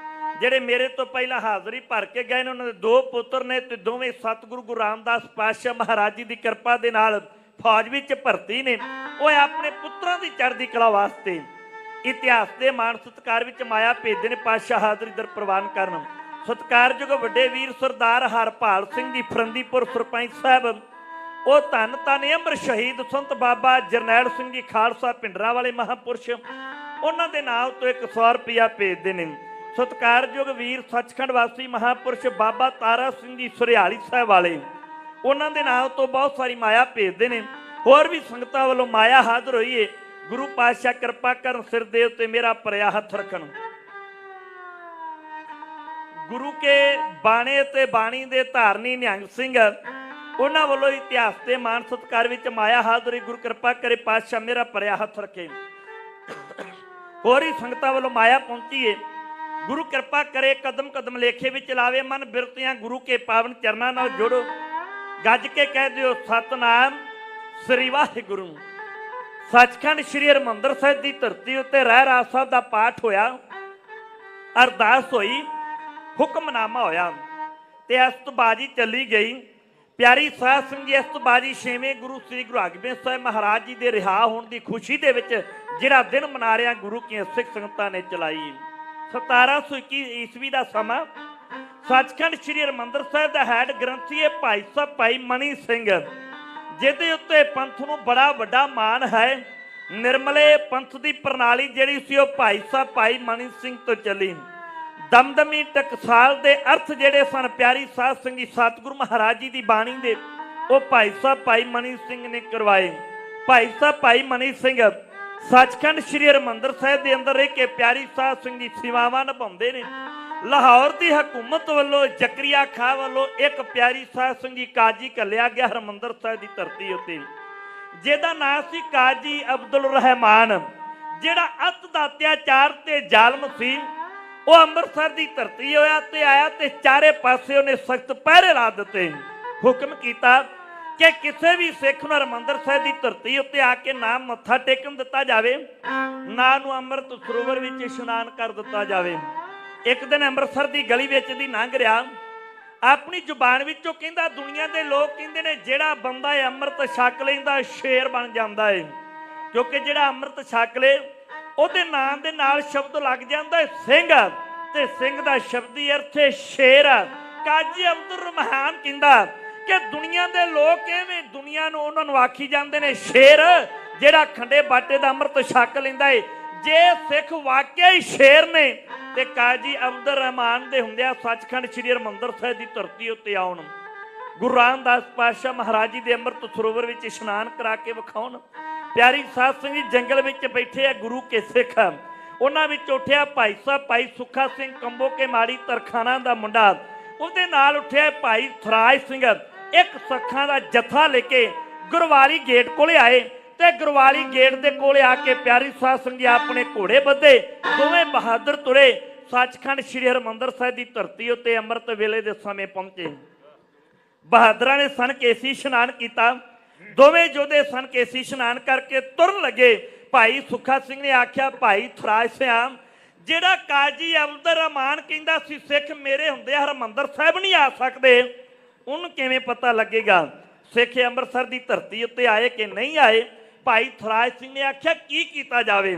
[SPEAKER 9] ਜਿਹੜੇ ਮੇਰੇ ਤੋਂ ਪਹਿਲਾਂ ਹਾਜ਼ਰੀ ਭਰ ਕੇ ਗਏ ਨੇ, ਉਹਨਾਂ ਦੇ 2 ਪੁੱਤਰ ਨੇ ਤੇ ਦੋਵੇਂ ਸਤਿਗੁਰੂ ਗੁਰੂ ਰਾਮਦਾਸ ਪਾਤਸ਼ਾਹ ਮਹਾਰਾਜ ਜੀ ਦੀ ਕਿਰਪਾ ਦੇ ਨਾਲ ਫੌਜ ਵਿੱਚ ਭਰਤੀ ਨੇ। ਉਹ ਆਪਣੇ ਪੁੱਤਰਾਂ ਦੀ ਚੜ੍ਹਦੀ ਕਲਾ ਵਾਸਤੇ ਇਤਿਹਾਸ ਦੇ ਮਾਣ ਸਤਿਕਾਰ ਵਿੱਚ ਮਾਇਆ ਭੇਜਦੇ ਨੇ। ਪਾਤਸ਼ਾਹ ਹਾਜ਼ਰੀ ਦਰ ਪ੍ਰਵਾਨ ਕਰਨ। ਸਤਿਕਾਰਯੋਗ ਵੱਡੇ ਵੀਰ ਸਰਦਾਰ ਹਰਪਾਲ ਸਿੰਘ ਜੀ ਫਰੰਦੀਪੁਰ ਸਰਪੰਚ ਸਾਹਿਬ, ਉਹ ਧੰਨ ਧੰਨ ਅਮਰ ਸ਼ਹੀਦ ਸੰਤ ਬਾਬਾ ਜਰਨੈਲ ਸਿੰਘ ਜੀ ਖਾਲਸਾ ਪਿੰਡਰਾਂ ਵਾਲੇ ਮਹਾਂਪੁਰਸ਼, ਉਹਨਾਂ ਦੇ ਨਾਮ ਤੋਂ 100 ਰੁਪਇਆ ਭੇਜਦੇ ਨੇ। ਸਤਿਕਾਰਯੋਗ ਵੀਰ ਸੱਚਖੰਡ ਵਾਸੀ ਮਹਾਂਪੁਰਸ਼ ਬਾਬਾ ਤਾਰਾ ਸਿੰਘ ਜੀ ਸੁਰਿਆਲੀ ਸਾਹਿਬ ਵਾਲੇ, ਉਹਨਾਂ ਦੇ ਨਾਮ ਤੋਂ ਬਹੁਤ ਸਾਰੀ ਮਾਇਆ ਭੇਜਦੇ ਨੇ। ਹੋਰ ਵੀ ਸੰਗਤਾਂ ਵੱਲੋਂ ਮਾਇਆ ਹਾਜ਼ਰ ਹੋਈ ਏ। ਗੁਰੂ ਪਾਤਸ਼ਾਹ ਕਿਰਪਾ ਕਰਨ, ਸਿਰ ਦੇ ਉੱਤੇ ਮੇਰਾ ਭਰਿਆ ਹੱਥ ਰੱਖਣ। ਗੁਰੂ ਕੇ ਬਾਣੇ ਤੇ ਬਾਣੀ ਦੇ ਧਾਰਨੀ ਨਿਹੰਗ ਸਿੰਘ, ਉਹਨਾਂ ਵੱਲੋਂ ਇਤਿਹਾਸ ਦੇ ਮਾਨ ਸਤਿਕਾਰ ਵਿੱਚ ਮਾਇਆ ਹਾਜ਼ਰੀ। ਗੁਰੂ ਕਿਰਪਾ ਕਰੇ ਪਾਤਸ਼ਾਹ ਮੇਰਾ ਭਰਿਆ ਹੱਥ ਰੱਖੇ। ਹੋਰ ਹੀ ਸੰਗਤਾਂ ਵੱਲੋਂ ਮਾਇਆ ਪਹੁੰਚੀ ਏ। ਗੁਰੂ ਕਿਰਪਾ ਕਰੇ ਕਦਮ ਕਦਮ ਲੇਖੇ ਵਿੱਚ ਲਾਵੇ। ਮਨ ਬਿਰਤੀਆਂ ਗੁਰੂ ਕੇ ਪਾਵਨ ਚਰਨਾਂ ਨਾਲ ਜੋੜੋ। ਗੱਜ ਕੇ ਕਹਿ ਦਿਓ ਸਤਨਾਮ ਸ੍ਰੀ ਵਾਹਿਗੁਰੂ। ਸੱਚਖੰਡ ਸ੍ਰੀ ਹਰਿਮੰਦਰ ਸਾਹਿਬ ਦੀ ਧਰਤੀ ਉੱਤੇ ਰਹਿਰਾਸ ਸਾਹਿਬ ਦਾ ਪਾਠ ਹੋਇਆ, ਅਰਦਾਸ ਹੋਈ, ਹੁਕਮਨਾਮਾ ਹੋਇਆ ਤੇ ਅਸਤਬਾਜੀ ਚੱਲੀ ਗਈ। ਪਿਆਰੀ ਸਾਧ ਸੰਗਤ, ਅਸਤਬਾਜੀ 6ਵੇਂ ਗੁਰੂ ਸ੍ਰੀ ਗੁਰੂ ਅਰਜਨ ਸਾਹਿਬ ਮਹਾਰਾਜ ਜੀ ਦੇ ਰਿਹਾ ਹੋਣ ਦੀ ਖੁਸ਼ੀ ਦੇ ਵਿੱਚ ਜਿਹੜਾ ਦਿਨ ਮਨਾ ਰਿਹਾ ਗੁਰੂ ਕੀ ਸਿੱਖ ਸੰਗਤਾਂ ਨੇ ਚਲਾਈ। 1721 ਈਸਵੀ ਦਾ ਸਮਾਂ। ਸੱਚਖੰਡ ਸ੍ਰੀ ਹਰਿਮੰਦਰ ਸਾਹਿਬ ਦਾ ਹੈਡ ਗ੍ਰੰਥੀ ਹੈ ਭਾਈ ਸਾਹਿਬ ਭਾਈ ਮਣੀ ਸਿੰਘ, ਜਿਹਦੇ ਉੱਤੇ ਪੰਥ ਨੂੰ ਬੜਾ ਵੱਡਾ ਮਾਣ ਹੈ। ਨਿਰਮਲੇ ਪੰਥ ਦੀ ਪ੍ਰਣਾਲੀ ਜਿਹੜੀ ਸੀ ਉਹ ਭਾਈ ਸਾਹਿਬ ਭਾਈ ਮਣੀ ਸਿੰਘ ਤੋਂ ਚੱਲੀ। ਦਮਦਮੀ ਟਕਸਾਲ ਦੇ ਅਰਥ ਜਿਹੜੇ ਸਨ ਪਿਆਰੀ ਸਾਧ ਸੰਗਤ ਸਤਿਗੁਰੂ ਮਹਾਰਾਜ ਜੀ ਦੀ ਬਾਣੀ ਦੇ, ਉਹ ਭਾਈ ਸਾਹਿਬ ਭਾਈ ਮਣੀ ਸਿੰਘ ਨੇ ਕਰਵਾਏ। ਭਾਈ ਸਾਹਿਬ ਭਾਈ ਮਣੀ ਸਿੰਘ ਸੱਚਖੰਡ ਸ੍ਰੀ ਹਰਿਮੰਦਰ ਸਾਹਿਬ ਦੇ ਅੰਦਰ ਰਹਿ ਕੇ ਪਿਆਰੀ ਸਾਧ ਸੰਗਤ ਸੇਵਾਵਾਂ ਨਿਭਾਉਂਦੇ ਨੇ। ਲਾਹੌਰ ਦੀ ਹਕੂਮਤ ਵੱਲੋਂ ਜ਼ਕਰੀਆ ਖਾਂ ਵੱਲੋਂ ਇੱਕ ਪਿਆਰੀ ਸਾਧ ਸੰਗਤ ਕਾਜੀ ਘੱਲਿਆ ਗਿਆ ਹਰਿਮੰਦਰ ਸਾਹਿਬ ਦੀ ਧਰਤੀ ਉੱਤੇ, ਜਿਹਦਾ ਨਾਂ ਸੀ ਕਾਜੀ ਅਬਦੁਲ ਰਹਿਮਾਨ, ਜਿਹੜਾ ਅੱਤ ਦਾ ਅਤਿਆਚਾਰ ਤੇ ਜ਼ਾਲਮ ਸੀ। ਉਹ ਅੰਮ੍ਰਿਤਸਰ ਦੀ ਧਰਤੀ ਹੋਇਆ ਤੇ ਆਇਆ ਤੇ ਚਾਰੇ ਪਾਸੇ ਉਹਨੇ ਸਖਤ ਪਹਿਰੇ ਲਾ ਦਿੱਤੇ। ਹੁਕਮ ਕੀਤਾ ਕਿ ਕਿਸੇ ਵੀ ਸਿੱਖ ਨੂੰ ਹਰਿਮੰਦਰ ਸਾਹਿਬ ਦੀ ਧਰਤੀ ਉੱਤੇ ਆ ਕੇ ਨਾ ਮੱਥਾ ਟੇਕਣ ਦਿੱਤਾ ਜਾਵੇ, ਨਾ ਨੂੰ ਅੰਮ੍ਰਿਤ ਸਰੋਵਰ ਵਿੱਚ ਇਸ਼ਨਾਨ ਕਰ ਦਿੱਤਾ ਜਾਵੇ। ਇੱਕ ਦਿਨ ਅੰਮ੍ਰਿਤਸਰ ਦੀ ਗਲੀ ਵਿੱਚ ਦੀ ਲੰਘ ਰਿਹਾ, ਆਪਣੀ ਜ਼ੁਬਾਨ ਵਿੱਚੋਂ ਕਹਿੰਦਾ, ਦੁਨੀਆ ਦੇ ਲੋਕ ਕਹਿੰਦੇ ਨੇ ਜਿਹੜਾ ਬੰਦਾ ਇਹ ਅੰਮ੍ਰਿਤ ਛਕ ਲੈਂਦਾ ਸ਼ੇਰ ਬਣ ਜਾਂਦਾ ਏ, ਕਿਉਂਕਿ ਜਿਹੜਾ ਅੰਮ੍ਰਿਤ ਛਕ ਲੇ ਉਹਦੇ ਨਾਮ ਦੇ ਨਾਲ ਸ਼ਬਦ ਲੱਗ ਜਾਂਦਾ ਹੈ ਸਿੰਘ, ਤੇ ਸਿੰਘ ਦਾ ਸ਼ਬਦੀ ਅਰਥ ਹੈ ਸ਼ੇਰ। ਕਾਜੀ ਅਬਦੁਰ ਰਹਿਮਾਨ ਕਹਿੰਦਾ ਕਿ ਦੁਨੀਆ ਦੇ ਲੋਕ ਐਵੇਂ ਦੁਨੀਆ ਨੂੰ ਉਹਨਾਂ ਨੂੰ ਆਖੀ ਜਾਂਦੇ ਨੇ ਸ਼ੇਰ, ਜਿਹੜਾ ਖੰਡੇ ਬਾਟੇ ਦਾ ਅੰਮ੍ਰਿਤ ਛਕ ਲੈਂਦਾ ਏ। ਜੇ ਸਿੱਖ ਵਾਕਿਆ ਹੀ ਸ਼ੇਰ ਨੇ ਤੇ ਕਾਜੀ ਅਬਦੁਰ ਰਹਿਮਾਨ ਦੇ ਹੁੰਦਿਆਂ ਸੱਚਖੰਡ ਸ੍ਰੀ ਹਰਿਮੰਦਰ ਸਾਹਿਬ ਦੀ ਧਰਤੀ ਉੱਤੇ ਆਉਣ, ਗੁਰੂ ਰਾਮਦਾਸ ਪਾਤਸ਼ਾਹ ਮਹਾਰਾਜ ਜੀ ਦੇ ਅੰਮ੍ਰਿਤ ਸਰੋਵਰ ਵਿੱਚ ਇਸ਼ਨਾਨ ਕਰਾ ਕੇ ਵਿਖਾਉਣ। ਪਿਆਰੀ ਸਾਧ ਸੰਗਤ ਜੰਗਲ ਵਿੱਚ ਬੈਠੇ ਆ ਗੁਰੂ ਕੇ ਸਿੱਖ, ਉਹਨਾਂ ਵਿੱਚ ਉੱਠਿਆ ਭਾਈ ਸਾਹਿਬ ਭਾਈ ਸੁੱਖਾ ਸਿੰਘ ਕੰਬੋ ਕੇ ਮਾੜੀ ਤਰਖਾਣਾ ਦਾ ਮੁੰਡਾ, ਉਹਦੇ ਨਾਲ ਉੱਠਿਆ ਭਾਈ ਥਰਾਜ ਸਿੰਘ। ਇੱਕ ਸੱਖਾਂ ਦਾ ਜੱਥਾ ਲੈ ਕੇ ਗੁਰਵਾਲੀ ਗੇਟ ਕੋਲੇ ਆਏ ਤੇ ਗੁਰਵਾਲੀ ਗੇਟ ਦੇ ਕੋਲੇ ਆ ਕੇ ਪਿਆਰੀ ਸਾਧ ਸੰਗਤ ਆਪਣੇ ਘੋੜੇ ਬੱਧੇ ਦੋਵੇਂ ਬਹਾਦਰ ਤੁਰੇ ਸੱਚਖੰਡ ਸ੍ਰੀ ਹਰਿਮੰਦਰ ਸਾਹਿਬ ਦੀ ਧਰਤੀ ਉੱਤੇ ਅੰਮ੍ਰਿਤ ਵੇਲੇ ਦੇ ਸਮੇਂ ਪਹੁੰਚੇ। ਬਹਾਦਰਾਂ ਨੇ ਸਨ ਕੇਸੀ ਇਸ਼ਨਾਨ ਕੀਤਾ, ਦੋਵੇਂ ਯੋਧੇ ਸਨ ਕੇਸੀ ਇਸ਼ਨਾਨ ਕਰਕੇ ਤੁਰਨ ਲੱਗੇ। ਭਾਈ ਸੁੱਖਾ ਸਿੰਘ ਨੇ ਆਖਿਆ, ਭਾਈ ਥਰਾਜ ਸਿਆਮ, ਜਿਹੜਾ ਕਾਜੀ ਅਬਦੁਰ ਰਹਿਮਾਨ ਕਹਿੰਦਾ ਸੀ ਸਿੱਖ ਮੇਰੇ ਹੁੰਦੇ ਹਰਿਮੰਦਰ ਸਾਹਿਬ ਨਹੀਂ ਆ ਸਕਦੇ, ਉਹਨੂੰ ਕਿਵੇਂ ਪਤਾ ਲੱਗੇਗਾ ਸਿੱਖ ਅੰਮ੍ਰਿਤਸਰ ਦੀ ਧਰਤੀ ਉੱਤੇ ਆਏ ਕਿ ਨਹੀਂ ਆਏ? ਭਾਈ ਥਰਾਜ ਸਿੰਘ ਨੇ ਆਖਿਆ ਕੀ ਕੀਤਾ ਜਾਵੇ?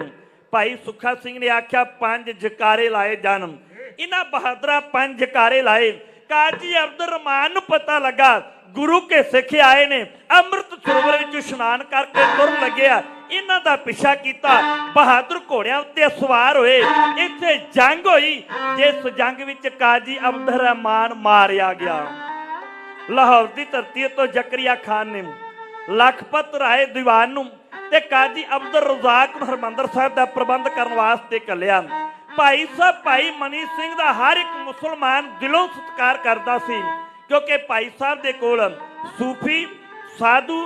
[SPEAKER 9] ਭਾਈ ਸੁੱਖਾ ਸਿੰਘ ਨੇ ਆਖਿਆ 5 ਜਕਾਰੇ ਲਾਏ ਜਾਣ। ਇਹਨਾਂ ਬਹਾਦਰਾਂ 5 ਜਕਾਰੇ ਲਾਏ। ਕਾਜੀ ਅਬਦੁਰ ਰਹਿਮਾਨ ਨੂੰ ਪਤਾ ਲੱਗਾ ਗੁਰੂ ਕੇ ਸਿੱਖ ਆਏ ਨੇ, ਅੰਮ੍ਰਿਤ ਸਰੋਵਰ ਵਿੱਚ ਇਸ਼ਨਾਨ ਕਰਕੇ ਤੁਰਨ ਲੱਗਿਆ। ਇਹਨਾਂ ਦਾ ਪਿੱਛਾ ਕੀਤਾ, ਬਹਾਦਰ ਘੋੜਿਆਂ ਉੱਤੇ ਸਵਾਰ ਹੋਏ। ਇੱਥੇ ਜੰਗ ਹੋਈ, ਜਿਸ ਜੰਗ ਵਿੱਚ ਕਾਜੀ ਅਬਦੁਰ ਰਹਿਮਾਨ ਮਾਰਿਆ ਗਿਆ। ਲਾਹੌਰ ਦੀ ਧਰਤੀ ਤੋਂ ਜ਼ਕਰੀਆ ਖਾਨ ਨੇ ਲਖਪਤ ਰਾਏ ਦੀਵਾਨ ਨੂੰ ਤੇ ਕਾਜੀ ਅਬਦੁਰ ਰਜ਼ਾਕ ਨੂੰ ਹਰਿਮੰਦਰ ਸਾਹਿਬ ਦਾ ਪ੍ਰਬੰਧ ਕਰਨ ਵਾਸਤੇ ਘੱਲਿਆ। ਭਾਈ ਸਾਹਿਬ ਭਾਈ ਮਨੀ ਸਿੰਘ ਦਾ ਹਰ ਇੱਕ ਮੁਸਲਮਾਨ ਦਿਲੋਂ ਸਤਿਕਾਰ ਕਰਦਾ ਸੀ, ਕਿਉਂਕਿ ਭਾਈ ਸਾਹਿਬ ਦੇ ਕੋਲ ਸੂਫੀ, ਸਾਧੂ,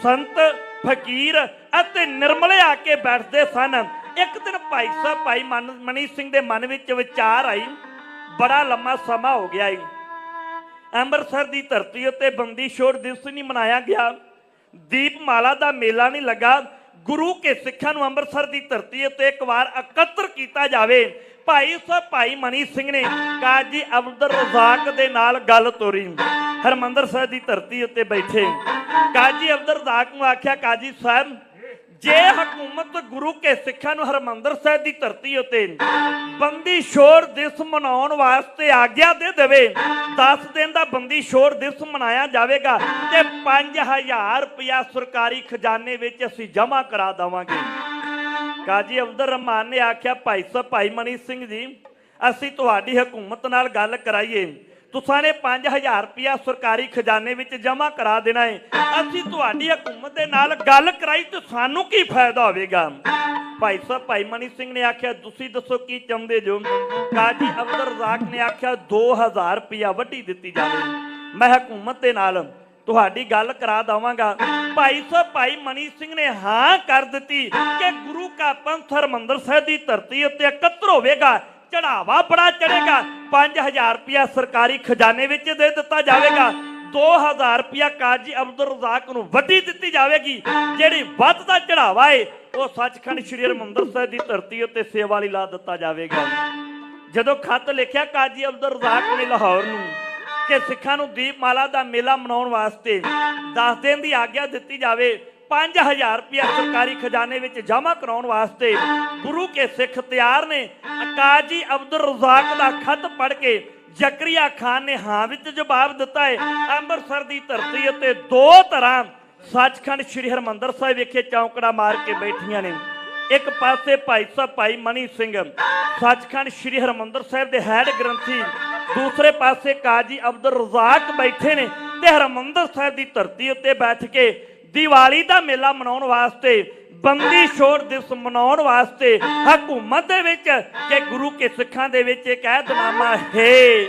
[SPEAKER 9] ਸੰਤ, ਫਕੀਰ ਅਤੇ ਨਿਰਮਲੇ ਆ ਕੇ ਬੈਠਦੇ ਸਨ। ਇੱਕ ਦਿਨ ਭਾਈ ਸਾਹਿਬ ਭਾਈ ਮਨੀ ਸਿੰਘ ਦੇ ਮਨ ਵਿੱਚ ਵਿਚਾਰ ਆਈ, ਬੜਾ ਲੰਮਾ ਸਮਾਂ ਹੋ ਗਿਆ ਏ, ਅੰਮ੍ਰਿਤਸਰ ਦੀ ਧਰਤੀ ਉੱਤੇ ਬੰਦੀ ਛੋੜ ਦਿਵਸ ਨਹੀਂ ਮਨਾਇਆ ਗਿਆ, ਦੀਪਮਾਲਾ ਦਾ ਮੇਲਾ ਨਹੀਂ ਲੱਗਾ। ਗੁਰੂ ਕੇ ਸਿੱਖਾਂ ਨੂੰ ਅੰਮ੍ਰਿਤਸਰ ਦੀ ਧਰਤੀ ਉੱਤੇ ਇੱਕ ਵਾਰ ਇਕੱਤਰ ਕੀਤਾ ਜਾਵੇ। ਭਾਈ ਸਾਹਿਬ ਭਾਈ ਮਨੀ ਸਿੰਘ ਨੇ ਕਾਜੀ ਅਬਦੁਰ ਰਜ਼ਾਕ ਦੇ ਨਾਲ ਗੱਲ ਤੋਰੀ। ਹਰਿਮੰਦਰ ਸਾਹਿਬ ਦੀ ਧਰਤੀ ਉੱਤੇ ਬੈਠੇ ਕਾਜੀ ਅਬਦੁਰ ਰਜ਼ਾਕ ਨੂੰ ਆਖਿਆ, ਕਾਜੀ ਸਾਹਿਬ, ਜੇ ਹਕੂਮਤ ਗੁਰੂ ਕੇ ਸਿੱਖਾਂ ਨੂੰ ਹਰਿਮੰਦਰ ਸਾਹਿਬ ਦੀ ਧਰਤੀ ਉੱਤੇ ਬੰਦੀ ਛੋੜ ਦਿਵਸ ਮਨਾਉਣ ਵਾਸਤੇ ਆਗਿਆ ਦੇ ਦੇਵੇ, 10 ਦਿਨ ਦਾ ਬੰਦੀ ਛੋੜ ਦਿਵਸ ਮਨਾਇਆ ਜਾਵੇਗਾ ਤੇ 5000 ਰੁਪਇਆ ਸਰਕਾਰੀ ਖਜ਼ਾਨੇ ਵਿੱਚ ਅਸੀਂ ਜਮ੍ਹਾਂ ਕਰਾ ਦੇਵਾਂਗੇ। ਕਾਜੀ ਅਬਦੁਰ ਰਹਿਮਾਨ ਨੇ ਆਖਿਆ, ਭਾਈ ਸਾਹਿਬ ਭਾਈ ਮਨੀ ਸਿੰਘ ਜੀ, ਅਸੀਂ ਤੁਹਾਡੀ ਹਕੂਮਤ ਨਾਲ ਗੱਲ ਕਰਾਈਏ, ਤੁਸਾਂ ਨੇ 5000 ਰੁਪਇਆ ਸਰਕਾਰੀ ਖਜ਼ਾਨੇ ਵਿੱਚ ਜਮ੍ਹਾਂ ਕਰਾ ਦੇਣਾ ਹੈ। ਅਸੀਂ ਤੁਹਾਡੀ ਹਕੂਮਤ ਦੇ ਨਾਲ ਗੱਲ ਕਰਾਈ ਤੇ ਸਾਨੂੰ ਕੀ ਫਾਇਦਾ ਹੋਵੇਗਾ? ਭਾਈ ਸਾਹਿਬ ਭਾਈ ਮਨੀ ਸਿੰਘ ਨੇ ਆਖਿਆ, ਤੁਸੀਂ ਦੱਸੋ ਕੀ ਚਾਹੁੰਦੇ ਜੋ? ਕਾਜੀ ਅਬਦੁਰ ਰਜ਼ਾਕ ਨੇ ਆਖਿਆ, 2000 ਰੁਪਇਆ ਵਢੀ ਦਿੱਤੀ ਜਾਵੇ, ਮੈਂ ਹਕੂਮਤ ਦੇ ਨਾਲ ਤੁਹਾਡੀ ਗੱਲ ਕਰਾ ਦੇਵਾਂਗਾ। ਭਾਈ ਸਾਹਿਬ ਭਾਈ ਮਨੀ ਸਿੰਘ ਨੇ ਹਾਂ ਕਰ ਦਿੱਤੀ ਕਿ ਗੁਰੂ ਕਾ ਪੰਥ ਹਰਿਮੰਦਰ ਸਾਹਿਬ ਦੀ ਧਰਤੀ ਉੱਤੇ ਇਕੱਤਰ ਹੋਵੇਗਾ, ਚੜਾਵਾ ਬੜਾ ਚੜੇਗਾ, 5000 ਰੁਪਇਆ ਸਰਕਾਰੀ ਖਜ਼ਾਨੇ ਵਿੱਚ ਦੇ ਦਿੱਤਾ ਜਾਵੇਗਾ, 2000 ਰੁਪਇਆ ਕਾਜੀ ਅਬਦੁਰ ਰਜ਼ਾਕ ਨੂੰ ਵਢੀ ਦਿੱਤੀ ਜਾਵੇਗੀ। ਜਿਹੜੀ ਵੱਧ ਦਾ ਚੜਾਵਾ ਹੈ ਉਹ ਸੱਚਖੰਡ ਸ੍ਰੀ ਹਰਿਮੰਦਰ ਸਾਹਿਬ ਦੀ ਧਰਤੀ ਉੱਤੇ ਸੇਵਾ ਲਈ ਲਾ ਦਿੱਤਾ ਜਾਵੇਗਾ। ਜਦੋਂ ਖੱਤ ਲਿਖਿਆ ਕਾਜੀ ਅਬਦੁਰ ਰਜ਼ਾਕ ਨੇ ਲਾਹੌਰ ਨੂੰ ਕਿ ਸਿੱਖਾਂ ਨੂੰ ਦੀਪਮਾਲਾ ਦਾ ਮੇਲਾ ਮਨਾਉਣ ਵਾਸਤੇ 10 ਦਿਨ ਦੀ ਆਗਿਆ ਦਿੱਤੀ ਜਾਵੇ, 5000 ਰੁਪਇਆ ਸਰਕਾਰੀ ਖਜ਼ਾਨੇ ਵਿੱਚ ਜਮ੍ਹਾਂ ਕਰਾਉਣ ਵਾਸਤੇ ਗੁਰੂ ਕੇ ਸਿੱਖ ਤਿਆਰ ਨੇ। ਕਾਜੀ ਅਬਦੁਰ ਰਜ਼ਾਕ ਦਾ ਖੱਤ ਪੜ੍ਹ ਕੇ ਜ਼ਕਰੀਆ ਖਾਨ ਨੇ ਹਾਂ ਵਿੱਚ ਜਵਾਬ ਦਿੱਤਾ ਹੈ। ਅੰਮ੍ਰਿਤਸਰ ਦੀ ਧਰਤੀ ਉੱਤੇ 2 ਧਰਾਂ ਸੱਚਖੰਡ ਸ੍ਰੀ ਹਰਿਮੰਦਰ ਸਾਹਿਬ ਵਿਖੇ ਚੌਂਕੜਾ ਮਾਰ ਕੇ ਬੈਠੀਆਂ ਨੇ। ਇੱਕ ਪਾਸੇ ਭਾਈ ਸਾਹਿਬ ਭਾਈ ਮਨੀ ਸਿੰਘ ਸੱਚਖੰਡ ਸ੍ਰੀ ਹਰਿਮੰਦਰ ਸਾਹਿਬ ਦੇ ਹੈਡ ਗ੍ਰੰਥੀ, ਦੂਸਰੇ ਪਾਸੇ ਕਾਜੀ ਅਬਦੁਰ ਰਜ਼ਾਕ ਬੈਠੇ ਨੇ ਤੇ ਹਰਿਮੰਦਰ ਸਾਹਿਬ ਦੀ ਧਰਤੀ ਉੱਤੇ ਬੈਠ ਕੇ ਦੀਵਾਲੀ ਦਾ ਮੇਲਾ ਮਨਾਉਣ ਵਾਸਤੇ, ਬੰਦੀ ਛੋੜ ਦਿਵਸ ਮਨਾਉਣ ਵਾਸਤੇ ਹਕੂਮਤ ਦੇ ਵਿੱਚ ਕਿ ਗੁਰੂ ਕੇ ਸਿੱਖਾਂ ਦੇ ਵਿੱਚ ਇੱਕ ਅਹਿਦਨਾਮਾ ਹੈ,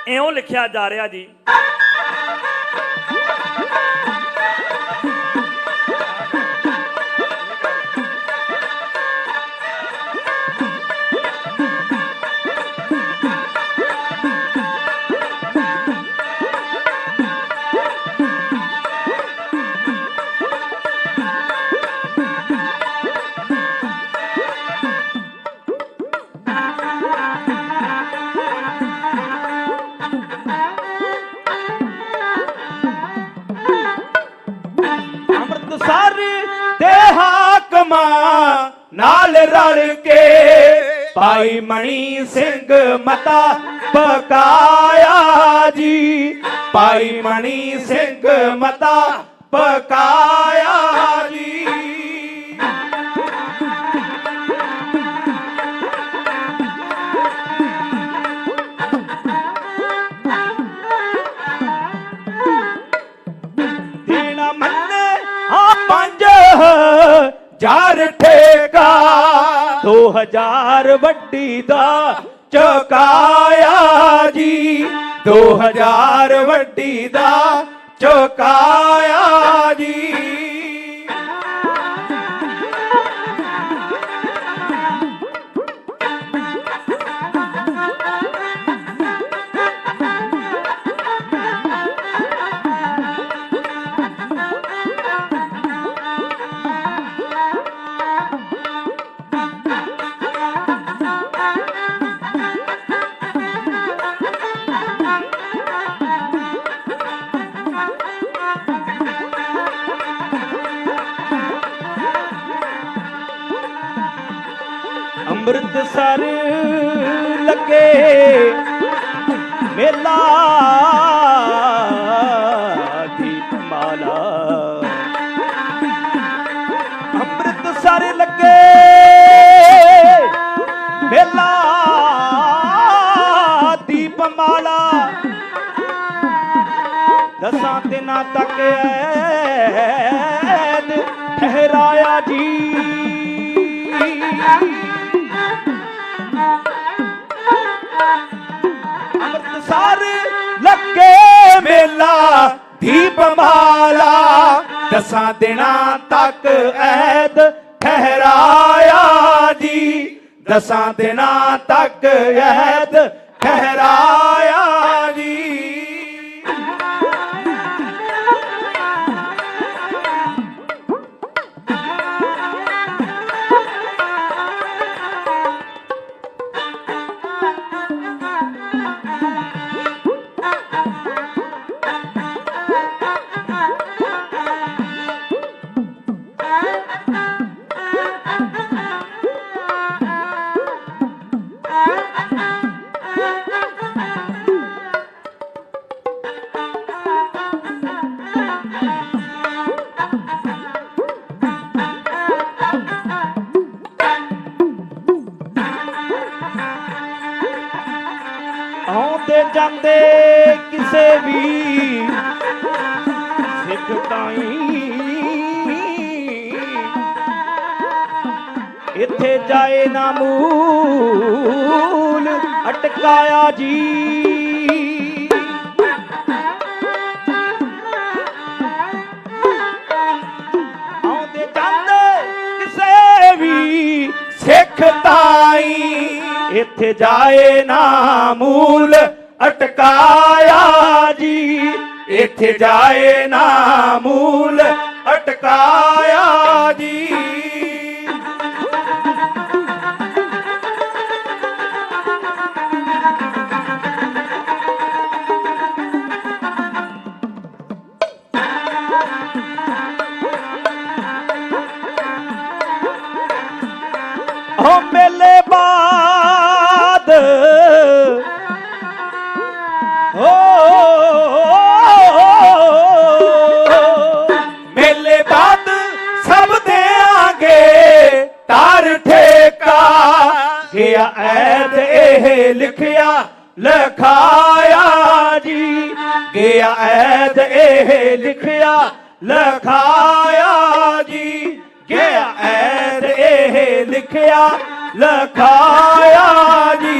[SPEAKER 9] ਇਉਂ ਲਿਖਿਆ ਜਾ ਰਿਹਾ ਜੀ।
[SPEAKER 7] ਮਾਂ ਨਾਲ ਰਲ ਕੇ ਭਾਈ ਮਣੀ ਸਿੰਘ ਮਤਾ ਪਕਾਇਆ ਜੀ, ਭਾਈ ਮਣੀ ਸਿੰਘ ਮਤਾ ਪਕਾਇਆ ਜੀ। ਦੇਣਾ ਮੰਨੇ ਆ 5000 ਠੇਕਾ, 2000 ਵੱਡੀ ਦਾ ਚੁਕਾਇਆ ਜੀ, 2000 ਵੱਡੀ ਦਾ ਚੁਕਾਇਆ ਜੀ। ਅੰਮ੍ਰਿਤਸਰ ਲੱਗੇ ਮੇਲਾ ਦੀਪਮਾਲਾ, ਅੰਮ੍ਰਿਤਸਰ ਲੱਗੇ ਮੇਲਾ ਦੀਪਮਾਲਾ, 10 ਦਿਨਾਂ ਤੱਕ ਐਦ ਠਹਿਰਾਇਆ ਜੀ। ਅੰਮ੍ਰਿਤਸਰ ਲੱਗੇ ਮੇਲਾ ਦੀਪਮਾਲਾ, 10 ਦਿਨਾਂ ਤੱਕ ਐਦ ਠਹਿਰਾਇਆ ਜੀ, 10 ਦਿਨਾਂ ਤੱਕ ਐਦ ਠਹਿਰਾਇਆ ਜੀ। ਆਉਂਦੇ ਜਾਂਦੇ ਕਿਸੇ ਵੀ ਸਿੱਖ ਤਾਈਂ ਇੱਥੇ ਜਾਏ ਨਾ ਮੂਲ ਅਟਕਾਇਆ ਜੀ। ਆਉਂਦੇ ਜਾਂਦੇ ਕਿਸੇ ਵੀ ਸਿੱਖ ਤਾਈਂ ਇੱਥੇ ਜਾਏ ਨਾ ਮੂਲ ਅਟਕਾਇਆ ਜੀ, ਇੱਥੇ ਜਾਏ ਨਾ ਮੂਲ ਅਟਕਾਇਆ ਜੀ। ਹੋ ਮੇਲੇ ਬਾਦ ਮੇਲੇ ਬਾਦ ਸਭ ਦੇਾਂਗੇ ਤਾਰ ਠੇਕਾ, ਗਿਆ ਐਦ ਇਹ ਲਿਖਿਆ ਲਿਖਾਇਆ ਜੀ, ਗਿਆ ਐਦ ਇਹ ਲਿਖਿਆ ਲਿਖਾਇਆ ਜੀ, ਗਿਆ ਐਦ ਇਹ ਲਿਖਿਆ ਲਿਖਾਇਆ ਜੀ।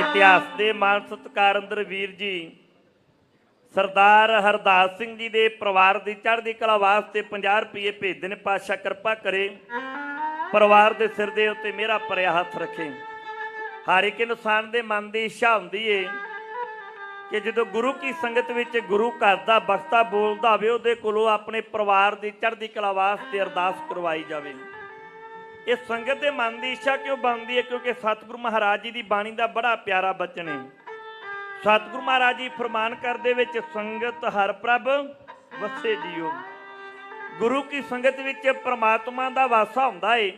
[SPEAKER 9] ਇਤਿਹਾਸ ਦੇ ਮਾਨ ਸਤਿਕਾਰ ਅੰਦਰ ਵੀਰ ਜੀ ਸਰਦਾਰ ਹਰਦਾਸ ਸਿੰਘ ਜੀ ਦੇ ਪਰਿਵਾਰ ਦੀ ਚੜ੍ਹਦੀ ਕਲਾ ਵਾਸਤੇ 50 ਰੁਪਏ ਭੇਜਦੇ ਨੇ। ਪਾਤਸ਼ਾਹ ਕਿਰਪਾ ਕਰੇ ਪਰਿਵਾਰ ਦੇ ਸਿਰ ਦੇ ਉੱਤੇ ਮੇਰਾ ਭਰਿਆ ਹੱਥ ਰੱਖੇ। ਹਰ ਇੱਕ ਇਨਸਾਨ ਦੇ ਮਨ ਦੀ ਇੱਛਾ ਹੁੰਦੀ ਏ ਕਿ ਜਦੋਂ ਗੁਰੂ ਕੀ ਸੰਗਤ ਵਿੱਚ ਗੁਰੂ ਘਰ ਦਾ ਬਖਤਾ ਬੋਲਦਾ ਹੋਵੇ ਉਹਦੇ ਕੋਲੋਂ ਆਪਣੇ ਪਰਿਵਾਰ ਦੀ ਚੜ੍ਹਦੀ ਕਲਾ ਵਾਸਤੇ ਅਰਦਾਸ ਕਰਵਾਈ ਜਾਵੇ। ਇਹ ਸੰਗਤ ਦੇ ਮਨ ਦੀ ਇੱਛਾ ਕਿਉਂ ਬਣਦੀ ਹੈ? ਕਿਉਂਕਿ ਸਤਿਗੁਰੂ ਮਹਾਰਾਜ ਜੀ ਦੀ ਬਾਣੀ ਦਾ ਬੜਾ ਪਿਆਰਾ ਬਚਨ ਹੈ। ਸਤਿਗੁਰੂ ਮਹਾਰਾਜ ਜੀ ਫਰਮਾਨ ਕਰਦੇ ਵਿੱਚ ਸੰਗਤ ਹਰ ਪ੍ਰਭ ਵਸੇ ਜੀਓ। ਗੁਰੂ ਕੀ ਸੰਗਤ ਵਿੱਚ ਪ੍ਰਮਾਤਮਾ ਦਾ ਵਾਸਾ ਹੁੰਦਾ ਏ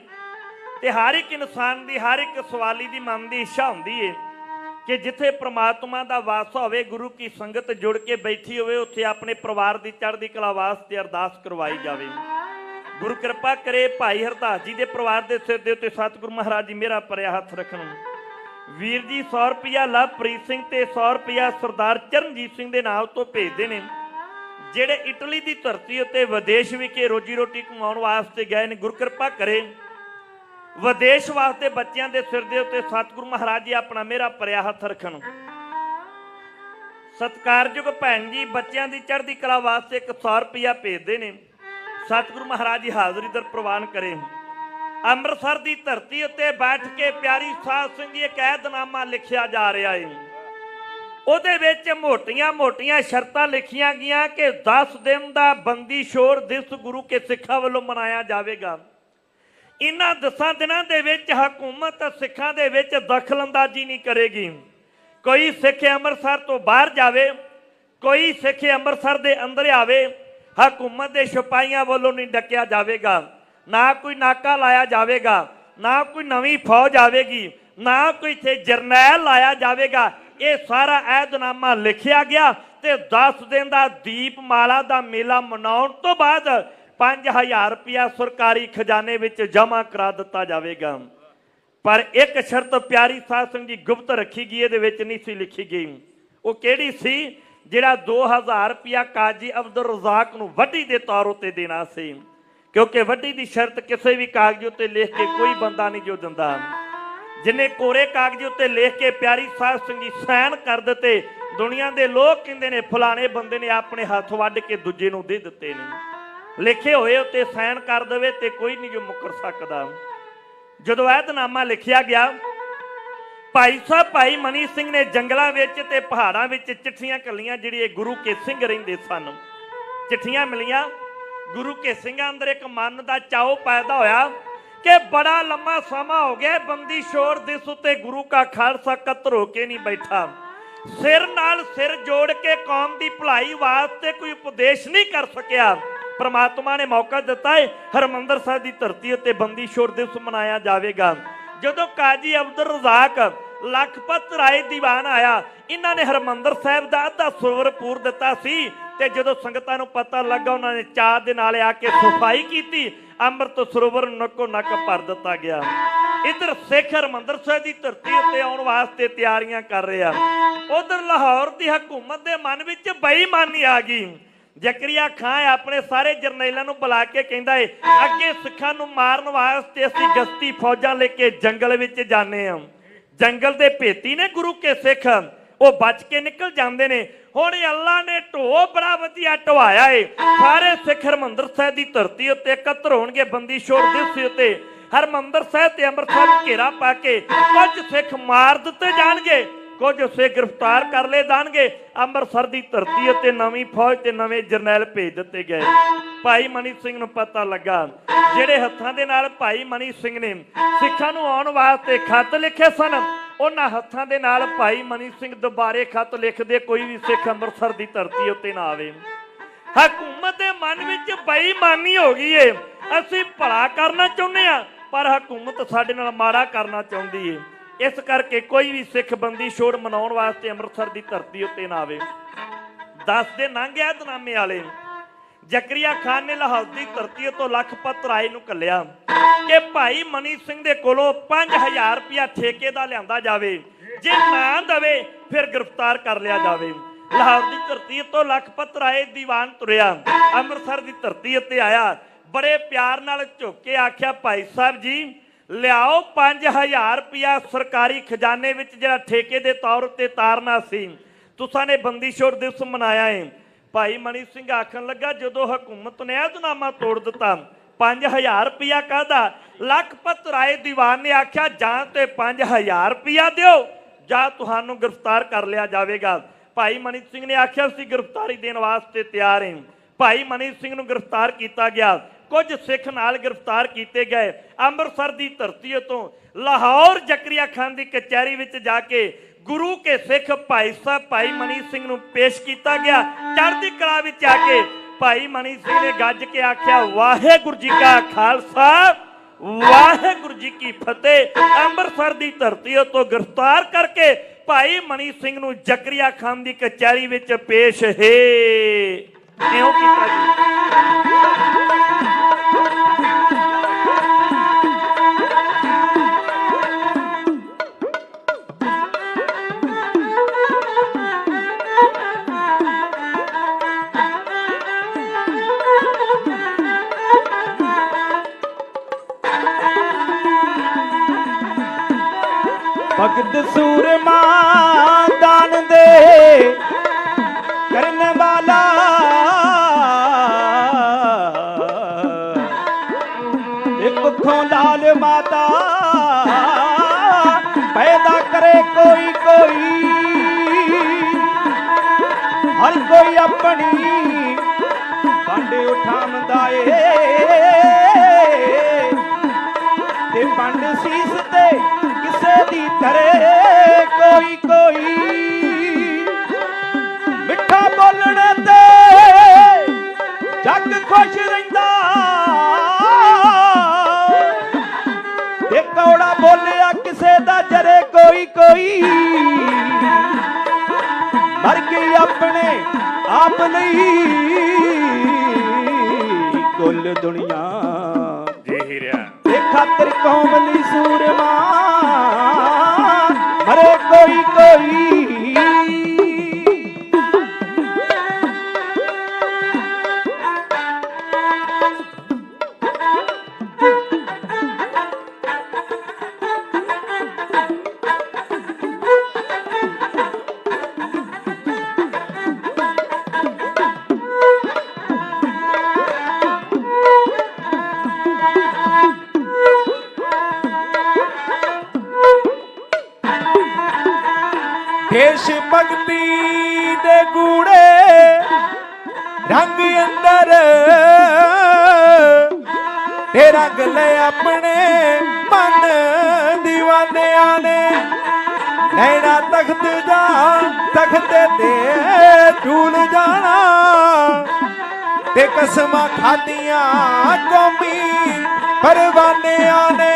[SPEAKER 9] ਤੇ ਹਰ ਇੱਕ ਇਨਸਾਨ ਦੀ, ਹਰ ਇੱਕ ਸਵਾਲੀ ਦੀ ਮਨ ਦੀ ਇੱਛਾ ਹੁੰਦੀ ਏ ਕਿ ਜਿੱਥੇ ਪ੍ਰਮਾਤਮਾ ਦਾ ਵਾਸਾ ਹੋਵੇ, ਗੁਰੂ ਕੀ ਸੰਗਤ ਜੁੜ ਕੇ ਬੈਠੀ ਹੋਵੇ, ਉੱਥੇ ਆਪਣੇ ਪਰਿਵਾਰ ਦੀ ਚੜ੍ਹਦੀ ਕਲਾ ਵਾਸਤੇ ਅਰਦਾਸ ਕਰਵਾਈ ਜਾਵੇ। ਗੁਰੂ ਕਿਰਪਾ ਕਰੇ ਭਾਈ ਹਰਦਾਸ ਜੀ ਦੇ ਪਰਿਵਾਰ ਦੇ ਸਿਰ ਦੇ ਉੱਤੇ ਸਤਿਗੁਰੂ ਮਹਾਰਾਜ ਜੀ ਮੇਰਾ ਭਰਿਆ ਹੱਥ ਰੱਖਣ। ਵੀਰ ਜੀ 100 ਰੁਪਇਆ ਲਵਪ੍ਰੀਤ ਸਿੰਘ ਤੇ 100 ਰੁਪਇਆ ਸਰਦਾਰ ਚਰਨਜੀਤ ਸਿੰਘ ਦੇ ਨਾਮ ਤੋਂ ਭੇਜਦੇ ਨੇ, ਜਿਹੜੇ ਇਟਲੀ ਦੀ ਧਰਤੀ ਉੱਤੇ ਵਿਦੇਸ਼ ਵਿਖੇ ਰੋਜੀ ਰੋਟੀ ਕਮਾਉਣ ਵਾਸਤੇ ਗਏ ਨੇ। ਗੁਰੂ ਕਿਰਪਾ ਕਰੇ ਵਿਦੇਸ਼ ਵਾਸਤੇ ਬੱਚਿਆਂ ਦੇ ਸਿਰ ਦੇ ਉੱਤੇ ਸਤਿਗੁਰੂ ਮਹਾਰਾਜ ਜੀ ਆਪਣਾ ਮੇਰਾ ਭਰਿਆ ਹੱਥ ਰੱਖਣ। ਸਤਿਕਾਰਯੋਗ ਭੈਣ ਜੀ ਬੱਚਿਆਂ ਦੀ ਚੜ੍ਹਦੀ ਕਲਾ ਵਾਸਤੇ 100 ਰੁਪਇਆ ਭੇਜਦੇ ਨੇ। ਸਤਿਗੁਰੂ ਮਹਾਰਾਜ ਜੀ ਹਾਜ਼ਰੀ ਦਰ ਪ੍ਰਵਾਨ ਕਰੇ। ਅੰਮ੍ਰਿਤਸਰ ਦੀ ਧਰਤੀ ਉੱਤੇ ਬੈਠ ਕੇ ਪਿਆਰੀ ਸਾਧ ਸਿੰਘ ਜੀ ਇੱਕ ਐਦਨਾਮਾ ਲਿਖਿਆ ਜਾ ਰਿਹਾ ਹੈ। ਉਹਦੇ ਵਿੱਚ ਮੋਟੀਆਂ ਸ਼ਰਤਾਂ ਲਿਖੀਆਂ ਗਈਆਂ ਕਿ 10 ਦਿਨ ਦਾ ਬੰਦੀ ਛੋੜ ਦਿਵਸ ਗੁਰੂ ਕੇ ਸਿੱਖਾਂ ਵੱਲੋਂ ਮਨਾਇਆ ਜਾਵੇਗਾ। ਇਹਨਾਂ 10 ਦਿਨਾਂ ਦੇ ਵਿੱਚ ਹਕੂਮਤ ਸਿੱਖਾਂ ਦੇ ਵਿੱਚ ਦਖਲ ਅੰਦਾਜ਼ੀ ਨਹੀਂ ਕਰੇਗੀ। ਕੋਈ ਸਿੱਖ ਅੰਮ੍ਰਿਤਸਰ ਤੋਂ ਬਾਹਰ ਜਾਵੇ, ਕੋਈ ਸਿੱਖ ਅੰਮ੍ਰਿਤਸਰ ਦੇ ਅੰਦਰ ਆਵੇ, ਹਕੂਮਤ ਦੇ ਸਿਪਾਹੀਆਂ ਵੱਲੋਂ ਨਹੀਂ ਡੱਕਿਆ ਜਾਵੇਗਾ। ਨਾ ਕੋਈ ਨਾਕਾ ਲਾਇਆ ਜਾਵੇਗਾ, ਨਾ ਕੋਈ ਨਵੀਂ ਫੌਜ ਆਵੇਗੀ, ਨਾ ਕੋਈ ਇੱਥੇ ਜਰਨੈਲ ਲਾਇਆ ਜਾਵੇਗਾ। ਇਹ ਸਾਰਾ ਐਦਨਾਮਾ ਲਿਖਿਆ ਗਿਆ ਤੇ 10 ਦਿਨ ਦਾ ਦੀਪਮਾਲਾ ਦਾ ਮੇਲਾ ਮਨਾਉਣ ਤੋਂ ਬਾਅਦ 5000 ਰੁਪਇਆ ਸਰਕਾਰੀ ਖਜ਼ਾਨੇ ਵਿੱਚ ਜਮ੍ਹਾਂ ਕਰਾ ਦਿੱਤਾ ਜਾਵੇਗਾ। ਪਰ ਇੱਕ ਸ਼ਰਤ ਪਿਆਰੀ ਸਾਧ ਸਿੰਘ ਜੀ ਗੁਪਤ ਰੱਖੀ ਗਈ, ਇਹਦੇ ਵਿੱਚ ਨਹੀਂ ਸੀ ਲਿਖੀ ਗਈ। ਉਹ ਕਿਹੜੀ ਸੀ? ਜਿਹੜਾ 2000 ਰੁਪਇਆ ਕਾਜੀ ਅਬਦੁਲ ਰਜ਼ਾਕ ਨੂੰ ਵੱਡੀ ਦੇ ਤੌਰ ਉੱਤੇ ਦੇਣਾ ਸੀ, ਕਿਉਂਕਿ ਵੱਡੀ ਦੀ ਸ਼ਰਤ ਕਿਸੇ ਵੀ ਕਾਗਜ਼ ਉੱਤੇ ਲਿਖ ਕੇ ਕੋਈ ਬੰਦਾ ਨਹੀਂ ਜੋ ਦਿੰਦਾ। ਜਿਨੇ ਕੋਰੇ ਕਾਗਜ਼ ਉੱਤੇ ਲਿਖ ਕੇ ਪਿਆਰੀ ਸਾਧ ਸਿੰਘ ਜੀ ਸਾਈਨ ਕਰ ਦਿੱਤੇ, ਦੁਨੀਆ ਦੇ ਲੋਕ ਕਹਿੰਦੇ ਨੇ ਫਲਾਣੇ ਬੰਦੇ ਨੇ ਆਪਣੇ ਹੱਥ ਵੱਢ ਕੇ ਦੂਜੇ ਨੂੰ ਦੇ ਦਿੱਤੇ ਨੇ। ਲਿਖੇ ਹੋਏ ਉੱਤੇ ਸਾਈਨ ਕਰ ਦੇਵੇ ਤੇ ਕੋਈ ਨਹੀਂ ਜੋ ਮੁੱਕਰ ਸਕਦਾ। ਜਦੋਂ ਐਤਨਾਮਾ ਲਿਖਿਆ ਗਿਆ, ਭਾਈ ਸਾਹਿਬ ਭਾਈ ਮਨੀ ਸਿੰਘ ਨੇ ਜੰਗਲਾਂ ਵਿੱਚ ਤੇ ਪਹਾੜਾਂ ਵਿੱਚ ਚਿੱਠੀਆਂ ਘੱਲੀਆਂ। ਜਿਹੜੇ ਗੁਰੂ ਕੇ ਸਿੰਘ ਰਹਿੰਦੇ ਸਨ, ਚਿੱਠੀਆਂ ਮਿਲੀਆਂ। ਗੁਰੂ ਕੇ ਸਿੰਘਾਂ ਅੰਦਰ ਇੱਕ ਮਨ ਦਾ ਚਾਉ ਪੈਦਾ ਹੋਇਆ ਕਿ ਬੜਾ ਲੰਮਾ ਸਮਾਂ ਹੋ ਗਿਆ ਬੰਦੀ ਛੋੜ ਦਿਵਸ ਉੱਤੇ ਗੁਰੂ ਕਾ ਖਾਲਸਾ ਇਕੱਤਰ ਹੋ ਕੇ ਨਹੀਂ ਬੈਠਾ, ਸਿਰ ਨਾਲ ਸਿਰ ਜੋੜ ਕੇ ਕੌਮ ਦੀ ਭਲਾਈ ਵਾਸਤੇ ਕੋਈ ਉਪਦੇਸ਼ ਨਹੀਂ ਕਰ ਸਕਿਆ। ਪ੍ਰਮਾਤਮਾ ਨੇ ਮੌਕਾ ਦਿੱਤਾ ਹੈ, ਹਰਿਮੰਦਰ ਸਾਹਿਬ ਦੀ ਧਰਤੀ ਉੱਤੇ ਬੰਦੀ ਛੋੜ ਦਿਵਸ ਮਨਾਇਆ ਜਾਵੇਗਾ। ਜਦੋਂ ਕਾਜੀ ਅਬਦੁਲ ਰਜ਼ਾਕ ਲਖਪਤ ਰਾਏ ਦੀਵਾਨ ਆਇਆ, ਇਹਨਾਂ ਨੇ ਹਰਿਮੰਦਰ ਸਾਹਿਬ ਦਾ ਅੱਧਾ ਸਰੋਵਰ ਪੂਰ ਦਿੱਤਾ ਸੀ ਤੇ ਜਦੋਂ ਸੰਗਤਾਂ ਨੂੰ ਪਤਾ ਲੱਗਾ, ਉਹਨਾਂ ਨੇ ਚਾਹ ਦੇ ਨਾਲ ਆ ਕੇ ਸਫਾਈ ਕੀਤੀ, ਅੰਮ੍ਰਿਤ ਸਰੋਵਰ ਨੱਕੋ ਨੱਕ ਭਰ ਦਿੱਤਾ ਗਿਆ। ਇੱਧਰ ਸਿੱਖ ਹਰਿਮੰਦਰ ਸਾਹਿਬ ਦੀ ਧਰਤੀ ਉੱਤੇ ਆਉਣ ਵਾਸਤੇ ਤਿਆਰੀਆਂ ਕਰ ਰਿਹਾ। ਉਧਰ ਲਾਹੌਰ ਦੀ ਹਕੂਮਤ ਦੇ ਮਨ ਵਿੱਚ ਬੇਈਮਾਨੀ ਆ ਗਈ। ਜ਼ਕਰੀਆ ਖਾਨ ਆਪਣੇ ਸਾਰੇ ਜਰਨੈਲਾਂ ਨੂੰ ਬੁਲਾ ਕੇ ਕਹਿੰਦਾ ਏ, ਅੱਗੇ ਸਿੱਖਾਂ ਨੂੰ ਮਾਰਨ ਵਾਸਤੇ ਅਸੀਂ ਗਸ਼ਤੀ ਫੌਜਾਂ ਲੈ ਕੇ ਜੰਗਲ ਵਿੱਚ ਜਾਂਦੇ ਹਾਂ। ਜੰਗਲ ਦੇ ਭੇਤੀ ਨੇ ਗੁਰੂ ਕੇ ਸਿੱਖ, ਉਹ ਬਚ ਕੇ ਨਿਕਲ ਜਾਂਦੇ ਨੇ। ਹੁਣ ਅੱਲਾ ਨੇ ਢੋ ਬੜਾ ਵਧੀਆ ਢਵਾਇਆ ਏ। ਸਾਰੇ ਸਿੱਖ ਹਰਿਮੰਦਰ ਸਾਹਿਬ ਦੀ ਧਰਤੀ ਉੱਤੇ ਇਕੱਤਰ ਹੋਣਗੇ ਬੰਦੀ ਛੋੜ ਦਿਵਸ ਉੱਤੇ। ਹਰਿਮੰਦਰ ਸਾਹਿਬ ਤੇ ਅੰਮ੍ਰਿਤਸਰ ਨੂੰ ਘੇਰਾ ਪਾ ਕੇ ਕੁਝ ਸਿੱਖ ਮਾਰ ਦਿੱਤੇ ਜਾਣਗੇ, ਕੁਝ ਸਿੱਖ ਗ੍ਰਿਫਤਾਰ ਕਰ ਲਏ ਜਾਣਗੇ। ਅੰਮ੍ਰਿਤਸਰ ਦੀ ਧਰਤੀ ਉੱਤੇ ਨਵੀਂ ਫੌਜ ਤੇ ਨਵੇਂ ਜਰਨੈਲ ਭੇਜ ਦਿੱਤੇ ਗਏ। ਭਾਈ ਮਨੀ ਸਿੰਘ ਨੂੰ ਪਤਾ ਲੱਗਾ, ਜਿਹੜੇ ਹੱਥਾਂ ਦੇ ਨਾਲ ਭਾਈ ਮਨੀ ਸਿੰਘ ਨੇ ਸਿੱਖਾਂ ਨੂੰ ਆਉਣ ਵਾਸਤੇ ਖੱਤ ਲਿਖੇ ਸਨ, ਉਹਨਾਂ ਹੱਥਾਂ ਦੇ ਨਾਲ ਭਾਈ ਮਨੀ ਸਿੰਘ ਦੁਬਾਰੇ ਖੱਤ ਲਿਖਦੇ, ਕੋਈ ਵੀ ਸਿੱਖ ਅੰਮ੍ਰਿਤਸਰ ਦੀ ਧਰਤੀ ਉੱਤੇ ਨਾ ਆਵੇ। ਹਕੂਮਤ ਦੇ ਮਨ ਵਿੱਚ ਬੇਈਮਾਨੀ ਹੋ ਗਈ ਏ। ਅਸੀਂ ਭਲਾ ਕਰਨਾ ਚਾਹੁੰਦੇ ਹਾਂ, ਪਰ ਹਕੂਮਤ ਸਾਡੇ ਨਾਲ ਮਾੜਾ ਕਰਨਾ ਚਾਹੁੰਦੀ ਏ। ਇਸ ਕਰਕੇ ਕੋਈ ਵੀ ਸਿੱਖ ਬੰਦੀ ਛੋੜ ਮਨਾਉਣ ਵਾਸਤੇ ਅੰਮ੍ਰਿਤਸਰ ਦੀ ਧਰਤੀ ਉੱਤੇ ਨਾ ਆਵੇ। 10 ਦਿਨ ਲੰਘ ਗਏ ਐਤਨਾਮੇ ਵਾਲੇ। ਜ਼ਕਰੀਆ ਖਾਨ ਨੇ ਲਾਹੌਰ ਦੀ ਧਰਤੀ ਤੋਂ ਲਖਪਤ ਰਾਏ ਨੂੰ ਘੱਲਿਆ ਕਿ ਭਾਈ ਮਨੀ ਸਿੰਘ ਦੇ ਕੋਲੋਂ 5000 ਰੁਪਇਆ ਠੇਕੇ ਦਾ ਲਿਆਂਦਾ ਜਾਵੇ, ਜੇ ਨਾ ਦੇਵੇ ਫਿਰ ਗ੍ਰਿਫਤਾਰ ਕਰ ਲਿਆ ਜਾਵੇ। ਲਾਹੌਰ ਦੀ ਧਰਤੀ ਤੋਂ ਲਖਪਤ ਰਾਏ ਦੀਵਾਨ ਤੁਰਿਆ, ਅੰਮ੍ਰਿਤਸਰ ਦੀ ਧਰਤੀ ਉੱਤੇ ਆਇਆ, ਬੜੇ ਪਿਆਰ ਨਾਲ ਝੁੱਕ ਕੇ ਆਖਿਆ, ਭਾਈ ਸਾਹਿਬ ਜੀ ਲਿਆਓ 5000 ਰੁਪਇਆ ਸਰਕਾਰੀ ਖਜ਼ਾਨੇ ਵਿੱਚ, ਜਿਹੜਾ ਠੇਕੇ ਦੇ ਤੌਰ ਉੱਤੇ ਤਾਰਨਾ ਸੀ। ਤੁਸਾਂ ਨੇ ਬੰਦੀ ਛੋੜ ਦਿਵਸ ਮਨਾਇਆ ਹੈ। ਭਾਈ ਮਨੀ ਸਿੰਘ ਆਖਣ ਲੱਗਾ, ਜਦੋਂ ਹਕੂਮਤ ਨੇ ਐਤਨਾਮਾ ਤੋੜ ਦਿੱਤਾ, 5000 ਰੁਪਇਆ ਕਾਹਦਾ? ਲਖਪਤ ਰਾਏ ਦੀਵਾਨ ਨੇ ਆਖਿਆ, ਜਾਂ ਤੇ 5000 ਰੁਪਇਆ ਦਿਓ ਜਾਂ ਤੁਹਾਨੂੰ ਗ੍ਰਿਫਤਾਰ ਕਰ ਲਿਆ ਜਾਵੇਗਾ। ਭਾਈ ਮਨੀ ਸਿੰਘ ਨੇ ਆਖਿਆ, ਅਸੀਂ ਗ੍ਰਿਫਤਾਰੀ ਦੇਣ ਵਾਸਤੇ ਤਿਆਰ ਹਾਂ। ਭਾਈ ਮਨੀ ਸਿੰਘ ਨੂੰ ਗ੍ਰਿਫਤਾਰ ਕੀਤਾ ਗਿਆ, ਕੁਝ ਸਿੱਖ ਨਾਲ ਗ੍ਰਿਫਤਾਰ ਕੀਤੇ ਗਏ। ਅੰਮ੍ਰਿਤਸਰ ਦੀ ਧਰਤੀ ਤੋਂ ਲਾਹੌਰ ਜ਼ਕਰੀਆ ਖਾਨ ਦੀ ਕਚਹਿਰੀ ਵਿੱਚ ਜਾ ਕੇ ਗੁਰੂ ਕੇ ਸਿੱਖ ਭਾਈ ਸਾਹਿਬ ਭਾਈ ਮਨੀ ਸਿੰਘ ਨੂੰ ਪੇਸ਼ ਕੀਤਾ ਗਿਆ। ਚੜ੍ਹਦੀ ਕਲਾ ਵਿੱਚ ਆ ਕੇ ਭਾਈ ਮਣੀ ਸਿੰਘ ਨੇ ਗੱਜ ਕੇ ਆਖਿਆ, ਵਾਹਿਗੁਰੂ ਜੀ ਕਾ ਖਾਲਸਾ ਵਾਹਿਗੁਰੂ ਜੀ ਕੀ ਫਤਿਹ। ਅੰਮ੍ਰਿਤਸਰ ਦੀ ਧਰਤੀ ਉੱਤੋਂ ਗ੍ਰਿਫਤਾਰ ਕਰਕੇ ਭਾਈ ਮਣੀ ਸਿੰਘ ਨੂੰ ਜ਼ਕਰੀਆ ਖਾਨ ਦੀ ਕਚਹਿਰੀ ਵਿੱਚ ਪੇਸ਼ ਹੈ। ਇਉਂ ਕੀਤਾ ਜੀ।
[SPEAKER 7] ਭਗਤ ਸੂਰਮਾ ਦਾਨ ਦੇ ਕਰਨ ਵਾਲਾ, ਇੱਕ ਖੋਂ ਲਾਲ ਮਾਤਾ ਪੈਦਾ ਕਰੇ ਕੋਈ ਕੋਈ, ਹਰ ਕੋਈ ਆਪਣੀ ਵੰਡ ਉਠਾਉਂਦਾ ਏ, ਤੇ ਵੰਡ ਸੀਸ ਤੇ ਕਿਸੇ ਦੀ ਧਰੇ ਕੋਈ ਕੋਈ, ਮਿੱਠਾ ਬੋਲਣ ਤੇ ਜੱਗ ਖੁਸ਼ ਰਹਿੰਦਾ, ਤੇ ਕੌੜਾ ਬੋਲਿਆ ਕਿਸੇ ਦਾ ਜਰੇ ਕੋਈ ਕੋਈ, ਮਰ ਗਈ ਆਪਣੇ ਆਪ ਲਈ ਕੁੱਲ ਦੁਨੀਆ
[SPEAKER 9] ਜੀ ਰਿਹਾ।
[SPEAKER 7] ਖਾਤਰ ਕੌਮ ਲਈ ਸੂਰਮਾ ਮਰੇ ਕੋਈ ਕੋਈ। ਦੇਸ਼ ਭਗਤੀ ਦੇ ਗੂੜੇ ਰੰਗ ਅੰਦਰ, ਤੇ ਰੰਗ ਲੈ ਆਪਣੇ ਮਨ دیਵਾਨਿਆਂ ਨੇ, ਨੈਣਾ ਤਖਤ ਜਾ ਤਖਤ ਤੇ ਝੂਲ ਜਾਣਾ, ਤੇ ਕਸਮਾਂ ਖਾਦੀਆਂ ਕੌਮੀ ਪਰਵਾਨਿਆਂ ਨੇ,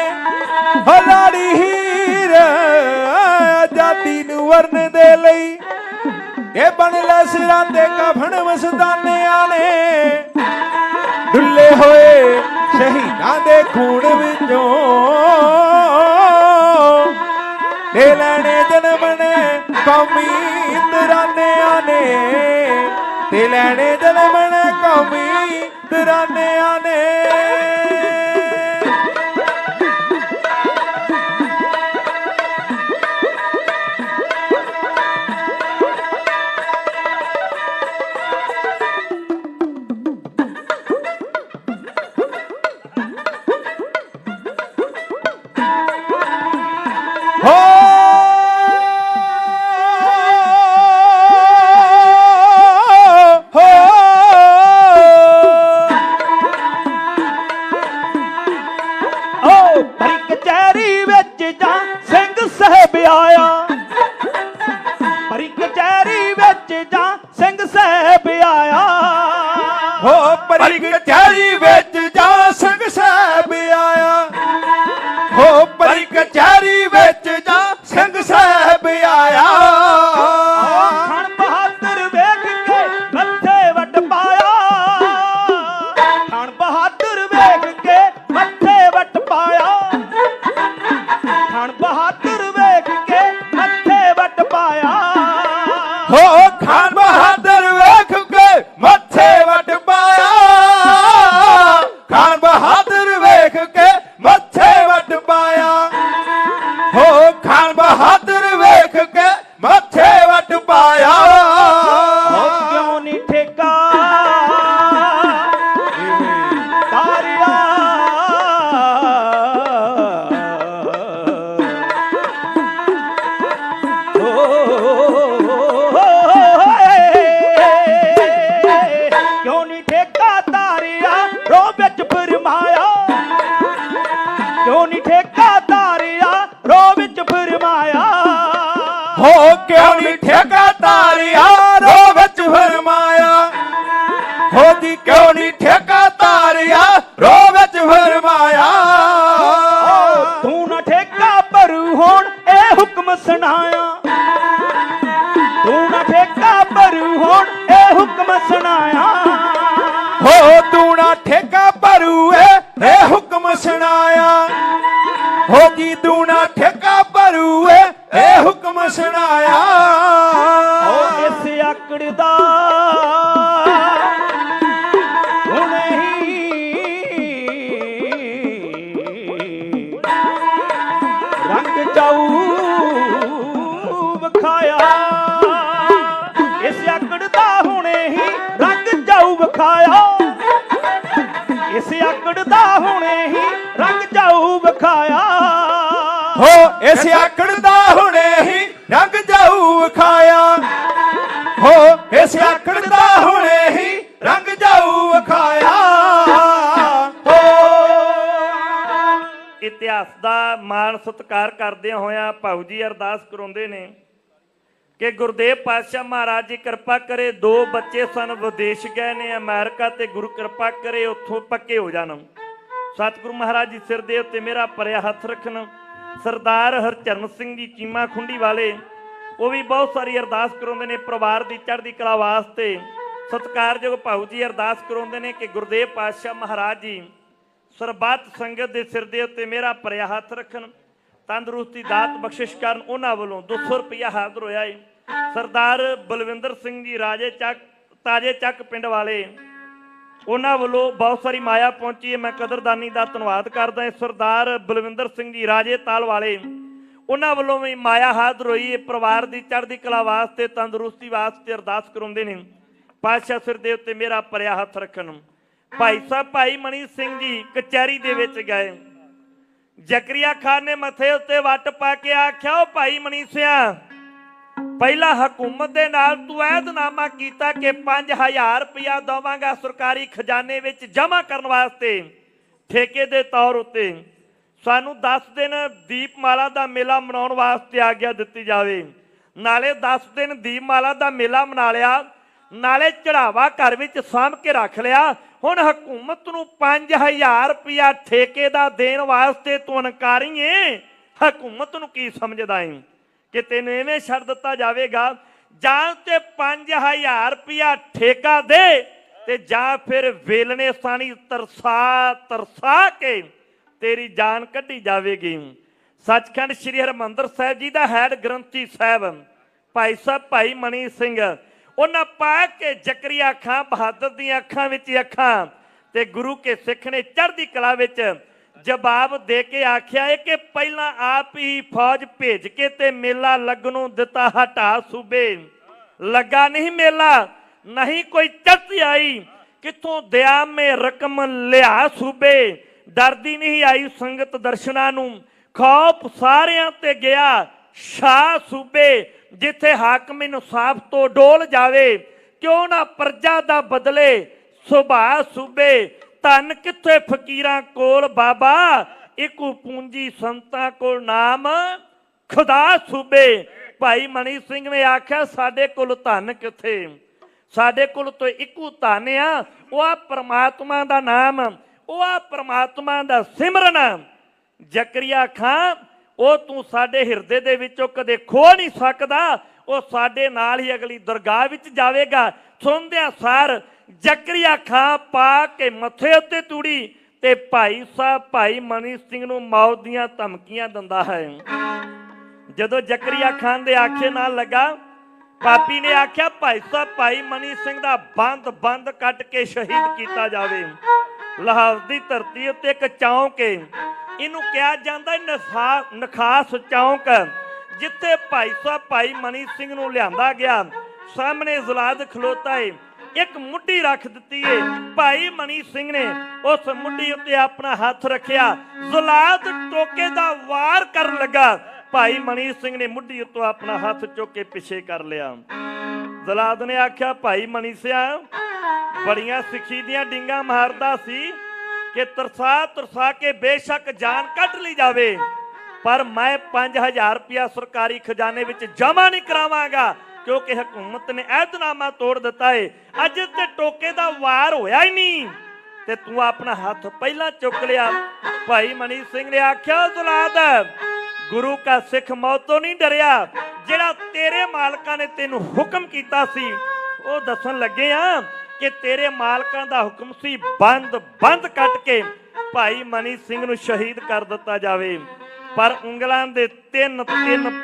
[SPEAKER 7] ਲਾੜੀ ਹੀਰ ਆਜ਼ਾਦੀ ਨੂੰ ਵਰਨ ਦੇ ਲਈ, ਇਹ ਬਣ ਲੈ ਸਿਰਾਂ ਤੇ ਕਫਨ ਮਸਤਾਨਿਆਂ ਨੇ, ਡੁੱਲੇ ਹੋਏ ਸ਼ਹੀਦਾਂ ਦੇ ਖੂਨ ਵਿੱਚੋਂ, ਤੇ ਲੈਣੇ ਜਨਮ ਨੇ ਕੌਮੀ ਤਰਾਨਿਆਂ ਨੇ, ਤੇ ਲੈਣੇ ਜਨਮ ਨੇ ਕੌਮੀ ਤਰਾਨਿਆਂ ਨੇ। ਭਰੀ ਕਚਹਿਰੀ ਵਿੱਚ ਜਾ ਸਿੰਘ ਸਾਹਿਬ ਆਇਆ, ਹੋ ਭਰੀ ਕਚਹਿਰੀ ਵਿੱਚ ਜਾ ਸਿੰਘ ਸਾਹਿਬ ਆਇਆ, ਖਾਨ ਬਹਾਦਰ ਵੇਖ ਕੇ ਮੱਥੇ ਵੱਟ ਪਾਇਆ, ਖਾਨ ਬਹਾਦਰ ਵੇਖ ਕੇ ਮੱਥੇ ਵੱਟ ਪਾਇਆ, ਖਾਨ ਬਹਾਦਰ ਵੇਖ ਕੇ ਮੱਥੇ ਵੱਟ ਪਾਇਆ, ਹੋ ਖਾਨ ਬਹਾਦਰ ਵੇਖ ਕੇ ਮੱਥੇ ਵੱਟ ਪਾਇਆ, ਖਾਨ ਬਹਾਦਰ ਵੇਖ ਕੇ ਮੱਥੇ ਵੱਟ ਪਾਇਆ, ਹੋ ਖਾਨ ਬਹਾਦਰ ਵੇਖ ਕੇ ਮੱਥੇ ਵੱਟ ਪਾਇਆ, ਕਿਉਂ ਨਹੀਂ ਠੇਕਾ ਤਾਰਿਆ,
[SPEAKER 2] ਹੁਕਮ ਸੁਣਾਇਆ
[SPEAKER 7] ਹੋ ਦੂਣਾ ਠੇਕਾ ਭਰੂ ਇਹ ਹੁਕਮ ਸੁਣਾਇਆ ਹੋ ਜੀ ਦੂਣਾ ਠੇਕਾ ਭਰੂ ਇਹ ਹੁਕਮ ਸੁਣਾਇਆ
[SPEAKER 2] ਉਹ ਇਸ ਆਕੜ ਦਾ ਹੁਣੇ ਹੀ ਰੰਗ ਜਾਊ ਵਿਖਾਇਆ ਇਸ ਆਕੜ ਦਾ ਹੁਣੇ ਹੀ ਰੰਗ ਜਾਊ ਵਿਖਾਇਆ ਇਸ ਆਕੜ ਦਾ ਹੁਣੇ ਹੀ ਰੰਗ ਜਾਊ ਵਿਖਾਇਆ
[SPEAKER 7] ਹੋ ਇਸ ਆਕੜ ਦਾ ਹੁਣੇ ਹੀ ਰੰਗ ਜਾਊ ਵਿਖਾਇਆ ਹੋ ਇਸ ਆਕੜ ਦਾ ਹੁਣੇ ਹੀ ਰੰਗ ਜਾਊ ਵਿਖਾਇਆ ਹੋ।
[SPEAKER 9] ਇਤਿਹਾਸ ਦਾ ਮਾਣ ਸਤਿਕਾਰ ਕਰਦਿਆਂ ਹੋਇਆਂ ਭਾਊ ਜੀ ਅਰਦਾਸ ਕਰਾਉਂਦੇ ਨੇ ਕਿ ਗੁਰਦੇਵ ਪਾਤਸ਼ਾਹ ਮਹਾਰਾਜ ਜੀ ਕਿਰਪਾ ਕਰੇ, 2 ਬੱਚੇ ਸਨ ਵਿਦੇਸ਼ ਗਏ ਨੇ ਅਮਰੀਕਾ, ਤੇ ਗੁਰੂ ਕਿਰਪਾ ਕਰੇ ਉੱਥੋਂ ਪੱਕੇ ਹੋ ਜਾਣ। ਸਤਿਗੁਰੂ ਮਹਾਰਾਜ ਜੀ ਸਿਰ ਦੇ ਉੱਤੇ ਮੇਰਾ ਭਰਿਆ ਹੱਥ ਰੱਖਣ। ਸਰਦਾਰ ਹਰਚਰਨ ਸਿੰਘ ਜੀ ਚੀਮਾ ਖੁੰਡੀ ਵਾਲੇ ਉਹ ਵੀ ਬਹੁਤ ਸਾਰੀ ਅਰਦਾਸ ਕਰਾਉਂਦੇ ਨੇ ਪਰਿਵਾਰ ਦੀ ਚੜ੍ਹਦੀ ਕਲਾ ਵਾਸਤੇ। ਸਤਿਕਾਰਯੋਗ ਭਾਊ ਜੀ ਅਰਦਾਸ ਕਰਾਉਂਦੇ ਨੇ ਕਿ ਗੁਰਦੇਵ ਪਾਤਸ਼ਾਹ ਮਹਾਰਾਜ ਜੀ ਸਰਬੱਤ ਸੰਗਤ ਦੇ ਸਿਰ ਦੇ ਉੱਤੇ ਮੇਰਾ ਭਰਿਆ ਹੱਥ ਰੱਖਣ, ਤੰਦਰੁਸਤੀ ਦਾਤ ਬਖਸ਼ਿਸ਼ ਕਰਨ। ਉਹਨਾਂ ਵੱਲੋਂ 200 ਰੁਪਇਆ ਹਾਜ਼ਰ ਹੋਇਆ ਏ। ਸਰਦਾਰ ਬਲਵਿੰਦਰ ਸਿੰਘ ਜੀ ਰਾਜੇ ਚੱਕ ਤਾਜੇ ਚੱਕ ਪਿੰਡ ਵਾਲੇ, ਉਹਨਾਂ ਵੱਲੋਂ ਬਹੁਤ ਸਾਰੀ ਮਾਇਆ ਪਹੁੰਚੀ ਹੈ। ਮੈਂ ਕਦਰਦਾਨੀ ਦਾ ਧੰਨਵਾਦ ਕਰਦਾ। ਸਰਦਾਰ ਬਲਵਿੰਦਰ ਸਿੰਘ ਜੀ ਰਾਜੇ ਤਾਲ ਵਾਲੇ, ਉਹਨਾਂ ਵੱਲੋਂ ਵੀ ਮਾਇਆ ਹਾਜ਼ਰ ਹੋਈ ਹੈ। ਪਰਿਵਾਰ ਦੀ ਚੜ੍ਹਦੀ ਕਲਾ ਵਾਸਤੇ, ਤੰਦਰੁਸਤੀ ਵਾਸਤੇ ਅਰਦਾਸ ਕਰਾਉਂਦੇ ਨੇ। ਪਾਤਸ਼ਾਹ ਸਿਰ ਦੇ ਉੱਤੇ ਮੇਰਾ ਭਰਿਆ ਹੱਥ ਰੱਖਣ। ਭਾਈ ਸਾਹਿਬ ਭਾਈ ਮਣੀ ਸਿੰਘ ਜੀ ਕਚਹਿਰੀ ਦੇ ਵਿੱਚ ਗਏ। ਜ਼ਕਰੀਆ ਖਾਨ ਨੇ ਮੱਥੇ ਉੱਤੇ ਵੱਟ ਪਾ ਕੇ ਆਖਿਆ, ਉਹ ਭਾਈ ਮਣੀ ਸਿਆ, ਪਹਿਲਾਂ ਹਕੂਮਤ ਦੇ ਨਾਲ ਤੂੰ ਐਦਨਾਮਾ ਕੀਤਾ ਕਿ 5000 ਰੁਪਇਆ ਦੇਵਾਂਗਾ ਸਰਕਾਰੀ ਖਜ਼ਾਨੇ ਵਿੱਚ ਜਮ੍ਹਾਂ ਕਰਨ ਵਾਸਤੇ ਠੇਕੇ ਦੇ ਤੌਰ ਉੱਤੇ। ਸਾਨੂੰ 10 ਦਿਨ ਦੀਪਮਾਲਾ ਦਾ ਮੇਲਾ ਮਨਾਉਣ ਵਾਸਤੇ ਆਗਿਆ ਦਿੱਤੀ ਜਾਵੇ। ਨਾਲੇ 10 ਦਿਨ ਦੀਪਮਾਲਾ ਦਾ ਮੇਲਾ ਮਨਾ ਲਿਆ, ਨਾਲੇ ਚੜਾਵਾ ਘਰ ਵਿੱਚ ਸਾਂਭ ਕੇ ਰੱਖ ਲਿਆ। ਹੁਣ ਹਕੂਮਤ ਨੂੰ 5000 ਰੁਪਇਆ ਠੇਕੇ ਦਾ ਦੇਣ ਵਾਸਤੇ ਤੂੰ ਇਨਕਾਰੀ ਏ। ਹਕੂਮਤ ਨੂੰ ਕੀ ਸਮਝਦਾ ਏ ਕਿ ਤੈਨੂੰ ਐਵੇਂ ਛੱਡ ਦਿੱਤਾ ਜਾਵੇਗਾ? ਜਾਂ ਤੇ 5000 ਰੁਪਇਆ ਠੇਕਾ ਦੇ ਤੇ ਜਾਂ ਫਿਰ ਵੇਲਣੇ ਸਾਣੀ ਤਰਸਾ ਕੇ ਤੇਰੀ ਜਾਨ ਕੱਢੀ ਜਾਵੇਗੀ। ਸੱਚਖੰਡ ਸ੍ਰੀ ਹਰਿਮੰਦਰ ਸਾਹਿਬ ਜੀ ਦਾ ਹੈਡ ਗ੍ਰੰਥੀ ਸਾਹਿਬ ਭਾਈ ਸਾਹਿਬ ਭਾਈ ਮਣੀ ਸਿੰਘ, ਉਹਨਾਂ ਪਾ ਕੇ ਜ਼ਕਰੀਆ ਖਾਂ ਬਹਾਦਰ ਦੀਆਂ ਅੱਖਾਂ ਵਿੱਚ ਅੱਖਾਂ ਤੇ ਗੁਰੂ ਕੇ ਸਿੱਖ ਨੇ ਚੜ੍ਹਦੀ ਕਲਾ ਵਿੱਚ ਜਵਾਬ ਦੇ ਕੇ ਆਖਿਆ ਹੈ ਕਿ ਪਹਿਲਾਂ ਆਪ ਹੀ ਫੌਜ ਭੇਜ ਕੇ ਤੇ ਮੇਲਾ ਲੱਗਣੋਂ ਦਿੱਤਾ ਹਟਾ ਸੂਬੇ। ਲੱਗਾ ਨਹੀਂ ਮੇਲਾ, ਨਹੀਂ ਕੋਈ ਚੜ੍ਹਤੀ ਆਈ, ਕਿੱਥੋਂ ਦਿਆ ਮੇ ਰਕਮ ਲਿਆ ਸੂਬੇ। ਡਰਦੀ ਨਹੀਂ ਆਈ ਸੰਗਤ ਦਰਸ਼ਨਾਂ ਨੂੰ, ਖੌਫ ਸਾਰਿਆਂ ਤੇ ਗਿਆ ਸ਼ਾਹ ਸੂਬੇ। ਜਿੱਥੇ ਹਾਕਮ ਇਨਸਾਫ ਤੋਂ ਡੋਲ ਜਾਵੇ, ਕਿਉਂ ਨਾ ਪ੍ਰਜਾ ਦਾ ਬਦਲੇ ਸੁਭਾਅ ਸੂਬੇ। ਧਨ ਕਿੱਥੇ ਫਕੀਰਾਂ ਕੋਲ ਬਾਬਾ, ਇੱਕੋ ਪੂੰਜੀ ਸੰਤਾਂ ਕੋਲ ਨਾਮ ਖੁਦਾ ਸੂਬੇ। ਭਾਈ ਮਣੀ ਸਿੰਘ ਨੇ ਆਖਿਆ, ਸਾਡੇ ਕੋਲ ਧਨ ਕਿੱਥੇ, ਸਾਡੇ ਕੋਲ ਤਾਂ ਇੱਕੋ ਧਨ ਆ, ਉਹ ਆ ਪ੍ਰਮਾਤਮਾ ਦਾ ਨਾਮ, ਉਹ ਆ ਪ੍ਰਮਾਤਮਾ ਦਾ ਸਿਮਰਨ। ਜ਼ਕਰੀਆ ਖਾਂ, ਉਹ ਤੂੰ ਸਾਡੇ ਹਿਰਦੇ ਦੇ ਵਿੱਚੋਂ ਕਦੇ ਖੋ ਨਹੀਂ ਸਕਦਾ, ਉਹ ਸਾਡੇ ਨਾਲ ਹੀ ਅਗਲੀ ਦਰਗਾਹ ਵਿੱਚ ਜਾਵੇਗਾ। ਸੁਣਦਿਆਂ ਸਾਰ ਜ਼ਕਰੀਆ ਖਾਂ ਪਾ ਕੇ ਮੱਥੇ ਉੱਤੇ ਤੂੜੀ ਤੇ ਭਾਈ ਸਾਹਿਬ ਭਾਈ ਮਣੀ ਸਿੰਘ ਨੂੰ ਮੌਤ ਦੀਆਂ ਧਮਕੀਆਂ ਦਿੰਦਾ ਹੈ। ਜਦੋਂ ਜ਼ਕਰੀਆ ਖਾਨ ਦੇ ਆਖੇ ਨਾਲ ਲੱਗਾ, ਪਾਪੀ ਨੇ ਆਖਿਆ ਭਾਈ ਸਾਹਿਬ ਭਾਈ ਮਣੀ ਸਿੰਘ ਦਾ ਬੰਦ ਕੱਟ ਕੇ ਸ਼ਹੀਦ ਕੀਤਾ ਜਾਵੇ। ਲਾਹੌਰ ਦੀ ਧਰਤੀ ਉੱਤੇ ਇੱਕ ਚੌਂਕ ਹੈ, ਇਹਨੂੰ ਕਿਹਾ ਜਾਂਦਾ ਨਖਾਸ ਚੌਂਕ, ਜਿੱਥੇ ਭਾਈ ਸਾਹਿਬ ਭਾਈ ਮਣੀ ਸਿੰਘ ਨੂੰ ਲਿਆਂਦਾ ਗਿਆ। ਸਾਹਮਣੇ ਜ਼ਲਾਦ ਖਲੋਤਾ ਏ, ਇੱਕ ਮੁੱਢੀ ਰੱਖ ਦਿੱਤੀ ਏ। ਭਾਈ ਮਣੀ ਸਿੰਘ ਨੇ ਉਸ ਮੁੱਢੀ ਉੱਤੇ ਆਪਣਾ ਹੱਥ ਰੱਖਿਆ, ਜ਼ਲਾਦ ਟੋਕੇ ਦਾ ਵਾਰ ਕਰਨ ਲੱਗਾ। ਭਾਈ ਮਣੀ ਸਿੰਘ ਨੇ ਮੁੱਢੀ ਉੱਤੋਂ ਆਪਣਾ ਹੱਥ ਚੁੱਕ ਕੇ ਪਿੱਛੇ ਕਰ ਲਿਆ। ਜ਼ਲਾਦ ਨੇ ਆਖਿਆ, ਭਾਈ ਮਣੀ ਸਿਆ, ਬੜੀਆਂ ਸਿੱਖੀ ਦੀਆਂ ਡਿੰਗਾਂ ਮਾਰਦਾ ਸੀ ਕਿ ਤਰਸਾ ਕੇ ਬੇਸ਼ੱਕ ਜਾਨ ਕੱਢ ਲਈ ਜਾਵੇ, ਪਰ ਮੈਂ 5000 ਰੁਪਇਆ ਸਰਕਾਰੀ ਖਜ਼ਾਨੇ ਵਿੱਚ ਜਮ੍ਹਾਂ ਨਹੀਂ ਕਰਾਵਾਂਗਾ, ਕਿਉਂਕਿ ਹਕੂਮਤ ਨੇ ਐਤਨਾਮਾ ਤੋੜ ਦਿੱਤਾ ਏ। ਅੱਜ ਤੇ ਟੋਕੇ ਦਾ ਵਾਰ ਹੋਇਆ ਹੀ ਨਹੀਂ ਤੇ ਤੂੰ ਆਪਣਾ ਹੱਥ ਪਹਿਲਾਂ ਚੁੱਕ ਲਿਆ। ਭਾਈ ਮਣੀ ਸਿੰਘ ਨੇ ਆਖਿਆ, ਜ਼ਲਾਦ, ਗੁਰੂ ਕਾ ਸਿੱਖ ਮੌਤ ਤੋਂ ਨਹੀਂ ਡਰਿਆ। ਜਿਹੜਾ ਤੇਰੇ ਮਾਲਕਾਂ ਨੇ ਤੈਨੂੰ ਹੁਕਮ ਕੀਤਾ ਸੀ, ਉਹ ਦੱਸਣ ਲੱਗੇ ਆ ਕਿ ਤੇਰੇ ਮਾਲਕਾਂ ਦਾ ਹੁਕਮ ਸੀ ਬੰਦ ਕੱਟ ਕੇ ਭਾਈ ਮਨੀ ਸਿੰਘ ਨੂੰ ਸ਼ਹੀਦ ਕਰ ਦਿੱਤਾ ਜਾਵੇ, ਪਰ ਉਂਗਲਾਂ ਦੇ ਤਿੰਨ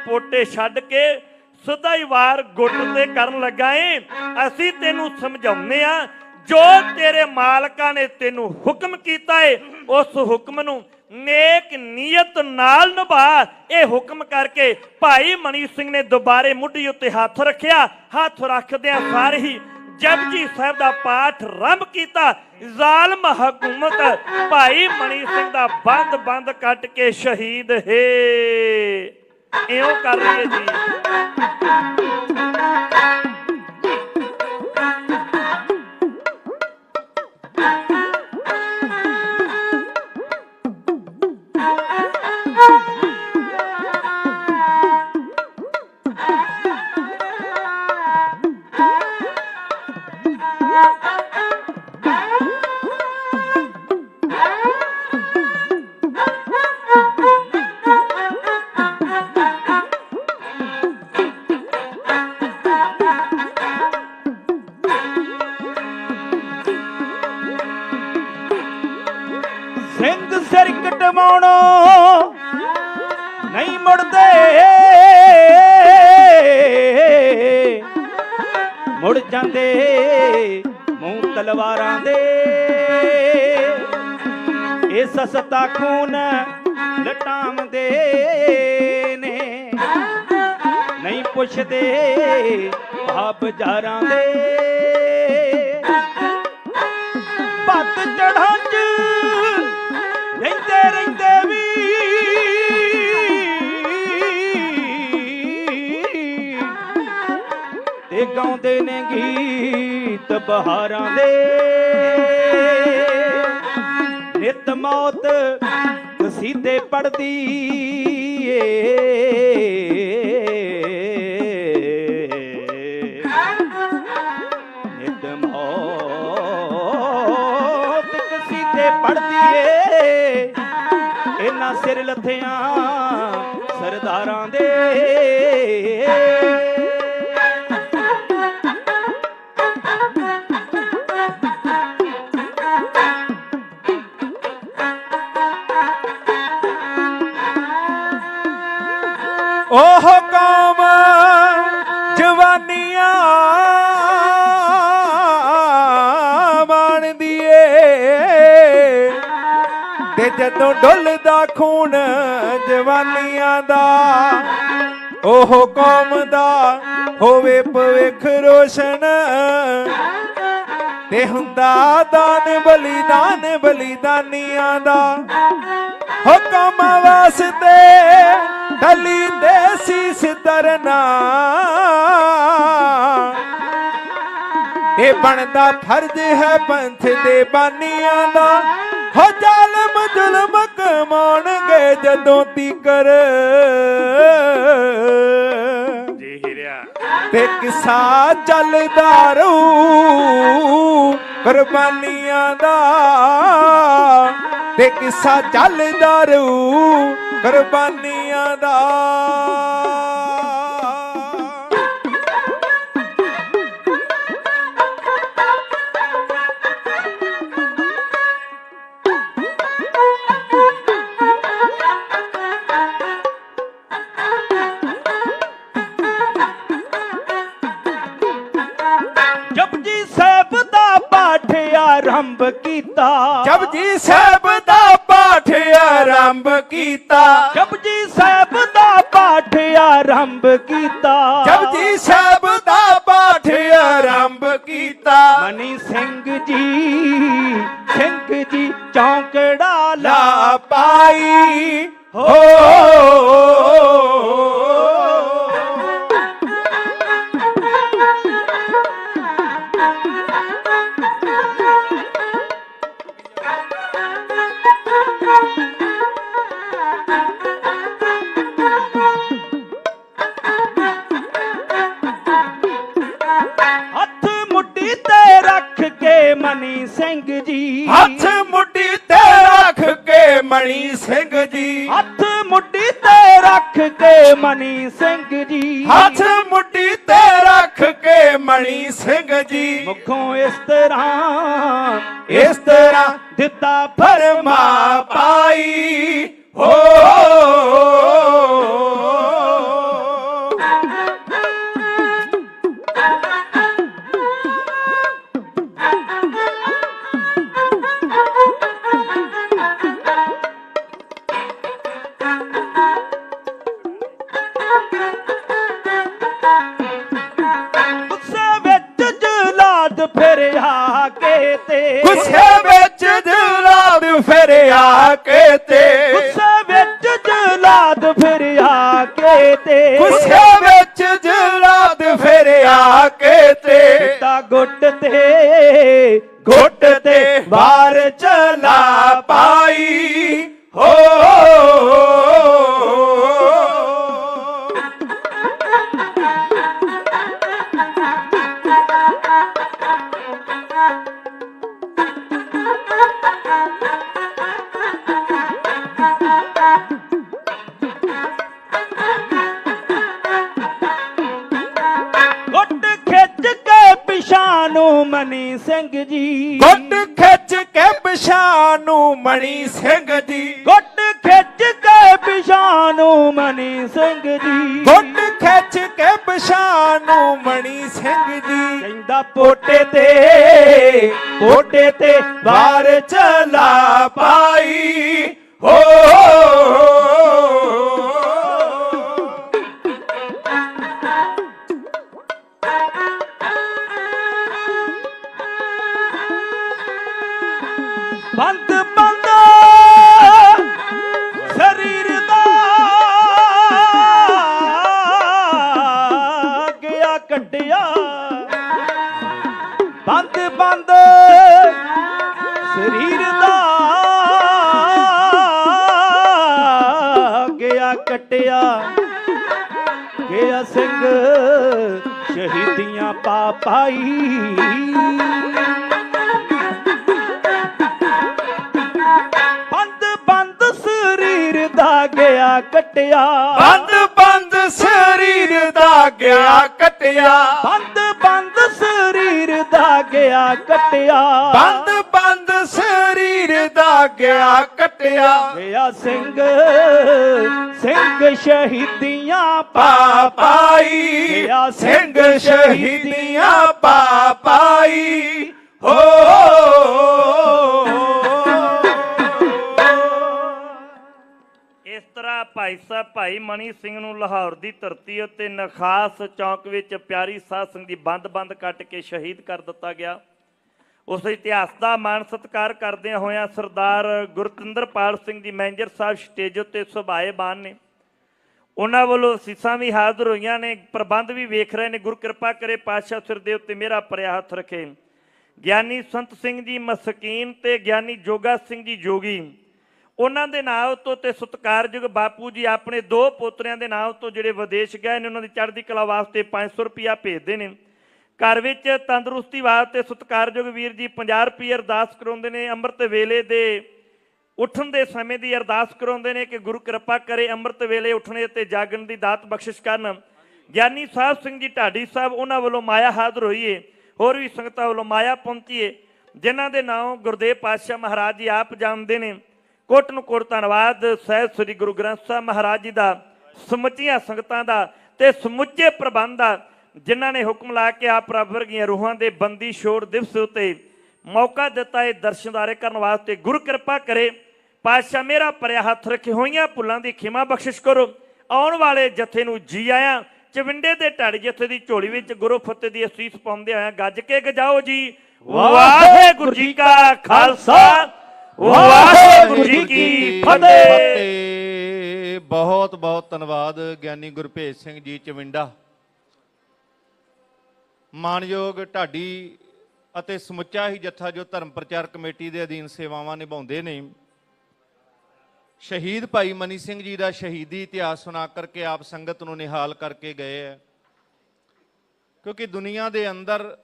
[SPEAKER 9] ਪੋਟੇ ਛੱਡ ਕੇ ਸਿੱਧਾ ਹੀ ਵਾਰ ਗੁੱਟ ਤੇ ਕਰਨ ਲੱਗਾ ਏ। ਅਸੀਂ ਤੈਨੂੰ ਸਮਝਾਉਂਦੇ ਆ, ਜੋ ਤੇਰੇ ਮਾਲਕਾਂ ਨੇ ਤੈਨੂੰ ਹੁਕਮ ਕੀਤਾ ਏ ਉਸ ਹੁਕਮ ਨੂੰ ਨੇਕ ਨੀਅਤ ਨਾਲ ਨਿਭਾ। ਇਹ ਹੁਕਮ ਕਰਕੇ ਭਾਈ ਮਨੀ ਸਿੰਘ ਨੇ ਦੁਬਾਰੇ ਮੁੱਢੀ ਉੱਤੇ ਹੱਥ ਰੱਖਿਆ। ਹੱਥ ਰੱਖਦਿਆਂ ਸਾਰੇ ਹੀ ਜਪਜੀ ਸਾਹਿਬ ਦਾ ਪਾਠ ਆਰੰਭ ਕੀਤਾ। ਜ਼ਾਲਮ ਹਕੂਮਤ ਭਾਈ ਮਨੀ ਸਿੰਘ ਦਾ ਬੰਦ ਕੱਟ ਕੇ ਸ਼ਹੀਦ ਹੈ। ਇਉਂ ਕਰ ਰਹੀ ਹੈ ਜੀ।
[SPEAKER 2] ਸਿੰਘ ਸਿਰ ਕਟਵਾਉਣੋ ਨਹੀਂ ਮੁੜਦੇ, ਮੁੜ ਜਾਂਦੇ ਮੂੰਹ ਤਲਵਾਰਾਂ ਦੇ। ਇਹ ਸਸਤਾ ਖੂਨ ਲਟਾਉਂਦੇ ਨੇ, ਨਹੀਂ ਪੁੱਛਦੇ ਆ ਬਜ਼ਾਰਾਂ ਦੇ। ਭੱਤ ਚੜਾਂ ਚ ਰਹਿੰਦੇ ਵੀ ਤੇ ਗਾਉਂਦੇ ਨੇ ਗੀਤ ਬਹਾਰਾਂ ਦੇ। ਨਿਤ ਮੌਤ ਕਸੀਦੇ ਪੜਦੀ ਏ, ਨਿਤ ਮੌਤ ਕਸੀਦੇ ਪੜਦੀ ਏ ਇਹਨਾਂ ਸਿਰ ਲੱਥਿਆਂ ਸਰਦਾਰਾਂ ਦੇ।
[SPEAKER 7] ਉਹ ਕੌਮ ਜਵਾਨੀਆਂ ਮਾਣਦੀ ਏ ਤੇ ਜਦੋਂ ਡੁੱਲਦਾ ਖੂਨ ਜਵਾਨੀਆਂ ਦਾ, ਉਹ ਕੌਮ ਦਾ ਹੋਵੇ ਭਵਿੱਖ ਰੋਸ਼ਨ ਤੇ ਹੁੰਦਾ ਦਾਨ ਬਲੀਦਾਨੀਆਂ ਦਾ। ਹੁਕਮ ਵਾਸਤੇ ਢਲੀ ਦੇ ਸੀਸ ਧਰਨਾ, ਇਹ ਬਣਦਾ ਫਰਜ਼ ਹੈ ਪੰਥ ਦੇ ਬਾਨੀਆਂ ਦਾ। ਹੋ ਜ਼ਾਲਮ ਜ਼ੁਲਮ ਕਮਾਉਣਗੇ ਜਦੋਂ ਤੀਕਰ
[SPEAKER 9] ਜੀ ਹੀਰਿਆ
[SPEAKER 7] ਤੇ ਕਿੱਸਾ ਚੱਲਦਾ ਰਹੂ ਕੁਰਬਾਨੀਆਂ ਦਾ, ਤੇ ਕਿੱਸਾ ਚੱਲਦਾ ਰਹੂ ਕੁਰਬਾਨੀਆਂ ਦਾ।
[SPEAKER 2] ਜਪਜੀ ਸਾਹਿਬ ਦਾ ਪਾਠ ਆਰੰਭ ਕੀਤਾ,
[SPEAKER 7] ਜਪਜੀ ਸਾਹਿਬ ਦਾ ਪਾਠ ਆਰੰਭ ਕੀਤਾ,
[SPEAKER 2] ਜਪਜੀ ਸਾਹਿਬ ਦਾ ਪਾਠ ਆਰੰਭ ਕੀਤਾ,
[SPEAKER 7] ਜਪਜੀ ਸਾਹਿਬ ਦਾ ਪਾਠ ਆਰੰਭ ਕੀਤਾ।
[SPEAKER 2] ਮਨੀ ਸਿੰਘ ਜੀ ਚੌਂਕੜਾ
[SPEAKER 7] ਲਾ ਪਾਈ ਹੋ
[SPEAKER 2] ਹੱਥ ਮੁੱਢੀ ਤੇ ਰੱਖ ਕੇ ਮਨੀ ਸਿੰਘ ਜੀ,
[SPEAKER 7] ਹੱਥ ਮੁੱਢੀ ਤੇ ਰੱਖ ਕੇ ਮਣੀ ਸਿੰਘ ਜੀ,
[SPEAKER 2] ਹੱਥ ਮੁੱਢੀ ਤੇ ਰੱਖ ਕੇ ਮਨੀ ਸਿੰਘ ਜੀ,
[SPEAKER 7] ਹੱਥ ਮੁੱਢੀ ਤੇ ਰੱਖ ਕੇ ਮਣੀ ਸਿੰਘ ਜੀ,
[SPEAKER 2] ਮੁਖੋਂ ਇਸ ਤਰ੍ਹਾਂ ਦਿੱਤਾ
[SPEAKER 7] ਫਰਮਾ ਪਾਈ ਹੋ।
[SPEAKER 2] ਗੁੱਸੇ ਵਿੱਚ ਜਲਾਦ ਫਿਰ ਆ ਕੇ ਤੇ,
[SPEAKER 7] ਗੁੱਸੇ ਵਿੱਚ ਜਲਾਦ ਫਿਰ ਆ ਕੇ ਤੇ,
[SPEAKER 2] ਗੁੱਸੇ ਵਿੱਚ ਜਲਾਦ ਫਿਰ ਆ ਕੇ ਤੇ,
[SPEAKER 7] ਗੁੱਸੇ ਵਿੱਚ ਜਲਾਦ ਫਿਰ ਆ ਕੇ ਤੇ,
[SPEAKER 2] ਦਿੱਤਾ ਗੁੱਟ ਤੇ
[SPEAKER 7] ਬਾਹਰ ਚਲਾ ਪਾਈ ਹੋ।
[SPEAKER 2] ਗੁੱਟ ਖਿੱਚ ਕੇ ਪਿਛਾਂ ਨੂੰ ਮਨੀ ਸਿੰਘ ਜੀ,
[SPEAKER 7] ਗੁੱਟ ਖਿੱਚ ਕੇ ਪਿਛਾਂ ਨੂੰ ਮਣੀ ਸਿੰਘ ਜੀ,
[SPEAKER 2] ਗੁੱਟ ਖਿੱਚ ਕੇ ਪਿਛਾਂ ਨੂੰ ਮਨੀ ਸਿੰਘ ਜੀ,
[SPEAKER 7] ਗੁੱਟ ਖਿੱਚ ਕੇ ਪਿਛਾਂ ਨੂੰ ਮਣੀ ਸਿੰਘ ਜੀ,
[SPEAKER 2] ਕਹਿੰਦਾ ਪੋਟੇ ਤੇ
[SPEAKER 7] ਬਾਹਰ ਚਲਾ ਪਾਈ ਹੋ।
[SPEAKER 2] ਬੰਦ ਸਰੀਰ ਦਾ ਗਿਆ ਕੱਟਿਆ, ਬੰਦ ਸਰੀਰ ਦਾ ਗਿਆ ਕੱਟਿਆ, ਗਿਆ ਸਿੰਘ ਸ਼ਹੀਦੀਆਂ ਪਾ ਪਾਈ। ਬੰਦ ਸਰੀਰ ਦਾ ਗਿਆ ਕੱਟਿਆ,
[SPEAKER 7] ਬੰਦ ਸਰੀਰ ਦਾ ਗਿਆ ਕੱਟਿਆ,
[SPEAKER 2] ਬੰਦ ਸਰੀਰ ਦਾ ਗਿਆ ਕੱਟਿਆ,
[SPEAKER 7] ਬੰਦ ਸਰੀਰ ਦਾ ਗਿਆ ਕੱਟਿਆ,
[SPEAKER 2] ਗਿਆ ਸਿੰਘ ਸ਼ਹੀਦੀਆਂ
[SPEAKER 7] ਪਾ ਪਾਈ,
[SPEAKER 2] ਗਿਆ
[SPEAKER 7] ਸਿੰਘ ਸ਼ਹੀਦੀਆਂ ਪਾ ਪਾਈ ਹੋ।
[SPEAKER 9] ਇਸ ਤਰ੍ਹਾਂ ਭਾਈ ਸਾਹਿਬ ਭਾਈ ਮਣੀ ਸਿੰਘ ਨੂੰ ਲਾਹੌਰ ਦੀ ਧਰਤੀ ਉੱਤੇ ਨਖਾਸ ਚੌਕ ਵਿੱਚ ਪਿਆਰੀ ਸਾਧ ਸਿੰਘ ਦੀ ਬੰਦ ਕੱਟ ਕੇ ਸ਼ਹੀਦ ਕਰ ਦਿੱਤਾ ਗਿਆ। ਉਸ ਇਤਿਹਾਸ ਦਾ ਮਾਣ ਸਤਿਕਾਰ ਕਰਦਿਆਂ ਹੋਇਆਂ ਸਰਦਾਰ ਗੁਰਤਿੰਦਰਪਾਲ ਸਿੰਘ ਜੀ ਮੈਨੇਜਰ ਸਾਹਿਬ ਸਟੇਜ ਉੱਤੇ ਸੁਭਾਏਮਾਨ ਨੇ, ਉਹਨਾਂ ਵੱਲੋਂ ਸੀਸਾਂ ਵੀ ਹਾਜ਼ਰ ਹੋਈਆਂ ਨੇ, ਪ੍ਰਬੰਧ ਵੀ ਵੇਖ ਰਹੇ ਨੇ। ਗੁਰੂ ਕਿਰਪਾ ਕਰੇ ਪਾਤਸ਼ਾਹ ਸਿਰ ਦੇ ਉੱਤੇ ਮੇਰਾ ਭਰਿਆ ਹੱਥ ਰੱਖੇ। ਗਿਆਨੀ ਸੰਤ ਸਿੰਘ ਜੀ ਮਸਕੀਨ ਤੇ ਗਿਆਨੀ ਜੋਗਾ ਸਿੰਘ ਜੀ ਜੋਗੀ, ਉਹਨਾਂ ਦੇ ਨਾਮ ਤੋਂ ਤੇ ਸਤਿਕਾਰਯੋਗ ਬਾਪੂ ਜੀ ਆਪਣੇ 2 ਪੋਤਰਿਆਂ ਦੇ ਨਾਮ ਤੋਂ ਜਿਹੜੇ ਵਿਦੇਸ਼ ਗਏ ਨੇ, ਉਹਨਾਂ ਦੀ ਚੜ੍ਹਦੀ ਕਲਾ ਵਾਸਤੇ 500 ਰੁਪਇਆ ਭੇਜਦੇ ਨੇ। ਘਰ ਵਿੱਚ ਤੰਦਰੁਸਤੀ ਵਾਸਤੇ ਸਤਿਕਾਰਯੋਗ ਵੀਰ ਜੀ 50 ਰੁਪਏ ਅਰਦਾਸ ਕਰਾਉਂਦੇ ਨੇ। ਅੰਮ੍ਰਿਤ ਵੇਲੇ ਦੇ ਉੱਠਣ ਦੇ ਸਮੇਂ ਦੀ ਅਰਦਾਸ ਕਰਾਉਂਦੇ ਨੇ ਕਿ ਗੁਰੂ ਕਿਰਪਾ ਕਰੇ ਅੰਮ੍ਰਿਤ ਵੇਲੇ ਉੱਠਣੇ ਤੇ ਜਾਗਣ ਦੀ ਦਾਤ ਬਖਸ਼ਿਸ਼ ਕਰਨ। ਗਿਆਨੀ ਸਾਹਿਬ ਸਿੰਘ ਜੀ ਢਾਡੀ ਸਾਹਿਬ, ਉਹਨਾਂ ਵੱਲੋਂ ਮਾਇਆ ਹਾਜ਼ਰ ਹੋਈਏ, ਹੋਰ ਵੀ ਸੰਗਤਾਂ ਵੱਲੋਂ ਮਾਇਆ ਪਹੁੰਚੀਏ, ਜਿਨ੍ਹਾਂ ਦੇ ਨਾਮ ਗੁਰਦੇਵ ਪਾਤਸ਼ਾਹ ਮਹਾਰਾਜ ਜੀ ਆਪ ਜਾਣਦੇ ਨੇ। ਕੋਟ ਨੂੰ ਕੋਟ ਧੰਨਵਾਦ ਸਾਹਿਬ ਸ੍ਰੀ ਗੁਰੂ ਗ੍ਰੰਥ ਸਾਹਿਬ ਮਹਾਰਾਜ ਜੀ ਦਾ, ਸਮੁੱਚੀਆਂ ਸੰਗਤਾਂ ਦਾ ਤੇ ਸਮੁੱਚੇ ਪ੍ਰਬੰਧ ਦਾ, ਜਿਨ੍ਹਾਂ ਨੇ ਹੁਕਮ ਲਾ ਕੇ ਆਪ ਰੱਬ ਵਰਗੀਆਂ ਰੂਹਾਂ ਦੇ ਬੰਦੀ ਛੋੜ ਦਿਵਸ ਉੱਤੇ ਮੌਕਾ ਦਿੱਤਾ ਇਹ ਦਰਸ਼ਨਦਾਰੇ ਕਰਨ ਵਾਸਤੇ। ਗੁਰੂ ਕਿਰਪਾ ਕਰੇ ਪਾਤਸ਼ਾਹ ਮੇਰਾ ਭਰਿਆ ਹੱਥ ਰੱਖੇ, ਹੋਈਆਂ ਭੁੱਲਾਂ ਦੀ ਖਿਮਾ ਬਖਸ਼ਿਸ਼ ਕਰੋ। ਆਉਣ ਵਾਲੇ ਜਥੇ ਨੂੰ ਜੀ ਆਇਆਂ। ਚਵਿੰਡੇ ਦੇ ਢਾਡੀ ਜਥੇ ਦੀ ਝੋਲੀ ਵਿੱਚ ਗੁਰੂ ਫਤਿਹ ਦੀ ਅਸੀਸ ਪਾਉਂਦੇ ਹੋਇਆ ਗੱਜ ਕੇ ਗਜਾਓ ਜੀ ਵਾਹਿਗੁਰੂ ਜੀ ਕਾ ਖਾਲਸਾ ਵਾਹਿਗੁਰੂ ਜੀ ਕੀ ਫਤਿਹ।
[SPEAKER 3] ਬਹੁਤ ਬਹੁਤ ਧੰਨਵਾਦ ਗਿਆਨੀ ਗੁਰਭੇਜ ਸਿੰਘ ਜੀ ਚਵਿੰਡਾ, ਮਾਨਯੋਗ ਢਾਡੀ ਅਤੇ ਸਮੁੱਚਾ ਹੀ ਜੱਥਾ ਜੋ ਧਰਮ ਪ੍ਰਚਾਰ ਕਮੇਟੀ ਦੇ ਅਧੀਨ ਸੇਵਾਵਾਂ ਨਿਭਾਉਂਦੇ ਨੇ। ਸ਼ਹੀਦ ਭਾਈ ਮਨੀ ਸਿੰਘ ਜੀ ਦਾ ਸ਼ਹੀਦੀ ਇਤਿਹਾਸ ਸੁਣਾ ਕਰਕੇ ਆਪ ਸੰਗਤ ਨੂੰ ਨਿਹਾਲ ਕਰਕੇ ਗਏ ਹੈ, ਕਿਉਂਕਿ ਦੁਨੀਆ ਦੇ ਅੰਦਰ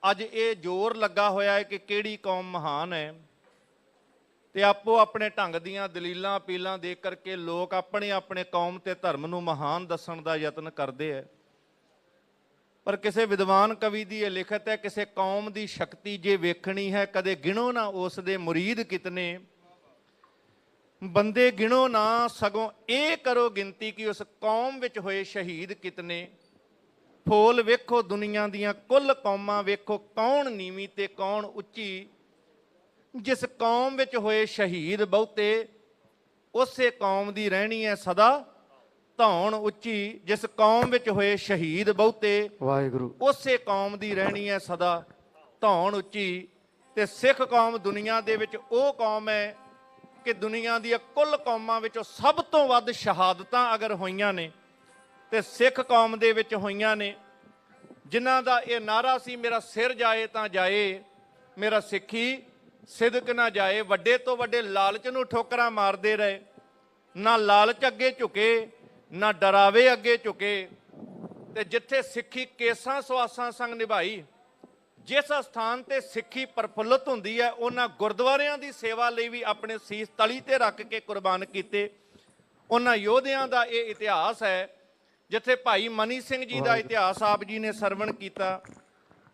[SPEAKER 3] ਅੱਜ ਇਹ ਜ਼ੋਰ ਲੱਗਾ ਹੋਇਆ ਹੈ ਕਿ ਕਿਹੜੀ ਕੌਮ ਮਹਾਨ ਹੈ ਤੇ ਆਪੋ ਆਪਣੇ ਢੰਗ ਦੀਆਂ ਦਲੀਲਾਂ ਅਪੀਲਾਂ ਦੇ ਕਰਕੇ ਲੋਕ ਆਪਣੇ ਆਪਣੇ ਕੌਮ ਤੇ ਧਰਮ ਨੂੰ ਮਹਾਨ ਦੱਸਣ ਦਾ ਯਤਨ ਕਰਦੇ ਹੈ। ਪਰ ਕਿਸੇ ਵਿਦਵਾਨ ਕਵੀ ਦੀ ਇਹ ਲਿਖਤ ਹੈ, ਕਿਸੇ ਕੌਮ ਦੀ ਸ਼ਕਤੀ ਜੇ ਵੇਖਣੀ ਹੈ ਕਦੇ ਗਿਣੋ ਨਾ ਉਸ ਦੇ ਮੁਰੀਦ ਕਿਤਨੇ, ਬੰਦੇ ਗਿਣੋ ਨਾ ਸਗੋਂ ਇਹ ਕਰੋ ਗਿਣਤੀ ਕਿ ਉਸ ਕੌਮ ਵਿੱਚ ਹੋਏ ਸ਼ਹੀਦ ਕਿਤਨੇ। ਫੋਲ ਵੇਖੋ ਦੁਨੀਆ ਦੀਆਂ ਕੁੱਲ ਕੌਮਾਂ, ਵੇਖੋ ਕੌਣ ਨੀਵੀਂ ਤੇ ਕੌਣ ਉੱਚੀ। ਜਿਸ ਕੌਮ ਵਿੱਚ ਹੋਏ ਸ਼ਹੀਦ ਬਹੁਤੇ, ਉਸੇ ਕੌਮ ਦੀ ਰਹਿਣੀ ਹੈ ਸਦਾ ਧੌਣ ਉੱਚੀ। ਜਿਸ ਕੌਮ ਵਿੱਚ ਹੋਏ ਸ਼ਹੀਦ ਬਹੁਤੇ,
[SPEAKER 6] ਵਾਹਿਗੁਰੂ,
[SPEAKER 3] ਉਸੇ ਕੌਮ ਦੀ ਰਹਿਣੀ ਹੈ ਸਦਾ ਧੌਣ ਉੱਚੀ। ਤੇ ਸਿੱਖ ਕੌਮ ਦੁਨੀਆ ਦੇ ਵਿੱਚ ਉਹ ਕੌਮ ਹੈ ਕਿ ਦੁਨੀਆ ਦੀਆਂ ਕੁੱਲ ਕੌਮਾਂ ਵਿੱਚੋਂ ਸਭ ਤੋਂ ਵੱਧ ਸ਼ਹਾਦਤਾਂ ਅਗਰ ਹੋਈਆਂ ਨੇ ਤੇ ਸਿੱਖ ਕੌਮ ਦੇ ਵਿੱਚ ਹੋਈਆਂ ਨੇ, ਜਿਨ੍ਹਾਂ ਦਾ ਇਹ ਨਾਰਾ ਸੀ, ਮੇਰਾ ਸਿਰ ਜਾਏ ਤਾਂ ਜਾਏ, ਮੇਰਾ ਸਿੱਖੀ ਸਿਦਕ ਨਾ ਜਾਏ। ਵੱਡੇ ਤੋਂ ਵੱਡੇ ਲਾਲਚ ਨੂੰ ਠੋਕਰਾਂ ਮਾਰਦੇ ਰਹੇ, ਨਾ ਲਾਲਚ ਅੱਗੇ ਝੁਕੇ ਨਾ ਡਰਾਵੇ ਅੱਗੇ ਝੁਕੇ। ਤੇ ਜਿੱਥੇ ਸਿੱਖੀ ਕੇਸਾਂ ਸਵਾਸਾਂ ਸੰਗ ਨਿਭਾਈ, ਜਿਸ ਸਥਾਨ ਤੇ ਸਿੱਖੀ ਪ੍ਰਫੁੱਲਤ ਹੁੰਦੀ ਹੈ, ਉਹਨਾਂ ਗੁਰਦੁਆਰਿਆਂ ਦੀ ਸੇਵਾ ਲਈ ਵੀ ਆਪਣੇ ਸੀਸ ਤਲੀ ਤੇ ਰੱਖ ਕੇ ਕੁਰਬਾਨ ਕੀਤੇ। ਉਹਨਾਂ ਯੋਧਿਆਂ ਦਾ ਇਹ ਇਤਿਹਾਸ ਹੈ। ਜਿੱਥੇ ਭਾਈ ਮਨੀ ਸਿੰਘ ਜੀ ਦਾ ਇਤਿਹਾਸ ਆਪ ਜੀ ਨੇ ਸਰਵਣ ਕੀਤਾ,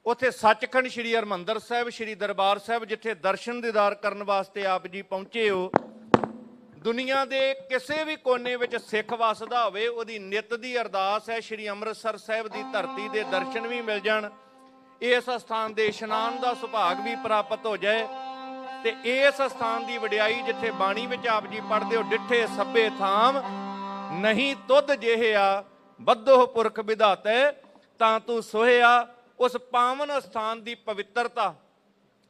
[SPEAKER 3] ਉੱਥੇ ਸੱਚਖੰਡ ਸ੍ਰੀ ਹਰਿਮੰਦਰ ਸਾਹਿਬ, ਸ੍ਰੀ ਦਰਬਾਰ ਸਾਹਿਬ, ਜਿੱਥੇ ਦਰਸ਼ਨ ਦੀਦਾਰ ਕਰਨ ਵਾਸਤੇ ਆਪ ਜੀ ਪਹੁੰਚੇ ਹੋ। ਦੁਨੀਆ ਦੇ ਕਿਸੇ ਵੀ ਕੋਨੇ ਵਿੱਚ ਸਿੱਖ ਵਸਦਾ ਹੋਵੇ, ਉਹਦੀ ਨਿੱਤ ਦੀ ਅਰਦਾਸ ਹੈ ਸ੍ਰੀ ਅੰਮ੍ਰਿਤਸਰ ਸਾਹਿਬ ਦੀ ਧਰਤੀ ਦੇ ਦਰਸ਼ਨ ਵੀ ਮਿਲ ਜਾਣ, ਇਸ ਸਥਾਨ ਦੇ ਇਸ਼ਨਾਨ ਦਾ ਸੁਭਾਗ ਵੀ ਪ੍ਰਾਪਤ ਹੋ ਜਾਏ। ਤੇ ਇਸ ਸਥਾਨ ਦੀ ਵਡਿਆਈ, ਜਿੱਥੇ ਬਾਣੀ ਵਿੱਚ ਆਪ ਜੀ ਪੜ੍ਹਦੇ ਹੋ, ਡਿੱਠੇ ਸਭੇ ਥਾਮ ਨਹੀਂ ਤੁਧ ਜਿਹਿਆ, ਬੱਧੋ ਪੁਰਖ ਵਿਧਾਤੈ ਤਾਂ ਤੂੰ ਸੋਹਿਆ। ਉਸ ਪਾਵਨ ਸਥਾਨ ਦੀ ਪਵਿੱਤਰਤਾ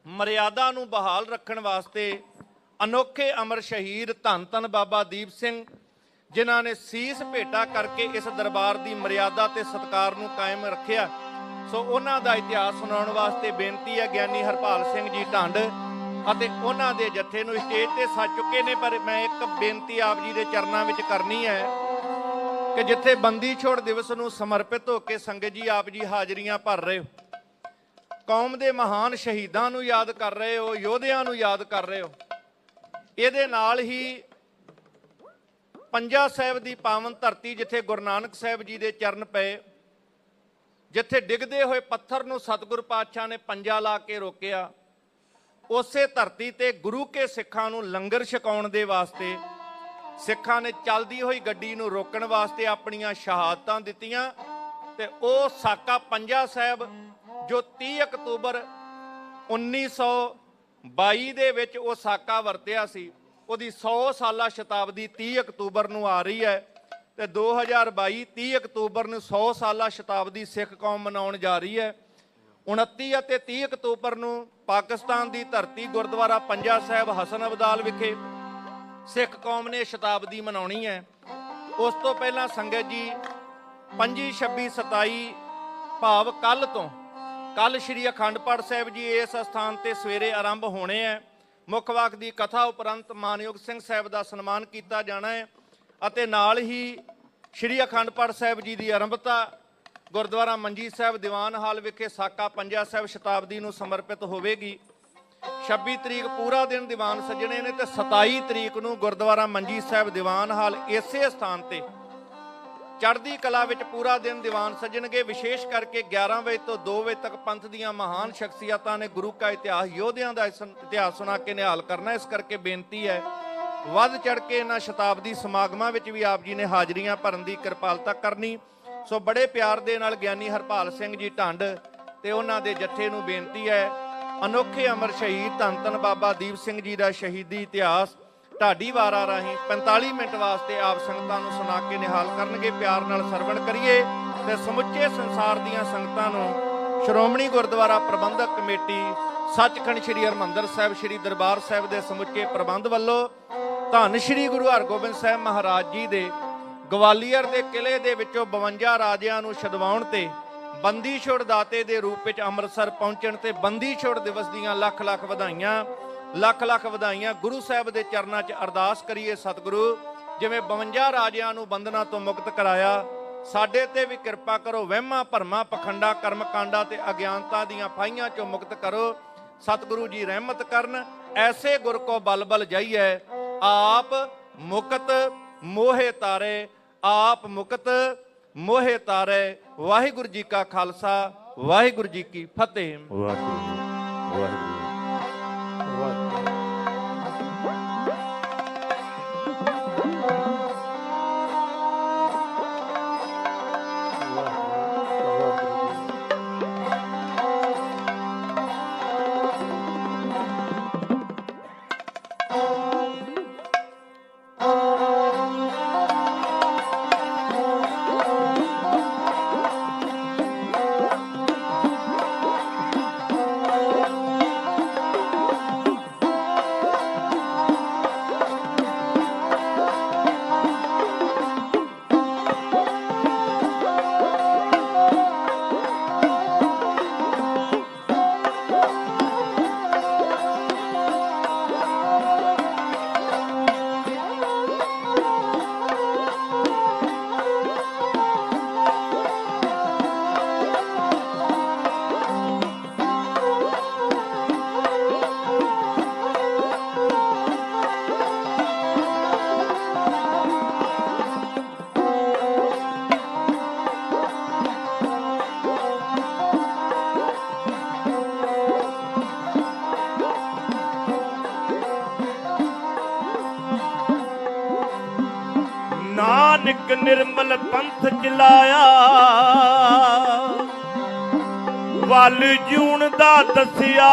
[SPEAKER 3] ਮਰਿਆਦਾ ਨੂੰ ਬਹਾਲ ਰੱਖਣ ਵਾਸਤੇ ਅਨੋਖੇ ਅਮਰ ਸ਼ਹੀਦ ਧੰਨ ਧੰਨ ਬਾਬਾ ਦੀਪ ਸਿੰਘ, ਜਿਨ੍ਹਾਂ ਨੇ ਸੀਸ ਭੇਟਾ ਕਰਕੇ ਇਸ ਦਰਬਾਰ ਦੀ ਮਰਿਆਦਾ ਤੇ ਸਤਿਕਾਰ ਨੂੰ ਕਾਇਮ ਰੱਖਿਆ, ਸੋ ਉਹਨਾਂ ਦਾ ਇਤਿਹਾਸ ਸੁਣਾਉਣ ਵਾਸਤੇ ਬੇਨਤੀ ਹੈ ਗਿਆਨੀ ਹਰਪਾਲ ਸਿੰਘ ਜੀ ਢੰਡ ਅਤੇ ਉਹਨਾਂ ਦੇ ਜੱਥੇ ਨੂੰ। ਸਟੇਜ ਤੇ ਸੱਜ ਚੁੱਕੇ ਨੇ, ਪਰ ਮੈਂ ਇੱਕ ਬੇਨਤੀ ਆਪ ਜੀ ਦੇ ਚਰਨਾਂ ਵਿੱਚ ਕਰਨੀ ਹੈ ਕਿ ਜਿੱਥੇ ਬੰਦੀ ਛੋੜ ਦਿਵਸ ਨੂੰ ਸਮਰਪਿਤ ਹੋ ਕੇ ਸੰਗਤ ਜੀ ਆਪ ਜੀ ਹਾਜ਼ਰੀਆਂ ਭਰ ਰਹੇ ਹੋ, ਕੌਮ ਦੇ ਮਹਾਨ ਸ਼ਹੀਦਾਂ ਨੂੰ ਯਾਦ ਕਰ ਰਹੇ ਹੋ, ਯੋਧਿਆਂ ਨੂੰ ਯਾਦ ਕਰ ਰਹੇ ਹੋ, ਇਹਦੇ ਨਾਲ ਹੀ ਪੰਜਾ ਸਾਹਿਬ ਦੀ ਪਾਵਨ ਧਰਤੀ, ਜਿੱਥੇ ਗੁਰੂ ਨਾਨਕ ਸਾਹਿਬ ਜੀ ਦੇ ਚਰਨ ਪਏ, ਜਿੱਥੇ ਡਿੱਗਦੇ ਹੋਏ ਪੱਥਰ ਨੂੰ ਸਤਿਗੁਰ ਪਾਤਸ਼ਾਹ ਨੇ ਪੰਜਾ ਲਾ ਕੇ ਰੋਕਿਆ, ਉਸੇ ਧਰਤੀ ਤੇ ਗੁਰੂ ਕੇ ਸਿੱਖਾਂ ਨੂੰ ਲੰਗਰ ਛਕਾਉਣ ਦੇ ਵਾਸਤੇ ਸਿੱਖਾਂ ਨੇ ਚੱਲਦੀ ਹੋਈ ਗੱਡੀ ਨੂੰ ਰੋਕਣ ਵਾਸਤੇ ਆਪਣੀਆਂ ਸ਼ਹਾਦਤਾਂ ਦਿੱਤੀਆਂ। ਤੇ ਉਹ ਸਾਕਾ ਪੰਜਾ ਸਾਹਿਬ ਜੋ 30 ਅਕਤੂਬਰ 1922 ਦੇ ਵਿੱਚ ਉਹ ਸਾਕਾ ਵਰਤਿਆ ਸੀ, ਉਹਦੀ 100 ਸਾਲਾ ਸ਼ਤਾਬਦੀ 30 ਅਕਤੂਬਰ ਨੂੰ ਆ ਰਹੀ ਹੈ। ਤੇ 2022 30 ਅਕਤੂਬਰ ਨੂੰ 100 ਸਾਲਾ ਸ਼ਤਾਬਦੀ ਸਿੱਖ ਕੌਮ ਮਨਾਉਣ ਜਾ ਰਹੀ ਹੈ। 29 ਅਤੇ 30 ਅਕਤੂਬਰ ਨੂੰ ਪਾਕਿਸਤਾਨ ਦੀ ਧਰਤੀ ਗੁਰਦੁਆਰਾ ਪੰਜਾ ਸਾਹਿਬ ਹਸਨ ਅਬਦਾਲ ਵਿਖੇ ਸਿੱਖ ਕੌਮ ਨੇ ਸ਼ਤਾਬਦੀ ਮਨਾਉਣੀ ਹੈ। ਉਸ ਤੋਂ ਪਹਿਲਾਂ ਸੰਗਤ ਜੀ 25, 26, 27 ਭਾਵ ਕੱਲ ਸ਼੍ਰੀ ਅਖੰਡ ਪਾਠ ਸਾਹਿਬ ਜੀ ਇਸ ਸਥਾਨ ਤੇ ਸਵੇਰੇ ਆਰੰਭ ਹੋਣੇ ਹੈ। ਮੁੱਖ ਵਾਕ ਦੀ ਕਥਾ ਉਪਰੰਤ ਮਾਨਯੋਗ ਸਿੰਘ ਸਾਹਿਬ ਦਾ ਸਨਮਾਨ ਕੀਤਾ ਜਾਣਾ ਹੈ ਅਤੇ ਨਾਲ ਹੀ ਸ਼੍ਰੀ ਅਖੰਡ ਪਾਠ ਸਾਹਿਬ ਜੀ ਦੀ ਆਰੰਭਤਾ ਗੁਰਦੁਆਰਾ ਮੰਜੀ ਸਾਹਿਬ ਦੀਵਾਨ ਹਾਲ ਵਿਖੇ ਸਾਕਾ ਪੰਜਾ ਸਾਹਿਬ ਸ਼ਤਾਬਦੀ ਨੂੰ ਸਮਰਪਿਤ ਹੋਵੇਗੀ। 26 ਤਰੀਕ ਪੂਰਾ ਦਿਨ ਦੀਵਾਨ ਸੱਜਣੇ ਨੇ ਤੇ 27 ਤਰੀਕ ਨੂੰ ਗੁਰਦੁਆਰਾ ਮੰਜੀ ਸਾਹਿਬ ਦੀਵਾਨ ਹਾਲ ਇਸੇ ਸਥਾਨ ਤੇ ਚੜ੍ਹਦੀ ਕਲਾ ਵਿੱਚ ਪੂਰਾ ਦਿਨ ਦੀਵਾਨ ਸੱਜਣਗੇ। ਵਿਸ਼ੇਸ਼ ਕਰਕੇ 11 ਵਜੇ ਤੋਂ 2 ਵਜੇ ਤੱਕ ਪੰਥ ਦੀਆਂ ਮਹਾਨ ਸ਼ਖਸੀਅਤਾਂ ਨੇ ਗੁਰੂ ਕਾ ਇਤਿਹਾਸ, ਯੋਧਿਆਂ ਦਾ ਇਤਿਹਾਸ ਸੁਣਾ ਕੇ ਨਿਹਾਲ ਕਰਨਾ। ਇਸ ਕਰਕੇ ਬੇਨਤੀ ਹੈ ਵੱਧ ਚੜ੍ਹ ਕੇ ਇਹਨਾਂ ਸ਼ਤਾਬਦੀ ਸਮਾਗਮਾਂ ਵਿੱਚ ਵੀ ਆਪ ਜੀ ਨੇ ਹਾਜ਼ਰੀਆਂ ਭਰਨ ਦੀ ਕਿਰਪਾਲਤਾ ਕਰਨੀ। ਸੋ ਬੜੇ ਪਿਆਰ ਦੇ ਨਾਲ ਗਿਆਨੀ ਹਰਪਾਲ ਸਿੰਘ ਜੀ ਢੰਡ ਤੇ ਉਹਨਾਂ ਦੇ ਜੱਥੇ ਨੂੰ ਬੇਨਤੀ ਹੈ, ਅਨੋਖੇ ਅਮਰ ਸ਼ਹੀਦ ਧੰਨ ਧੰਨ ਬਾਬਾ ਦੀਪ ਸਿੰਘ ਜੀ ਦਾ ਸ਼ਹੀਦੀ ਇਤਿਹਾਸ ਢਾਡੀ ਵਾਰਾਂ ਰਾਹੀਂ 45 ਮਿੰਟ ਵਾਸਤੇ ਆਪ ਸੰਗਤਾਂ ਨੂੰ ਸੁਣਾ ਕੇ ਨਿਹਾਲ ਕਰਨਗੇ। ਪਿਆਰ ਨਾਲ ਸਰਵਣ ਕਰੀਏ ਤੇ ਸਮੁੱਚੇ ਸੰਸਾਰ ਦੀਆਂ ਸੰਗਤਾਂ ਨੂੰ ਸ਼੍ਰੋਮਣੀ ਗੁਰਦੁਆਰਾ ਪ੍ਰਬੰਧਕ ਕਮੇਟੀ, ਸੱਚਖੰਡ ਸ੍ਰੀ ਹਰਿਮੰਦਰ ਸਾਹਿਬ, ਸ੍ਰੀ ਦਰਬਾਰ ਸਾਹਿਬ ਦੇ ਸਮੁੱਚੇ ਪ੍ਰਬੰਧ ਵੱਲੋਂ ਧੰਨ ਸ੍ਰੀ ਗੁਰੂ ਹਰਗੋਬਿੰਦ ਸਾਹਿਬ ਮਹਾਰਾਜ ਜੀ ਦੇ ਗਵਾਲੀਅਰ ਦੇ ਕਿਲੇ ਦੇ ਵਿੱਚੋਂ 52 ਰਾਜਿਆਂ ਨੂੰ ਛਡਵਾਉਣ ਤੇ ਬੰਦੀ ਛੋੜ ਦਾਤੇ ਦੇ ਰੂਪ ਵਿੱਚ ਅੰਮ੍ਰਿਤਸਰ ਪਹੁੰਚਣ ਤੇ ਬੰਦੀ ਛੋੜ ਦਿਵਸ ਦੀਆਂ ਲੱਖ ਲੱਖ ਵਧਾਈਆਂ, ਲੱਖ ਲੱਖ ਵਧਾਈਆਂ। ਗੁਰੂ ਸਾਹਿਬ ਦੇ ਚਰਨਾਂ 'ਚ ਅਰਦਾਸ ਕਰੀਏ, ਸਤਿਗੁਰੂ ਜਿਵੇਂ 52 ਰਾਜਿਆਂ ਨੂੰ ਬੰਧਨਾਂ ਤੋਂ ਮੁਕਤ ਕਰਾਇਆ, ਸਾਡੇ ਤੇ ਵੀ ਕਿਰਪਾ ਕਰੋ। ਵਹਿਮਾਂ ਭਰਮਾਂ ਪਖੰਡਾਂ ਕਰਮਕਾਂਡਾਂ ਤੇ ਅਗਿਆਨਤਾ ਦੀਆਂ ਫਾਹੀਆਂ 'ਚੋਂ ਮੁਕਤ ਕਰੋ। ਸਤਿਗੁਰੂ ਜੀ ਰਹਿਮਤ ਕਰਨ। ऐसे गुर को बल बल जाइए आप मुकत मोहे तारे, आप मुकत मोहे तारे। वाहिगुरु जी का खालसा, वाहिगुरु जी की फतेह।
[SPEAKER 9] ਨਾਨਕ ਨਿਰਮਲ ਪੰਥ ਚਲਾਇਆ, ਵੱਲ ਜੂਣ ਦਾ ਦੱਸਿਆ,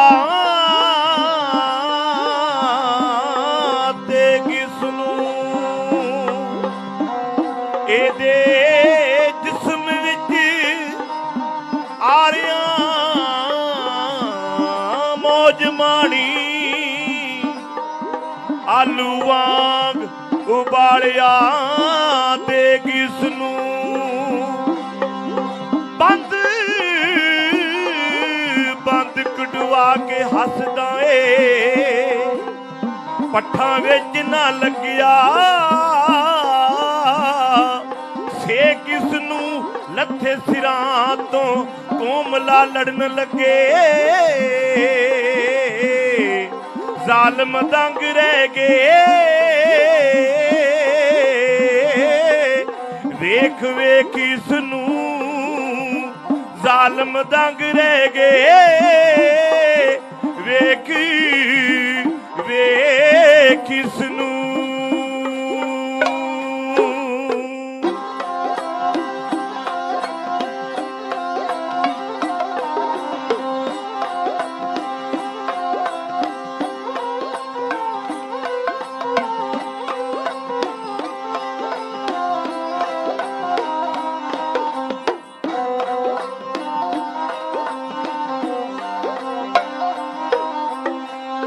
[SPEAKER 9] ਤੇ ਕਿਸ ਨੂੰ ਇਹਦੇ ਜਿਸਮ ਵਿੱਚ ਆਰਿਆਂ ਮੌਜ ਮਾਣੀ, ਆਲੂ ਵਾਂਗ ਉਬਾਲਿਆ, ਤੇ ਕਿਸ ਨੂੰ ਬੰਦ ਬੰਦ ਕਢਵਾ ਕੇ ਹੱਸਦਾ ਏ, ਪੱਠਾਂ ਵਿੱਚ ਨਾ ਲੱਗਿਆ, ਸੇ ਕਿਸ ਨੂੰ ਲੱਥੇ ਸਿਰਾਂ ਤੋਂ ਕੋਮਲਾ ਲੜਨ ਲੱਗੇ, ਜ਼ਾਲਮ ਦੰਗ ਰਹਿ ਗਏ, ਵੇਖ ਵੇਖ ਇਸ ਨੂੰ ਜ਼ਾਲਮ ਦੰਗ ਰਹਿ ਗਏ, ਵੇਖ ਵੇਖ ਇਸ ਨੂੰ।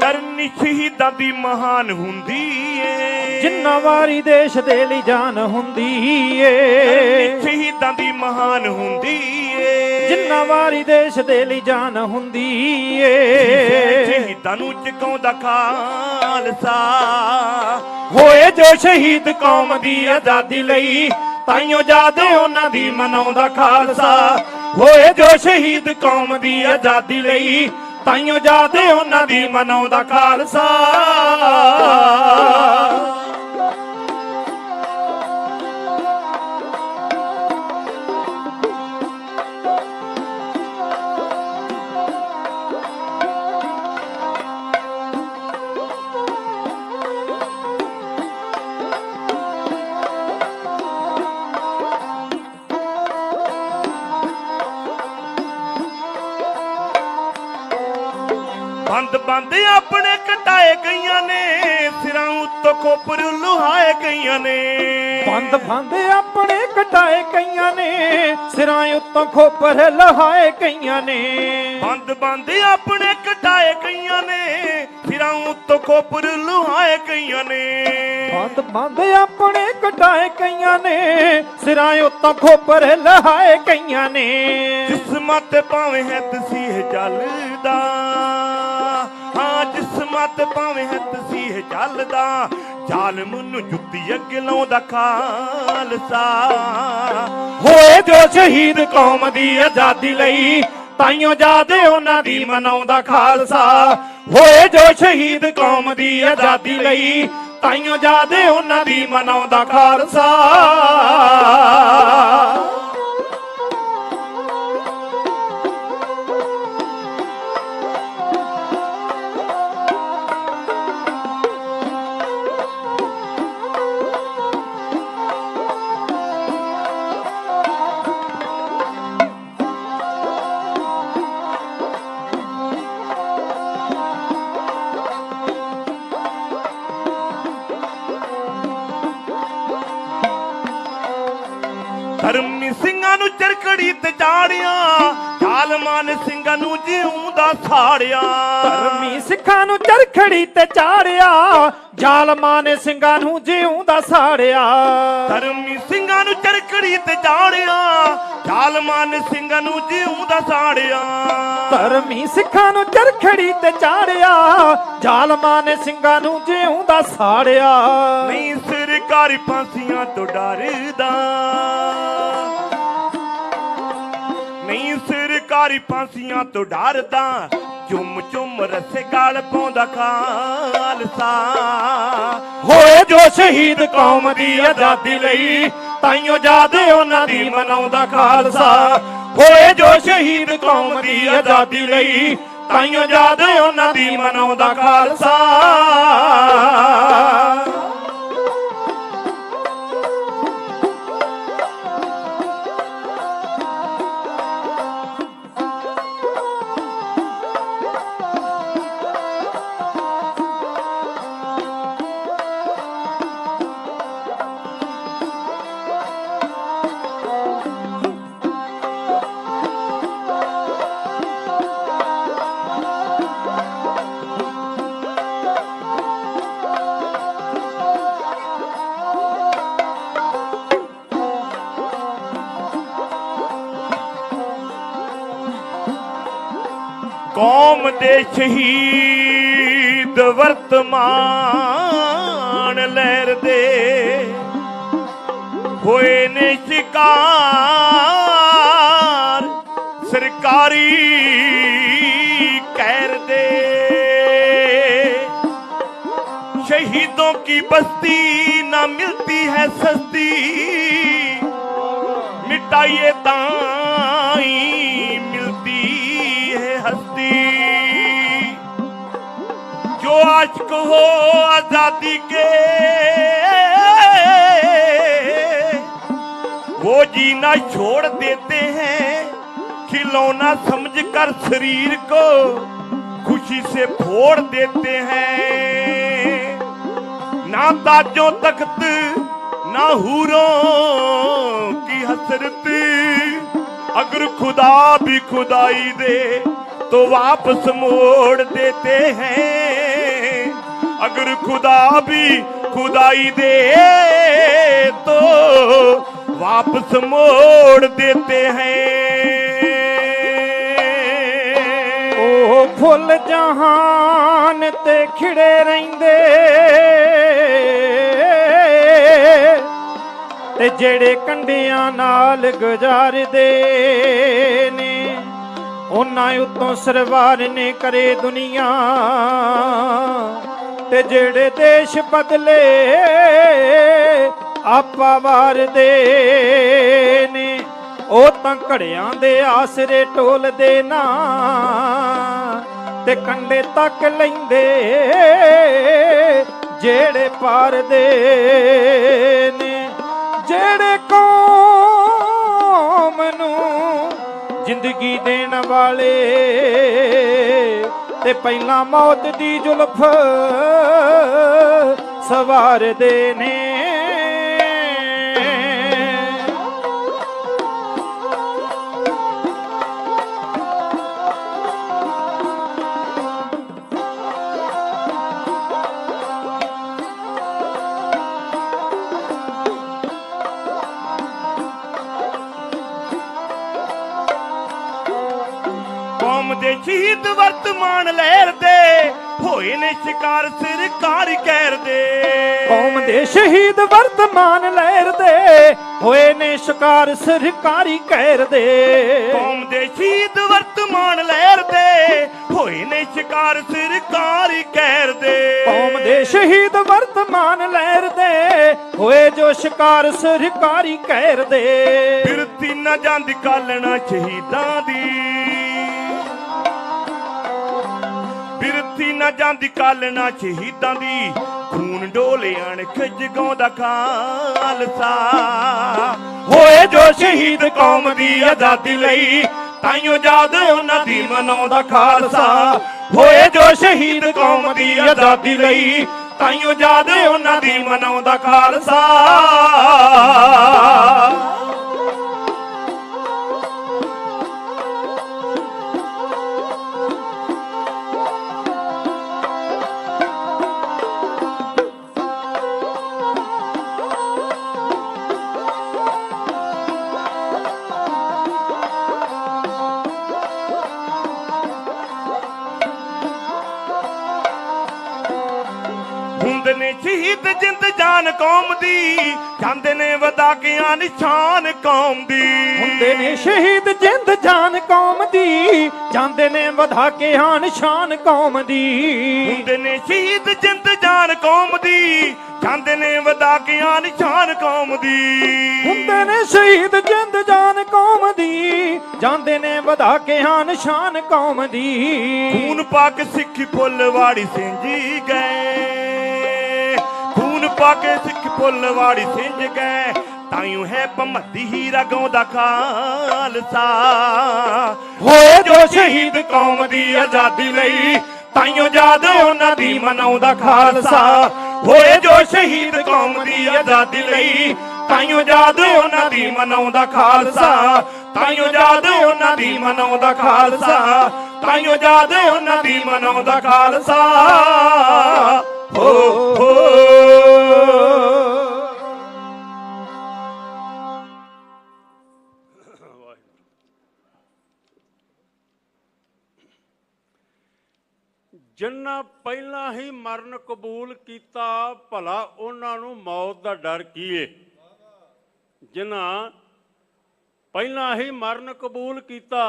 [SPEAKER 9] ਕਰਨੀ ਸ਼ਹੀਦਾਂ ਦੀ ਮਹਾਨ ਹੁੰਦੀ ਏ,
[SPEAKER 2] ਜਿੰਨਾ ਵਾਰੀ ਦੇਸ਼ ਦੇ ਲਈ ਜਾਨ ਹੁੰਦੀ ਏ,
[SPEAKER 9] ਕਰਨੀ ਸ਼ਹੀਦਾਂ ਦੀ ਮਹਾਨ ਹੁੰਦੀ ਏ,
[SPEAKER 2] ਜਿੰਨਾ ਵਾਰੀ ਦੇਸ਼ ਦੇ ਲਈ ਜਾਨ ਹੁੰਦੀ ਏ,
[SPEAKER 9] ਸ਼ਹੀਦਾਂ ਨੂੰ ਚੁਕਾਉਂਦਾ ਖਾਲਸਾ,
[SPEAKER 2] ਹੋਏ ਜੋ ਸ਼ਹੀਦ ਕੌਮ ਦੀ ਆਜ਼ਾਦੀ ਲਈ, ਤਾਈਓ ਯਾਦ ਉਹਨਾਂ ਦੀ ਮਨਾਉਂਦਾ ਖਾਲਸਾ, ਹੋਏ ਜੋ ਸ਼ਹੀਦ ਕੌਮ ਦੀ ਆਜ਼ਾਦੀ ਲਈ, ਤਾਈਓ ਯਾਦ ਉਹਨਾਂ ਦੀ ਮਨਾਉਂਦਾ ਖਾਲਸਾ।
[SPEAKER 9] ਬੰਦ ਬੰਦ ਆਪਣੇ ਕਟਾਏ ਗਈਆਂ ਨੇ, ਸਿਰਾਂ ਉੱਤੋਂ ਖੋਪਰ ਲੁਹਾਏ ਗਈਆਂ ਨੇ,
[SPEAKER 2] ਬੰਦ ਬੰਦ ਆਪਣੇ ਕਟਾਏ ਕਈਆਂ ਨੇ, ਸਿਰਾਂ ਉੱਤੋਂ ਖੋਪਰ ਲਹਾਏ ਕਈਆਂ ਨੇ,
[SPEAKER 9] ਬੰਦ ਬੰਦ ਆਪਣੇ ਕਟਾਏ ਗਈਆਂ ਨੇ, ਸਿਰਾਂ ਉੱਤੋਂ ਖੋਪਰ ਲੁਹਾਏ ਗਈਆਂ ਨੇ,
[SPEAKER 2] ਬੰਦ ਬੰਦ ਆਪਣੇ ਕਟਾਏ ਕਈਆਂ ਨੇ, ਸਿਰਾਂ ਉੱਤੋਂ ਖੋਪਰ ਲਹਾਏ ਕਈਆਂ ਨੇ,
[SPEAKER 9] ਜਿਸਮਾਂ ਤੇ ਭਾਵੇਂ ਹੈ ਤਸੀਹ ਚੱਲਦਾ, ਹਾਂ ਜਿਸਮਾਂ ਤੇ ਭਾਵੇਂ ਹੈ ਤਸੀਹ ਚੱਲਦਾ, ਜ਼ਾਲਮ ਨੂੰ ਜੁੱਤੀ ਅੱਗੇ ਲਾਉਂਦਾ ਖਾਲਸਾ,
[SPEAKER 2] ਹੋਏ ਜੋ ਸ਼ਹੀਦ ਕੌਮ ਦੀ ਆਜ਼ਾਦੀ ਲਈ, ਤਾਈਓ ਯਾਦ ਉਹਨਾਂ ਦੀ ਮਨਾਉਂਦਾ ਖਾਲਸਾ, ਹੋਏ ਜੋ ਸ਼ਹੀਦ ਕੌਮ ਦੀ ਆਜ਼ਾਦੀ ਲਈ ਤਾਈਓ ਯਾਦ ਉਹਨਾਂ ਦੀ ਮਨਾਉਂਦਾ ਖਾਲਸਾ। ਧਰਮੀ ਸਿੰਘਾਂ ਨੂੰ ਚਰਖੜੀ ਤੇ ਚਾੜਿਆ, ਜ਼ਾਲਮਾਂ ਨੇ ਸਿੰਘਾਂ ਨੂੰ ਜਿਉਂਦਾ ਸਾੜਿਆ।
[SPEAKER 7] ਧਰਮੀ ਸਿੱਖਾਂ ਨੂੰ ਚਰਖੜੀ ਤੇ ਚਾੜਿਆ, ਜ਼ਾਲਮਾਂ ਨੇ ਸਿੰਘਾਂ ਨੂੰ ਜਿਉਂਦਾ ਸਾੜਿਆ।
[SPEAKER 2] ਧਰਮੀ ਸਿੰਘਾਂ ਨੂੰ ਚਰਖੜੀ ਤੇ ਚਾੜਿਆ, ਜ਼ਾਲਮਾਂ ਨੇ ਸਿੰਘਾਂ ਨੂੰ ਜਿਉਂਦਾ ਸਾੜਿਆ।
[SPEAKER 7] ਧਰਮੀ ਸਿੱਖਾਂ ਨੂੰ ਚਰਖੜੀ ਤੇ ਚਾੜਿਆ, ਜ਼ਾਲਮਾਂ ਨੇ ਸਿੰਘਾਂ ਨੂੰ ਜਿਉਂਦਾ ਸਾੜਿਆ।
[SPEAKER 2] ਨਹੀਂ ਸਰਕਾਰੀ ਫਾਂਸੀਆਂ ਤੋਂ ਡਰਦਾ, ਨਹੀਂ ਸਰਕਾਰੀ ਫਾਂਸੀਆਂ ਤੋਂ ਡਰਦਾ, ਚੁੰਮ ਚੁੰਮ ਰਸੇ ਗਾਲ ਪਾਉਂਦਾ ਖਾਲਸਾ। ਹੋਏ ਜੋ ਸ਼ਹੀਦ ਕੌਮ ਦੀ ਆਜ਼ਾਦੀ ਲਈ ਤਾਈਓ ਯਾਦ ਉਹਨਾਂ ਦੀ ਮਨਾਉਂਦਾ ਖਾਲਸਾ। ਹੋਏ ਜੋ ਸ਼ਹੀਦ ਕੌਮ ਦੀ ਆਜ਼ਾਦੀ ਲਈ ਤਾਈਓ ਯਾਦ ਉਹਨਾਂ ਦੀ ਮਨਾਉਂਦਾ ਖਾਲਸਾ। ਕੌਮ ਦੇ ਸ਼ਹੀਦ ਵਰਤਮਾਨ ਲਹਿਰ ਦੇ ਹੋਏ ਨੇ ਸ਼ਿਕਾਰ ਸਰਕਾਰੀ ਕਹਿਰ ਦੇ। शहीदों की बस्ती न मिलती है सस्ती, मिटाइए ताई मिलती है हस्ती। जो आशिक हो आजादी के वो जीना छोड़ देते हैं, खिलौना समझकर शरीर को खुशी से फोड़ देते हैं। ना ताजों तख्त ना हूरों की हसरत, अगर खुदा भी खुदाई दे तो वापस मोड़ देते हैं। अगर खुदा भी खुदाई दे तो वापस मोड़ देते हैं।
[SPEAKER 7] ओ फुल जहान ते खिड़े रहिंदे ते जेड़े कंडियां नाल गुजारदे ने, उन्हां उत्तों सरवार ने करे दुनिया। ते जेड़े देश बदले आपा वारदे ने, ओ तां घड़ियां दे आसरे टोलदे ना ते कंडे तक लैंदे जेड़े पार दे ने। जेड़े कौम नूं जिंदगी देण वाले ते पहला मौत दी जुल्फ सवार दे ने।
[SPEAKER 2] कौम दे शहीद वर्तमान लहर दे होए ने शिकार सरकारी कहर दे।
[SPEAKER 7] कौम दे शहीद वर्तमान लहर दे होए ने शिकार सरकारी कहर दे।
[SPEAKER 2] कौम दे शहीद वर्तमान लहर दे ਹੋਏ ਨੇ ਸ਼ਿਕਾਰ ਸਰਕਾਰੀ ਕਹਿਰ ਦੇ।
[SPEAKER 7] ਕੌਮ ਦੇ ਸ਼ਹੀਦ ਵਰਤਮਾਨ ਲਹਿਰ ਦੇ ਹੋਏ ਜੋ ਸ਼ਿਕਾਰ ਸਰਕਾਰੀ ਕਹਿਰ ਦੇ।
[SPEAKER 2] ਬਿਰਤੀ ਨਾ ਜਾਂਦੀ ਕਾਲਣਾ ਸ਼ਹੀਦਾਂ ਦੀ, ਬਿਰਤੀ ਨਾ ਜਾਂਦੀ ਕਾਲਣਾ ਸ਼ਹੀਦਾਂ ਦੀ। ਖੂਨ ਡੋਲੇ ਅਣਖ ਜਗਾਉਂਦਾ ਖਾਲਸਾ, ਹੋਏ ਜੋ ਸ਼ਹੀਦ ਕੌਮ ਦੀ ਆਜ਼ਾਦੀ ਲਈ। ਤਾਈਓ ਯਾਦ ਉਹਨਾਂ ਦੀ ਮਨਾਉਂਦਾ ਖਾਲਸਾ, ਹੋਏ ਜੋ ਸ਼ਹੀਦ ਕੌਮ ਦੀ ਆਜ਼ਾਦੀ ਲਈ। ਤਾਈਓ ਯਾਦ ਉਹਨਾਂ ਦੀ ਮਨਾਉਂਦਾ ਖਾਲਸਾ। ਹੁੰਦੇ ਨੇ ਸ਼ਹੀਦ ਜਿੰਦ ਜਾਨ ਕੌਮ ਦੀ, ਜਾਂਦੇ ਨੇ ਵਧਾ ਕੇ ਆ ਨਿਸ਼ਾਨ ਕੌਮ ਦੀ।
[SPEAKER 7] ਹੁੰਦੇ ਨੇ ਸ਼ਹੀਦ ਜਿੰਦ ਜਾਨ ਕੌਮ ਦੀ, ਜਾਂਦੇ ਨੇ ਵਧਾ ਕੇ ਆ ਨਿਸ਼ਾਨ ਕੌਮ ਦੀ।
[SPEAKER 2] ਹੁੰਦੇ ਨੇ ਸ਼ਹੀਦ ਜਿੰਦ ਜਾਨ ਕੌਮ ਦੀ, ਜਾਂਦੇ ਨੇ ਵਧਾ ਕੇ ਆ ਨਿਸ਼ਾਨ ਕੌਮ ਦੀ।
[SPEAKER 7] ਹੁੰਦੇ ਨੇ ਸ਼ਹੀਦ ਜਿੰਦ ਜਾਨ ਕੌਮ ਦੀ, ਜਾਂਦੇ ਨੇ ਵਧਾ ਕੇ ਆ ਨਿਸ਼ਾਨ ਕੌਮ ਦੀ।
[SPEAKER 2] ਖੂਨ ਪਾ ਕੇ ਸਿੱਖੀ ਫੁੱਲਵਾੜੀ ਸਿੰਜੀ ਗਏ, ਖੂਨ ਪਾ ਕੇ ਸਿੱਖੀ ਫੁੱਲਵਾੜੀ ਸਿੰਜ ਗਏ। ਤਾਈਓ ਹੈ ਭਮੱਦੀ ਹੀਰਾ ਗਾਉਂਦਾ ਖਾਲਸਾ, ਹੋਏ ਜੋ ਸ਼ਹੀਦ ਕੌਮ ਦੀ ਆਜ਼ਾਦੀ ਲਈ। ਤਾਈਓ ਯਾਦ ਉਹਨਾਂ ਦੀ ਮਨਾਉਂਦਾ ਖਾਲਸਾ, ਹੋਏ ਜੋ ਸ਼ਹੀਦ ਕੌਮ ਦੀ ਆਜ਼ਾਦੀ ਲਈ। ਤਾਈਓ ਯਾਦ ਉਹਨਾਂ ਦੀ ਮਨਾਉਂਦਾ ਖਾਲਸਾ, ਤਾਈਓ ਯਾਦ ਉਹਨਾਂ ਦੀ ਮਨਾਉਂਦਾ ਖਾਲਸਾ, ਤਾਈਓ ਯਾਦ ਉਹਨਾਂ ਦੀ ਮਨਾਉਂਦਾ ਖਾਲਸਾ। ਹੋ ਹੋ
[SPEAKER 5] ਜਿਨ੍ਹਾਂ ਪਹਿਲਾਂ ਹੀ ਮਰਨ ਕਬੂਲ ਕੀਤਾ, ਭਲਾ ਉਹਨਾਂ ਨੂੰ ਮੌਤ ਦਾ ਡਰ ਕੀ ਏ। ਜਿਨ੍ਹਾਂ ਪਹਿਲਾਂ ਹੀ ਮਰਨ ਕਬੂਲ ਕੀਤਾ,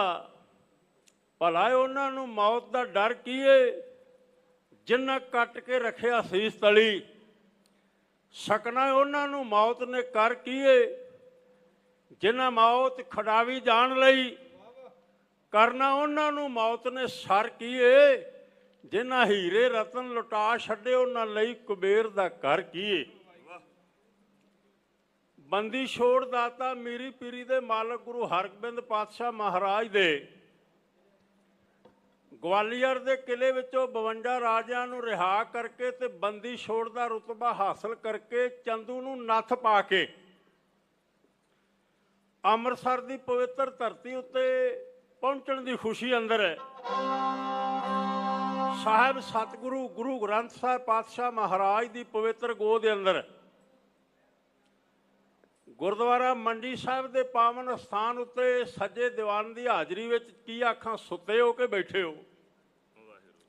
[SPEAKER 5] ਭਲਾ ਉਹਨਾਂ ਨੂੰ ਮੌਤ ਦਾ ਡਰ ਕੀ ਏ। ਜਿਨ੍ਹਾਂ ਕੱਟ ਕੇ ਰੱਖਿਆ ਸੀਸ ਤਲੀ, ਸਕਣਾ ਉਹਨਾਂ ਨੂੰ ਮੌਤ ਨੇ ਕਰ ਕੀ ਏ। ਜਿਨ੍ਹਾਂ ਮੌਤ ਖੜਾਵੀ ਜਾਣ ਲਈ, ਕਰਨਾ ਉਹਨਾਂ ਨੂੰ ਮੌਤ ਨੇ ਸਰ ਕੀ ਏ। ਜਿਨ੍ਹਾਂ ਹੀਰੇ ਰਤਨ ਲੁਟਾ ਛੱਡੇ, ਉਹਨਾਂ ਲਈ ਕੁਬੇਰ ਦਾ ਘਰ ਕੀ ਏ। ਬੰਦੀ ਛੋੜ ਦਾਤਾ ਮੀਰੀ ਪੀਰੀ ਦੇ ਮਾਲਕ ਗੁਰੂ ਹਰਗੋਬਿੰਦ ਪਾਤਸ਼ਾਹ ਮਹਾਰਾਜ ਦੇ ਗਵਾਲੀਅਰ ਦੇ ਕਿਲੇ ਵਿੱਚੋਂ 52 ਰਾਜਿਆਂ ਨੂੰ ਰਿਹਾ ਕਰਕੇ ਤੇ ਬੰਦੀ ਛੋੜ ਦਾ ਰੁਤਬਾ ਹਾਸਲ ਕਰਕੇ, ਚੰਦੂ ਨੂੰ ਨੱਥ ਪਾ ਕੇ ਅੰਮ੍ਰਿਤਸਰ ਦੀ ਪਵਿੱਤਰ ਧਰਤੀ ਉੱਤੇ ਪਹੁੰਚਣ ਦੀ ਖੁਸ਼ੀ ਅੰਦਰ ਹੈ। ਸਾਹਿਬ ਸਤਿਗੁਰੂ ਗੁਰੂ ਗ੍ਰੰਥ ਸਾਹਿਬ ਪਾਤਸ਼ਾਹ ਮਹਾਰਾਜ ਦੀ ਪਵਿੱਤਰ ਗੋਦ ਦੇ ਅੰਦਰ ਗੁਰਦੁਆਰਾ ਮੰਡੀ ਸਾਹਿਬ ਦੇ ਪਾਵਨ ਸਥਾਨ ਉੱਤੇ ਸੱਜੇ ਦੀਵਾਨ ਦੀ ਹਾਜ਼ਰੀ ਵਿੱਚ ਕੀ ਆਖਾਂ ਸੁੱਤੇ ਹੋ ਕੇ ਬੈਠੇ ਹੋ।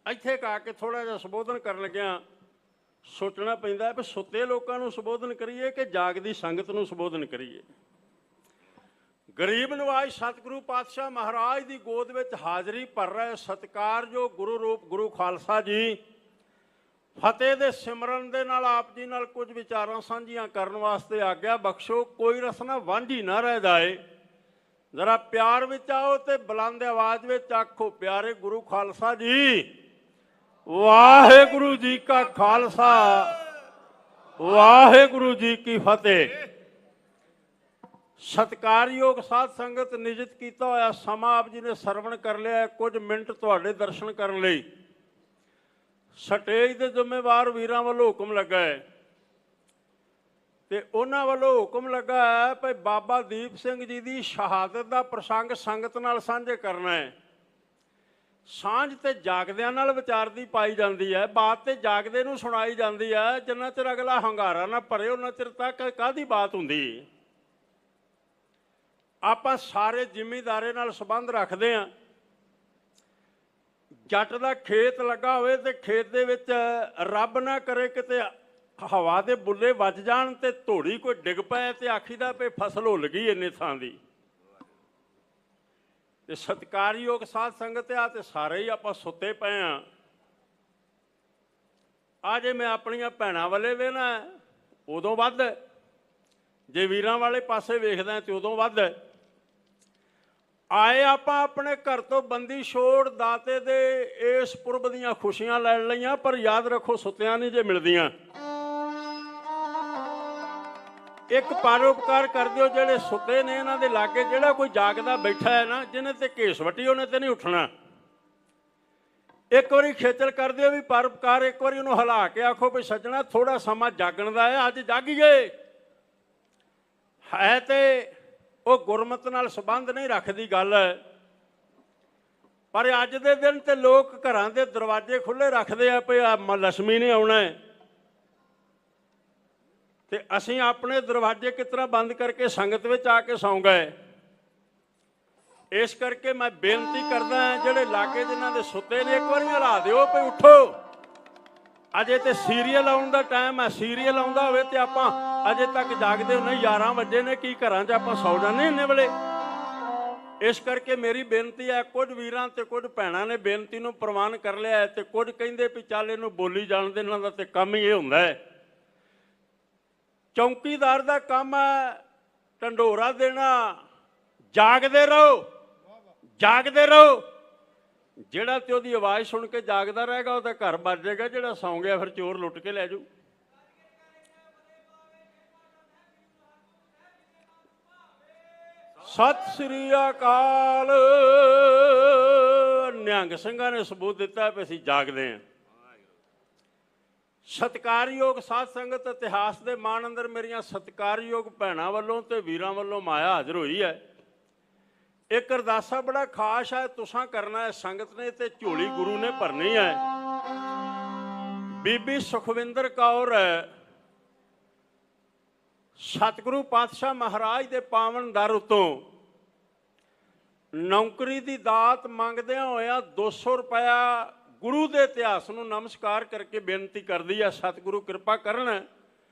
[SPEAKER 5] ਇੱਥੇ ਕਾ ਕੇ ਥੋੜਾ ਜਿਹਾ ਸੰਬੋਧਨ ਕਰਨ ਲੱਗਿਆ ਸੋਚਣਾ ਪੈਂਦਾ ਵੀ ਸੁੱਤੇ ਲੋਕਾਂ ਨੂੰ ਸੰਬੋਧਨ ਕਰੀਏ ਕਿ ਜਾਗਦੀ ਸੰਗਤ ਨੂੰ ਸੰਬੋਧਨ ਕਰੀਏ। ਗਰੀਬ ਨਵਾਜ਼ ਸਤਿਗੁਰੂ ਪਾਤਸ਼ਾਹ ਮਹਾਰਾਜ ਦੀ ਗੋਦ ਵਿੱਚ ਹਾਜ਼ਰੀ ਭਰ ਰਹੇ ਸਤਿਕਾਰਯੋਗ ਗੁਰੂ ਰੂਪ ਗੁਰੂ ਖਾਲਸਾ ਜੀ, ਫਤਿਹ ਦੇ ਸਿਮਰਨ ਦੇ ਨਾਲ ਆਪ ਜੀ ਨਾਲ ਕੁਝ ਵਿਚਾਰਾਂ ਸਾਂਝੀਆਂ ਕਰਨ ਵਾਸਤੇ ਆਗਿਆ ਬਖਸ਼ੋ। ਕੋਈ ਰਸਨਾ ਵਾਂਝੀ ਨਾ ਰਹਿ ਜਾਏ। ਜ਼ਰਾ ਪਿਆਰ ਵਿੱਚ ਆਓ ਤੇ ਬੁਲੰਦ ਆਵਾਜ਼ ਵਿੱਚ ਆਖੋ, ਪਿਆਰੇ ਗੁਰੂ ਖਾਲਸਾ ਜੀ, ਵਾਹਿਗੁਰੂ ਜੀ ਕਾ ਖਾਲਸਾ, ਵਾਹਿਗੁਰੂ ਜੀ ਕੀ ਫਤਿਹ। ਸਤਿਕਾਰਯੋਗ ਸਾਧ ਸੰਗਤ, ਨਿਯਤ ਕੀਤਾ ਹੋਇਆ ਸਮਾਂ ਆਪ ਜੀ ਨੇ ਸਰਵਣ ਕਰ ਲਿਆ। ਕੁਝ ਮਿੰਟ ਤੁਹਾਡੇ ਦਰਸ਼ਨ ਕਰਨ ਲਈ ਸਟੇਜ ਦੇ ਜ਼ਿੰਮੇਵਾਰ ਵੀਰਾਂ ਵੱਲੋਂ ਹੁਕਮ ਲੱਗਾ ਹੈ ਤੇ ਉਹਨਾਂ ਵੱਲੋਂ ਹੁਕਮ ਲੱਗਾ ਹੈ ਭਾਈ ਬਾਬਾ ਦੀਪ ਸਿੰਘ ਜੀ ਦੀ ਸ਼ਹਾਦਤ ਦਾ ਪ੍ਰਸੰਗ ਸੰਗਤ ਨਾਲ ਸਾਂਝੇ ਕਰਨਾ ਹੈ। ਸਾਂਝ ਤੇ ਜਾਗਦਿਆਂ ਨਾਲ ਵਿਚਾਰ ਦੀ ਪਾਈ ਜਾਂਦੀ ਹੈ, ਬਾਤ ਤੇ ਜਾਗਦੇ ਨੂੰ ਸੁਣਾਈ ਜਾਂਦੀ ਹੈ। ਜਿੰਨਾ ਚਿਰ ਅਗਲਾ ਹੰਗਾਰਾ ਨਾ ਭਰੇ ਉਹਨਾਂ ਚਿਰ ਤੱਕ ਕਾਹਦੀ ਬਾਤ ਹੁੰਦੀ। ਆਪਾਂ ਸਾਰੇ ਜ਼ਿਮੀਂਦਾਰੇ ਨਾਲ ਸੰਬੰਧ ਰੱਖਦੇ ਹਾਂ। ਜੱਟ ਦਾ ਖੇਤ ਲੱਗਾ ਹੋਵੇ ਤੇ ਖੇਤ ਦੇ ਵਿੱਚ ਰੱਬ ਨਾ ਕਰੇ ਕਿਤੇ ਹਵਾ ਦੇ ਬੁੱਲੇ ਵੱਜ ਜਾਣ ਤੇ ਧੋੜੀ ਕੋਈ ਡਿੱਗ ਪਏ ਤੇ ਆਖੀਦਾ ਪਈ ਫਸਲ ਹੁੱਲ ਗਈ ਇੰਨੇ ਥਾਂ ਦੀ।
[SPEAKER 10] ਤੇ ਸਤਿਕਾਰਯੋਗ ਸਾਧ ਸੰਗਤ ਆ ਤੇ ਸਾਰੇ ਹੀ ਆਪਾਂ ਸੁੱਤੇ ਪਏ ਆ। ਆ ਜੇ ਮੈਂ ਆਪਣੀਆਂ ਭੈਣਾਂ ਵੱਲੇ ਵੇਖਣਾ ਉਦੋਂ ਵੱਧ, ਜੇ ਵੀਰਾਂ ਵਾਲੇ ਪਾਸੇ ਵੇਖਦਾ ਤੇ ਉਦੋਂ ਵੱਧ। ਆਏ ਆਪਾਂ ਆਪਣੇ ਘਰ ਤੋਂ ਬੰਦੀ ਛੋੜ ਦਾਤੇ ਦੇ ਇਸ ਪੁਰਬ ਦੀਆਂ ਖੁਸ਼ੀਆਂ ਲੈਣ ਲਈਆਂ, ਪਰ ਯਾਦ ਰੱਖੋ ਸੁੱਤਿਆਂ ਨਹੀਂ ਜੇ ਮਿਲਦੀਆਂ। ਇੱਕ ਪਰਉਪਕਾਰ ਕਰ ਦਿਓ ਜਿਹੜੇ ਸੁੱਤੇ ਨੇ ਇਹਨਾਂ ਦੇ ਲਾਗੇ। ਜਿਹੜਾ ਕੋਈ ਜਾਗਦਾ ਬੈਠਾ ਹੈ ਨਾ, ਜਿਹਨੇ ਤੇ ਘੇਸ ਵੱਟੀ ਉਹਨੇ ਤੇ ਨਹੀਂ ਉੱਠਣਾ। ਇੱਕ ਵਾਰੀ ਖੇਚਲ ਕਰ ਦਿਓ ਵੀ ਪਰਉਪਕਾਰ, ਇੱਕ ਵਾਰੀ ਉਹਨੂੰ ਹਿਲਾ ਕੇ ਆਖੋ ਵੀ ਸੱਜਣਾ ਥੋੜਾ ਸਮਾਂ ਜਾਗਣ ਦਾ ਹੈ, ਅੱਜ ਜਾਗੀਏ। ਹੈ ਤੇ ਉਹ ਗੁਰਮਤਿ ਨਾਲ ਸੰਬੰਧ ਨਹੀਂ ਰੱਖਦੀ ਗੱਲ, ਪਰ ਅੱਜ ਦੇ ਦਿਨ ਤੇ ਲੋਕ ਘਰਾਂ ਦੇ ਦਰਵਾਜ਼ੇ ਖੁੱਲ੍ਹੇ ਰੱਖਦੇ ਆ ਵੀ ਲక్ష్ਮੀ ਨੇ ਆਉਣਾ ਹੈ, ਤੇ ਅਸੀਂ ਆਪਣੇ ਦਰਵਾਜ਼ੇ ਕਿਸ ਤਰ੍ਹਾਂ ਬੰਦ ਕਰਕੇ ਸੰਗਤ ਵਿੱਚ ਆ ਕੇ ਸੌਂ ਗਏ। ਇਸ ਕਰਕੇ ਮੈਂ ਬੇਨਤੀ ਕਰਦਾ ਜਿਹੜੇ ਲਾਗੇ ਜਿਨ੍ਹਾਂ ਦੇ ਸੁੱਤੇ ਨੇ, ਇੱਕ ਵਾਰੀ ਹਿਲਾ ਦਿਓ ਵੀ ਉੱਠੋ। ਅਜੇ ਤੇ ਸੀਰੀਅਲ ਆਉਣ ਦਾ ਟਾਈਮ ਹੈ, ਸੀਰੀਅਲ ਆਉਂਦਾ ਹੋਵੇ ਤੇ ਆਪਾਂ ਅਜੇ ਤੱਕ ਜਾਗਦੇ ਨਹੀਂ। 11 ਵਜੇ ਨੇ, ਕੀ ਘਰਾਂ 'ਚ ਆਪਾਂ ਸੌ ਜਾਂਦੇ ਇੰਨੇ ਵੇਲੇ। ਇਸ ਕਰਕੇ ਮੇਰੀ ਬੇਨਤੀ ਹੈ, ਕੁਝ ਵੀਰਾਂ ਤੇ ਕੁਝ ਭੈਣਾਂ ਨੇ ਬੇਨਤੀ ਨੂੰ ਪ੍ਰਵਾਨ ਕਰ ਲਿਆ ਹੈ, ਤੇ ਕੁਝ ਕਹਿੰਦੇ ਵੀ ਚੱਲ ਇਹਨੂੰ ਬੋਲੀ ਜਾਣ ਦੇ, ਇਹਨਾਂ ਦਾ ਤੇ ਕੰਮ ਹੀ ਇਹ ਹੁੰਦਾ ਹੈ। ਚੌਂਕੀਦਾਰ ਦਾ ਕੰਮ ਹੈ ਢੰਡੋਰਾ ਦੇਣਾ। ਜਾਗਦੇ ਰਹੋ, ਜਾਗਦੇ ਰਹੋ। ਜਿਹੜਾ ਤੇ ਉਹਦੀ ਆਵਾਜ਼ ਸੁਣ ਕੇ ਜਾਗਦਾ ਰਹੇਗਾ ਉਹਦਾ ਘਰ ਬਚ ਜਾਏਗਾ, ਜਿਹੜਾ ਸੌਂ ਗਿਆ ਫਿਰ ਚੋਰ ਲੁੱਟ ਕੇ ਲੈ ਜਾਊ। ਸਤਿ ਸ੍ਰੀ ਅਕਾਲ। ਨਿਹੰਗ ਸਿੰਘਾਂ ਨੇ ਸਬੂਤ ਦਿੱਤਾ ਵੀ ਅਸੀਂ ਜਾਗਦੇ ਹਾਂ। ਸਤਿਕਾਰਯੋਗ ਸਾਧ ਸੰਗਤ, ਇਤਿਹਾਸ ਦੇ ਮਾਣ ਅੰਦਰ ਮੇਰੀਆਂ ਸਤਿਕਾਰਯੋਗ ਭੈਣਾਂ ਵੱਲੋਂ ਤੇ ਵੀਰਾਂ ਵੱਲੋਂ ਮਾਇਆ ਹਾਜ਼ਰ ਹੋਈ ਹੈ। ਇੱਕ ਅਰਦਾਸਾ ਬੜਾ ਖਾਸ ਹੈ, ਤੁਸਾਂ ਕਰਨਾ ਹੈ ਸੰਗਤ ਨੇ, ਤੇ ਝੋਲੀ ਗੁਰੂ ਨੇ ਭਰਨੀ ਹੈ। ਬੀਬੀ ਸੁਖਵਿੰਦਰ ਕੌਰ ਸਤਿਗੁਰੂ ਪਾਤਸ਼ਾਹ ਮਹਾਰਾਜ ਦੇ ਪਾਵਨ ਦਰ ਉਤੋਂ ਨੌਕਰੀ ਦੀ ਦਾਤ ਮੰਗਦਿਆਂ ਹੋਇਆ 200 ਰੁਪਇਆ ਗੁਰੂ ਦੇ ਇਤਿਹਾਸ ਨੂੰ ਨਮਸਕਾਰ ਕਰਕੇ ਬੇਨਤੀ ਕਰਦੀ ਹੈ, ਸਤਿਗੁਰੂ ਕਿਰਪਾ ਕਰਨ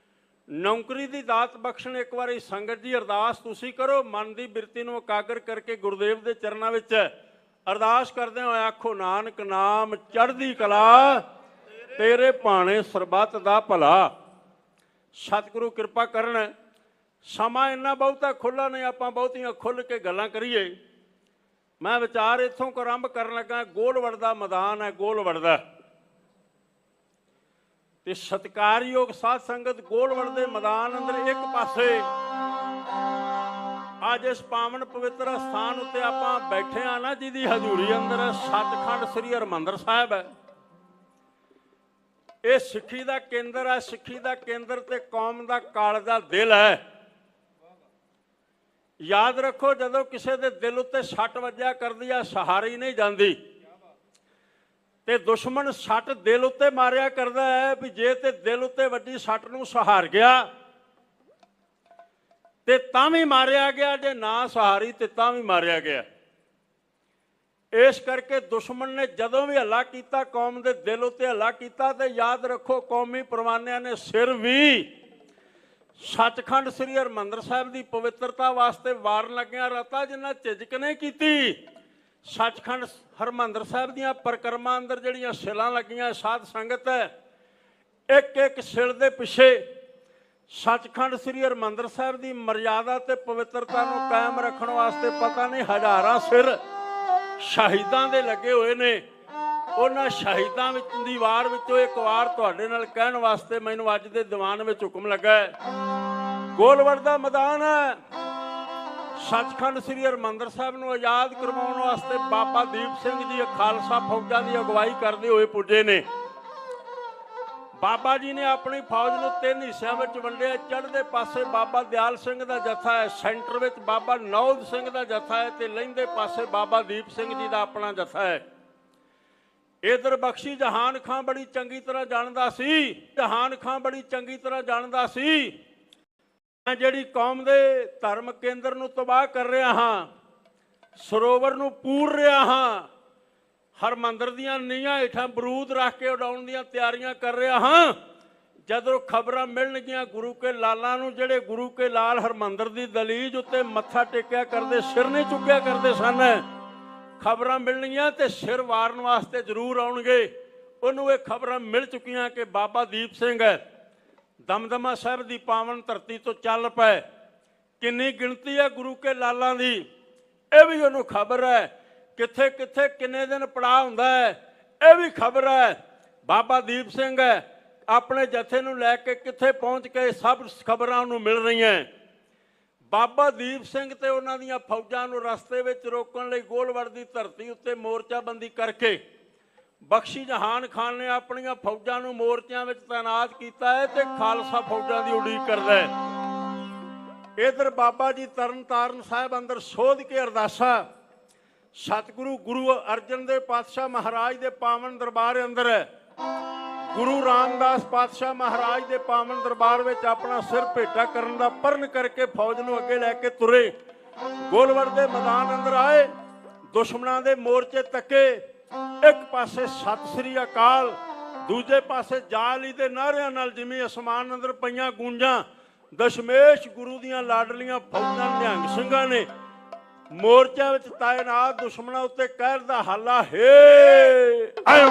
[SPEAKER 10] ਨੌਕਰੀ ਦੀ ਦਾਤ ਬਖਸ਼ਣ। ਇੱਕ ਵਾਰੀ ਸੰਗਤ ਜੀ ਅਰਦਾਸ ਤੁਸੀਂ ਕਰੋ, ਮਨ ਦੀ ਬਿਰਤੀ ਨੂੰ ਇਕਾਗਰ ਕਰਕੇ ਗੁਰਦੇਵ ਦੇ ਚਰਨਾਂ ਵਿੱਚ ਅਰਦਾਸ ਕਰਦੇ ਹੋਏ ਆਖੋ, ਨਾਨਕ ਨਾਮ ਚੜ੍ਹਦੀ ਕਲਾ, ਤੇਰੇ ਭਾਣੇ ਸਰਬੱਤ ਦਾ ਭਲਾ। ਸਤਿਗੁਰੂ ਕਿਰਪਾ ਕਰਨ। ਸਮਾਂ ਇੰਨਾ ਬਹੁਤਾ ਖੁੱਲ੍ਹਾ ਨਹੀਂ, ਆਪਾਂ ਬਹੁਤੀਆਂ ਖੁੱਲ੍ਹ ਕੇ ਗੱਲਾਂ ਕਰੀਏ। ਮੈਂ ਵਿਚਾਰ ਇੱਥੋਂ ਆਰੰਭ ਕਰਨ ਲੱਗਾ। ਗੋਲਵੜ ਦਾ ਮੈਦਾਨ ਹੈ, ਗੋਲਵੜ ਦਾ, ਤੇ ਸਤਿਕਾਰਯੋਗ ਸਾਧ ਸੰਗਤ ਗੋਲਵੜ ਦੇ ਮੈਦਾਨ ਅੰਦਰ ਇੱਕ ਪਾਸੇ ਅੱਜ ਇਸ ਪਾਵਨ ਪਵਿੱਤਰ ਸਥਾਨ ਉੱਤੇ ਆਪਾਂ ਬੈਠੇ ਆ ਨਾ, ਜਿਹਦੀ ਹਜ਼ੂਰੀ ਅੰਦਰ ਸੱਚਖੰਡ ਸ੍ਰੀ ਹਰਿਮੰਦਰ ਸਾਹਿਬ ਹੈ। ਇਹ ਸਿੱਖੀ ਦਾ ਕੇਂਦਰ ਹੈ, ਸਿੱਖੀ ਦਾ ਕੇਂਦਰ ਤੇ ਕੌਮ ਦਾ ਕਾਲਜਾ ਦਿਲ ਹੈ। ਯਾਦ ਰੱਖੋ, ਜਦੋਂ ਕਿਸੇ ਦੇ ਦਿਲ ਉੱਤੇ ਸੱਟ ਵੱਜਿਆ ਕਰਦੀ ਆ, ਸਹਾਰੀ ਨਹੀਂ ਜਾਂਦੀ, ਤੇ ਦੁਸ਼ਮਣ ਸੱਟ ਦਿਲ ਉੱਤੇ ਮਾਰਿਆ ਕਰਦਾ ਹੈ ਵੀ ਜੇ ਤੇ ਦਿਲ ਉੱਤੇ ਵੱਡੀ ਸੱਟ ਨੂੰ ਸਹਾਰ ਗਿਆ ਤੇ ਤਾਂ ਵੀ ਮਾਰਿਆ ਗਿਆ, ਜੇ ਨਾ ਸਹਾਰੀ ਤੇ ਤਾਂ ਵੀ ਮਾਰਿਆ ਗਿਆ। ਇਸ ਕਰਕੇ ਦੁਸ਼ਮਣ ਨੇ ਜਦੋਂ ਵੀ ਹੱਲਾ ਕੀਤਾ, ਕੌਮ ਦੇ ਦਿਲ ਉੱਤੇ ਹੱਲਾ ਕੀਤਾ, ਤੇ ਯਾਦ ਰੱਖੋ ਕੌਮੀ ਪਰਵਾਨਿਆਂ ਨੇ ਸਿਰ ਵੀ ਸੱਚਖੰਡ ਸ੍ਰੀ ਹਰਿਮੰਦਰ ਸਾਹਿਬ ਦੀ ਪਵਿੱਤਰਤਾ ਵਾਸਤੇ ਵਾਰਨ ਲੱਗਿਆ ਰਤਾ, ਜਿੰਨਾ ਝਿਜਕ ਨਹੀਂ ਕੀਤੀ। ਸੱਚਖੰਡ ਹਰਿਮੰਦਰ ਸਾਹਿਬ ਦੀਆਂ ਪਰਿਕਰਮਾ ਅੰਦਰ ਜਿਹੜੀਆਂ ਸਿਲਾਂ ਲੱਗੀਆਂ ਸਾਧ ਸੰਗਤ ਹੈ, ਇੱਕ ਇੱਕ ਸਿਲ ਦੇ ਪਿੱਛੇ ਸੱਚਖੰਡ ਸ੍ਰੀ ਹਰਿਮੰਦਰ ਸਾਹਿਬ ਦੀ ਮਰਿਆਦਾ ਤੇ ਪਵਿੱਤਰਤਾ ਨੂੰ ਕਾਇਮ ਰੱਖਣ ਵਾਸਤੇ ਪਤਾ ਨਹੀਂ ਹਜ਼ਾਰਾਂ ਸਿਰ ਸ਼ਹੀਦਾਂ ਦੇ ਲੱਗੇ ਹੋਏ ਨੇ। ਉਹਨਾਂ ਸ਼ਹੀਦਾਂ ਵਿੱਚ ਦੀ ਵਾਰ ਵਿੱਚੋਂ ਇੱਕ ਵਾਰ ਤੁਹਾਡੇ ਨਾਲ ਕਹਿਣ ਵਾਸਤੇ ਮੈਨੂੰ ਅੱਜ ਦੇ ਦੀਵਾਨ ਵਿੱਚ ਹੁਕਮ ਲੱਗਾ ਹੈ। ਗੋਲਵੜ ਦਾ ਮੈਦਾਨ ਹੈ, ਸੱਚਖੰਡ ਸ੍ਰੀ ਹਰਿਮੰਦਰ ਸਾਹਿਬ ਨੂੰ ਆਜ਼ਾਦ ਕਰਵਾਉਣ ਵਾਸਤੇ ਬਾਬਾ ਦੀਪ ਸਿੰਘ ਜੀ ਖਾਲਸਾ ਫੌਜਾਂ ਦੀ ਅਗਵਾਈ ਕਰਦੇ ਹੋਏ ਪੁੱਜੇ ਨੇ। ਬਾਬਾ ਜੀ ਨੇ ਆਪਣੀ ਫੌਜ ਨੂੰ 3 ਹਿੱਸਿਆਂ ਵਿੱਚ ਵੰਡਿਆ। ਚੜ੍ਹਦੇ ਪਾਸੇ ਬਾਬਾ ਦਿਆਲ ਸਿੰਘ ਦਾ ਜਥਾ ਹੈ, ਸੈਂਟਰ ਵਿੱਚ ਬਾਬਾ ਨੌਦ ਸਿੰਘ ਦਾ ਜਥਾ ਹੈ, ਤੇ ਲਹਿੰਦੇ ਪਾਸੇ ਬਾਬਾ ਦੀਪ ਸਿੰਘ ਜੀ ਦਾ ਆਪਣਾ ਜਥਾ ਹੈ। ਇਧਰ ਬਖਸ਼ੀ ਜਹਾਨ ਖਾਂ ਬੜੀ ਚੰਗੀ ਤਰ੍ਹਾਂ ਜਾਣਦਾ ਸੀ, ਜਹਾਨ ਖਾਂ ਬੜੀ ਚੰਗੀ ਤਰ੍ਹਾਂ ਜਾਣਦਾ ਸੀ, ਮੈਂ ਜਿਹੜੀ ਕੌਮ ਦੇ ਧਰਮ ਕੇਂਦਰ ਨੂੰ ਤਬਾਹ ਕਰ ਰਿਹਾ ਹਾਂ, ਸਰੋਵਰ ਨੂੰ ਪੂਰ ਰਿਹਾ ਹਾਂ, ਹਰਮੰਦਰ ਦੀਆਂ ਨੀਹਾਂ ਹੇਠਾਂ ਬਰੂਦ ਰੱਖ ਕੇ ਉਡਾਉਣ ਦੀਆਂ ਤਿਆਰੀਆਂ ਕਰ ਰਿਹਾ ਹਾਂ। ਜਦੋਂ ਖਬਰਾਂ ਮਿਲਣਗੀਆਂ ਗੁਰੂ ਕੇ ਲਾਲਾਂ ਨੂੰ, ਜਿਹੜੇ ਗੁਰੂ ਕੇ ਲਾਲ ਹਰਮੰਦਰ ਦੀ ਦਲੀਜ ਉੱਤੇ ਮੱਥਾ ਟੇਕਿਆ ਕਰਦੇ, ਸਿਰ ਨਹੀਂ ਚੁੱਕਿਆ ਕਰਦੇ ਸਨ, ਖਬਰਾਂ ਮਿਲਣੀਆਂ ਤੇ ਸਿਰ ਵਾਰਨ ਵਾਸਤੇ ਜ਼ਰੂਰ ਆਉਣਗੇ। ਉਹਨੂੰ ਇਹ ਖਬਰਾਂ ਮਿਲ ਚੁੱਕੀਆਂ ਕਿ ਬਾਬਾ ਦੀਪ ਸਿੰਘ ਦਮਦਮਾ ਸਾਹਿਬ ਦੀ ਪਾਵਨ ਧਰਤੀ ਤੋਂ ਚੱਲ ਪਏ। ਕਿੰਨੀ ਗਿਣਤੀ ਹੈ ਗੁਰੂ ਕੇ ਲਾਲਾਂ ਦੀ, ਇਹ ਵੀ ਉਹਨੂੰ ਖਬਰ ਹੈ। ਕਿੱਥੇ ਕਿੱਥੇ ਕਿੰਨੇ ਦਿਨ ਪੜਾਅ ਹੁੰਦਾ ਹੈ, ਇਹ ਵੀ ਖਬਰ ਹੈ। ਬਾਬਾ ਦੀਪ ਸਿੰਘ ਆਪਣੇ ਜਥੇ ਨੂੰ ਲੈ ਕੇ ਕਿੱਥੇ ਪਹੁੰਚ ਕੇ ਸਭ ਖਬਰਾਂ ਉਹਨੂੰ ਮਿਲ ਰਹੀਆਂ। ਬਾਬਾ ਦੀਪ ਸਿੰਘ ਤੇ ਉਹਨਾਂ ਦੀਆਂ ਫੌਜਾਂ ਨੂੰ ਰਸਤੇ ਵਿੱਚ ਰੋਕਣ ਲਈ ਗੋਲਵੜ ਦੀ ਧਰਤੀ ਉੱਤੇ ਮੋਰਚਾਬੰਦੀ ਕਰਕੇ ਬਖਸ਼ੀ ਜਹਾਨ ਖਾਨ ਨੇ ਆਪਣੀਆਂ ਫੌਜਾਂ ਨੂੰ ਮੋਰਚਿਆਂ ਵਿੱਚ ਤਾਇਨਾਤ ਕੀਤਾ ਹੈ ਤੇ ਖਾਲਸਾ ਫੌਜਾਂ ਦੀ ਉਡੀਕ ਕਰਦਾ ਹੈ। ਇਧਰ ਬਾਬਾ ਜੀ ਤਰਨਤਾਰਨ ਸਾਹਿਬ ਅੰਦਰ ਸੋਧ ਕੇ ਅਰਦਾਸਾਂ ਸਤਿਗੁਰੂ ਗੁਰੂ ਅਰਜਨ ਦੇਵ ਪਾਤਸ਼ਾਹ ਮਹਾਰਾਜ ਦੇ ਪਾਵਨ ਦਰਬਾਰ ਅੰਦਰ ਗੁਰੂ ਰਾਮਦਾਸ ਪਾਤਸ਼ਾਹ ਮਹਾਰਾਜ ਦੇ ਪਾਵਨ ਦਰਬਾਰ ਵਿੱਚ ਆਪਣਾ ਸਿਰ ਭੇਟਾ ਕਰਨ ਦਾ ਪਰਨ ਕਰਕੇ ਫੌਜ ਨੂੰ ਅੱਗੇ ਲੈ ਕੇ ਤੁਰੇ। ਗੋਲਵੜ ਦੇ ਮੈਦਾਨ ਅੰਦਰ ਆਏ, ਦੁਸ਼ਮਣਾਂ ਦੇ ਮੋਰਚੇ ਤੱਕੇ। ਇੱਕ ਪਾਸੇ ਸਤਿ ਸ੍ਰੀ ਅਕਾਲ, ਦੂਜੇ ਪਾਸੇ ਜਾਲੀ ਦੇ ਨਾਰਿਆਂ ਨਾਲ ਜਿਵੇਂ ਅਸਮਾਨ ਅੰਦਰ ਪਈਆਂ ਗੂੰਜਾਂ। ਦਸ਼ਮੇਸ਼ ਗੁਰੂ ਦੀਆਂ ਲਾਡਲੀਆਂ ਫੌਜਾਂ ਨਿਹੰਗ ਸਿੰਘਾਂ ਨੇ ਮੋਰਚਿਆਂ ਵਿੱਚ ਤਾਇਨਾਤ ਦੁਸ਼ਮਣਾਂ ਉੱਤੇ ਕਹਿਰ ਦਾ ਹਾਲਾ ਹੈ। ਆਇਓ